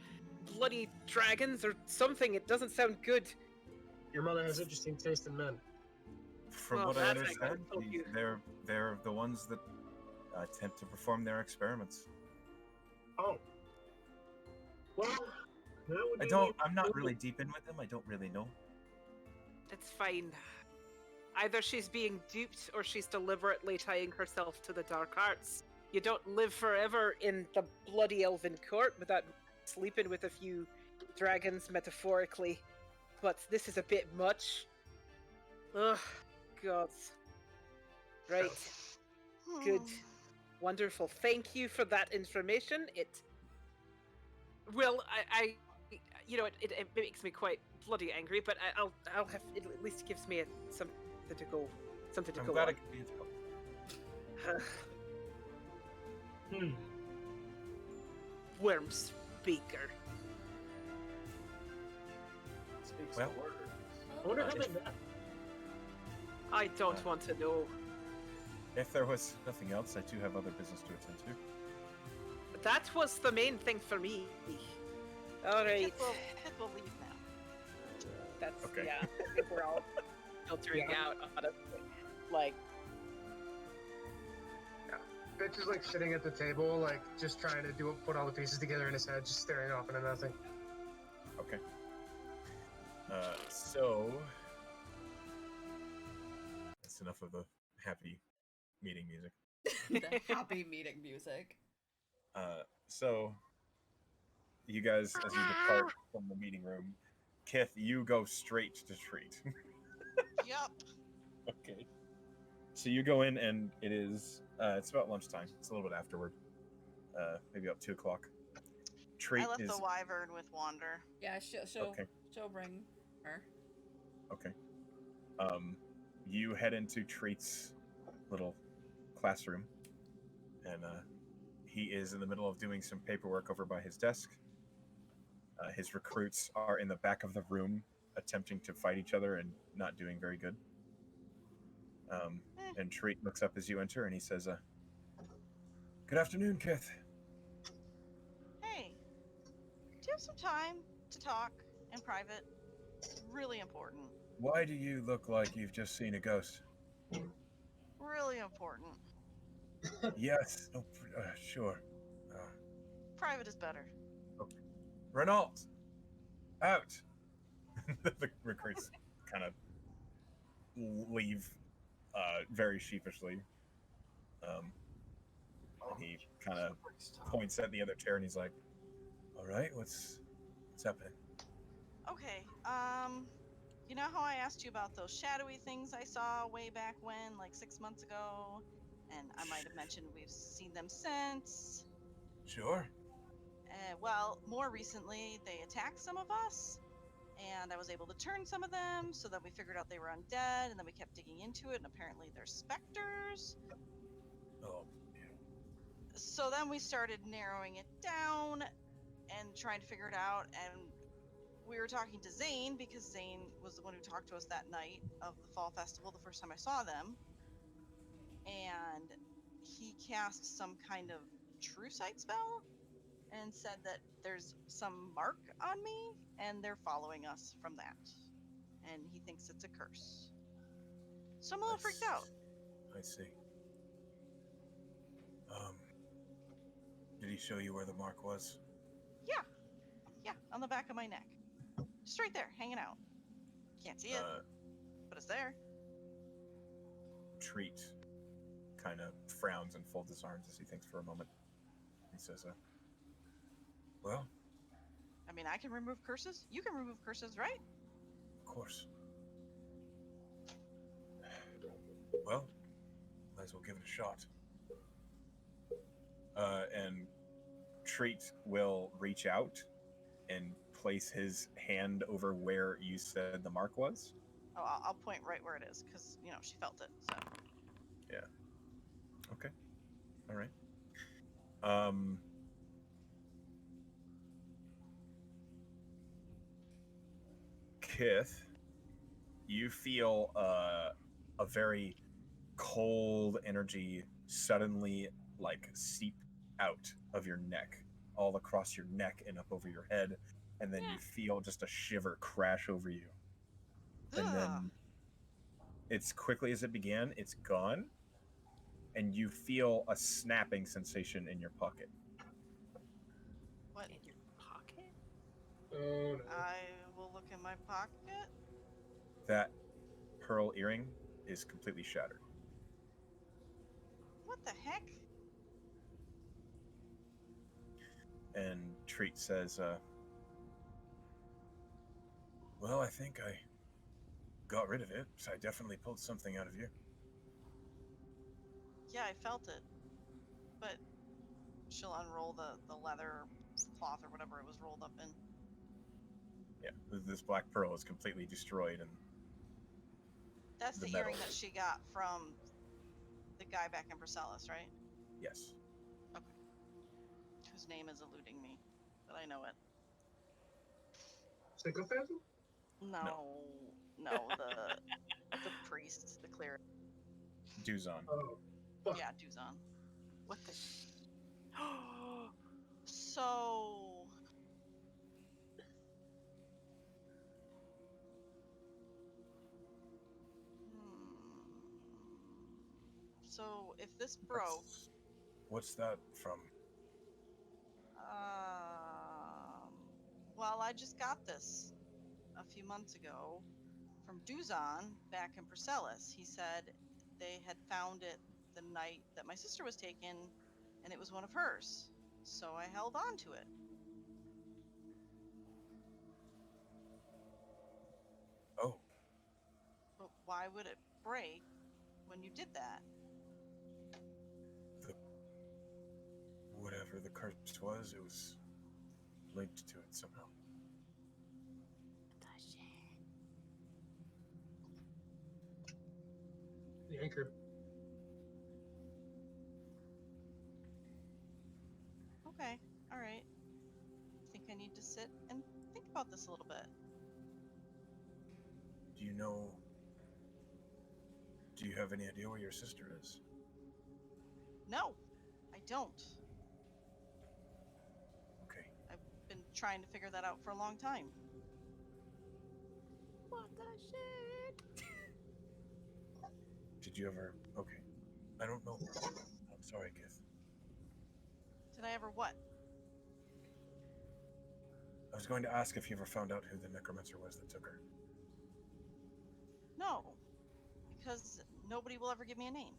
I: bloody dragons or something. It doesn't sound good.
B: Your mother has interesting taste in men.
A: From
I: Well,
A: what I
I: that's what I
A: understand,
I: told you.
A: they're the ones that attempt to perform their experiments.
B: Oh. Well, that would be
A: I'm not really deep in with them. I don't really know.
I: It's fine. Either she's being duped or she's deliberately tying herself to the dark arts. You don't live forever in the bloody elven court without sleeping with a few dragons, metaphorically. But this is a bit much. Ugh, God. Right. Good. Wonderful. Thank you for that information. Well, I you know, it makes me quite bloody angry, but I'll have, it at least gives me something to go
A: I'm glad I
I: on.
A: could be of help.
I: Worm speaker.
J: Speaks
A: Well,
J: the word.
B: I wonder how they met.
I: I don't want to know.
A: If there was nothing else, I do have other business to attend to.
I: That was the main thing for me. All right.
D: Kith will leave now.
I: That's
A: Okay.
I: yeah. I think we're all filtering out, honestly. Like,
B: Bitch is like sitting at the table, like just trying to put all the pieces together in his head, just staring off into nothing.
A: Okay. So that's enough of the happy meeting music.
E: The happy meeting music.
A: So you guys, as you depart from the meeting room, Kith, you go straight to Treat.
D: Yup.
A: Okay. So you go in, and it is it's about lunchtime. It's a little bit afterward, maybe up 2 o'clock. Treat
D: I left
A: is
D: the wyvern with Wander.
E: Yeah, she'll
A: Okay.
E: bring her.
A: okay. You head into Treat's little classroom, and he is in the middle of doing some paperwork over by his desk. His recruits are in the back of the room, attempting to fight each other and not doing very good. And Treat looks up as you enter, and he says, "Good afternoon, Kith.
D: Hey, do you have some time to talk in private? Really important.
A: Why do you look like you've just seen a ghost?"
D: Really important.
A: Yes, sure.
D: Private is better.
A: Renault, out. The recruits kind of leave very sheepishly. And he kind of points at the other chair and he's like, "All right, what's happening?"
D: Okay, you know how I asked you about those shadowy things I saw way back when, like 6 months ago? And I might have mentioned we've seen them since.
A: Sure.
D: Well, more recently, they attacked some of us, and I was able to turn some of them, so that we figured out they were undead, and then we kept digging into it, and apparently they're specters.
A: Oh,
D: So then we started narrowing it down and trying to figure it out, and we were talking to Zane, because Zane was the one who talked to us that night of the fall festival, the first time I saw them, and he cast some kind of true sight spell and said that there's some mark on me and they're following us from that, and he thinks it's a curse. So I'm a little freaked out.
A: I see. Did he show you where the mark was?
D: Yeah, on the back of my neck, just right there, hanging out. Can't see it, but it's there.
A: Treat kind of frowns and folds his arms as he thinks for a moment. He says, "Well,
D: I mean, I can remove curses. You can remove curses, right?
A: of course. Well, might as well give it a shot." And Treat will reach out and place his hand over where you said the mark was.
D: Oh, I'll point right where it is, because she felt it. So
A: Yeah. Okay. All right. Kith, you feel a very cold energy suddenly seep out of your neck, all across your neck and up over your head, and then you feel just a shiver crash over you. And then it's quickly as it began, it's gone, and you feel a snapping sensation in your pocket.
D: What?
I: In your pocket?
B: Oh no.
D: I will look in my pocket.
A: That pearl earring is completely shattered.
D: What the heck?
A: And Treat says, "Well, I think I got rid of it, so I definitely pulled something out of you."
D: Yeah, I felt it. But she'll unroll the leather cloth or whatever it was rolled up in.
A: Yeah, this black pearl is completely destroyed, and
D: That's
A: the
D: the
A: metal.
D: earring that she got from the guy back in Briselis, right?
A: Yes.
D: Whose name is eluding me, but I know it.
B: Sycophasm?
D: No, the priest, the cleric.
A: Duzon.
B: Oh. Fuck.
D: Yeah, Duzon.
I: What the?
D: So, so if this broke,
A: What's that from?
D: well, I just got this a few months ago from Duzon back in Briselis. He said they had found it the night that my sister was taken, and it was one of hers. So I held on to it.
A: Oh,
D: But why would it break when you did that?
A: whatever the curse was, it was linked to it somehow.
B: The anchor.
D: Okay, all right. I think I need to sit and think about this a little bit.
A: Do Do you have any idea where your sister is?
D: No, I don't.
A: Okay.
D: I've been trying to figure that out for a long time.
E: What the shit?
A: Did you ever? Okay. I don't know. I'm sorry, Kith.
D: Did I ever what?
A: I was going to ask if you ever found out who the necromancer was that took her.
D: No, because nobody will ever give me a name.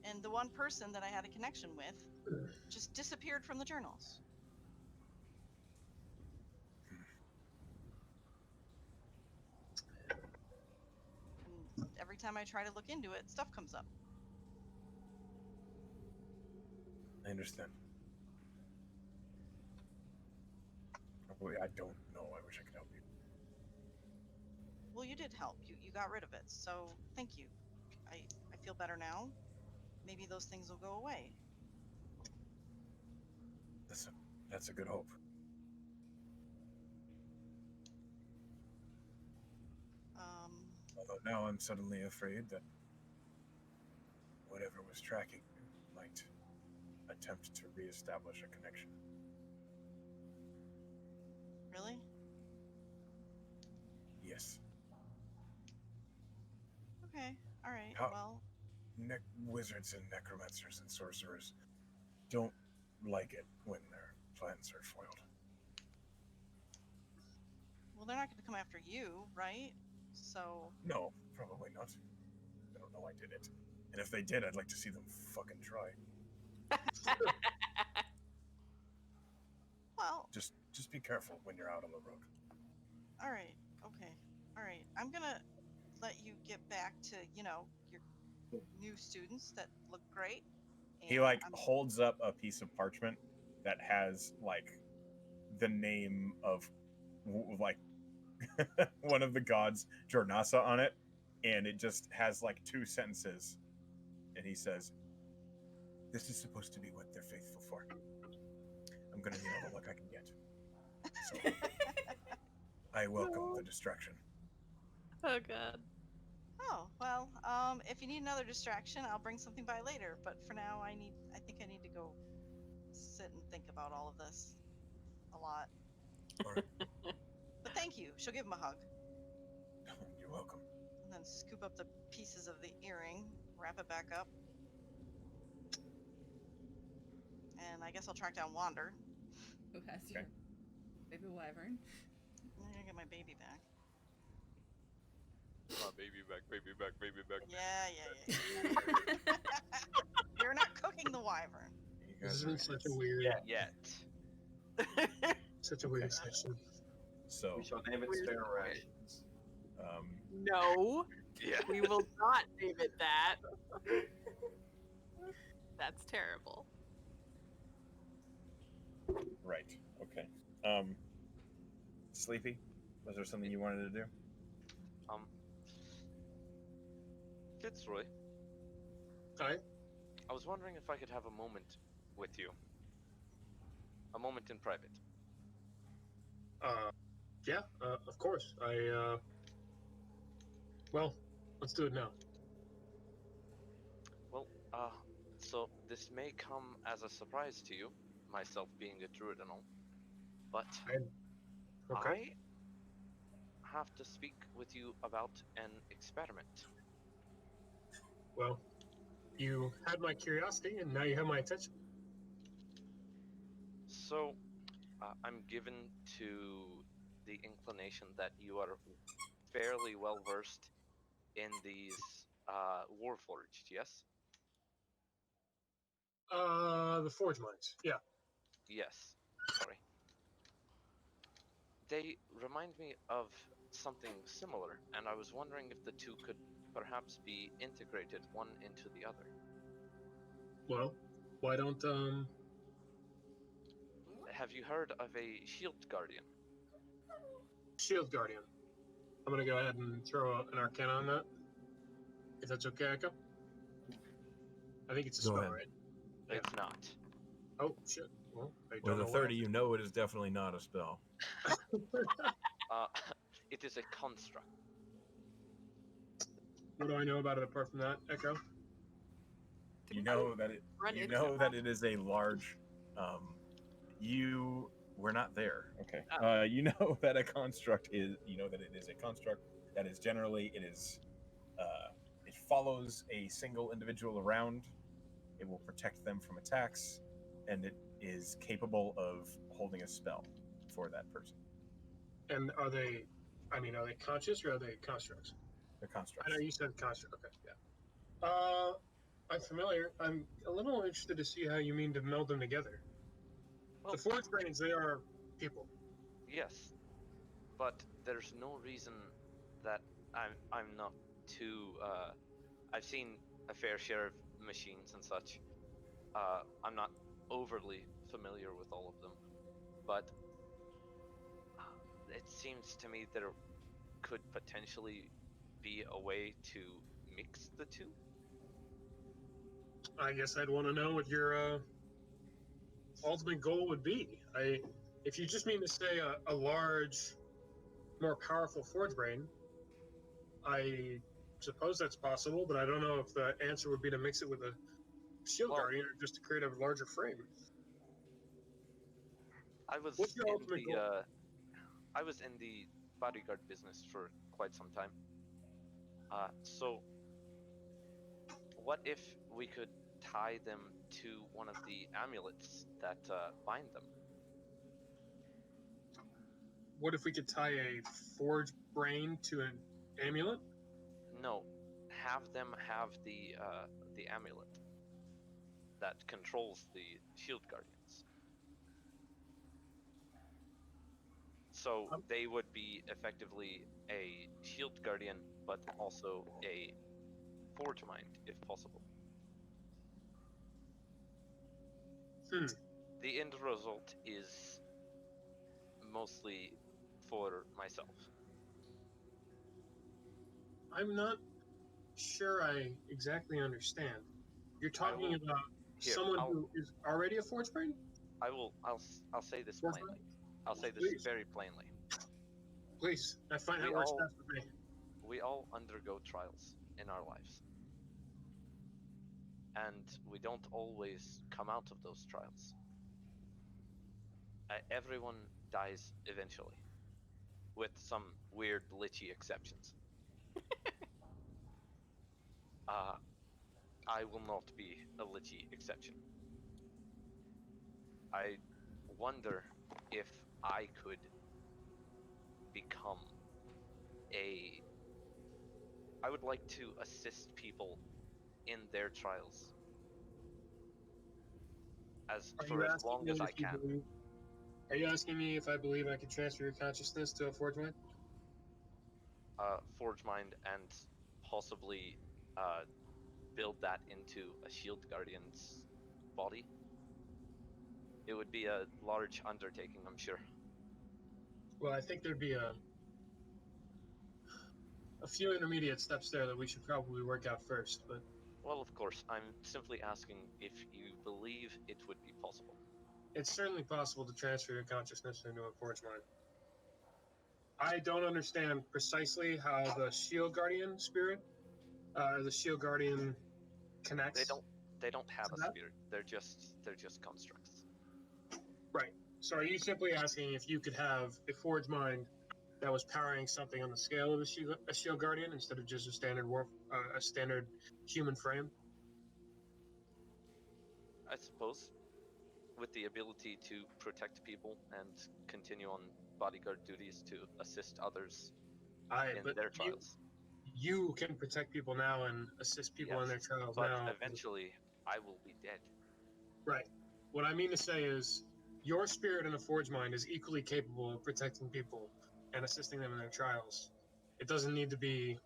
D: And the one person that I had a connection with just disappeared from the journals. And every time I try to look into it, stuff comes up.
A: I understand. Probably, I don't know. I wish I could help you.
D: Well, you did help. You got rid of it, so thank you. I feel better now. Maybe those things will go away.
A: That's a good hope. Although now I'm suddenly afraid that whatever was tracking you might attempt to reestablish a connection.
D: Really?
A: Yes.
D: Okay. All right.
A: How-
D: Well,
A: Wizards and necromancers and sorcerers don't like it when their plans are foiled.
D: they're not going to come after you, right? So
A: No, probably not. They don't know I did it. And if they did, I'd like to see them fucking try.
D: well,
A: Just be careful when you're out on the road.
D: all right. Okay. All right. I'm gonna let you get back to your new students that look great.
A: He
D: and
A: like
D: I'm-
A: holds up a piece of parchment that has like the name of like one of the gods, Jornasa, on it, and it just has like 2 sentences, and he says, "This is supposed to be what they're faithful for. I'm gonna need all the luck I can get. So I welcome the distraction."
K: Oh god.
D: Oh well. If you need another distraction, I'll bring something by later. But for now, I think I need to go sit and think about all of this a lot.
A: All right.
D: But thank you. She'll give him a hug.
A: You're welcome.
D: And then scoop up the pieces of the earring, wrap it back up. And I guess I'll track down Wander.
E: Who has your baby wyvern?
D: I'm gonna get my baby back.
H: My baby back, baby back, baby back.
D: Yeah. You're not cooking the wyvern.
A: You
B: This
A: guys
B: has
A: are
B: been such a weird,
H: Yet.
B: such a weird session.
A: so
G: We shall name it
I: Weird.
G: spare rations.
I: No,
H: Yeah.
I: we will not name it that. That's terrible.
A: right. Okay. Sleepy, was there something you wanted to do?
H: Fitzroy,
B: Hi.
H: I was wondering if I could have a moment with you. A moment in private.
B: Yeah, of course. Well, let's do it now.
H: Well, so this may come as a surprise to you, myself being a druid and all, but
B: Okay.
H: I have to speak with you about an experiment.
B: Well, you had my curiosity, and now you have my attention.
H: So, I'm given to the inclination that you are fairly well versed in these Warforged, yes?
B: The Forge Mines. Yeah.
H: Yes. Sorry. They remind me of something similar, and I was wondering if the two could perhaps be integrated one into the other.
B: Well, why don't
H: Have you heard of a Shield Guardian?
B: Shield Guardian? I'm gonna go ahead and throw an Arcana on that. If that's okay, Echo. I think it's a
L: Go
B: spell,
L: ahead.
B: right?
H: It's not.
B: Oh shit. Well, I don't
L: With
B: know
L: a
B: what
L: 30, you know it is definitely not a spell.
H: It is a construct.
B: What do I know about it apart from that, Echo?
A: You know that it.
I: Run
A: You
I: into
A: know
I: it.
A: that it is a large. You were not there. Okay.
I: Oh.
A: You know that a construct is. You know that it is a construct that is generally it is. It follows a single individual around. It will protect them from attacks, and it is capable of holding a spell for that person.
B: And are they? I mean, are they conscious or are they constructs?
A: The constructs.
B: I know you said construct. Okay, yeah. I'm familiar. I'm a little interested to see how you mean to meld them together.
H: Well,
B: The Forge Brains, they are people.
H: yes, but there's no reason that I'm not too. I've seen a fair share of machines and such. I'm not overly familiar with all of them, but it seems to me there could potentially be a way to mix the two.
B: I guess I'd want to know what your ultimate goal would be. If you just mean to say a large, more powerful Forge Brain, I suppose that's possible, but I don't know if the answer would be to mix it with a Shield
H: Well-
B: Guardian or just to create a larger frame.
H: I was
B: What's your
H: in
B: ultimate
H: the
B: goal?
H: I was in the bodyguard business for quite some time. So what if we could tie them to one of the amulets that bind them?
B: What if we could tie a Forge Brain to an amulet?
H: No, have them have the amulet that controls the shield guardians. So they would be effectively a shield guardian, but also a forge mind, if possible. The end result is mostly for myself.
B: I'm not sure I exactly understand. You're talking
H: will-
B: about
H: Here,
B: someone
H: I'll-
B: who is already a Forge Brain?
H: I'll say this
B: Forge
H: plainly.
B: Brain?
H: I'll say this
B: Please.
H: very plainly.
B: Please, I find
H: We
B: that works
H: all-
B: best for me.
H: We all undergo trials in our lives. And we don't always come out of those trials. Everyone dies eventually, with some weird lichy exceptions. I will not be a lichy exception. I wonder if I could become I would like to assist people in their trials for as long as I can.
B: Are you asking me if I believe I could transfer your consciousness to a Forge Mind?
H: Forge mind and possibly build that into a shield guardian's body. It would be a large undertaking, I'm sure.
B: Well, I think there'd be a few intermediate steps there that we should probably work out first, but
H: Well, of course, I'm simply asking if you believe it would be possible.
B: it's certainly possible to transfer your consciousness into a Forge Mind. I don't understand precisely how the Shield Guardian spirit, the Shield Guardian connects.
H: They don't have a
B: that?
H: spirit. They're just constructs.
B: Right. So are you simply asking if you could have a Forge Mind that was powering something on the scale of a Shield Guardian instead of just a standard human frame?
H: I suppose, with the ability to protect people and continue on bodyguard duties to assist others in
B: But
H: their trials.
B: You can protect people now and assist people in their trials
H: But
B: now.
H: eventually, I will be dead.
B: Right. What I mean to say is, your spirit in a Forge Mind is equally capable of protecting people and assisting them in their trials. It doesn't need to be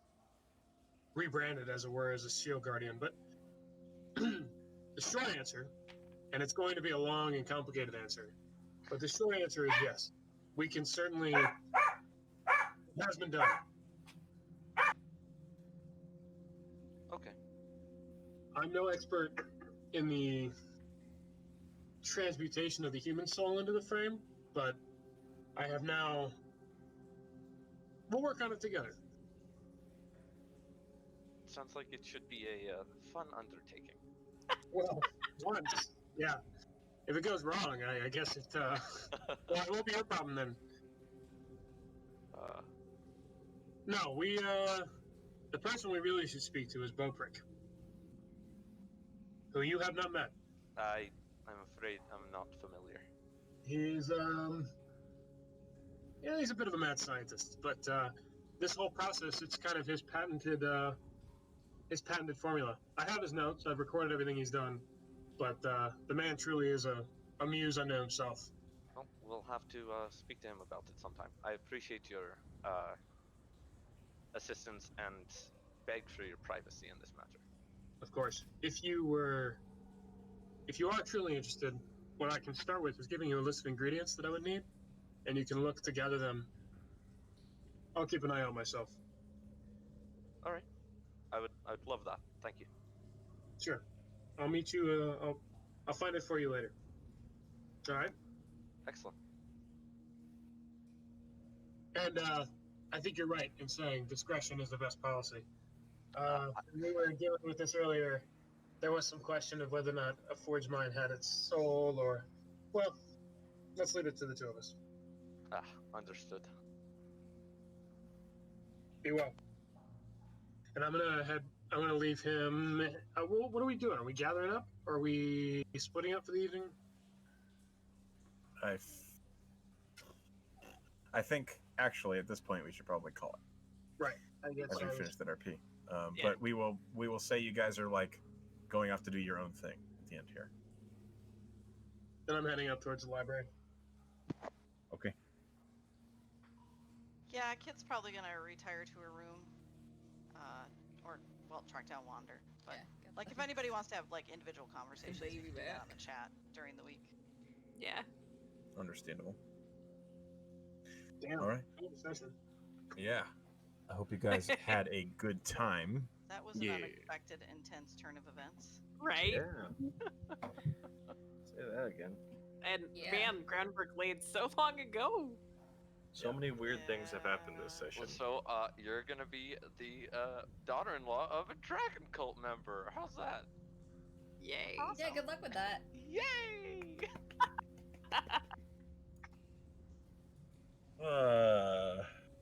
B: rebranded, as it were, as a Shield Guardian. But the short answer, and it's going to be a long and complicated answer, but the short answer is yes. We can certainly. It has been done.
H: Okay.
B: I'm no expert in the transmutation of the human soul into the frame, but I have now. We'll work on it together.
H: sounds like it should be a fun undertaking.
B: Well, once, yeah. If it goes wrong, I guess it. Well, it won't be your problem then. No, the person we really should speak to is Beauprick, who you have not met.
H: I'm afraid I'm not familiar.
B: He's yeah, he's a bit of a mad scientist, but this whole process, it's kind of his patented formula. I have his notes. I've recorded everything he's done, but the man truly is a muse unto himself.
H: Well, we'll have to speak to him about it sometime. I appreciate your assistance and beg for your privacy in this matter.
B: Of course, if you are truly interested, what I can start with is giving you a list of ingredients that I would need, and you can look to gather them. I'll keep an eye out myself.
H: All right, I would love that. Thank you.
B: Sure, I'll meet you. I'll find it for you later. All right.
H: Excellent.
B: And I think you're right in saying discretion is the best policy. When we were dealing with this earlier, there was some question of whether or not a forged mine had its soul, or, well, let's leave it to the two of us.
H: Understood.
B: Be well. And I'm gonna leave him. What are we doing? Are we gathering up? Or are we splitting up for the evening?
A: I think actually at this point we should probably call it.
B: Right. I guess
A: As we
B: I
A: finish that RP.
I: Yeah.
A: But we will say you guys are like going off to do your own thing at the end here.
B: Then I'm heading up towards the library.
A: Okay.
D: Yeah, Kit's probably gonna retire to her room, or well, track down Wander. But
E: Yeah,
D: like, if anybody wants to have like individual conversations, we
E: baby
D: can do that
E: back.
D: on the chat during the week.
K: Yeah.
A: Understandable.
B: Damn.
A: All right.
B: Cool session.
A: Yeah. I hope you guys had a good time.
D: That was an
J: Yeah.
D: unexpected, intense turn of events.
K: Right.
J: Say that again.
K: And
E: Yeah.
K: man, groundwork laid so long ago.
J: So many weird things have happened this session.
H: So, you're gonna be the daughter-in-law of a dragon cult member. How's that?
K: Yay.
E: Yeah, good luck with that.
K: Yay.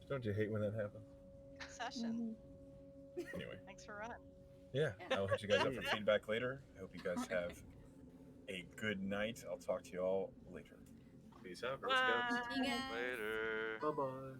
L: Don't you hate when that happens?
D: Session.
A: Anyway.
D: Thanks for running.
A: Yeah. I'll hit you guys up for feedback later. I hope you guys have a good night. I'll talk to you all later.
J: Peace out, Girl
K: Bye.
J: Scouts.
E: See you guys.
H: Later.
J: Bye-bye.